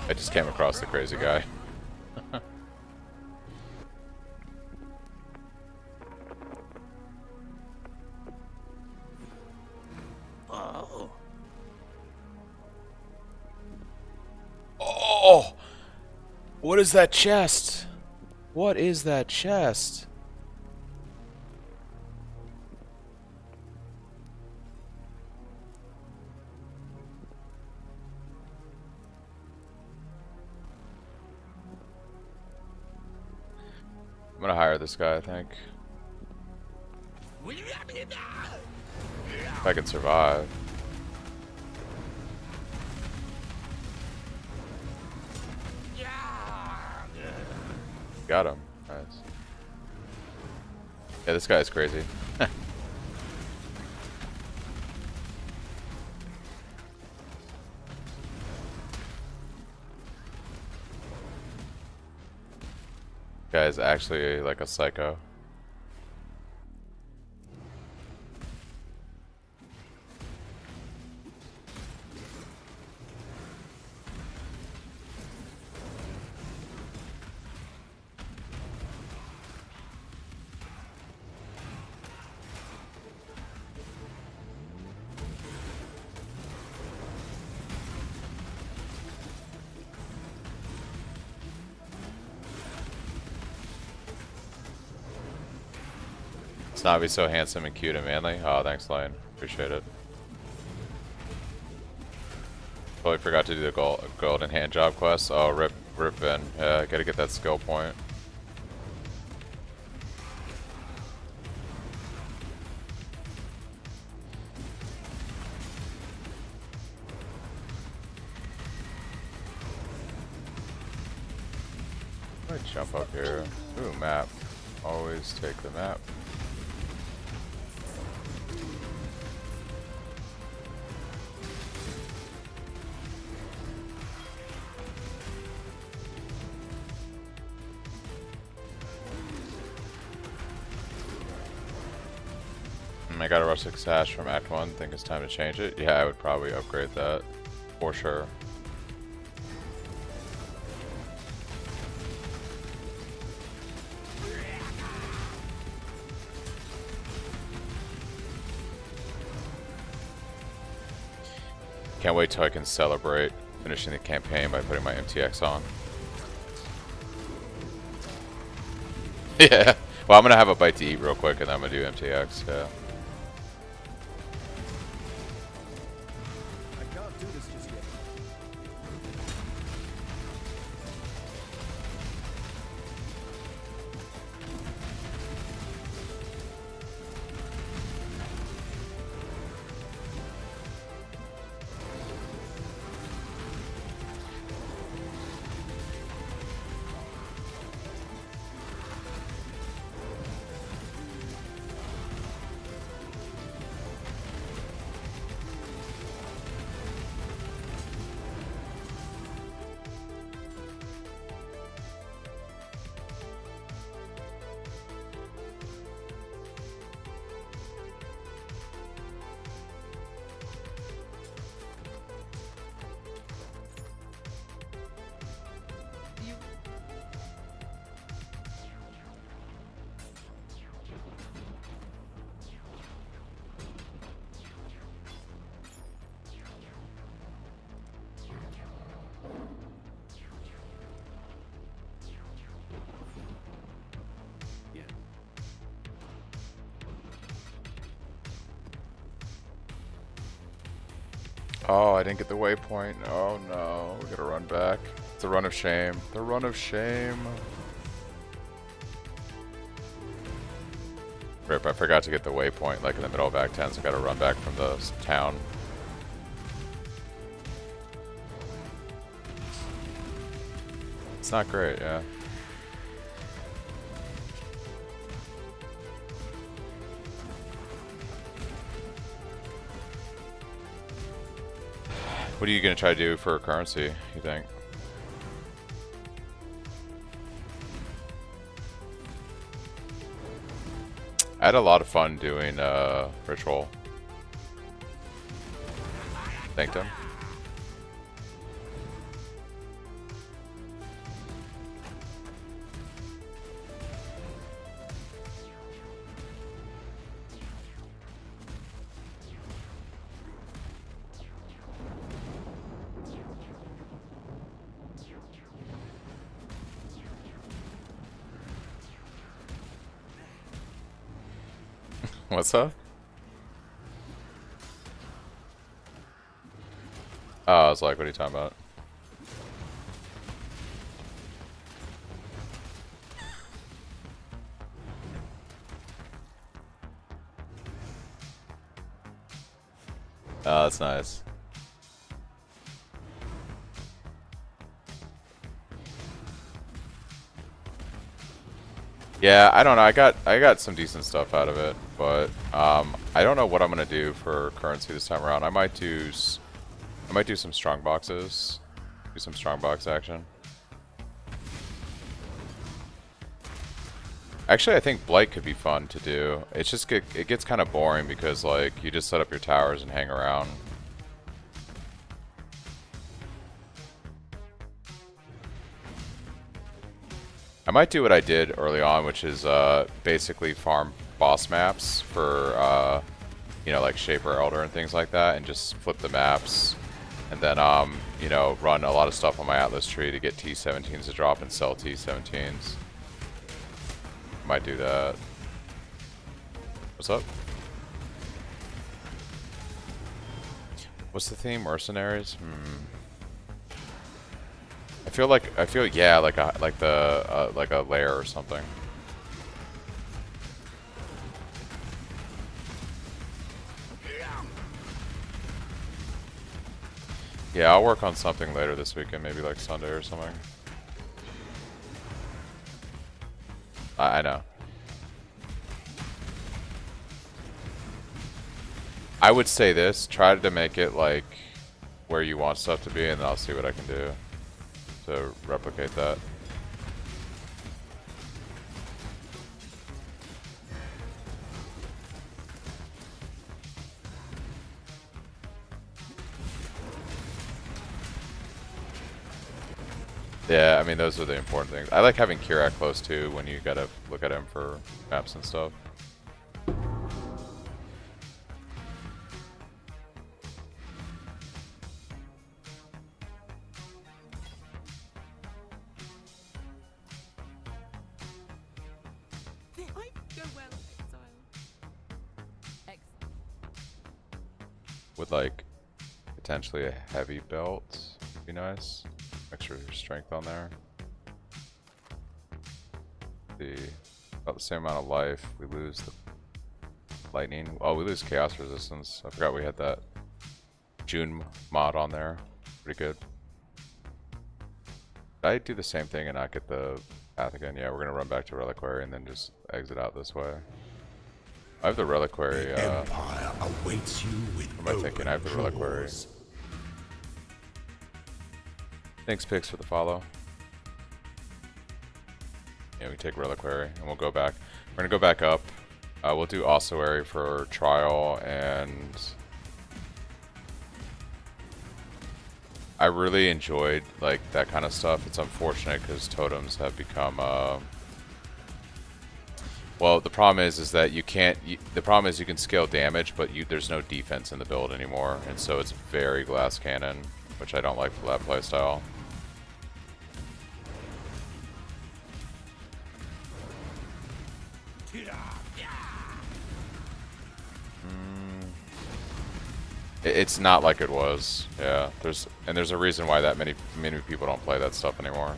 I just came across the crazy guy. Oh. Oh! What is that chest? What is that chest? I'm gonna hire this guy, I think. If I can survive. Got him. Nice. Yeah, this guy is crazy. Guy's actually like a psycho. Snobby's so handsome and cute and manly. Oh, thanks, Lion. Appreciate it. Totally forgot to do the golden hand job quest. Oh, rip. Griffin. Yeah, gotta get that skill point. I jump up here. Ooh, map. Always take the map. I got a rustic sash from Act 1. Think it's time to change it? Yeah, I would probably upgrade that. For sure. Can't wait till I can celebrate finishing the campaign by putting my MTX on. Yeah. Well, I'm gonna have a bite to eat real quick and then I'm gonna do MTX, yeah. I can't do this just yet. Oh, I didn't get the waypoint. Oh no, we gotta run back. It's a run of shame. The run of shame. Rip, I forgot to get the waypoint like in the middle of Act 10, so I gotta run back from the town. It's not great, yeah. What are you gonna try to do for currency, you think? I had a lot of fun doing ritual. Thanked him. What's up? Oh, I was like, what are you talking about? Oh, that's nice. Yeah, I don't know. I got some decent stuff out of it, but I don't know what I'm gonna do for currency this time around. I might do some strong boxes, do some strong box action. Actually, I think Blight could be fun to do. It's just it gets kind of boring because like you just set up your towers and hang around. I might do what I did early on, which is basically farm boss maps for you know, like Shaper Elder and things like that, and just flip the maps, and then you know, run a lot of stuff on my Atlas tree to get T17s to drop and sell T17s. Might do that. What's up? What's the theme? Mercenaries? feel yeah, like a lair or something. Yeah, I'll work on something later this weekend, maybe like Sunday or something. I know. I would say this, try to make it like where you want stuff to be, and then I'll see what I can do to replicate that. Yeah, I mean, those are the important things. I like having Kirak close too when you gotta look at him for maps and stuff. With like potentially a heavy belt would be nice. Extra strength on there. About the same amount of life. We lose the lightning. Oh, we lose chaos resistance. I forgot we had that June mod on there. Pretty good. Did I do the same thing and not get the path again? Yeah, we're gonna run back to Reliquary and then just exit out this way. I have the Reliquary. Empire awaits you with what am I thinking? I have the Reliquary. Thanks, Pix, for the follow. Yeah, we take Reliquary and we'll go back. We're gonna go back up. We'll do Ossuary for trial, and I really enjoyed like that kind of stuff. It's unfortunate because totems have become. Well, the problem is that you can't. The problem is you can scale damage, but there's no defense in the build anymore, and so it's very glass cannon, which I don't like for that playstyle. It's not like it was. Yeah, there's a reason why that many people don't play that stuff anymore.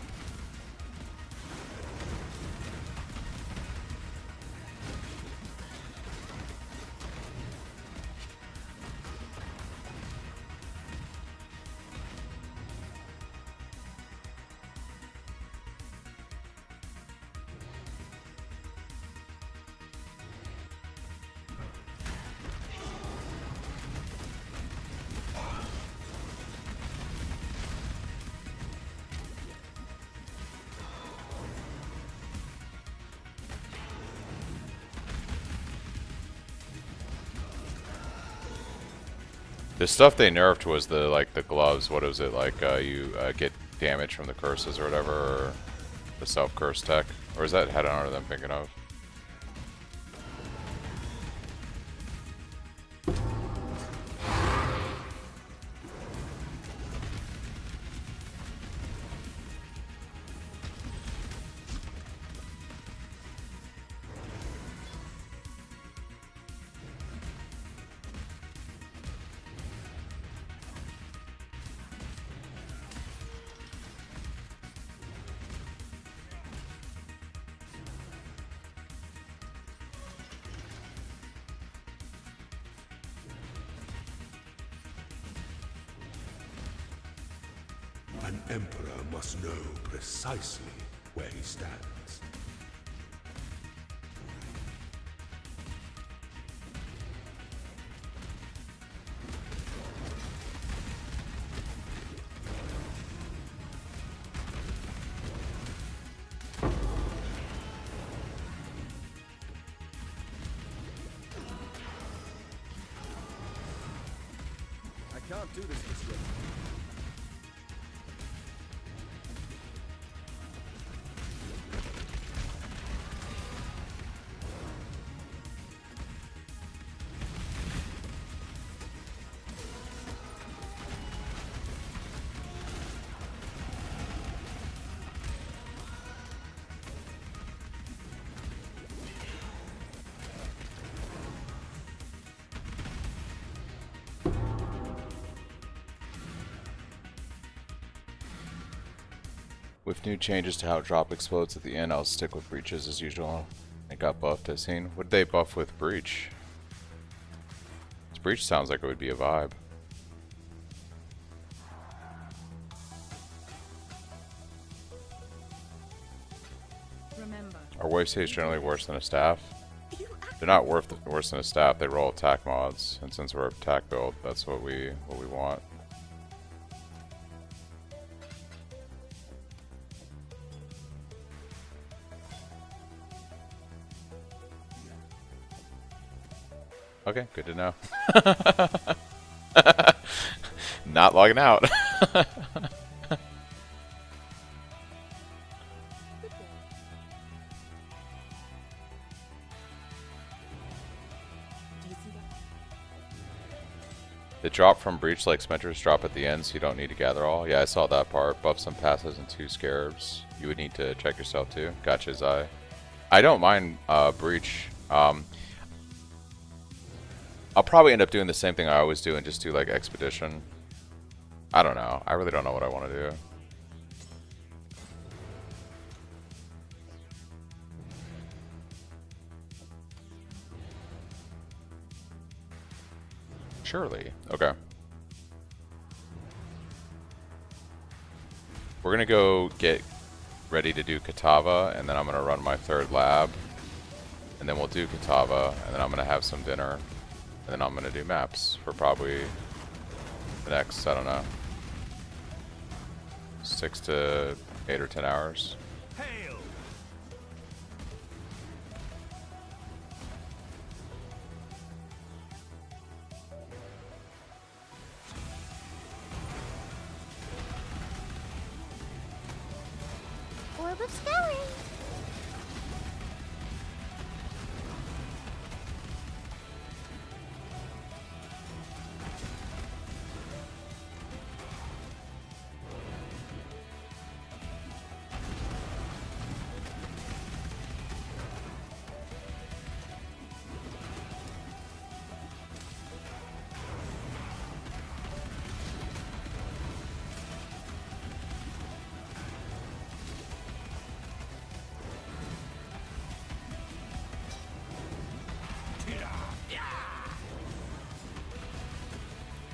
The stuff they nerfed was the gloves. What was it like? You get damage from the curses or whatever, or the self curse tech, or is that head on that I'm thinking of? An emperor must know precisely where he stands. I can't do this way. With new changes to how drop explodes at the end, I'll stick with breaches as usual. It got buffed as seen. What did they buff with breach? Breach sounds like it would be a vibe. Remember. Are wave saves generally worse than a staff? They're not worse than a staff. They roll attack mods, and since we're attack build, that's what we want. Okay, good to know. Not logging out. The drop from breach like Smenters drop at the end, so you don't need to gather all. Yeah, I saw that part. Buff some passes and 2 scarabs. You would need to check yourself too. Gotcha, Zai. I don't mind breach. I'll probably end up doing the same thing I always do and just do like expedition. I don't know. I really don't know what I want to do. Surely. Okay. We're gonna go get ready to do Katava, and then I'm gonna run my 3rd lab, and then we'll do Katava, and then I'm gonna have some dinner, and then I'm gonna do maps for probably the next, I don't know, 6 to 8 or 10 hours. Hail! Orb of scouring.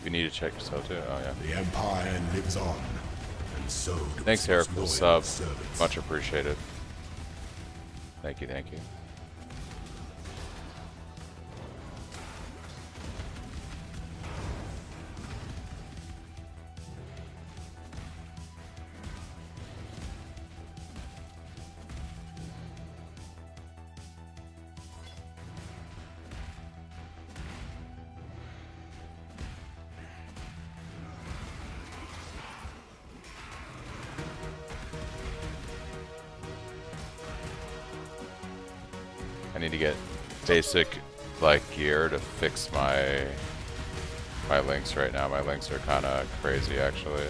You need to check yourself too. Oh yeah. The Empire lives on, and so do Thanks, its Eric, for the loyal sub. servants. Much appreciated. Thank you, thank you. I need to get basic like gear to fix my links right now. My links are kind of crazy actually.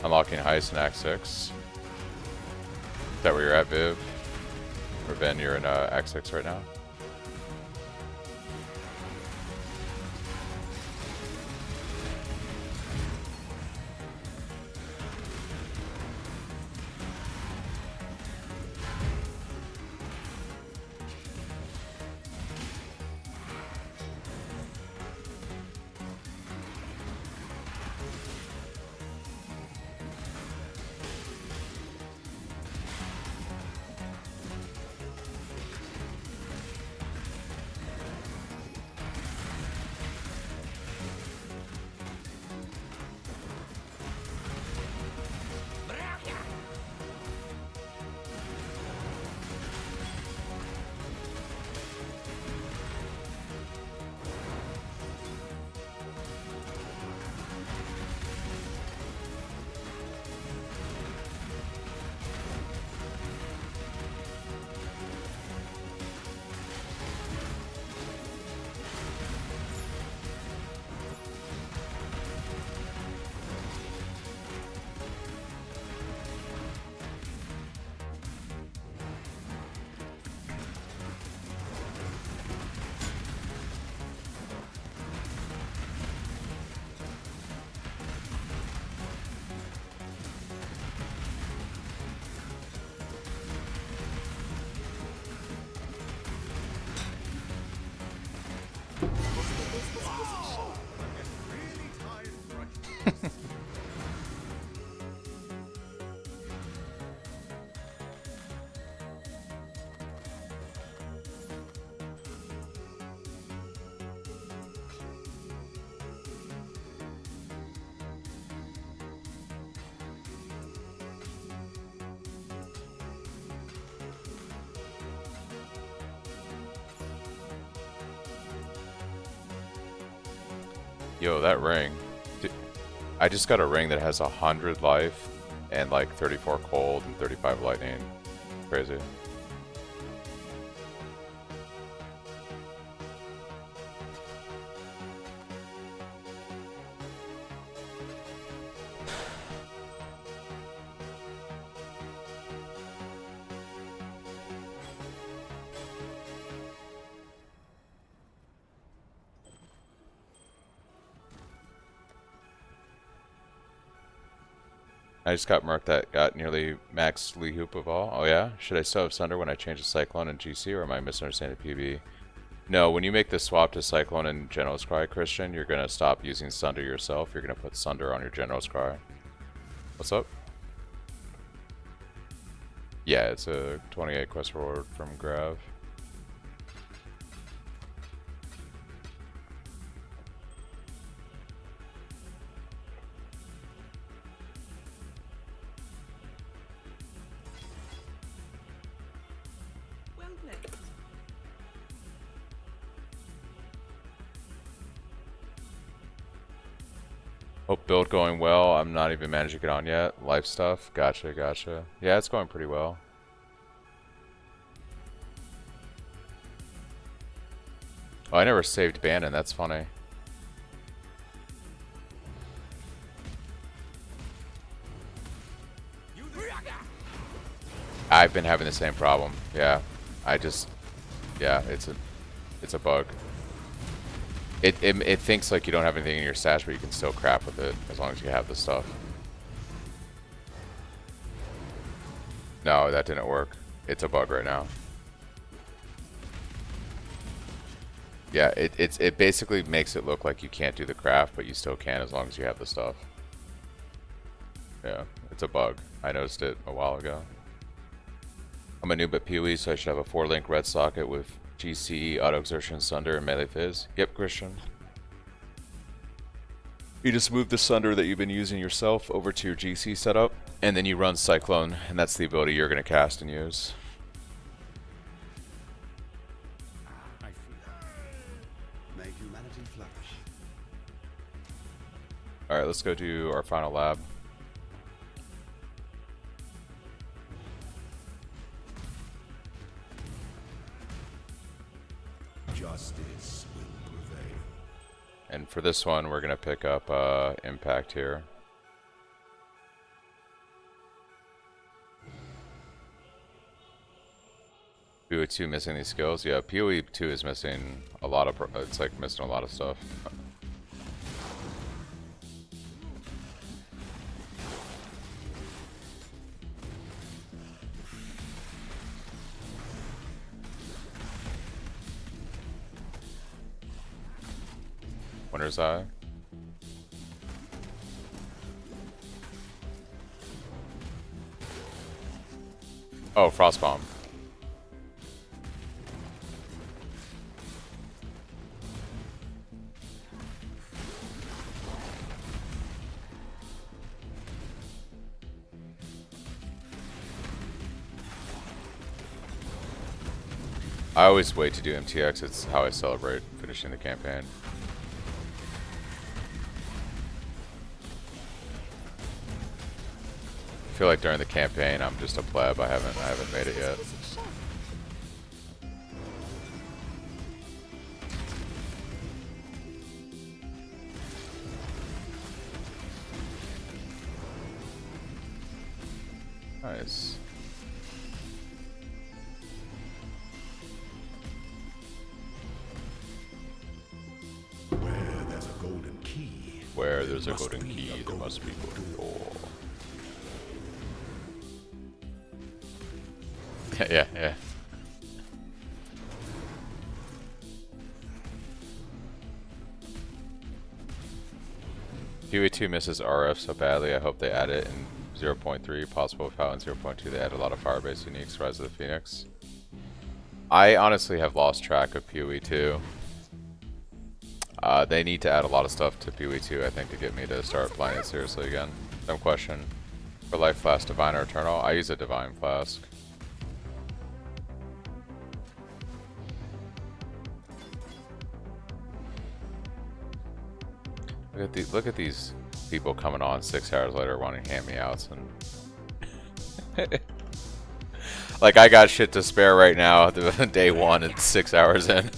Unlocking heist in Act 6. Is that where you're at, Viv? Or Ben, you're in Act 6 right now? Yo, that ring. Dude, I just got a ring that has 100 life and like 34 cold and 35 lightning. Crazy. I just got merc that got nearly max Lee Hoop of all. Oh yeah? Should I still have Sunder when I change to Cyclone and GC, or am I misunderstanding PB? No, when you make the swap to Cyclone and General's Cry, Christian, you're going to stop using Sunder yourself. You're going to put Sunder on your General's Cry. What's up? Yeah, it's a 28 quest reward from Grav. Hope build going well. I'm not even managed to get on yet. Life stuff. Gotcha, gotcha. Yeah, it's going pretty well. Oh, I never saved Bannon. That's funny. I've been having the same problem. Yeah. Yeah, it's a bug. It thinks like you don't have anything in your stash, but you can still crap with it as long as you have the stuff. No, that didn't work. It's a bug right now. Yeah, it basically makes it look like you can't do the craft, but you still can as long as you have the stuff. Yeah, it's a bug. I noticed it a while ago. I'm a noob at PoE, so I should have a 4-link red socket with GC, Auto Exertion, Sunder, and Melee Fizz. Yep, Christian. You just move the Sunder that you've been using yourself over to your GC setup, and then you run Cyclone, and that's the ability you're going to cast and use. May humanity flourish. Alright, let's go do our final lab. Justice will prevail. And for this one, we're going to pick up Impact here. PoE 2 missing these skills? Yeah, PoE 2 is missing a lot of... it's like missing a lot of stuff. Winter's Eye. Oh, Frostbomb. I always wait to do MTX, it's how I celebrate finishing the campaign. I feel like during the campaign I'm just a pleb. I haven't made it yet. Nice. Where there's a golden key. Where there's a golden key, there must be golden door. Yeah. PoE 2 misses RF so badly, I hope they add it in 0.3, possible without in 0.2 they add a lot of fire-based uniques, Rise of the Phoenix. I honestly have lost track of PoE 2. They need to add a lot of stuff to PoE 2, I think, to get me to start playing it seriously again. Dumb question. For Life Flask, Divine or Eternal? I use a Divine Flask. Look at these people coming on 6 hours later wanting hand-me-outs and like I got shit to spare right now. Day one and 6 hours in.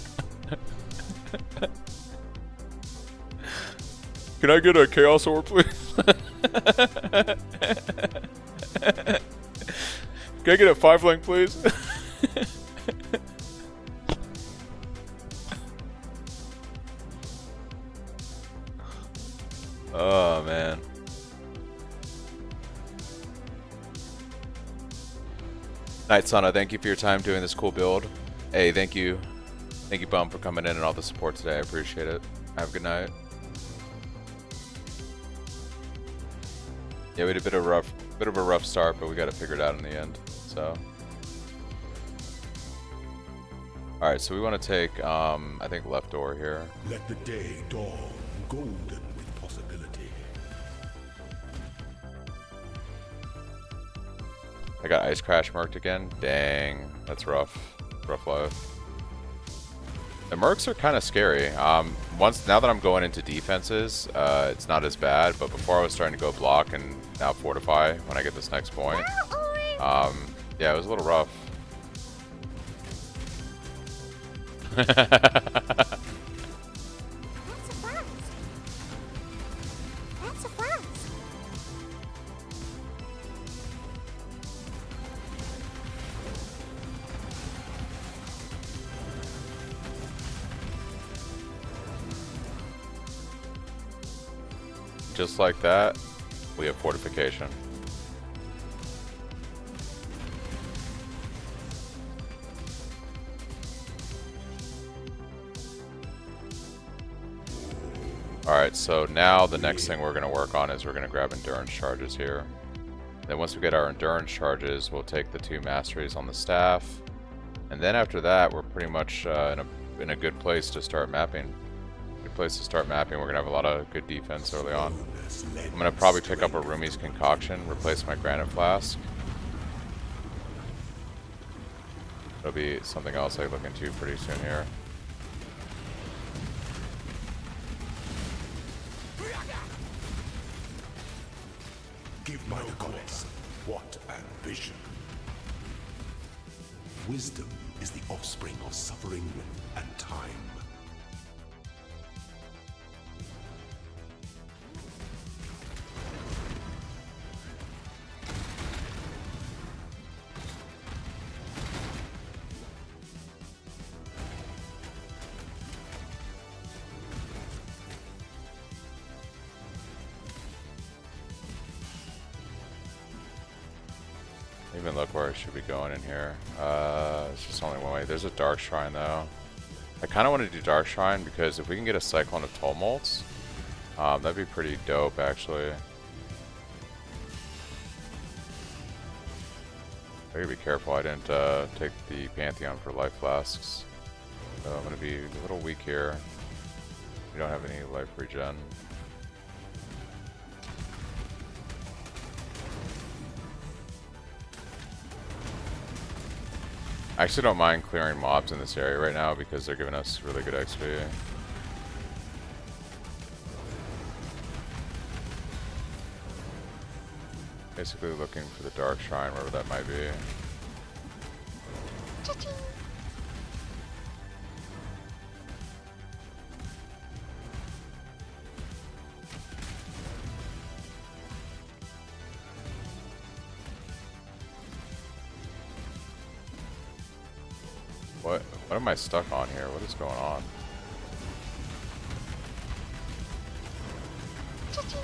Can I get a Chaos Orb, please? Can I get a 5-link, please? Oh, man. Night Sana, thank you for your time doing this cool build. Hey, thank you. Thank you, Bum, for coming in and all the support today. I appreciate it. Have a good night. Yeah, we had a bit of a rough start, but we got it figured out in the end. So, all right. So we want to take, I think, left door here. Let the day dawn, golden with possibility. I got Ice Crash merked again. Dang, that's rough. Rough life. The mercs are kind of scary. Now that I'm going into defenses, it's not as bad. But before I was starting to go block and now fortify when I get this next point. Yeah, it was a little rough. That's a flask. That's a flask. Just like that, we have fortification. Alright, so now the next thing we're going to work on is we're going to grab endurance charges here. Then once we get our endurance charges, we'll take the 2 masteries on the staff. And then after that, we're pretty much in a good place to start mapping. Good place to start mapping. We're going to have a lot of good defense early on. I'm going to probably pick up a Rumi's Concoction, replace my Granite Flask. It'll be something else I look into pretty soon here. Give my gods, what ambition. Wisdom is the offspring of suffering and time. Even look where I should be going in here. It's just only one way. There's a Dark Shrine though. I kind of want to do Dark Shrine because if we can get a Cyclone of Tumults, that'd be pretty dope actually. I gotta be careful I didn't take the Pantheon for life flasks. So I'm gonna be a little weak here. We don't have any life regen. I actually don't mind clearing mobs in this area right now because they're giving us really good XP. Basically looking for the Dark Shrine, wherever that might be. Cha-ching. What am I stuck on here? What is going on? Cha-ching.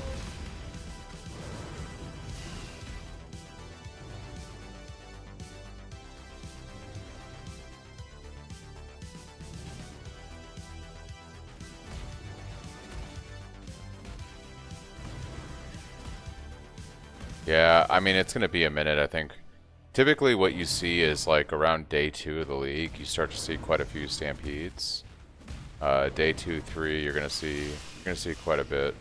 Yeah, I mean, it's going to be a minute, I think. Typically what you see is like around day 2 of the league, you start to see quite a few stampedes. Day 2, 3, you're gonna see quite a bit.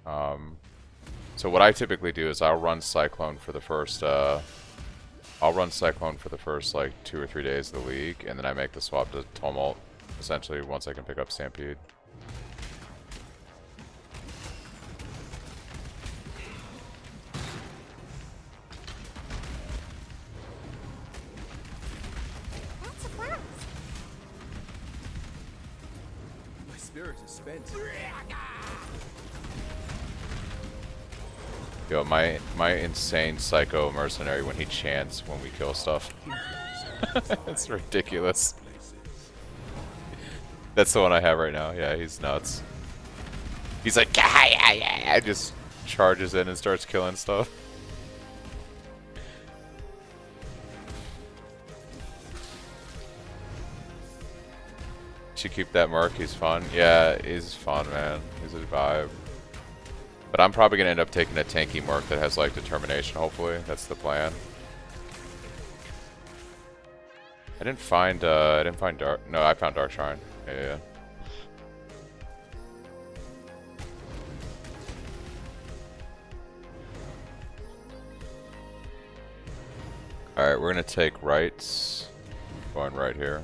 So what I typically do is I'll run Cyclone for the first like 2 or 3 days of the league, and then I make the swap to Tumult essentially once I can pick up Stampede. spirit is spent. Yo, my insane psycho mercenary when he chants when we kill stuff. It's ridiculous. That's the one I have right now. Yeah, he's nuts. He's like, yeah, just charges in and starts killing stuff. Should keep that merc. He's fun. Yeah, he's fun, man. He's a vibe. But I'm probably gonna end up taking a tanky merc that has like determination. Hopefully, that's the plan. I didn't find dark. No, I found dark shrine. Yeah. All right, we're gonna take rights. Going right here.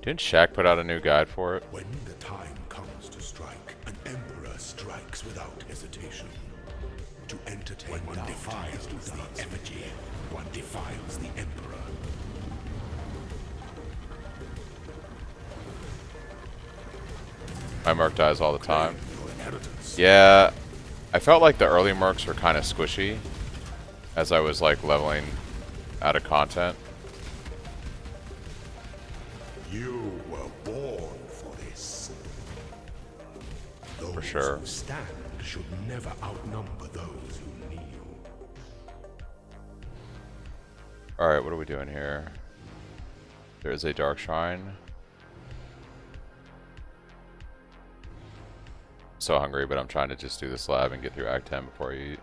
Didn't Shaq put out a new guide for it? When the time comes to strike, an emperor strikes without hesitation. To entertain when one defiles the effigy, one defiles the emperor. My merc dies all the time. Yeah, I felt like the early mercs were kind of squishy as I was like leveling out of content. You were born for this. Those For sure. who stand should never outnumber those who kneel. Alright, what are we doing here? There is a dark shrine. So hungry, but I'm trying to just do this lab and get through Act 10 before I eat.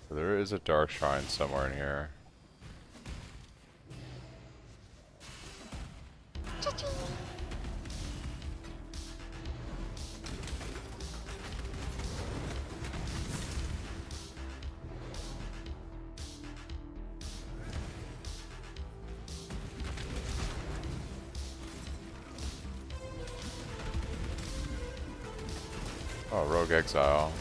So there is a dark shrine somewhere in here. Oh, Rogue Exile.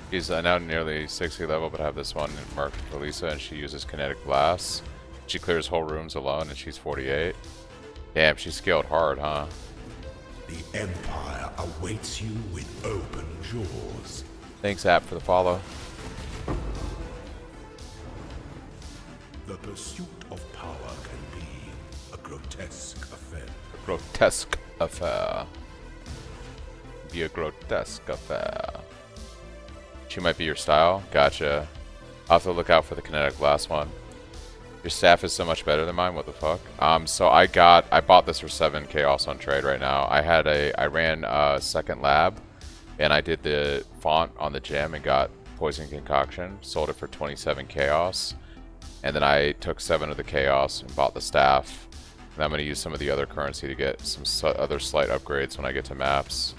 He's now nearly 60 level, but I have this one marked for Lisa, and she uses kinetic blasts. She clears whole rooms alone, and she's 48. Damn, she scaled hard, huh? The Empire awaits you with open jaws. Thanks, App, for the follow. The pursuit of power can be a grotesque affair. Grotesque affair. Be a grotesque affair. She might be your style. Gotcha. I'll have to look out for the kinetic blast one. Your staff is so much better than mine. What the fuck? So I bought this for 7 chaos on trade right now. I ran a second lab, and I did the font on the gem and got poison concoction. Sold it for 27 chaos, and then I took 7 of the chaos and bought the staff. And I'm going to use some of the other currency to get some other slight upgrades when I get to maps.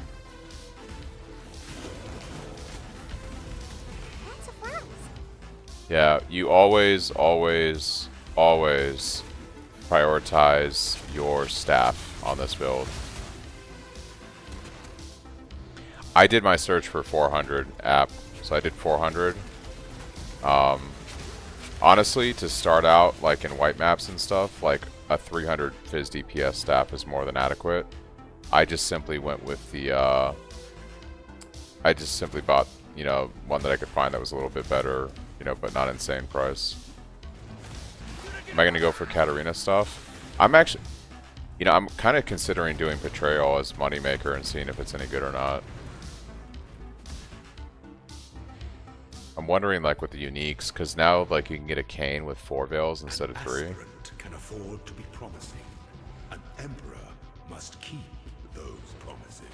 Yeah, you always prioritize your staff on this build. I did my search for 400 app, so I did 400. Honestly, to start out, like in white maps and stuff, like a 300 Fizz DPS staff is more than adequate. I just simply went with the, I just simply bought, you know, one that I could find that was a little bit better, you know, but not insane price. Am I going to go for Katarina stuff? I'm actually, you know, I'm kind of considering doing Betrayal as moneymaker and seeing if it's any good or not. I'm wondering, like, with the uniques, because now, like, you can get a Cane with 4 veils instead of 3. Can afford to be promising. An emperor must keep those promises.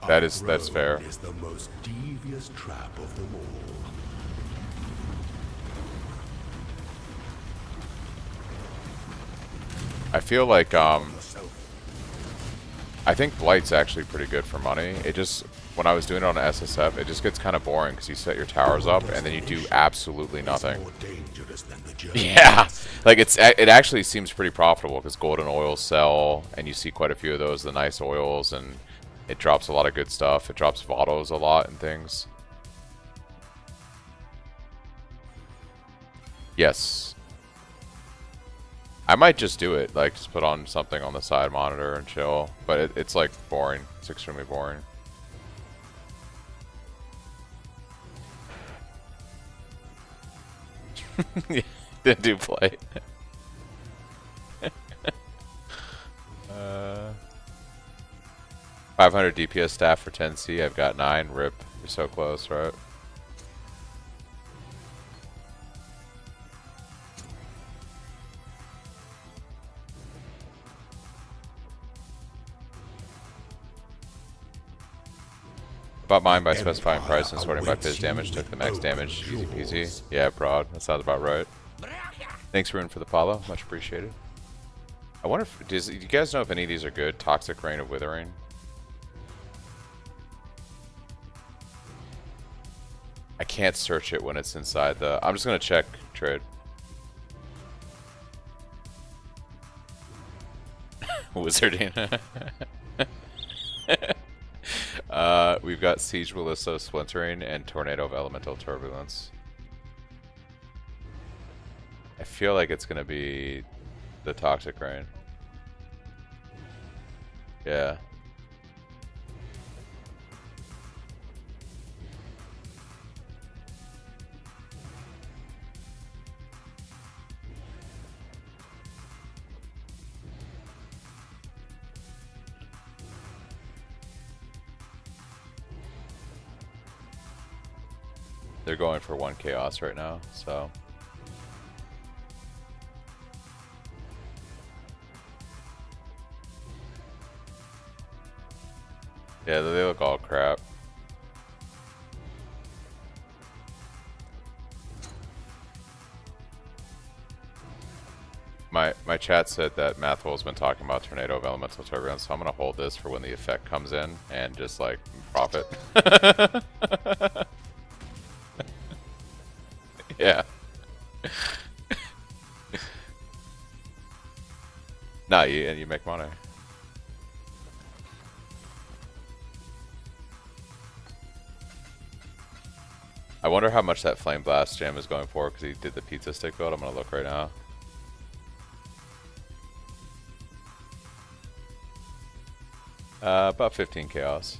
That's fair. Is the most devious trap of them all. I feel like I think Blight's actually pretty good for money. It just, when I was doing it on SSF, it just gets kind of boring because you set your towers up and then you do absolutely nothing. Yeah, like it actually seems pretty profitable because golden oils sell and you see quite a few of those, the nice oils, and it drops a lot of good stuff. It drops Vados a lot and things. Yes. I might just do it, like just put on something on the side monitor and chill, but it's like boring. It's extremely boring. Didn't do play. 500 DPS staff for 10C. I've got 9. Rip. You're so close, right? Bought mine by specifying price and sorting by fizz damage. Took the max damage. Easy peasy. Yeah, broad. That sounds about right. Thanks, Rune, for the follow. Much appreciated. I wonder if... do you guys know if any of these are good? Toxic Rain of Withering. I can't search it when it's inside the... I'm just going to check trade. Wizarding. We've got Siege Ballista Splintering and Tornado of Elemental Turbulence. I feel like it's going to be the Toxic Rain. Yeah. They're going for 1 chaos right now, so. Yeah, they look all crap. My chat said that Mathwell's been talking about Tornado of Elemental Turbulence, so I'm gonna hold this for when the effect comes in and just like profit. Yeah. Nah, you make money. I wonder how much that Flame Blast gem is going for because he did the pizza stick build. I'm gonna look right now. About 15 chaos.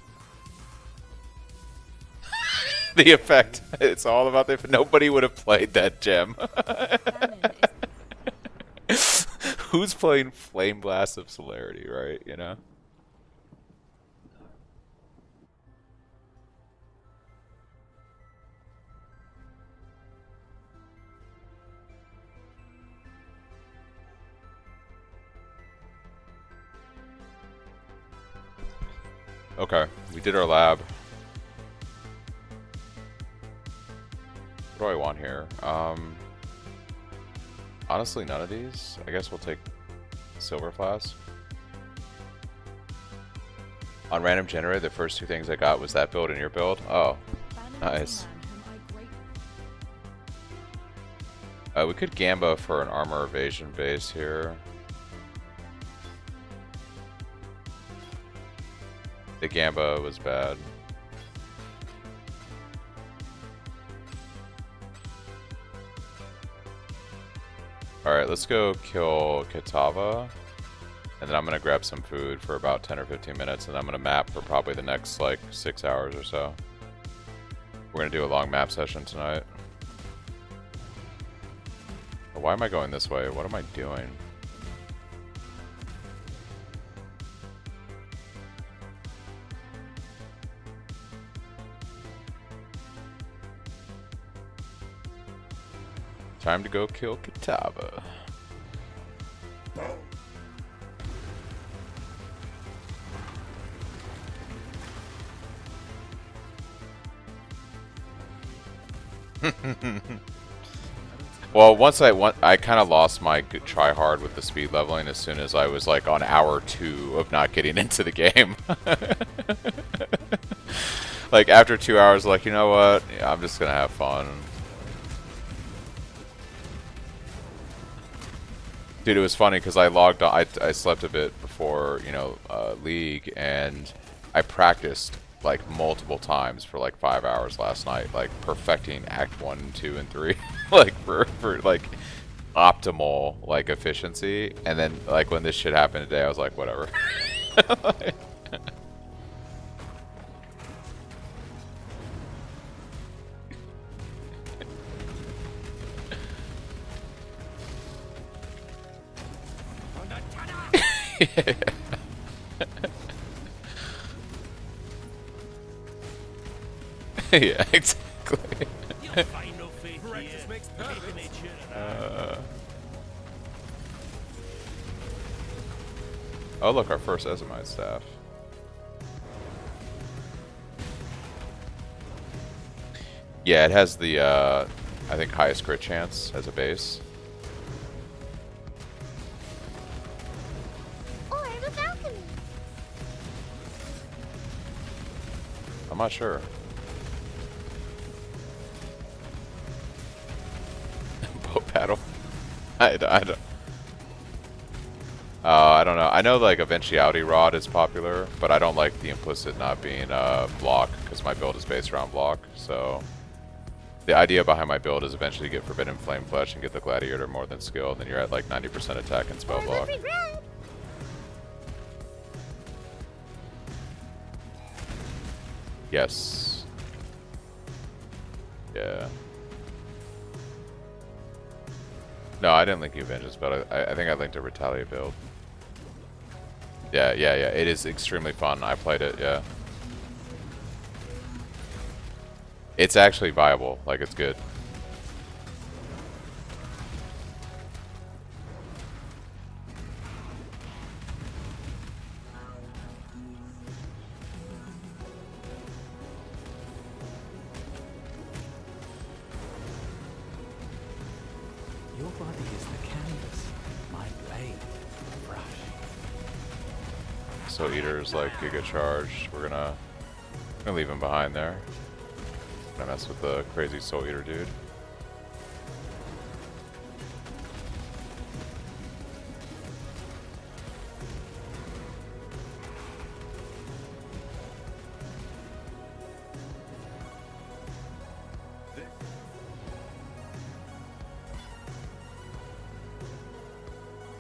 The effect. It's all about the effect. Nobody would have played that gem. Who's playing Flame Blast of Celerity, right? You know? Okay, we did our lab. What do I want here? Honestly, none of these. I guess we'll take Silver Flask. On random generator, the first 2 things I got was that build and your build. Oh, nice. We could Gamba for an armor evasion base here. The Gamba was bad. Alright, let's go kill Kitava. And then I'm going to grab some food for about 10 or 15 minutes. And I'm going to map for probably the next, like, 6 hours or so. We're going to do a long map session tonight. Why am I going this way? What am I doing? Time to go kill Kitava. Well, once I kind of lost my try hard with the speed leveling as soon as I was like on hour 2 of not getting into the game. Like after 2 hours, like, you know what? Yeah, I'm just gonna have fun. Dude, it was funny because I logged on. I slept a bit before, you know, League, and I practiced like multiple times for like 5 hours last night, like perfecting Act 1, 2, and 3, like for like optimal like efficiency. And then like when this shit happened today, I was like, whatever. Yeah, exactly. Oh look, our first Ezomite staff. Yeah, it has the I think highest crit chance as a base. Or the balcony. I'm not sure. Boat paddle. I don't. I don't know. I know like Eventuality Rod is popular, but I don't like the implicit not being block because my build is based around block. So the idea behind my build is eventually get Forbidden Flame Flesh and get the Gladiator more than skill, and then you're at like 90% attack and spell block. Yes. Yeah. No, I didn't link Avenges, but I think I linked a Retaliate build. Yeah. It is extremely fun. I played it, yeah. It's actually viable. Like, it's good. Your body is the canvas, my blade, the brush. Soul Eater's like Giga Charged. We're gonna leave him behind there. Gonna mess with the crazy Soul Eater dude.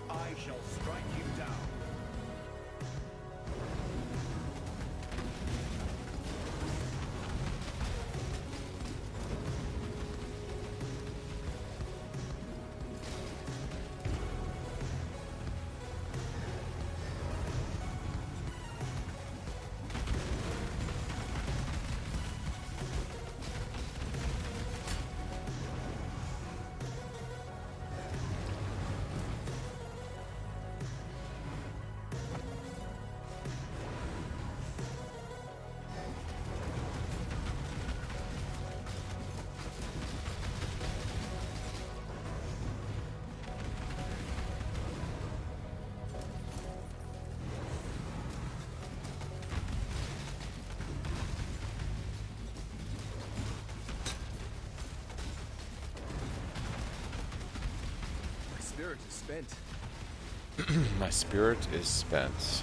I shall strike you down. Spirit is spent. My spirit is spent.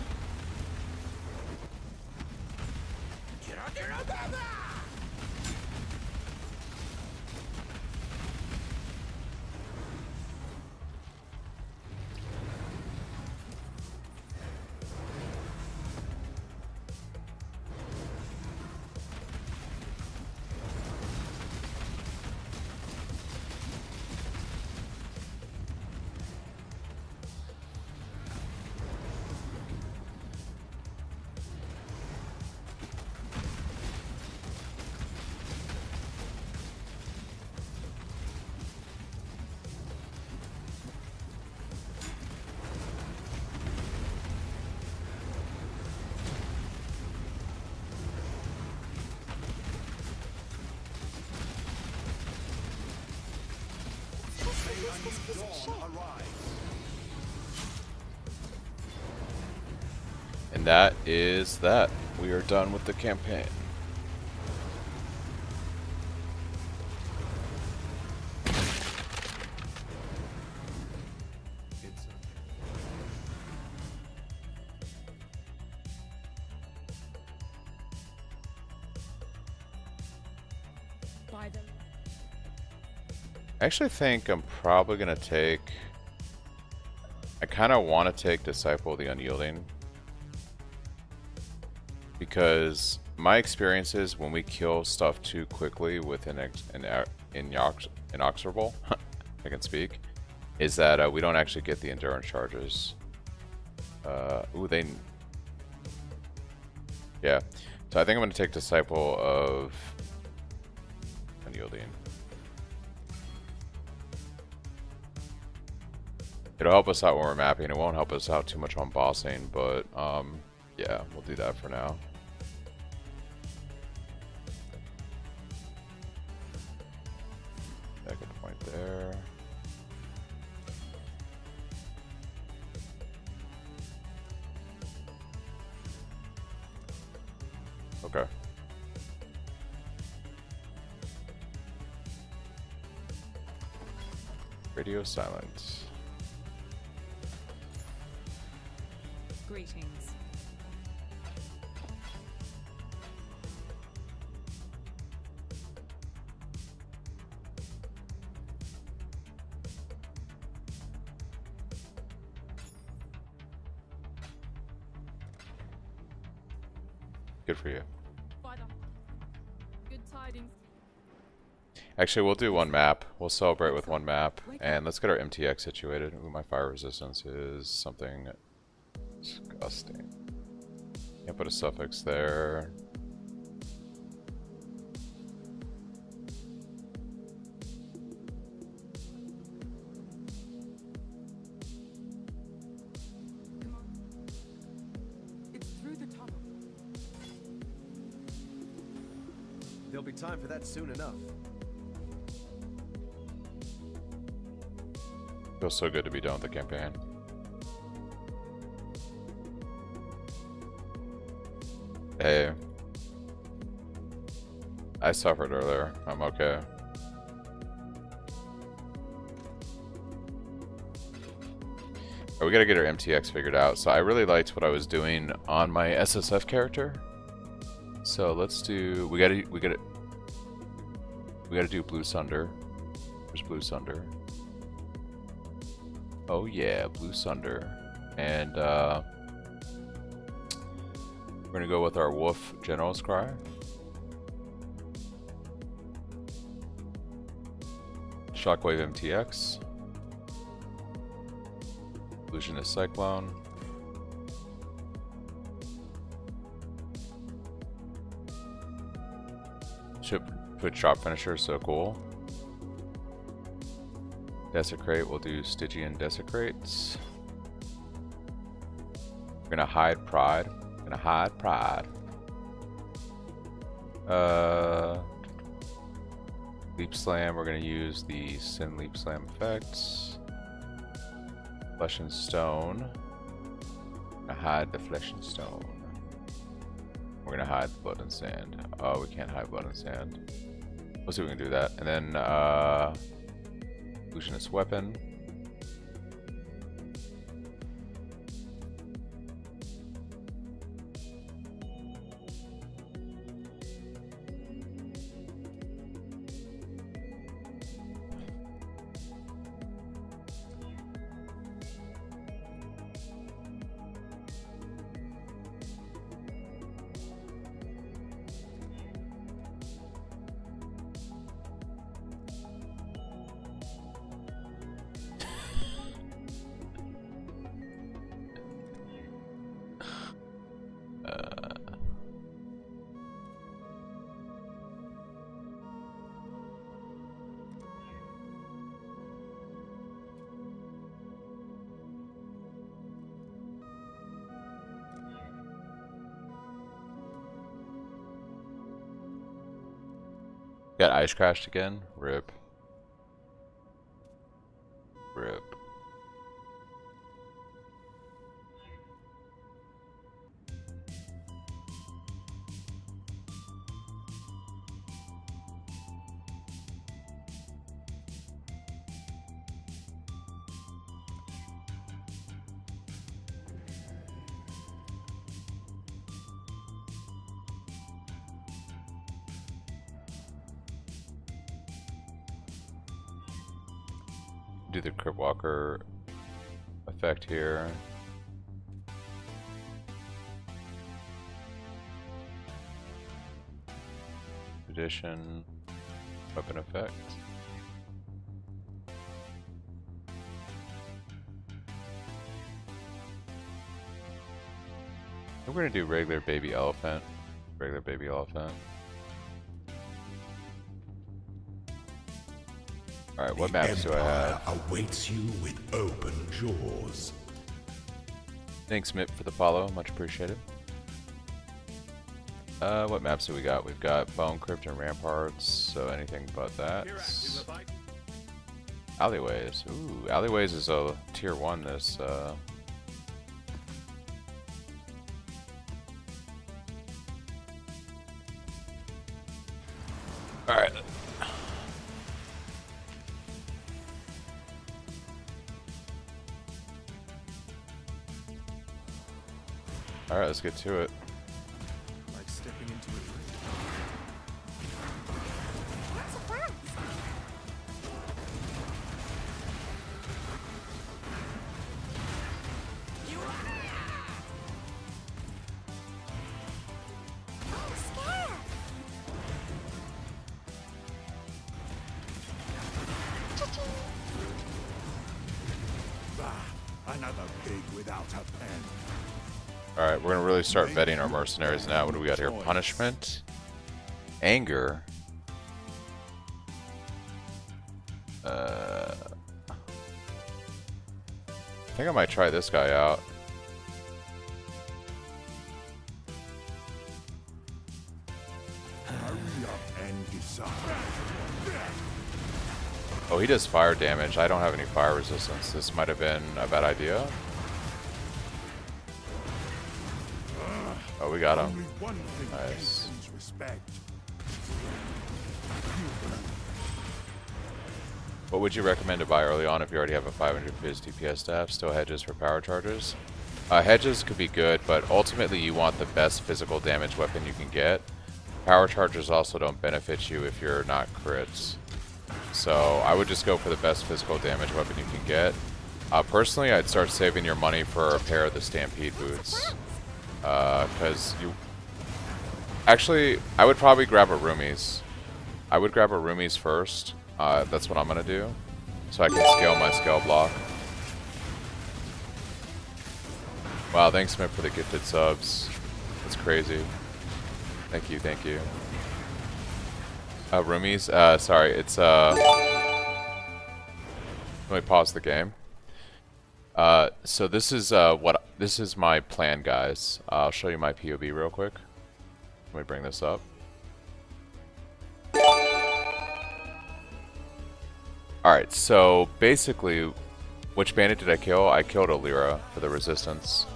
this piece of shit. And that is that. We are done with the campaign. Buy them. I actually think I'm probably going to take... I kind of want to take Disciple of the Unyielding. Because my experience is when we kill stuff too quickly with inexorable, I can speak, is that we don't actually get the endurance charges. Ooh, they... Yeah. So I think I'm going to take Disciple of Unyielding. It'll help us out when we're mapping. It won't help us out too much on bossing, but yeah, we'll do that for now. Second point there. Okay. Radio silence. Greetings. Good for you. Good tidings. Actually, we'll do one map. We'll celebrate with one map. And let's get our MTX situated. Ooh, my fire resistance is something disgusting. Can't put a suffix there. It's through the tunnel. There'll be time for that soon enough. Feels so good to be done with the campaign. Hey. I suffered earlier. I'm okay. We gotta get our MTX figured out. So I really liked what I was doing on my SSF character. So let's do. We gotta do Blue Sunder. There's Blue Sunder. Oh yeah, Blue Sunder. And we're gonna go with our Wolf General's Cry. Shockwave MTX. Illusionist Cyclone. Should put drop finisher, so cool. Desecrate, we'll do Stygian Desecrates. We're gonna hide Pride. Leap Slam, we're gonna use the Sin Leap Slam effects. Flesh and Stone. Gonna hide the Flesh and Stone. We're gonna hide Blood and Sand. Oh, we can't hide Blood and Sand. We'll see if we can do that. And then Illusionist Weapon. Got ice crashed again? RIP. Do the Crypt Walker effect here. Tradition, weapon effect. We're gonna do regular baby elephant. Regular baby elephant. Alright, what maps do I have? Awaits you with open jaws. Thanks, Mip, for the follow. Much appreciated. What maps do we got? We've got Bone Crypt and Ramparts, so anything but that. Alleyways. Ooh, Alleyways is a tier 1 this, Alright. Alright, let's get to it. Like stepping into a dream. That's a flask. Oh, scared. Cha-ching. Another pig without a pen. Alright, we're gonna really start vetting our mercenaries now. What do we got here? Punishment. Anger. I think I might try this guy out. Hurry up and decide. Oh, he does fire damage. I don't have any fire resistance. This might have been a bad idea. Oh, we got him. Only one thing Nice. gains respect. What would you recommend to buy early on if you already have a 550 PS staff? Still hedges for power charges? Hedges could be good, but ultimately you want the best physical damage weapon you can get. Power charges also don't benefit you if you're not crits. So I would just go for the best physical damage weapon you can get. Personally, I'd start saving your money for a pair of the Stampede boots. Because you... Actually, I would probably grab a Roomies. I would grab a Roomies first. That's what I'm gonna do. So I can scale my scale block. Wow, thanks, Smith, for the gifted subs. That's crazy. Thank you, thank you. Roomies? Sorry, it's, let me pause the game. So this is, this is my plan, guys. I'll show you my POV real quick. Let me bring this up. Alright, so basically, which bandit did I kill? I killed Alira for the resistance.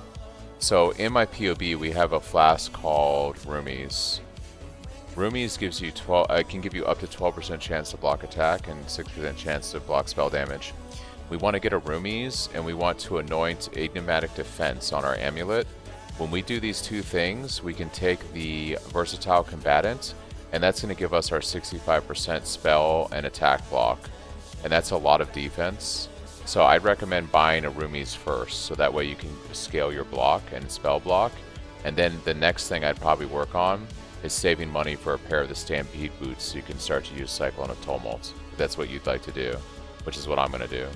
So in my POB, we have a flask called Roomies. Roomies gives you can give you up to 12% chance to block attack and 6% chance to block spell damage. We want to get a Roomies, and we want to anoint Enigmatic Defense on our amulet. When we do these two things, we can take the Versatile Combatant, and that's going to give us our 65% spell and attack block. And that's a lot of defense. So I'd recommend buying a Roomies first, so that way you can scale your block and spell block. And then the next thing I'd probably work on is saving money for a pair of the Stampede boots so you can start to use Cyclone of Tumult. If that's what you'd like to do, which is what I'm going to do.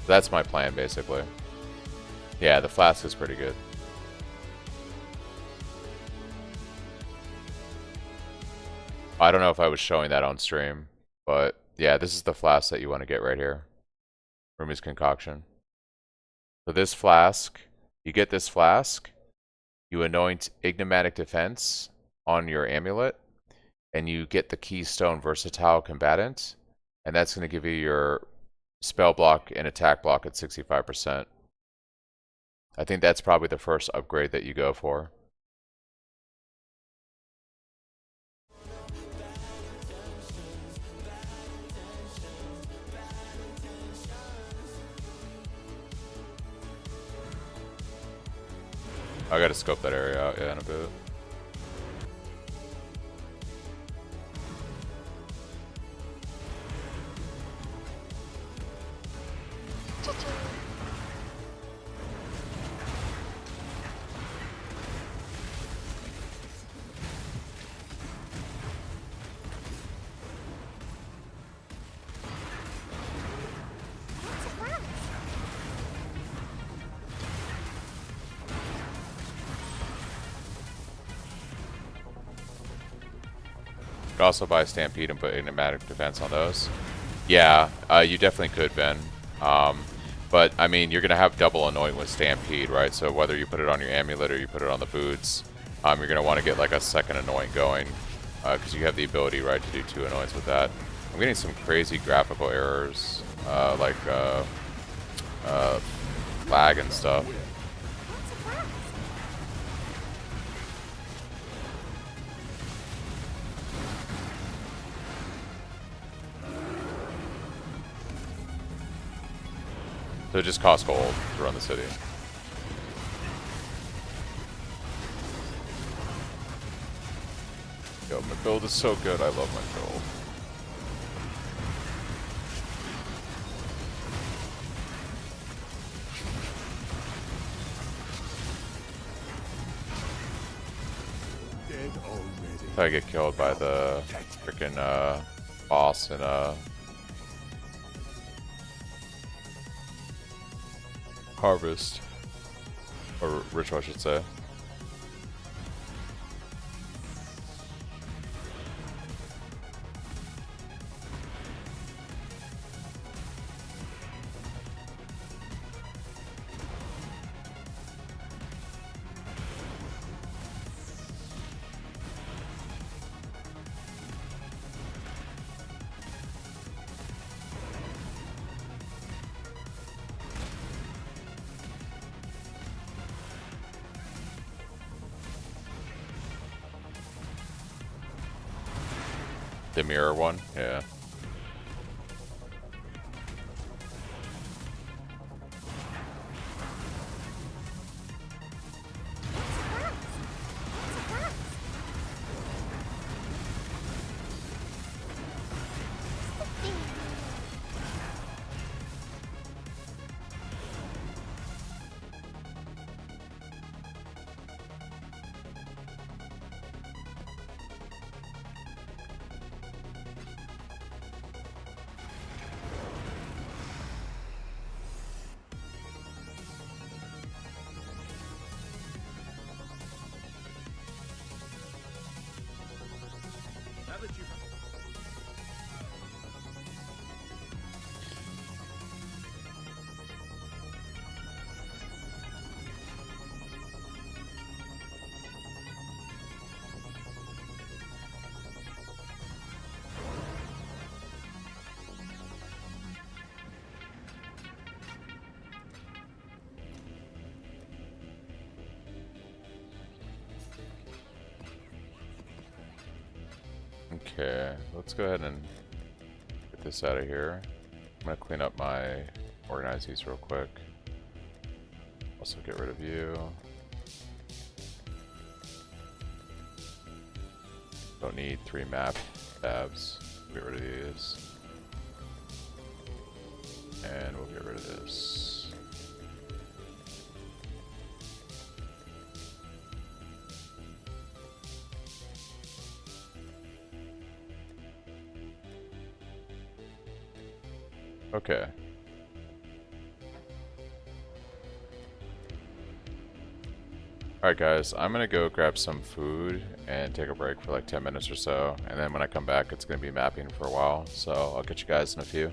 That's my plan, basically. Yeah, the flask is pretty good. I don't know if I was showing that on stream, but yeah, this is the flask that you want to get right here. Roomies Concoction. So this flask, you get this flask, you anoint Enigmatic Defense on your amulet, and you get the Keystone Versatile Combatant, and that's going to give you your spell block and attack block at 65%. I think that's probably the first upgrade that you go for. I gotta scope that area out, yeah, in a bit. Could also buy Stampede and put enigmatic defense on those. Yeah, you definitely could, Ben. But I mean, you're gonna have double anoint with Stampede, right? So whether you put it on your amulet or you put it on the boots, you're gonna want to get like a second anoint going, because you have the ability, right, to do 2 anoints with that. I'm getting some crazy graphical errors, like lag and stuff. So it just costs gold to run the city. Yo, my build is so good. I love my build. Dead already. Until I get killed by the freaking boss in Harvest. Or Ritual, I should say. The mirror one, yeah. Okay, let's go ahead and get this out of here. I'm gonna clean up my organize these real quick. Also get rid of you. Don't need 3 map tabs. Get rid of these. And we'll get rid of this. Okay. Alright guys, I'm gonna go grab some food and take a break for like 10 minutes or so, and then when I come back it's gonna be mapping for a while, so I'll catch you guys in a few.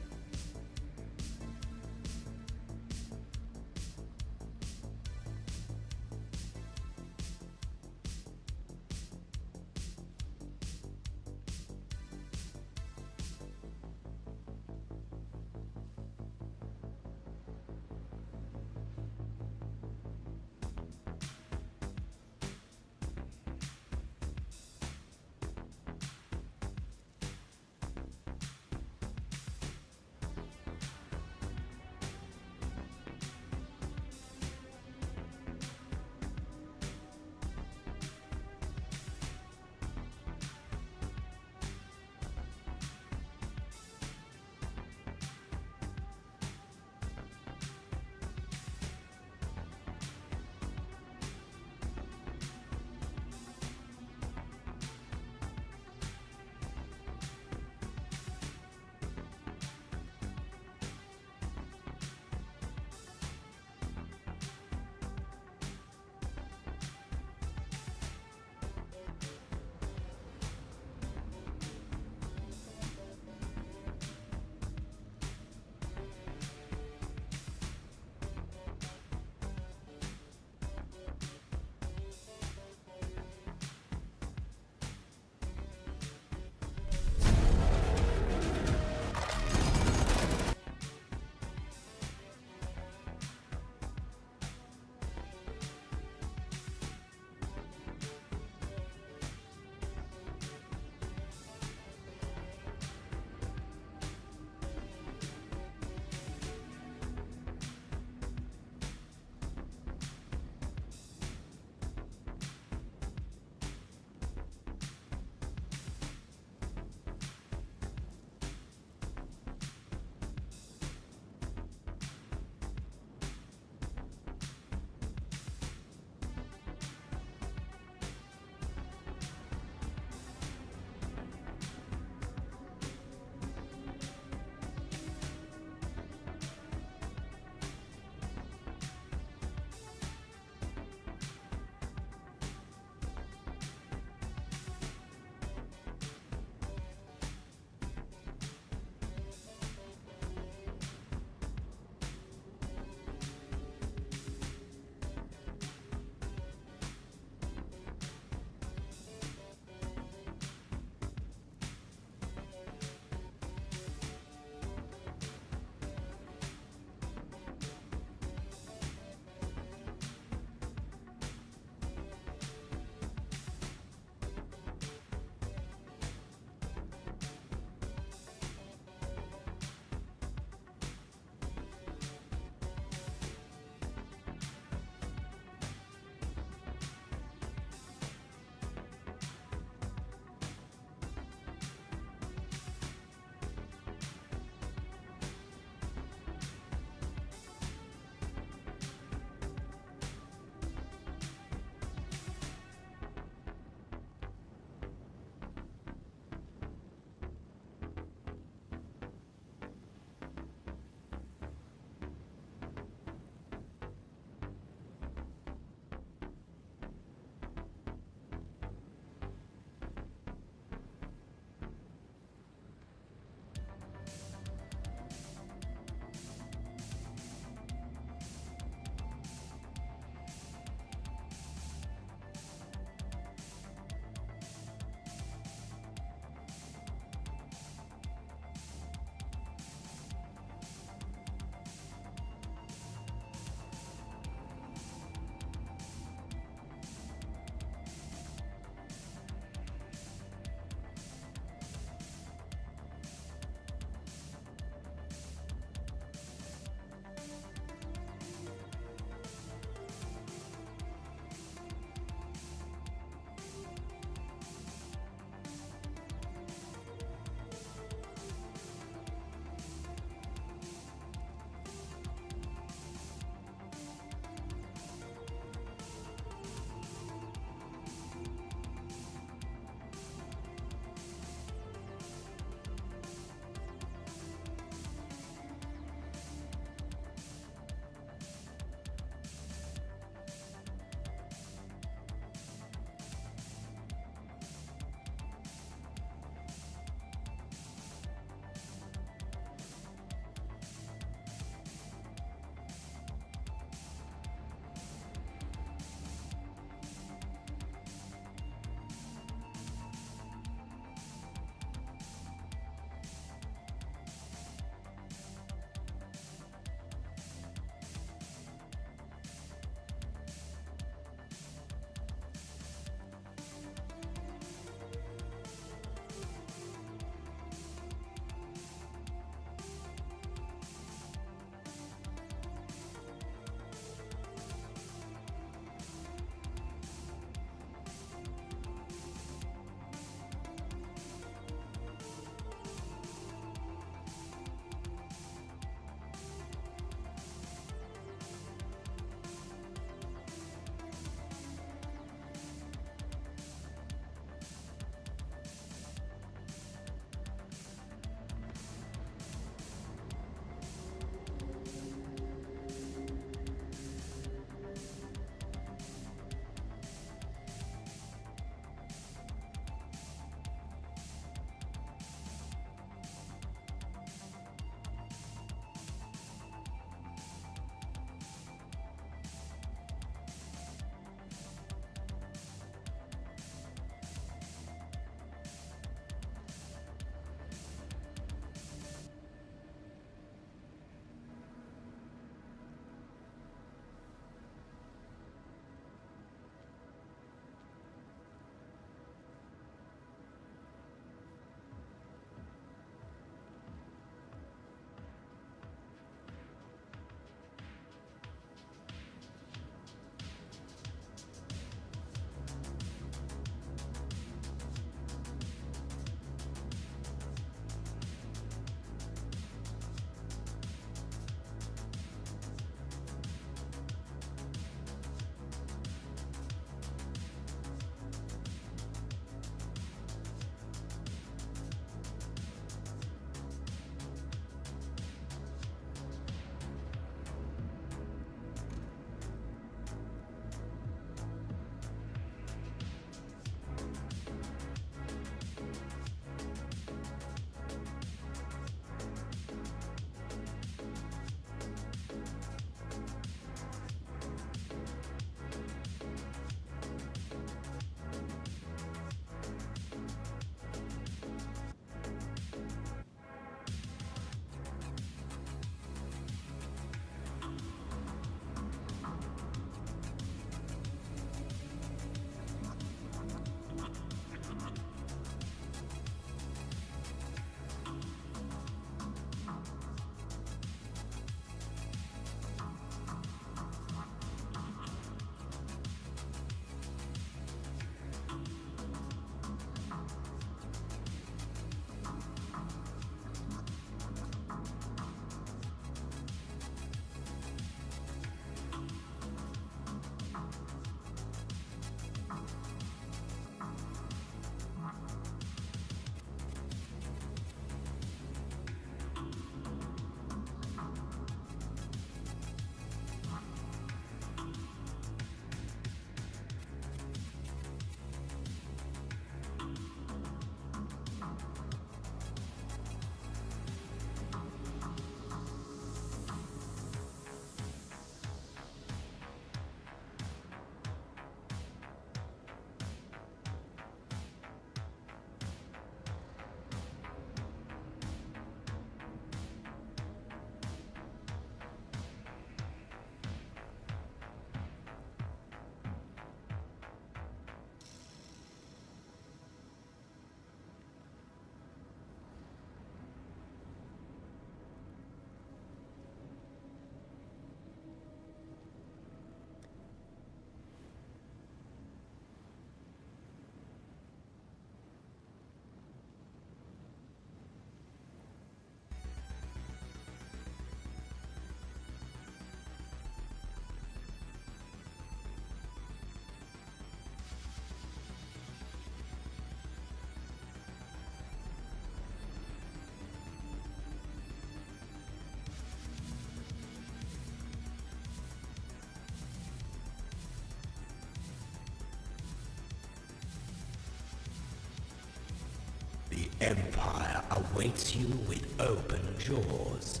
Empire awaits you with open jaws.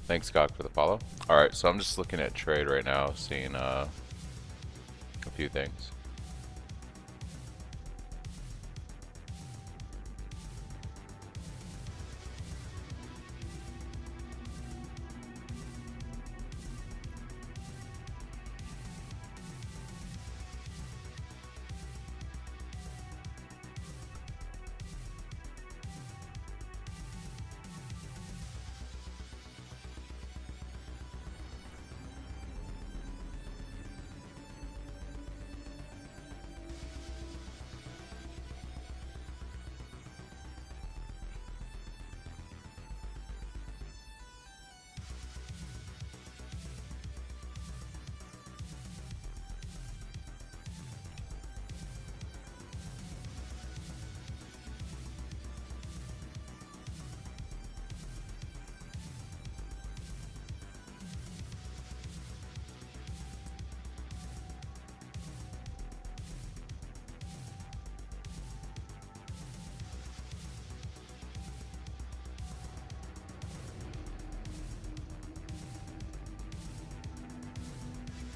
Thanks, Scott, for the follow. Alright, so I'm just looking at trade right now, seeing a few things.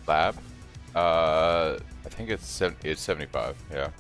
Lab? I think it's 75, yeah.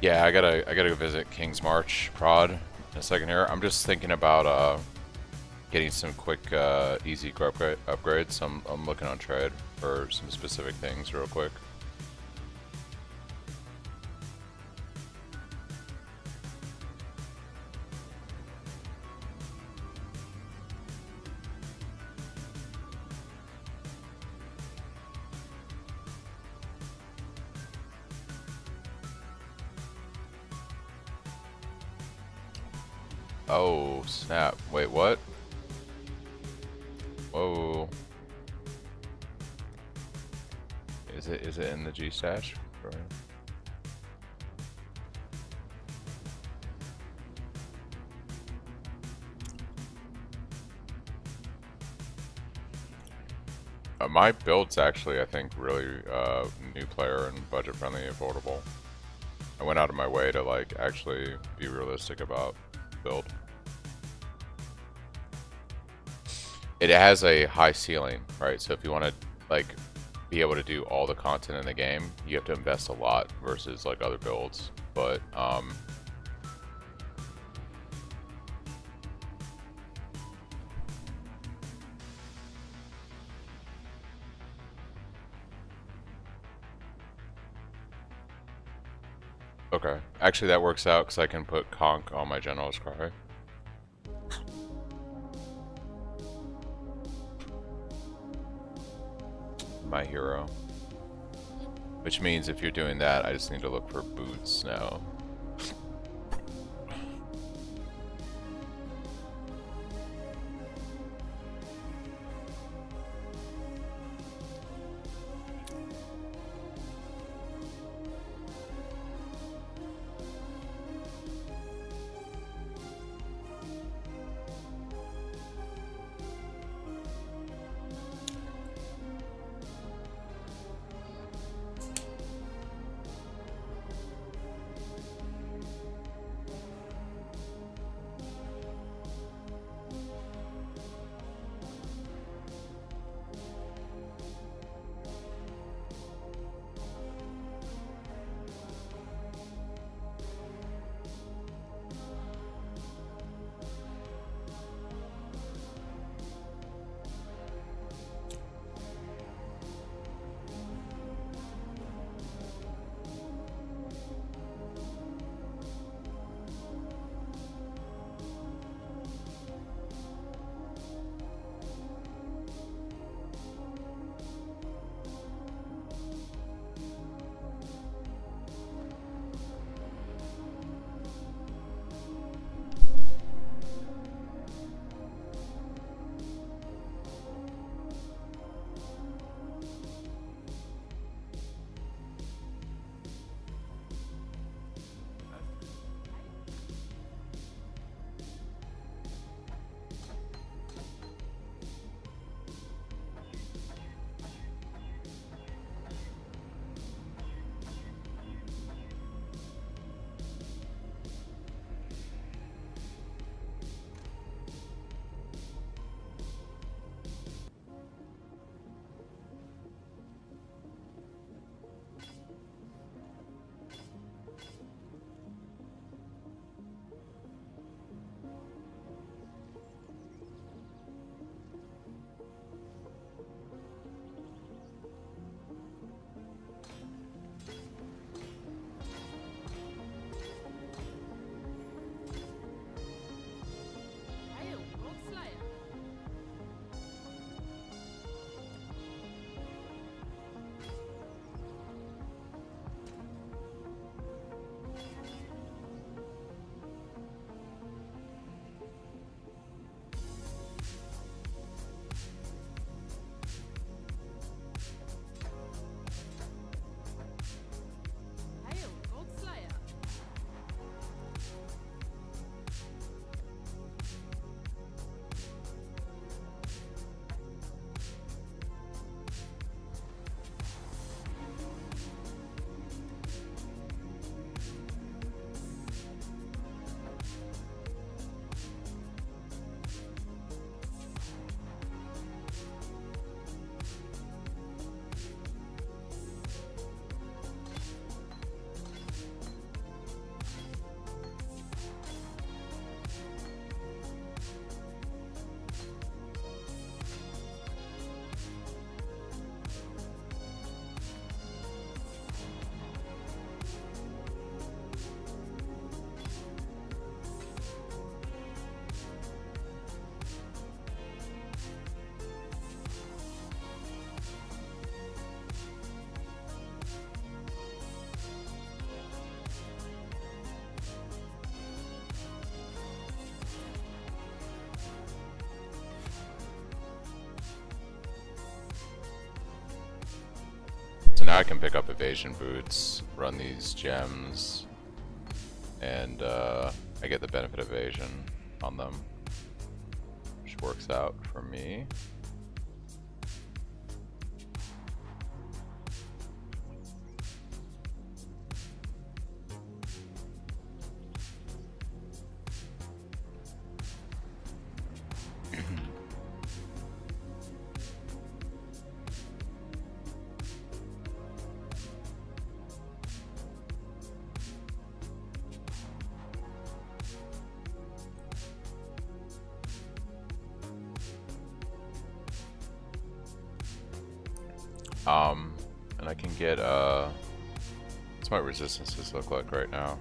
Yeah, I gotta go visit King's March prod in a second here. I'm just thinking about getting some quick, easy upgrades. I'm looking on trade for some specific things real quick. Oh, snap. Wait, what? Whoa. Is it in the G stash? Right. My build's actually, I think, really new player and budget friendly, affordable. I went out of my way to like actually be realistic about build. It has a high ceiling, right? So if you want to like be able to do all the content in the game, you have to invest a lot versus like other builds. But Okay. Actually, that works out because I can put Conk on my General's Cry. My hero. Which means if you're doing that, I just need to look for boots now. So now I can pick up evasion boots, run these gems, and I get the benefit of evasion on them, which works out for me. And I can get What's my resistances look like right now?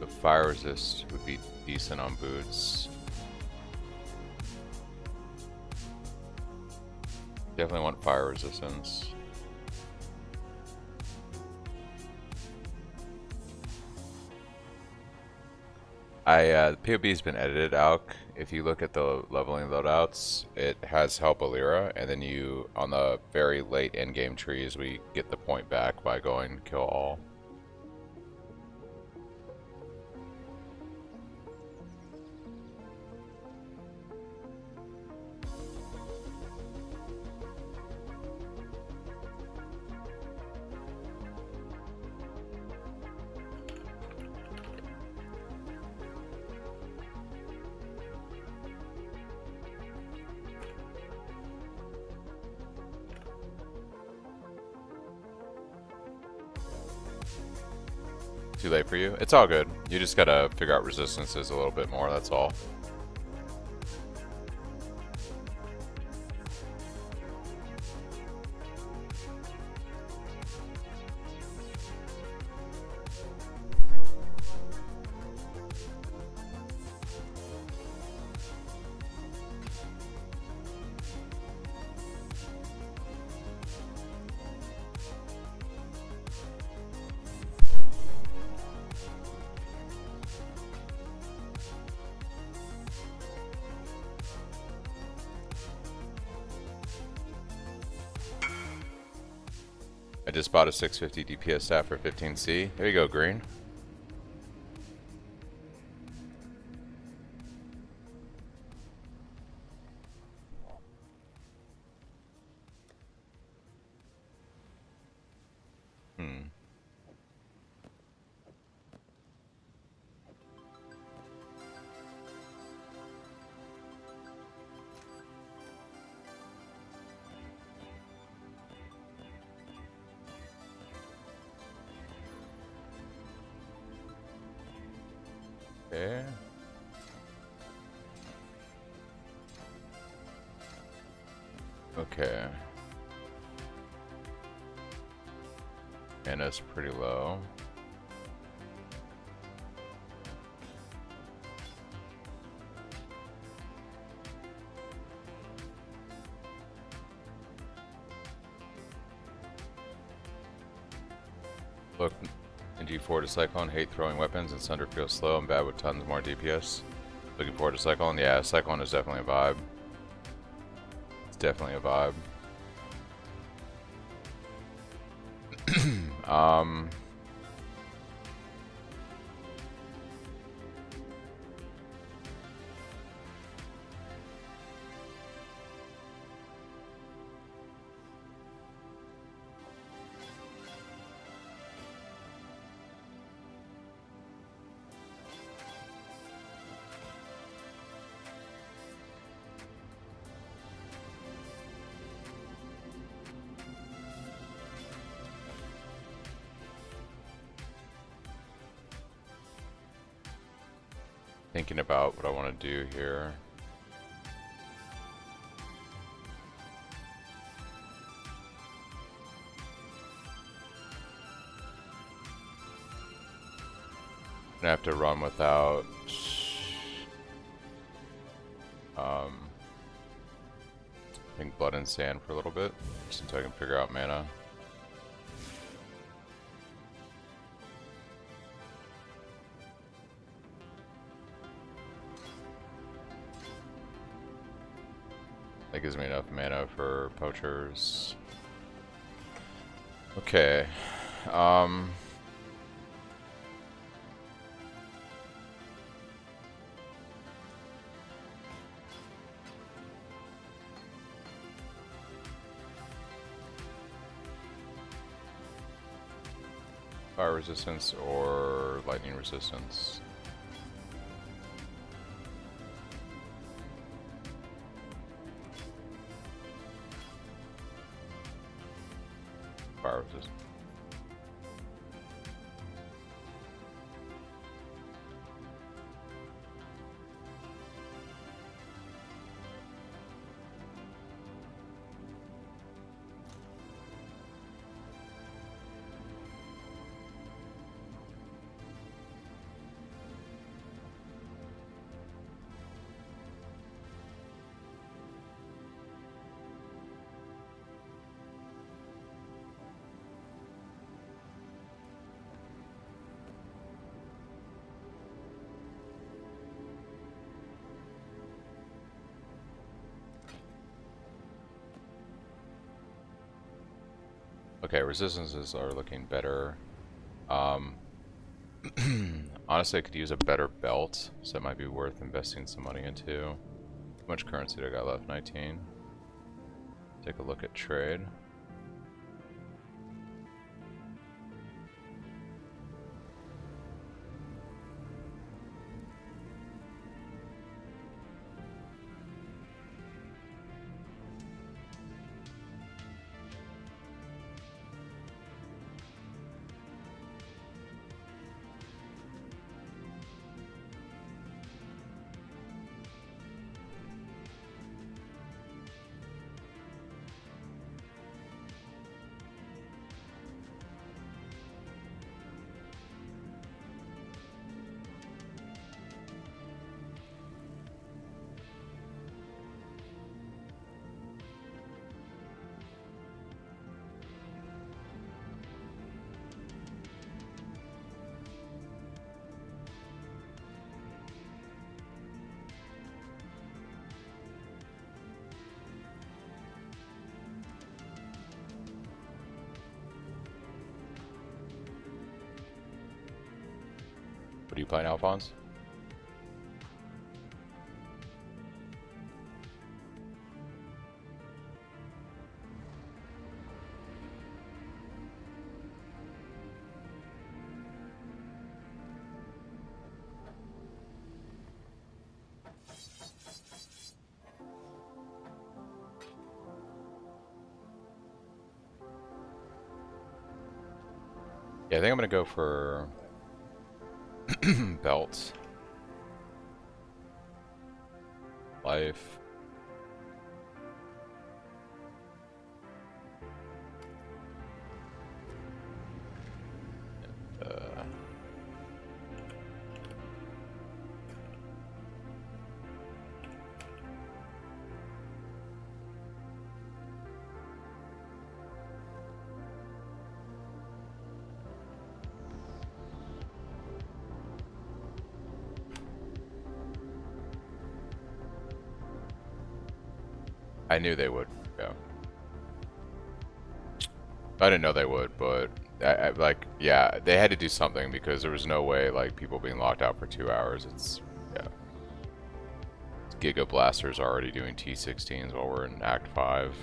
The fire resist would be decent on boots. Definitely want fire resistance. The POB's been edited, Alk. If you look at the leveling loadouts, it has help Alira, and then you, on the very late endgame trees, we get the point back by going kill all. Too late for you? It's all good. You just gotta figure out resistances a little bit more, that's all. I just bought a 650 DPS staff for 15C. There you go, Green. Okay. Okay. And it's pretty low. Look, in G4 to Cyclone, hate throwing weapons, and Sunder feels slow and bad with tons more DPS. Looking forward to Cyclone. Yeah, Cyclone is definitely a vibe. It's definitely a vibe. Thinking about what I want to do here. I'm gonna have to run without I think blood and sand for a little bit, just until I can figure out mana. That gives me enough mana for poachers. Okay. Fire resistance or lightning resistance. Fire resistance. Okay, resistances are looking better. Honestly, I could use a better belt, so it might be worth investing some money into. How much currency do I got left? 19. Take a look at trade. What are you playing, Alphonse? Yeah, I think I'm gonna go for belts. Life. I knew they would. Yeah. I didn't know they would, but like, yeah, they had to do something because there was no way, like, people being locked out for 2 hours. It's, yeah. Giga Blaster's already doing T16s while we're in Act 5.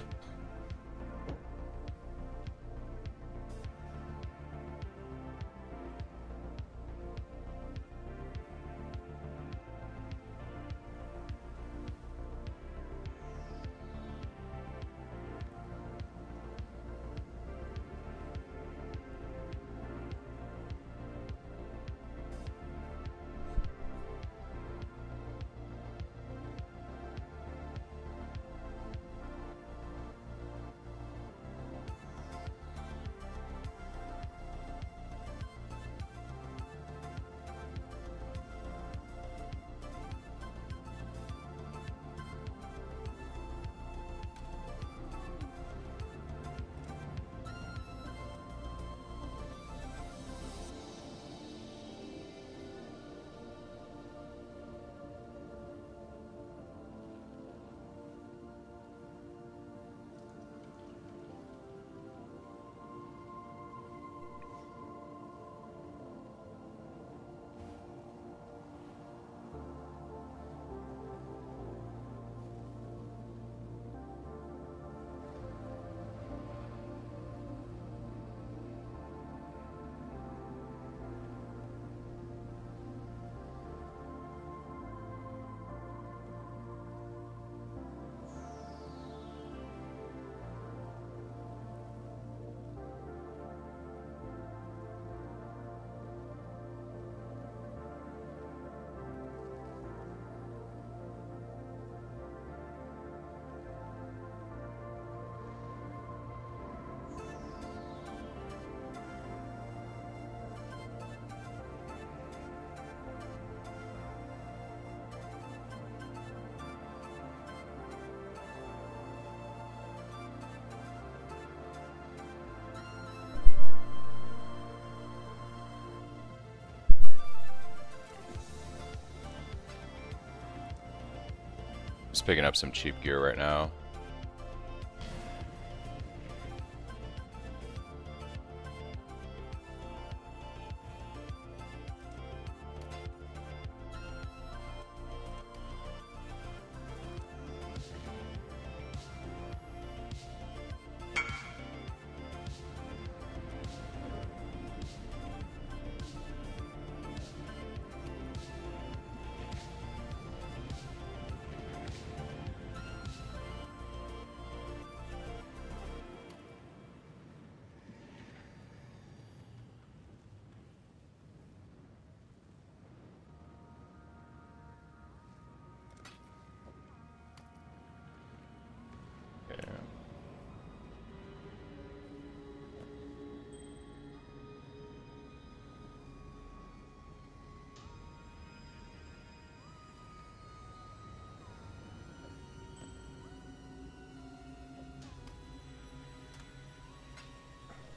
Just picking up some cheap gear right now.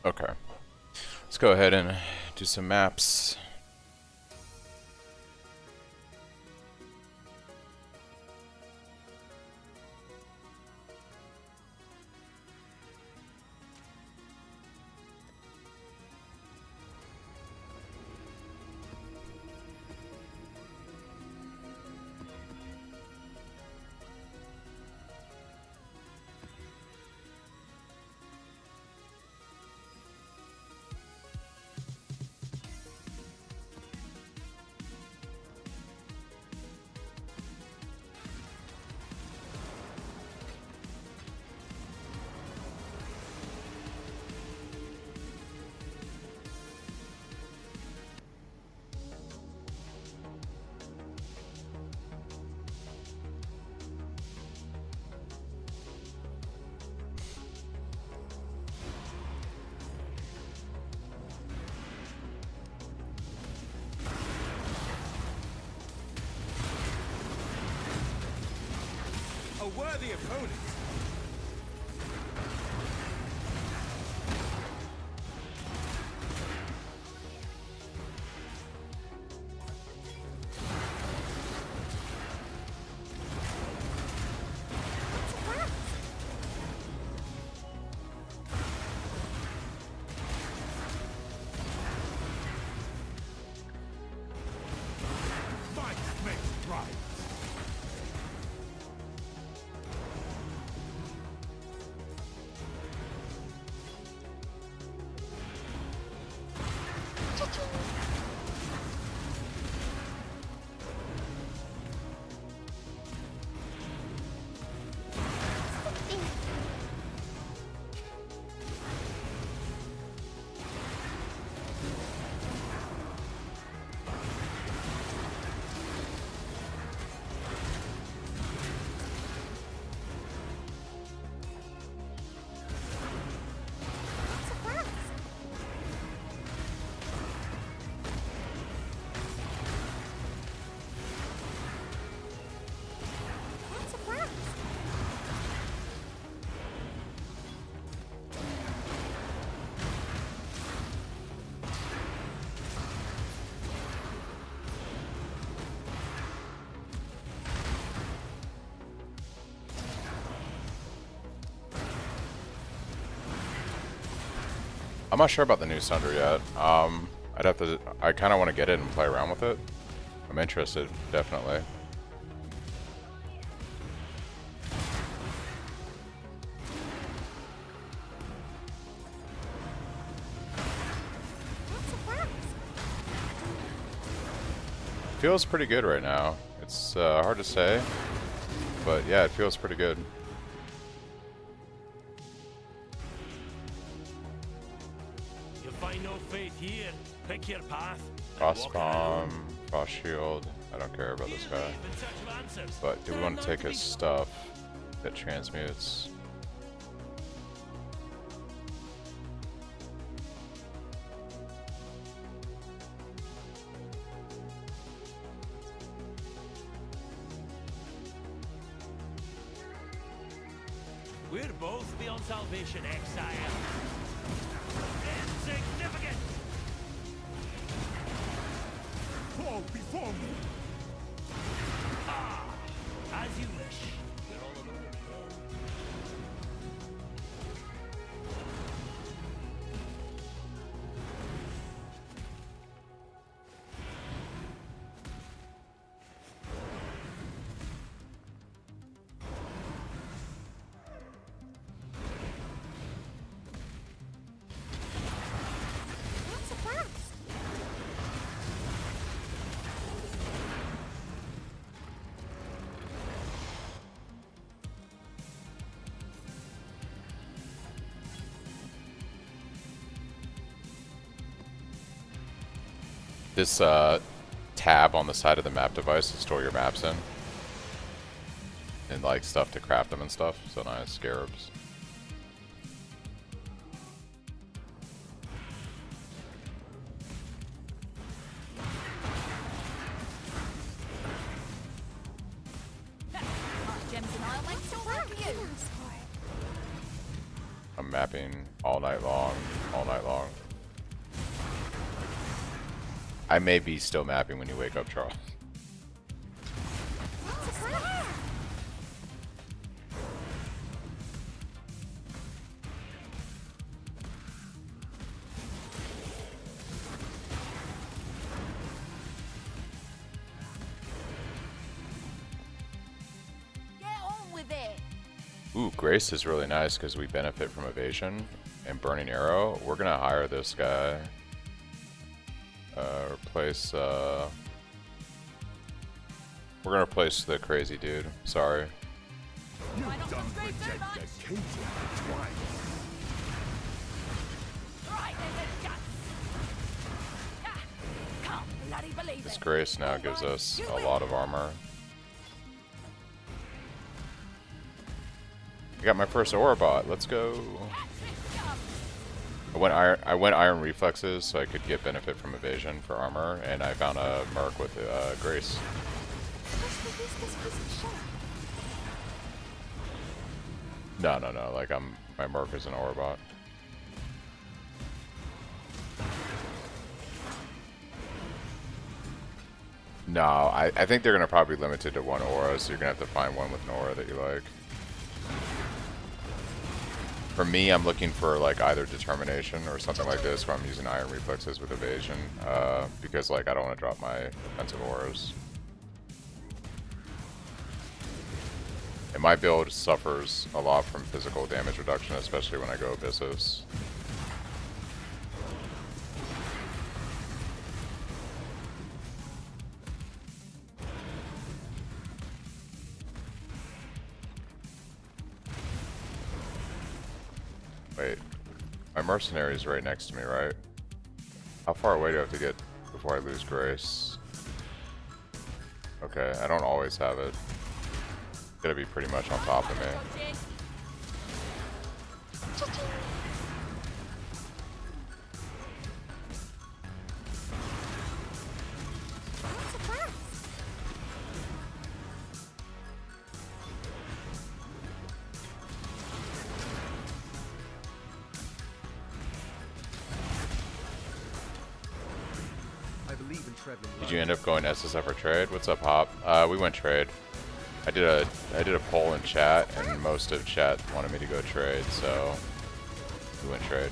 Okay. Let's go ahead and do some maps. A worthy opponent. Might makes right. I'm not sure about the new Sunder yet. I kind of want to get it and play around with it. I'm interested, definitely. Feels pretty good right now. It's hard to say, but yeah, it feels pretty good. You find no faith here. Pick your path. Frost bomb, frost shield. I don't care about this guy. But do we want to take his stuff that transmutes? We're both beyond salvation, exile. Insignificant! Fall before me. Ah, as you wish. We're all alone again. This tab on the side of the map device to store your maps in. And like stuff to craft them and stuff. So nice, scarabs. I'm mapping all night long, all night long. I may be still mapping when you wake up, Charles. Ooh, Grace is really nice because we benefit from evasion and burning arrow. We're gonna hire this guy. Replace. We're gonna replace the crazy dude. Sorry. You've done reject occasion twice. This Grace now gives us a lot of armor. I got my first aura bot. Let's go. I went iron reflexes so I could get benefit from evasion for armor, and I found a merc with Grace. No. Like my merc is an aura bot. No, I think they're gonna probably be limited to one aura, so you're gonna have to find one with an aura that you like. For me, I'm looking for like either determination or something like this where I'm using iron reflexes with evasion, because like I don't want to drop my offensive auras. And my build suffers a lot from physical damage reduction, especially when I go Abyssus. Wait, my mercenary is right next to me, right? How far away do I have to get before I lose Grace? Okay, I don't always have it. It's gonna be pretty much on top of me. Did you end up going SSF or trade? What's up, Hop? We went trade. I did a poll in chat, and most of chat wanted me to go trade, so we went trade.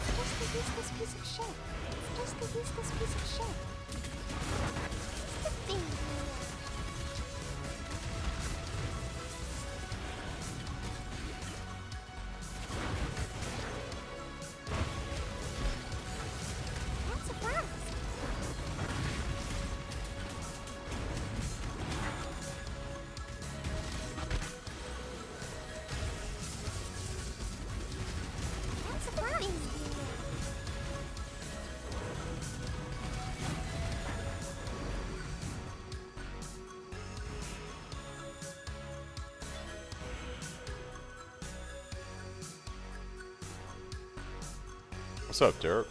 What's up, Dirk?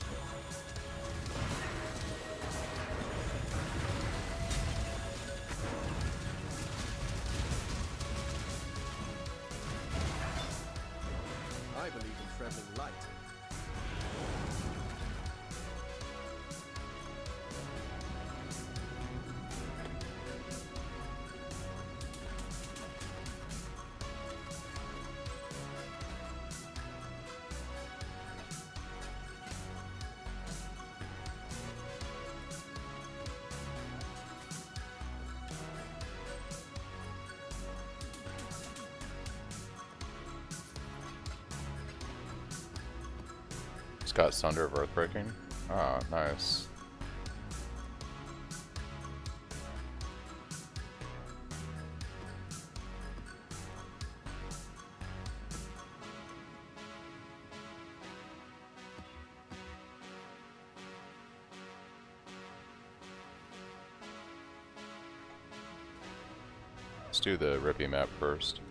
I believe in traveling light. Got Sunder of Earthbreaking. Ah, nice. Let's do the Rippy map first.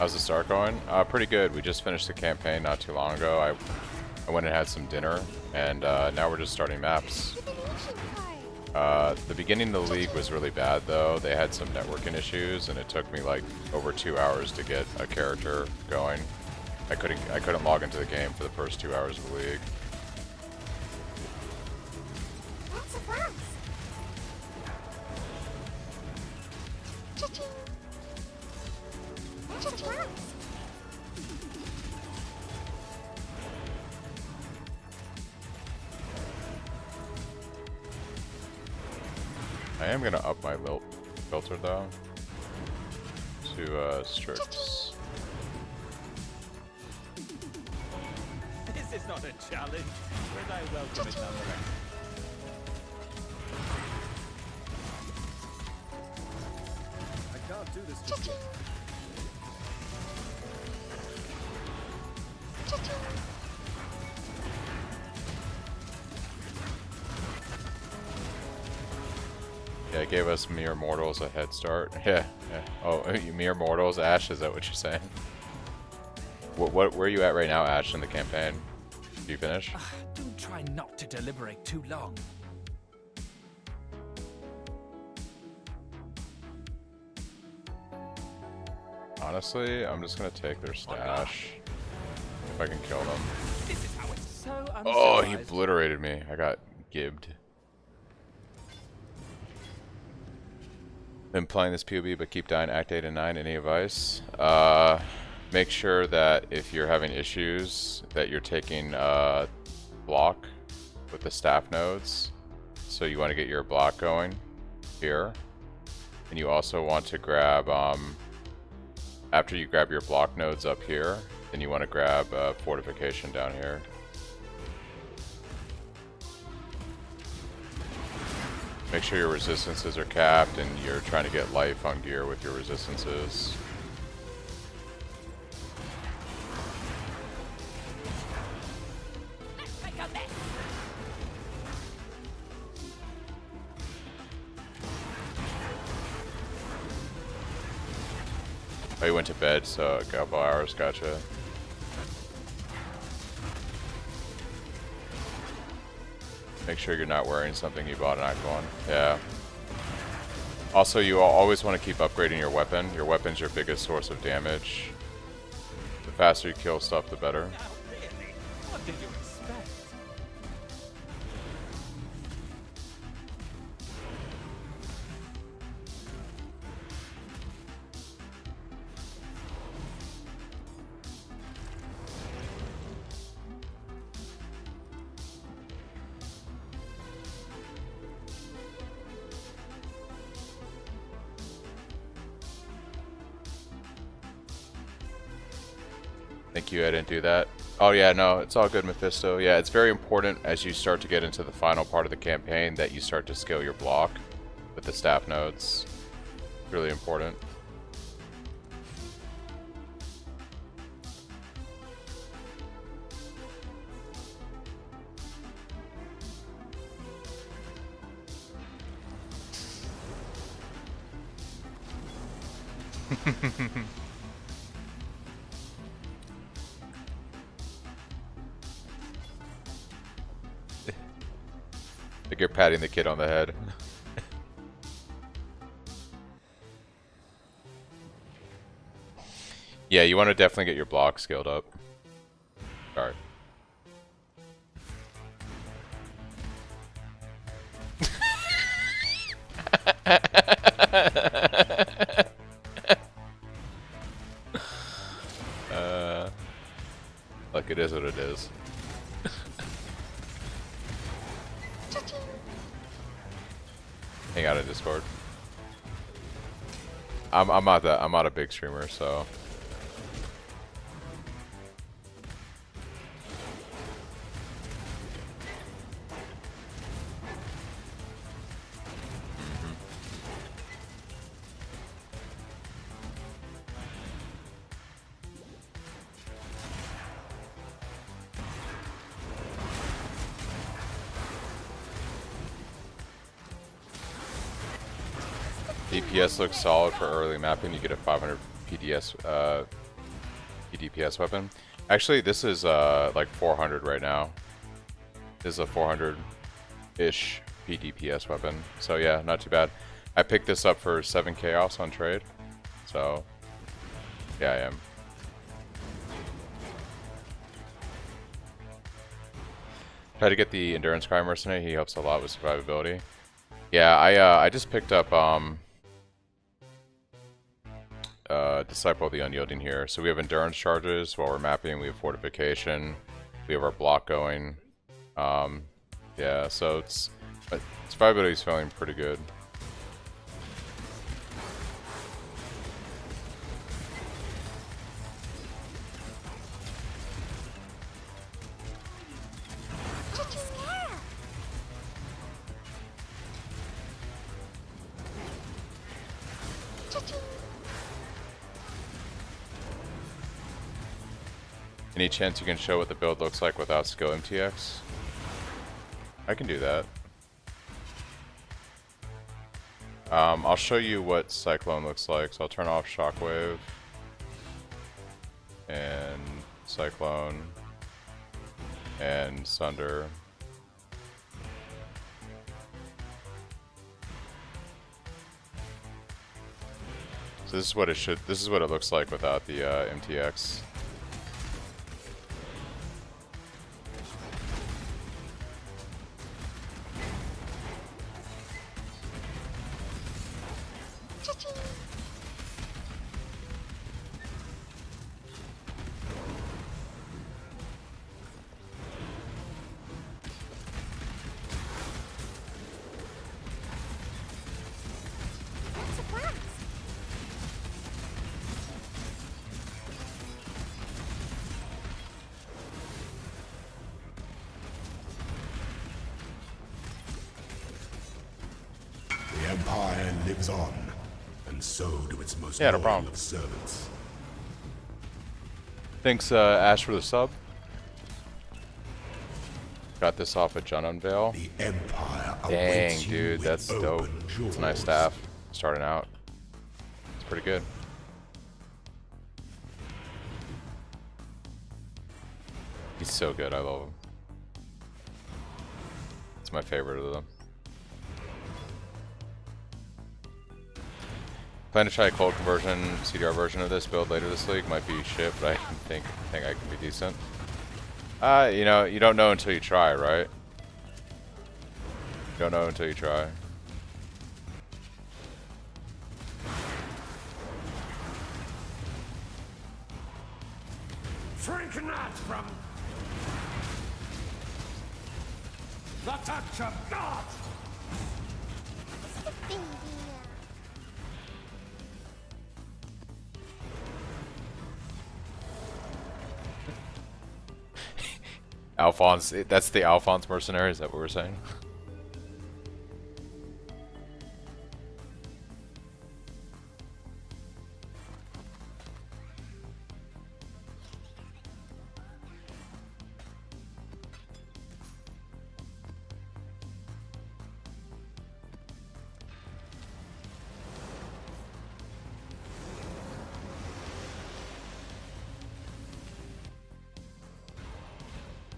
How's the start going? Pretty good. We just finished the campaign not too long ago. I went and had some dinner, and now we're just starting maps. The beginning of the league was really bad though. They had some networking issues, and it took me like over 2 hours to get a character going. I couldn't log into the game for the first 2 hours of the league. Lots of flags. Cha-ching. Lots of flags. I am gonna up my lilt filter though to strict. This is not a challenge, but I welcome it nonetheless. I can't do this just yet. Yeah, it gave us mere mortals a head start. Yeah, yeah. Oh, you mere mortals, Ash? Is that what you're saying? Where are you at right now, Ash, in the campaign? Do you finish? Do try not to deliberate too long. Honestly, I'm just gonna take their stash. If I can kill them. This is how it's so Oh, he obliterated me. I got gibbed. Been playing this POB, but keep dying Act 8 and 9. Any advice? Make sure that if you're having issues, that you're taking block with the staff nodes. So you want to get your block going here. And you also want to grab, after you grab your block nodes up here, then you want to grab fortification down here. Make sure your resistances are capped and you're trying to get life on gear with your resistances. Oh, you went to bed, so a couple hours, gotcha. Make sure you're not wearing something you bought in Act 1. Yeah. Also, you always want to keep upgrading your weapon. Your weapon's your biggest source of damage. The faster you kill stuff, the better. What did you expect? Thank you, I didn't do that. Oh yeah, no, it's all good, Mephisto. Yeah, it's very important as you start to get into the final part of the campaign that you start to scale your block with the staff nodes. Really important. Like you're patting the kid on the head. Yeah, you want to definitely get your block scaled up. Alright. Look, it is what it is. Hang out in Discord. I'm not a big streamer, so. DPS looks solid for early mapping. You get a 500 PDS DPS weapon. Actually, this is like 400 right now. This is a 400-ish PDPS weapon. So yeah, not too bad. I picked this up for 7 chaos on trade. So yeah, I am. Try to get the Endurance Crime Mercenary. He helps a lot with survivability. Yeah, I just picked up Disciple of the Unyielding here. So we have endurance charges while we're mapping. We have fortification. We have our block going. Yeah, so it's survivability is feeling pretty good. Any chance you can show what the build looks like without skill MTX? I can do that. I'll show you what Cyclone looks like. So I'll turn off Shockwave and Cyclone and Sunder. So this is what it should. This is what it looks like without the MTX. The Empire lives on, and so do its most Yeah, no loyal problem. of servants. Thanks, Ash, for the sub. Got this off of Jun Unveil. The Empire Dang, awaits you dude, with that's dope. open It's a nice jaws. staff. Starting out. It's pretty good. He's so good, I love him. It's my favorite of them. Plan to try a cold conversion CDR version of this build later this league. Might be shit, but I think I can be decent. You know, you don't know until you try, right? You don't know until you try. Shrink not from the touch of God! Alphonse, that's the Alphonse mercenary, is that what we're saying?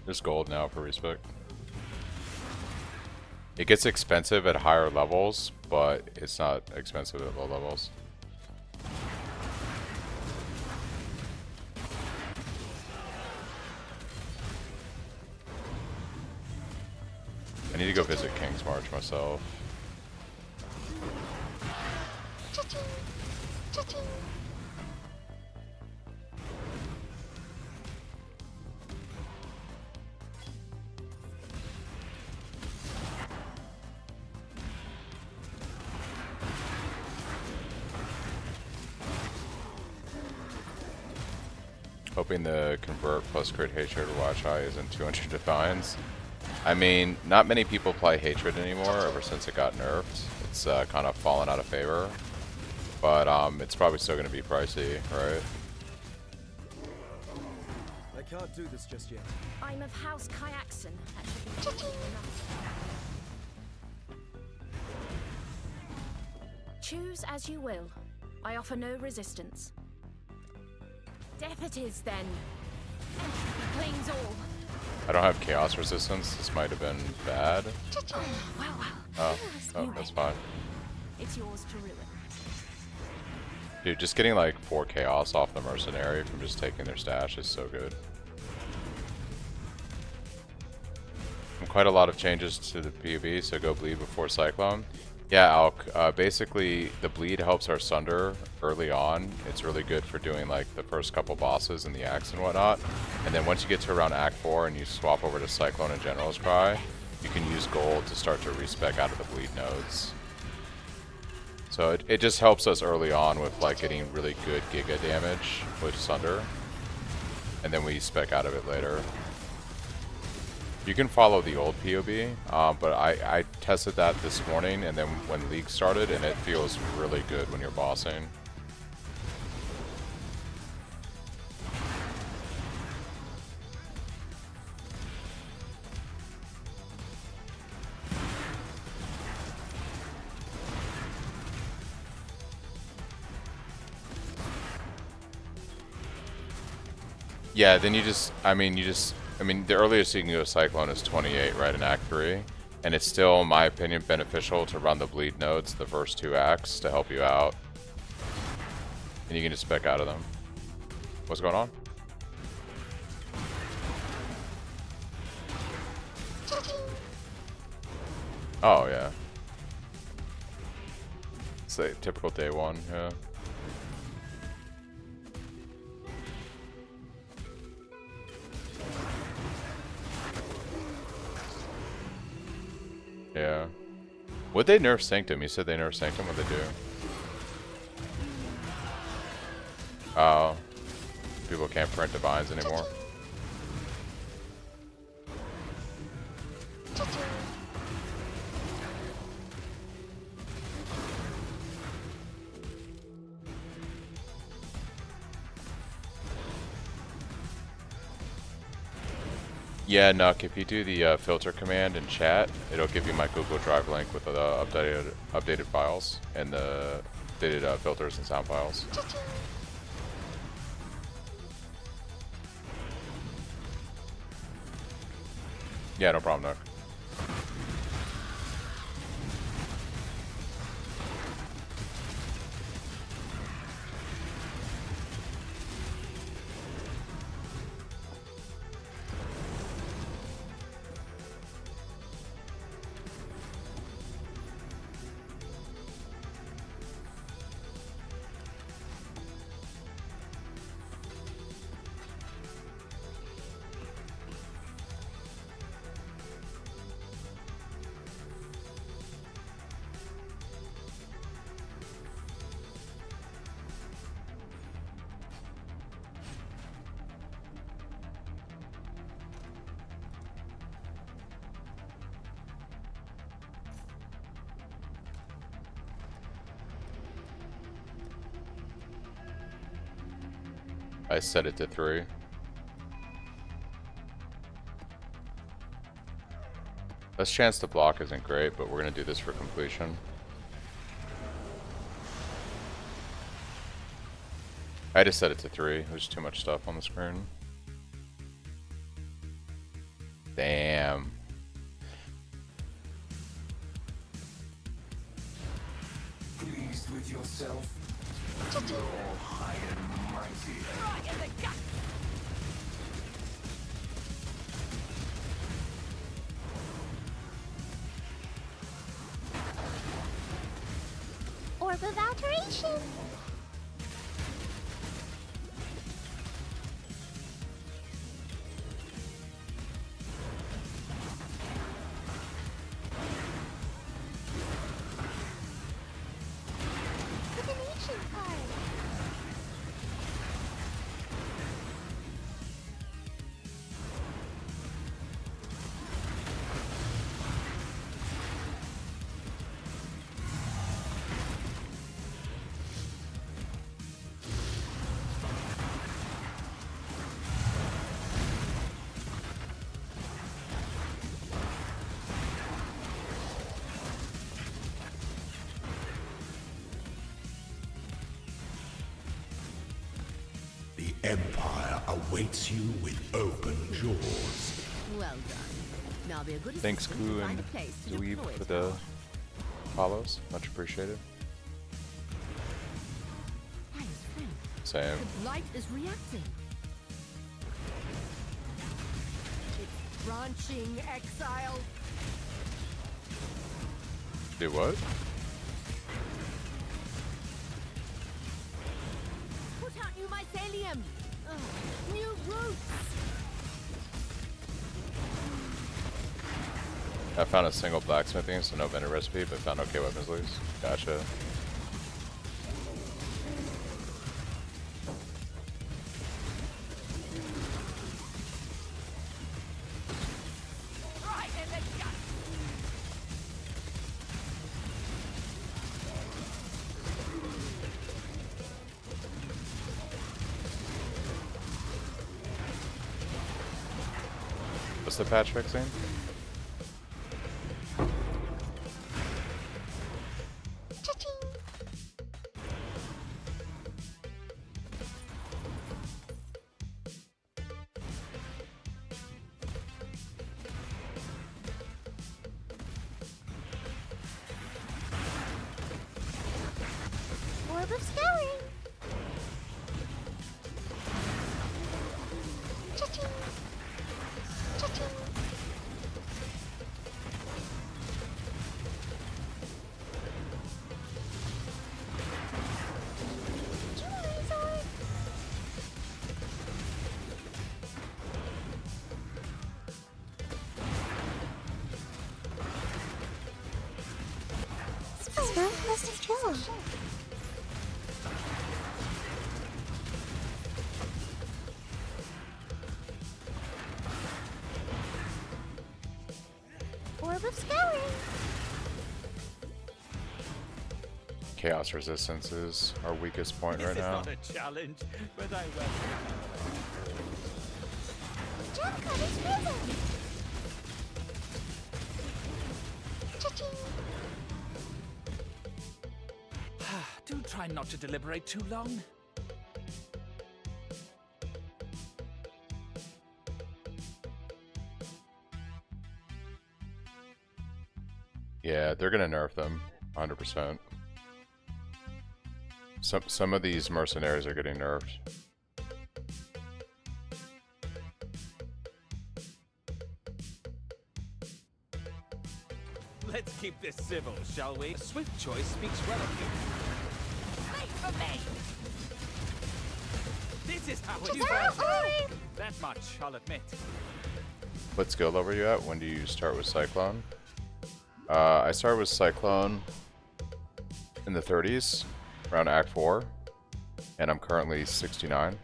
There's gold now for respec. It gets expensive at higher levels, but it's not expensive at low levels. I need to go visit King's March myself. Hoping the convert plus crit hatred or watch high isn't 200 defines. I mean, not many people play hatred anymore ever since it got nerfed. It's kind of fallen out of favor, but it's probably still going to be pricey, right? I can't do this just yet. I'm of House Kyaxon. That should be enough. Choose as you will. I offer no resistance. Death it is then. Entropy claims all. I don't have chaos resistance. This might have been bad. Well, Oh, that's fine. it's yours to ruin. Dude, just getting like 4 chaos off the mercenary from just taking their stash is so good. And quite a lot of changes to the PvP, so go bleed before Cyclone. Yeah, Alk, basically the bleed helps our Sunder early on. It's really good for doing like the first couple bosses and the axe and whatnot. And then once you get to around Act 4 and you swap over to Cyclone and General's Cry, you can use gold to start to respec out of the bleed nodes. So it just helps us early on with like getting really good giga damage with Sunder. And then we spec out of it later. You can follow the old POB, but I tested that this morning and then when League started, and it feels really good when you're bossing. Yeah, then I mean, the earliest you can go Cyclone is 28, right, in Act 3. And it's still, in my opinion, beneficial to run the bleed nodes the first 2 acts to help you out. And you can just spec out of them. What's going on? Oh, yeah. It's like typical day 1, yeah. Yeah. Would they nerf Sanctum? You said they nerf Sanctum. What'd they do? Oh. People can't print Divines anymore. Yeah, Nuck, if you do the filter command in chat, it'll give you my Google Drive link with the updated files and the updated filters and sound files. Yeah, no problem, Nuck. I set it to 3. Best chance to block isn't great, but we're gonna do this for completion. I just set it to 3. There's too much stuff on the screen. Damn. Pleased with yourself? You're high and mighty. Right in the gut. Orb of Alteration. Divination card. Empire awaits you with open jaws. Well done. Now be a good Thanks, assistant Koo to find and a place to Dweeb, deploy for it. the follows. Much appreciated. Same. The light is reacting. It's branching, exile. Do what? Put out new mycelium. New roots. I found a single blacksmithing, so no vendor recipe, but found okay weapons loose. Gotcha. Right in the gut. What's the patch fixing? Orb of scouring. Cha-ching. Cha-ching. Jewelry's orb. Smell must have drawn. Orb of scouring. Chaos resistance is our weakest point This right is now. not a challenge, but I will. Jump cut is risen. Cha-ching. Do try not to deliberate too long. Yeah, they're gonna nerf them, 100%. Some of these mercenaries are getting nerfed. Let's keep this civil, shall we? A swift choice speaks well of you. Wait for me. This is how Check you out orb. That much, I'll admit. What skill level are you at? When do you start with Cyclone? I started with Cyclone in the 30s, around Act 4, and I'm currently 69.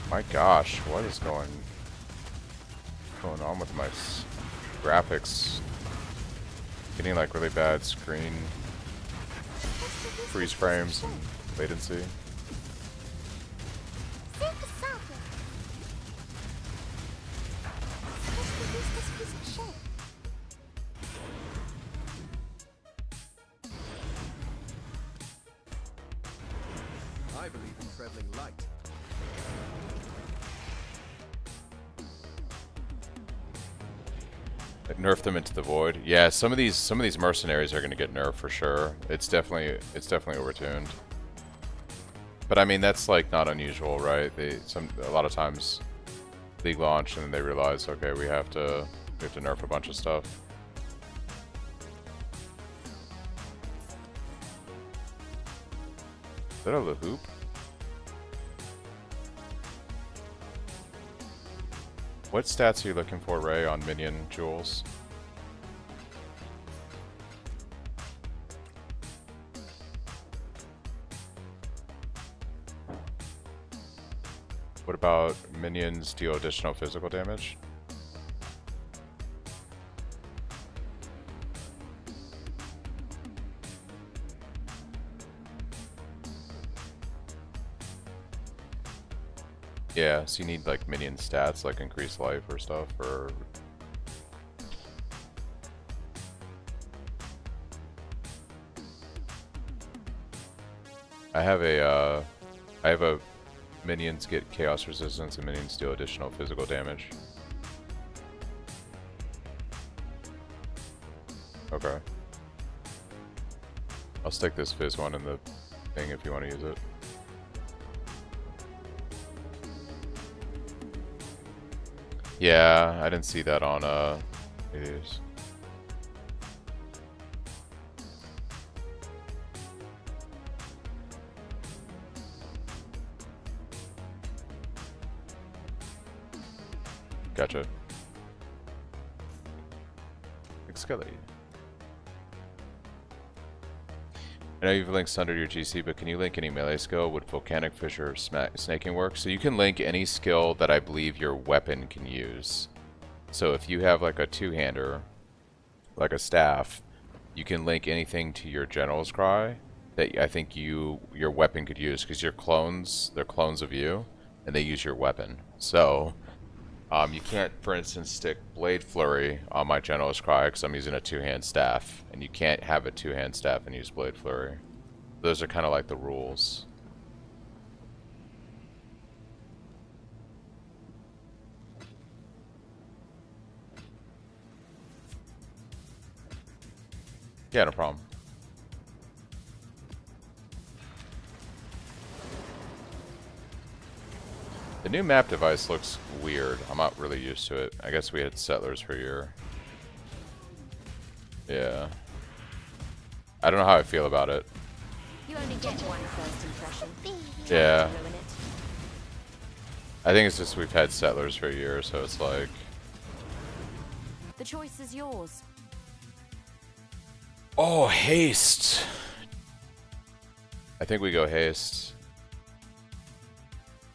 My gosh, what is going on with my graphics? Getting like really bad screen freeze frames and latency. Super soccer. Just to use this piece of shit. I believe in traveling light. Nerf them into the void. Yeah, some of these mercenaries are going to get nerfed for sure. It's definitely overtuned. But I mean, that's like not unusual, right? A lot of times League launch and they realize, okay, we have to nerf a bunch of stuff. Is that a hoop? What stats are you looking for, Ray, on minion jewels? What about minions deal additional physical damage? Yeah, so you need like minion stats, like increased life or stuff, or I have a minions get chaos resistance and minions deal additional physical damage. Okay. I'll stick this fizz one in the thing if you want to use it. Yeah, I didn't see that on these. Gotcha. Skelly. I know you've linked Sunder to your GC, but can you link any melee skill? Would Volcanic Fissure or Snaking work? So you can link any skill that I believe your weapon can use. So if you have like a two-hander, like a staff, you can link anything to your General's Cry that I think your weapon could use, because your clones, they're clones of you, and they use your weapon. So you can't, for instance, stick Blade Flurry on my General's Cry because I'm using a two-hand staff, and you can't have a two-hand staff and use Blade Flurry. Those are kind of like the rules. Yeah, no problem. The new map device looks weird. I'm not really used to it. I guess we had Settlers for a year. Yeah. I don't know how I feel about it. You only get one first impression. Yeah. I think it's just we've had Settlers for a year, so it's like... The choice is yours. Oh, haste! I think we go haste.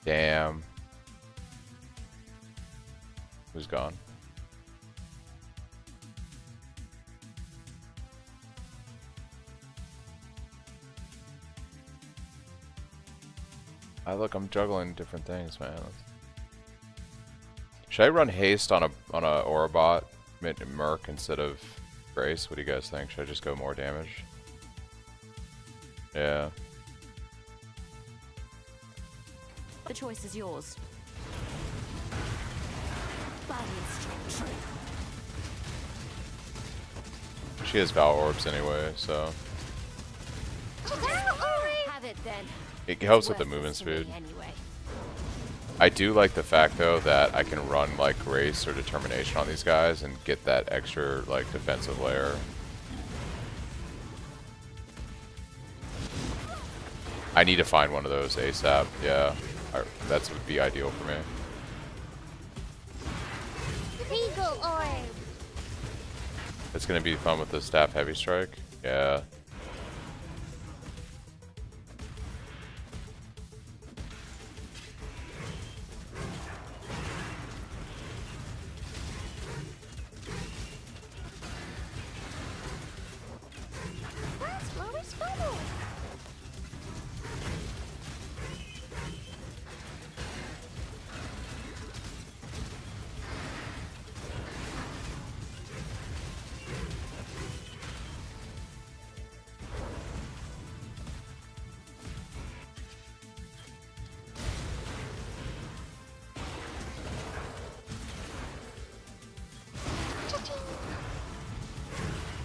Damn. Who's gone? Look, I'm juggling different things, man. Should I run haste on a Orabot merc instead of Grace? What do you guys think? Should I just go more damage? Yeah. The choice is yours. She has Val Orbs anyway, so Have it then. it helps with the movement speed. I do like the fact though that I can run like Grace or Determination on these guys and get that extra like defensive layer. I need to find one of those ASAP. Yeah, that would be ideal for me. Regal Orb. It's gonna be fun with the staff heavy strike. Yeah. That's what we're spelling.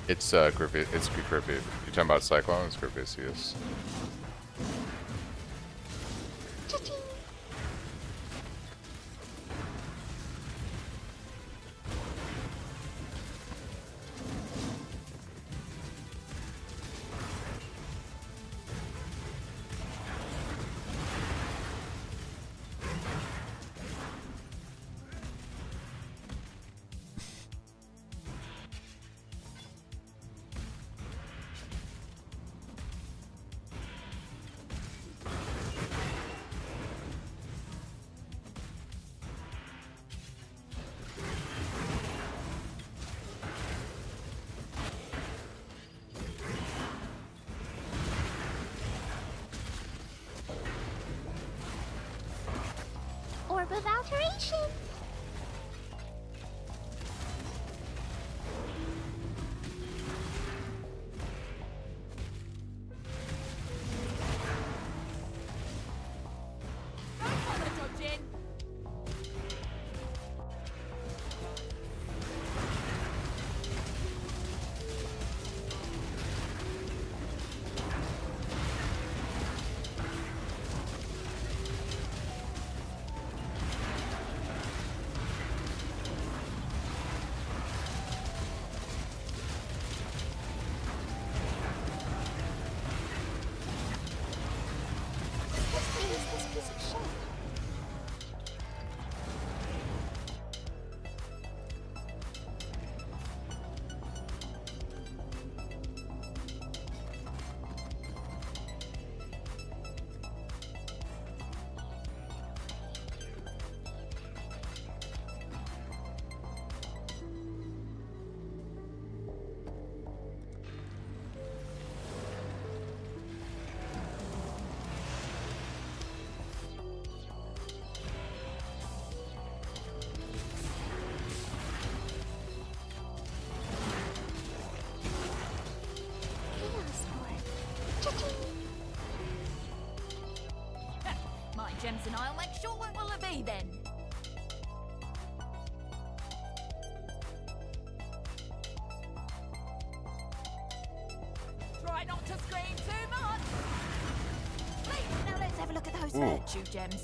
It's Griffith. It's Griffith. You talking about Cyclone? It's Griffithius. this piece of shit? My gems and I'll make sure what will it be then. Try not to scream too much. Please, now let's have a look at those virtue gems.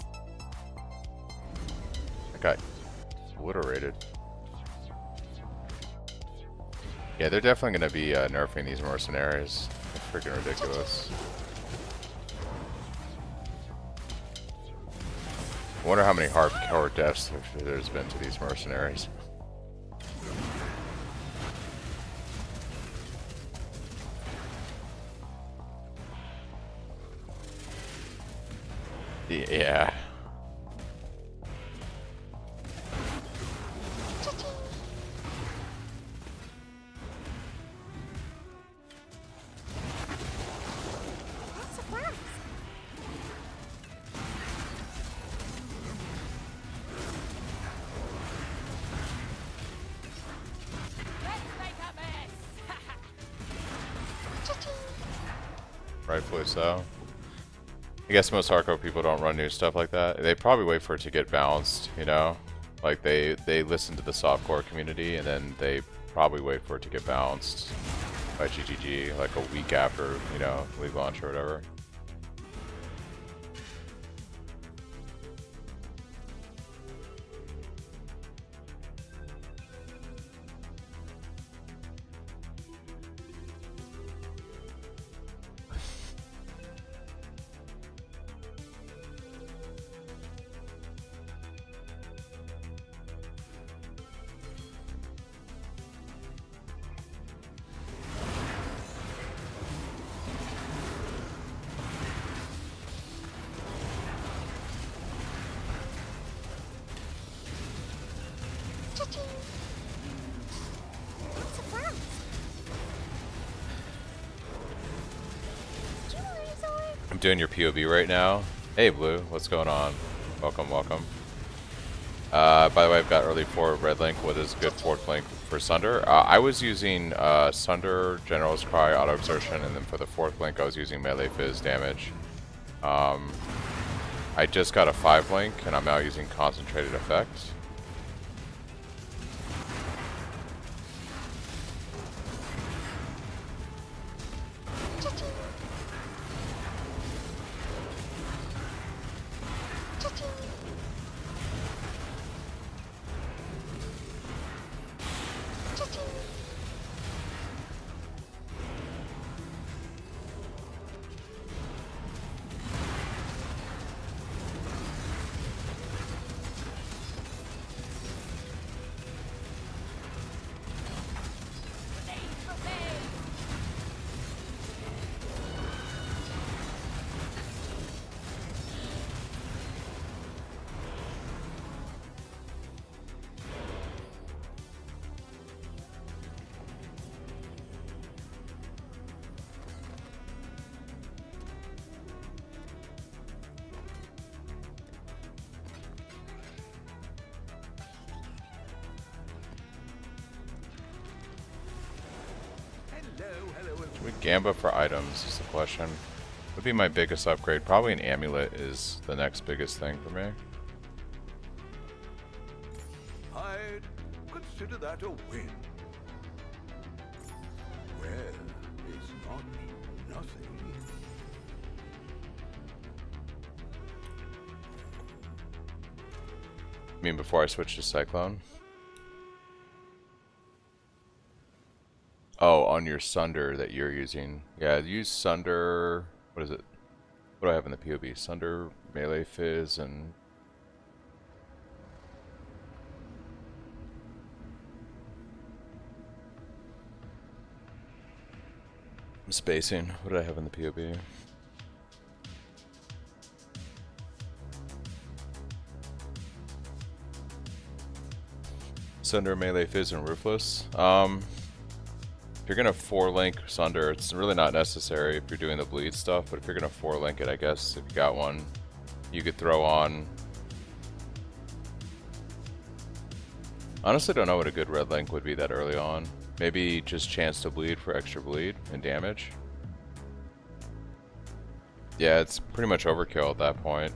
That got obliterated. Yeah, they're definitely going to be nerfing these mercenaries. They're freaking ridiculous. I wonder how many hardcore deaths there's been to these mercenaries. Yeah. Lots of flags. Let's make a mess. Rightfully so. I guess most hardcore people don't run new stuff like that. They probably wait for it to get balanced, you know? Like they listen to the softcore community and then they probably wait for it to get balanced by GGG like a week after, you know, league launch or whatever. Lots of flags. Do you know what it's all? I'm doing your POV right now. Hey Blue, what's going on? Welcome, welcome. By the way, I've got early for Red Link. What is good fourth link for Sunder? I was using Sunder, General's Cry, Auto Exertion, and then for the fourth link I was using Melee Fizz damage. I just got a 5 link and I'm now using Concentrated Effect. Should we Gamba for items is the question. Would be my biggest upgrade. Probably an amulet is the next biggest thing for me. I'd consider that a win. Well, it's not nothing. I mean, before I switch to Cyclone? Oh, on your Sunder that you're using. Yeah, use Sunder. What is it? What do I have in the POB? Sunder, melee fizz, and I'm spacing. What did I have in the POB? Sunder, melee fizz, and roofless. If you're gonna 4-link Sunder, it's really not necessary if you're doing the bleed stuff, but if you're gonna 4-link it, I guess if you got one, you could throw on. Honestly, don't know what a good red link would be that early on. Maybe just chance to bleed for extra bleed and damage. Yeah, it's pretty much overkill at that point.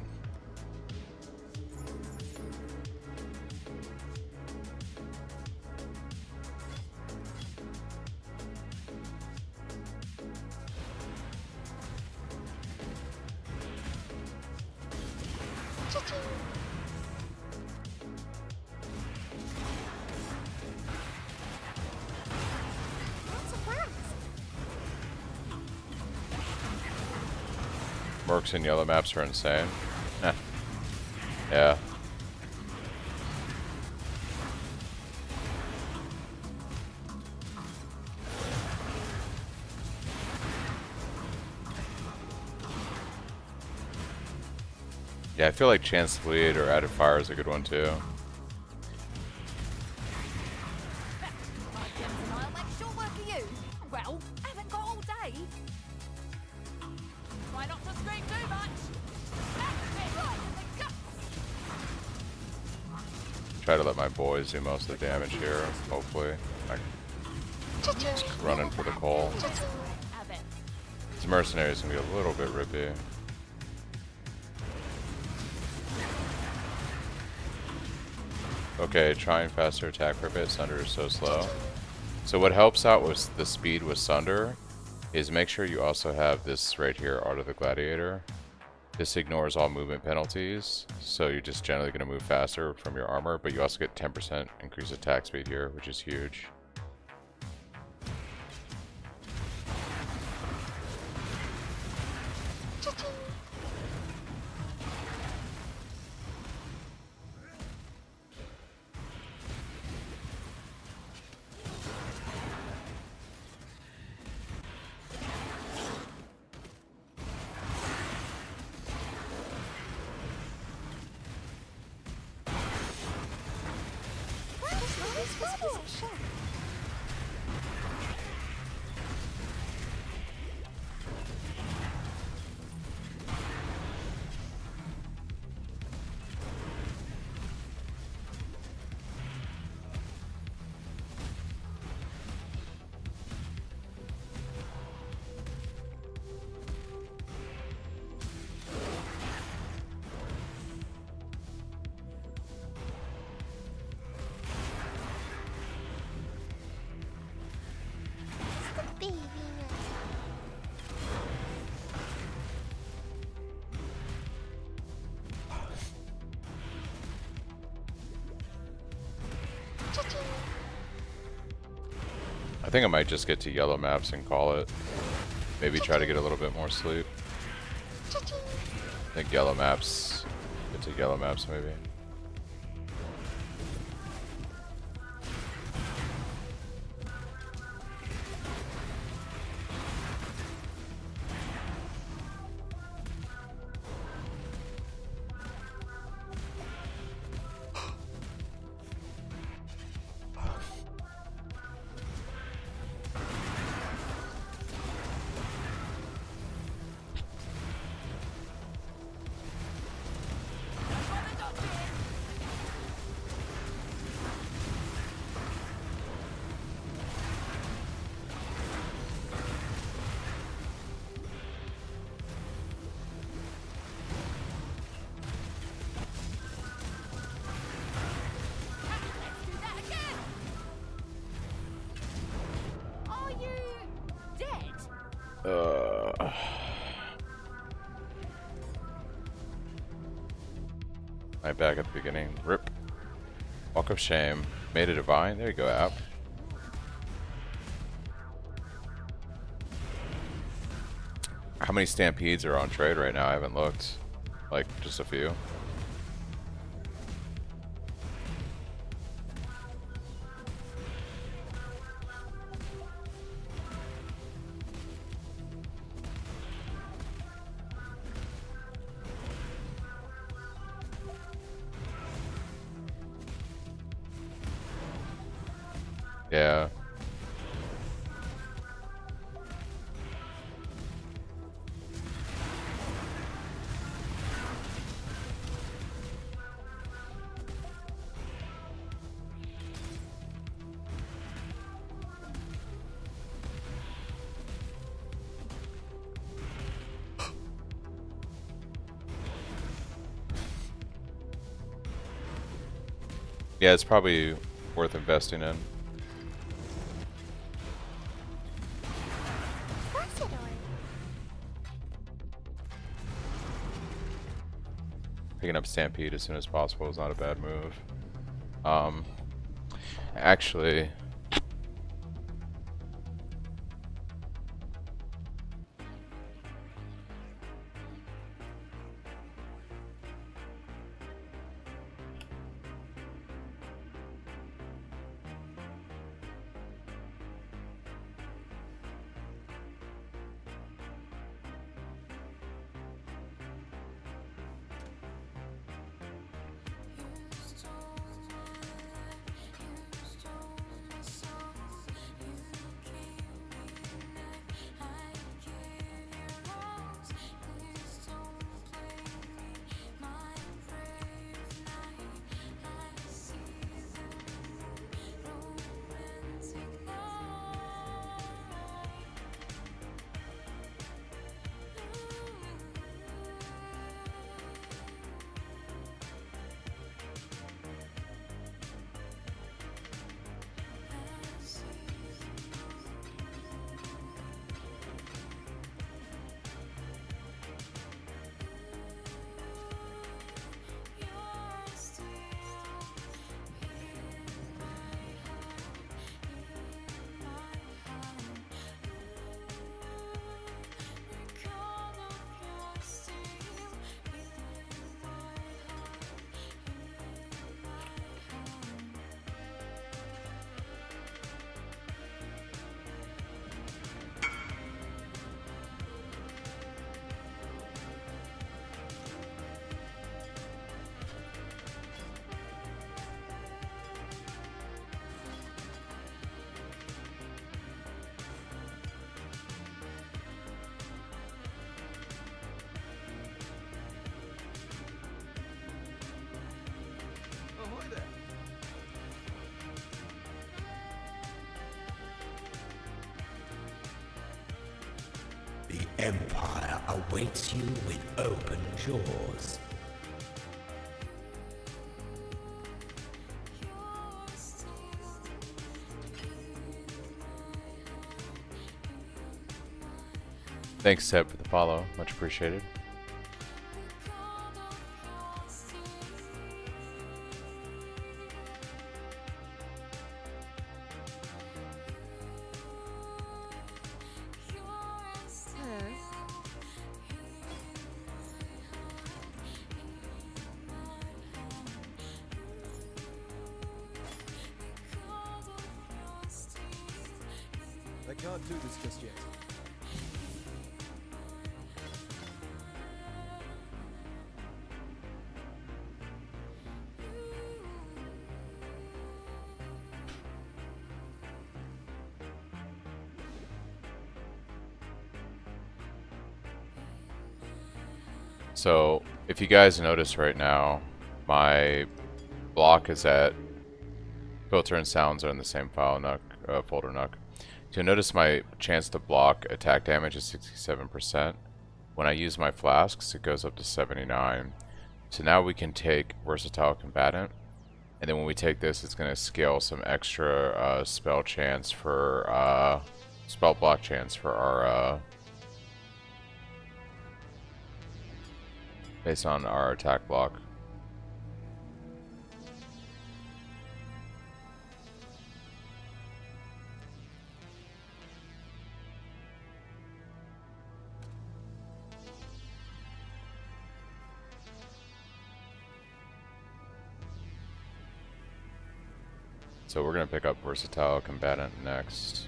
Mercs and yellow maps are insane. Eh. Yeah. Yeah, I feel like chance to bleed or added fire is a good one too. Well, haven't got all day. Try not to scream too much. Try to let my boys do most of the damage here, hopefully. Just running for the coal. These mercenaries can be a little bit rippy. Okay, trying faster attack for a bit. Sunder is so slow. So what helps out with the speed with Sunder is make sure you also have this right here, Art of the Gladiator. This ignores all movement penalties, so you're just generally going to move faster from your armor, but you also get 10% increased attack speed here, which is huge. I think I might just get to yellow maps and call it. Maybe try to get a little bit more sleep. I think yellow maps. Get to yellow maps maybe. Right back at the beginning. Rip. Walk of shame. Made a divine. There you go, app. How many stampedes are on trade right now? I haven't looked. Like, just a few. Yeah. Yeah, it's probably worth investing in. Picking up Stampede as soon as possible is not a bad move. Actually, Ahoy there. The Empire awaits you with open jaws. thanks Seb for the follow, much appreciated. I can't do this just yet. So, if you guys notice right now, my block is at filter and sounds are in the same file folder nuc. You'll notice my chance to block attack damage is 67%. When I use my flasks, it goes up to 79. So now we can take Versatile Combatant, and then when we take this, it's going to scale some extra spell chance for spell block chance for our based on our attack block. So we're gonna pick up Versatile Combatant next.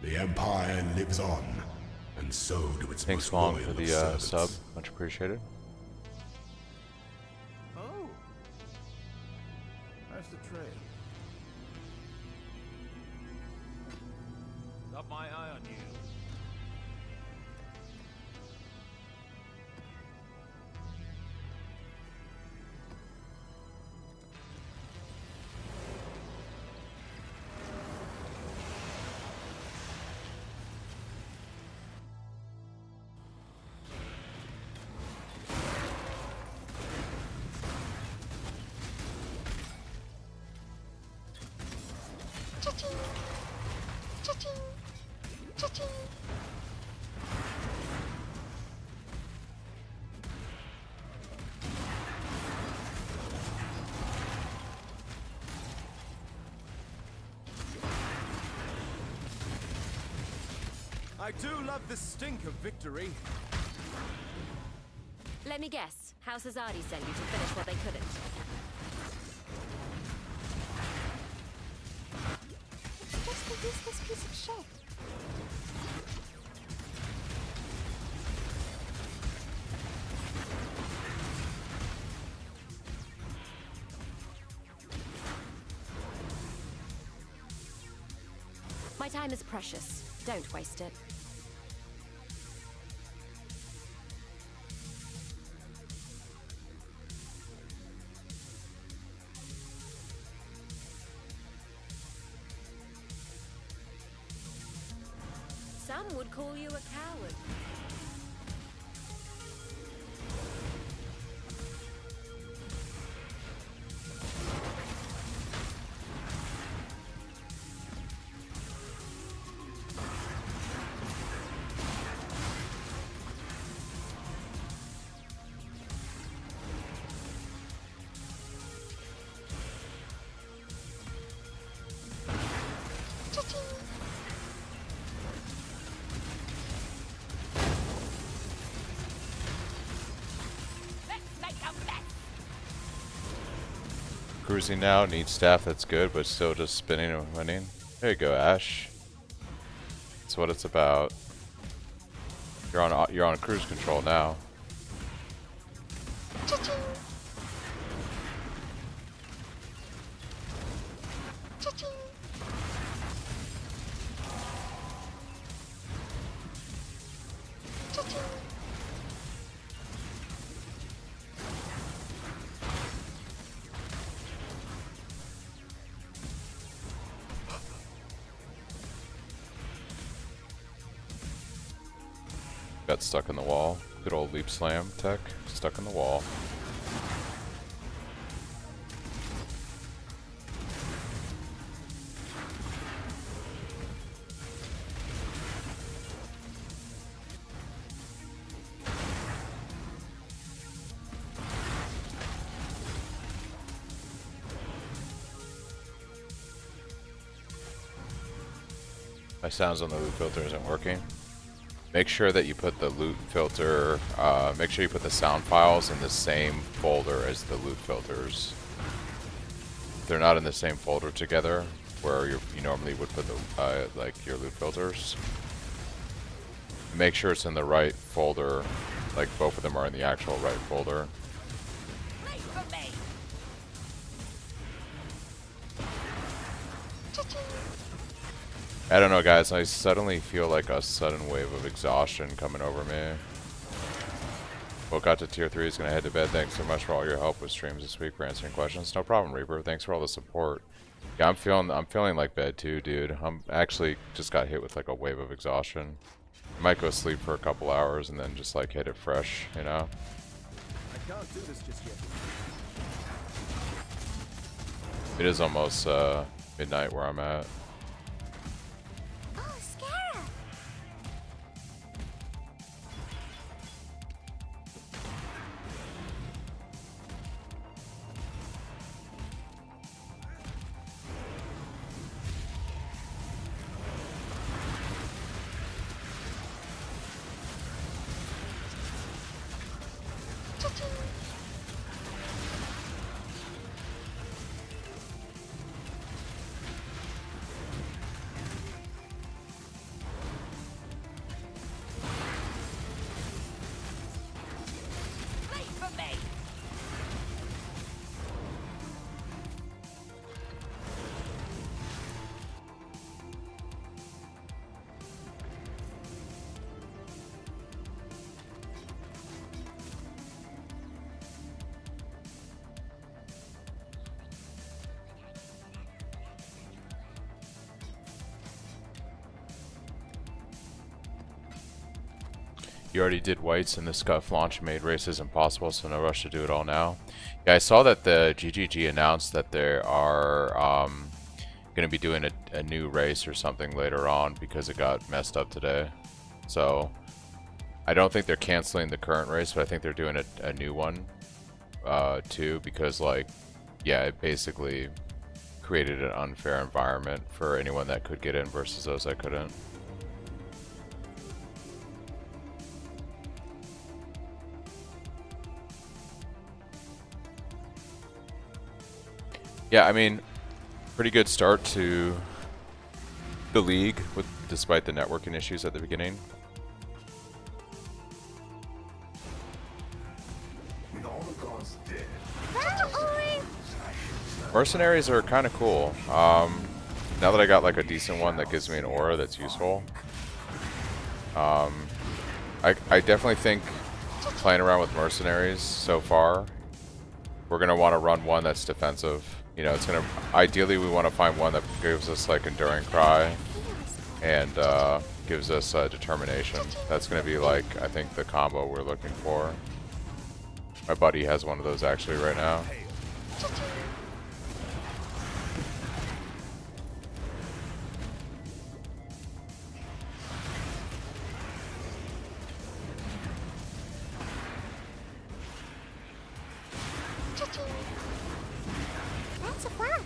The Empire lives on, and so do its Thanks, most Long, loyal for of the servants. sub. Much appreciated. Oh. How's the trail? Got my eye on you. Cha-ching! Cha-ching! Cha-ching! I do love the stink of victory. Let me guess. House Azadi sent you to finish what they couldn't. Just a useless piece of shit. My time is precious. Don't waste it. Some would call you a coward. Cha-ching! Cruising now, need staff that's good, but still just spinning and winning. There you go, Ash. That's what it's about. You're on cruise control now. Cha-ching! Cha-ching! Cha-ching! Got stuck in the wall. Good old leap slam tech. Stuck in the wall. My sounds on the loot filter isn't working. Make sure that you put the loot filter, make sure you put the sound files in the same folder as the loot filters. If they're not in the same folder together, where you normally would put the, like your loot filters, make sure it's in the right folder, like both of them are in the actual right folder. I don't know, guys, I suddenly feel like a sudden wave of exhaustion coming over me. Well, got to tier 3, is gonna head to bed. Thanks so much for all your help with streams this week, for answering questions. No problem, Reaper. Thanks for all the support. Yeah, I'm feeling like bed too, dude. I'm actually just got hit with like a wave of exhaustion. I might go sleep for a couple hours and then just like hit it fresh, you know? I can't do this just yet. It is almost midnight where I'm at. Oh, Scarab! You already did whites and the scuff launch made races impossible, so no rush to do it all now. Yeah, I saw that the GGG announced that they are going to be doing a new race or something later on because it got messed up today. So I don't think they're canceling the current race, but I think they're doing a new one too, because like, yeah, it basically created an unfair environment for anyone that could get in versus those that couldn't. Yeah, I mean, pretty good start to the league despite the networking issues at the beginning. Mercenaries are kind of cool. Now that I got like a decent one that gives me an aura that's useful. I definitely think playing around with mercenaries so far, we're going to want to run one that's defensive. You know, it's going to, ideally we want to find one that gives us like Enduring Cry and gives us Determination. That's going to be like, I think, the combo we're looking for. My buddy has one of those actually right now. That's a flask.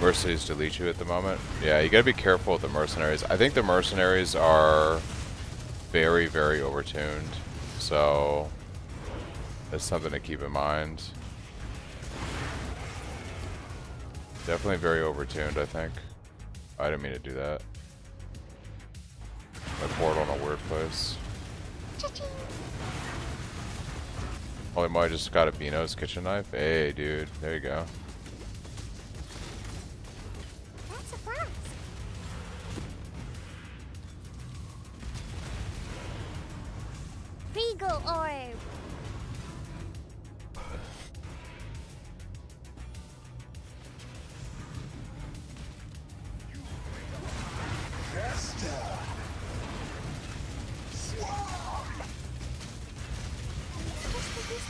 Mercenaries delete you at the moment. Yeah, you gotta be careful with the mercenaries. I think the mercenaries are very, very overtuned. So that's something to keep in mind. Definitely very overtuned, I think. I didn't mean to do that. My portal in a weird place. Holy moly, I just got a Beano's kitchen knife. Hey, dude. There you go. That's a flask. Regal orb.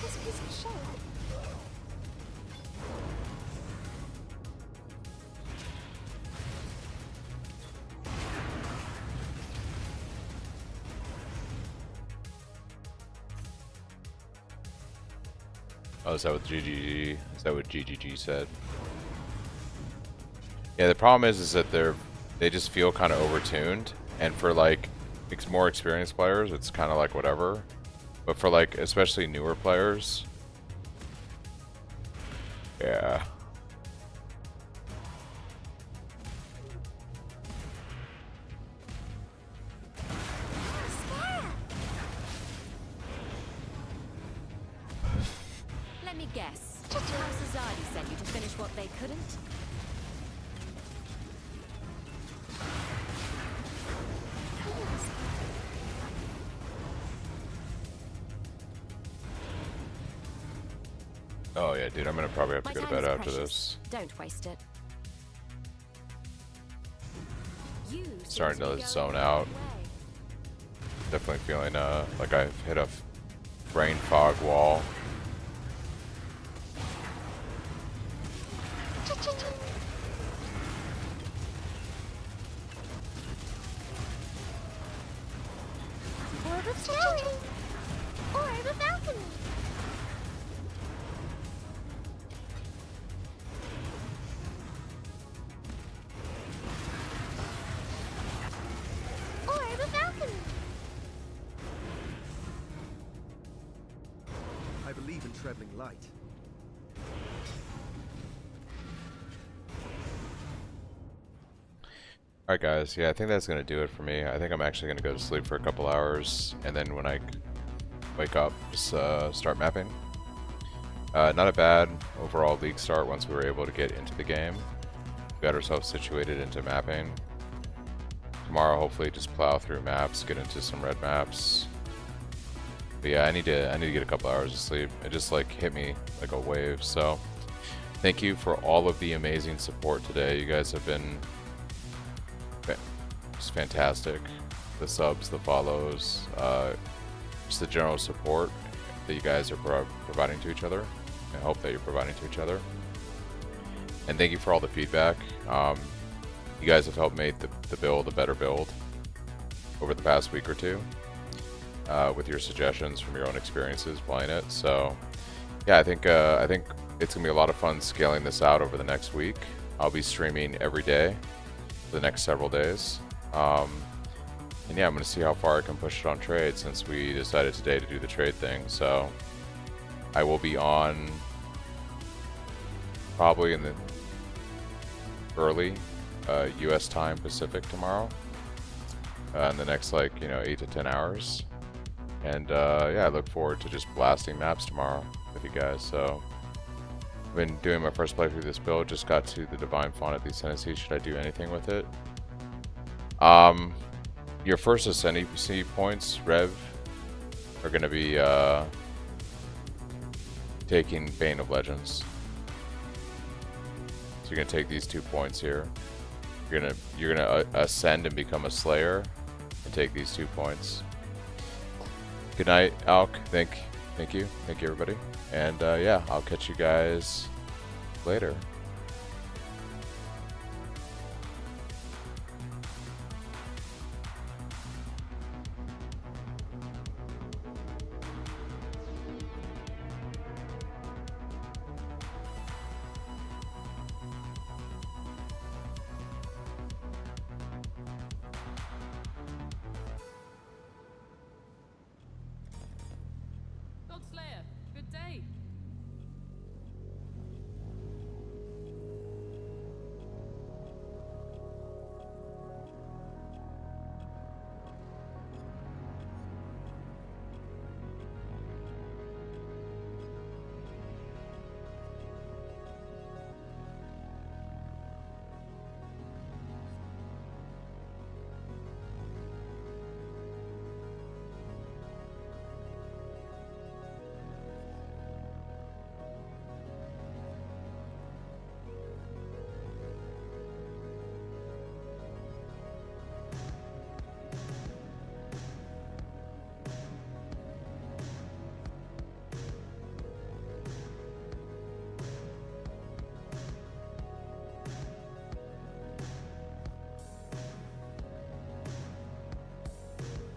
This piece of shit. Oh, is that what GGG? Is that what GGG said? Yeah, the problem is that they just feel kind of overtuned, and for like more experienced players, it's kind of like whatever. But for like especially newer players, yeah. Let me guess. How Society sent you to finish what they couldn't? Oh yeah, dude, I'm gonna probably have to go to bed after this. Don't waste it. Starting to zone out. Definitely feeling like I've hit a brain fog wall. Orb of Snow. Orb of Alchemy. Orb of Alchemy. I believe in traveling light. Alright guys, yeah, I think that's gonna do it for me. I think I'm actually gonna go to sleep for a couple hours, and then when I wake up, just start mapping. Not a bad overall league start once we were able to get into the game. We got ourselves situated into mapping. tomorrow, hopefully, just plow through maps, get into some red maps. But yeah, I need to get a couple hours of sleep. It just like hit me like a wave. So thank you for all of the amazing support today. You guys have been just fantastic. The subs, the follows, just the general support that you guys are providing to each other. I hope that you're providing to each other. And thank you for all the feedback. You guys have helped make the build a better build over the past week or two. With your suggestions from your own experiences playing it. So yeah, I think it's gonna be a lot of fun scaling this out over the next week. I'll be streaming every day for the next several days. And yeah, I'm gonna see how far I can push it on trade since we decided today to do the trade thing. So I will be on probably in the early US time Pacific tomorrow in the next 8 to 10 hours. And yeah, I look forward to just blasting maps tomorrow with you guys. So I've been doing my first playthrough of this build, just got to the Divine Fawn at the Ascendancy. Should I do anything with it? Your first Ascendancy points, Rev, are going to be taking Bane of Legends. So you're going to take these 2 points here. You're gonna ascend and become a Slayer and take these 2 points. Good night, Alk. Thank you everybody. And yeah, I'll catch you guys later.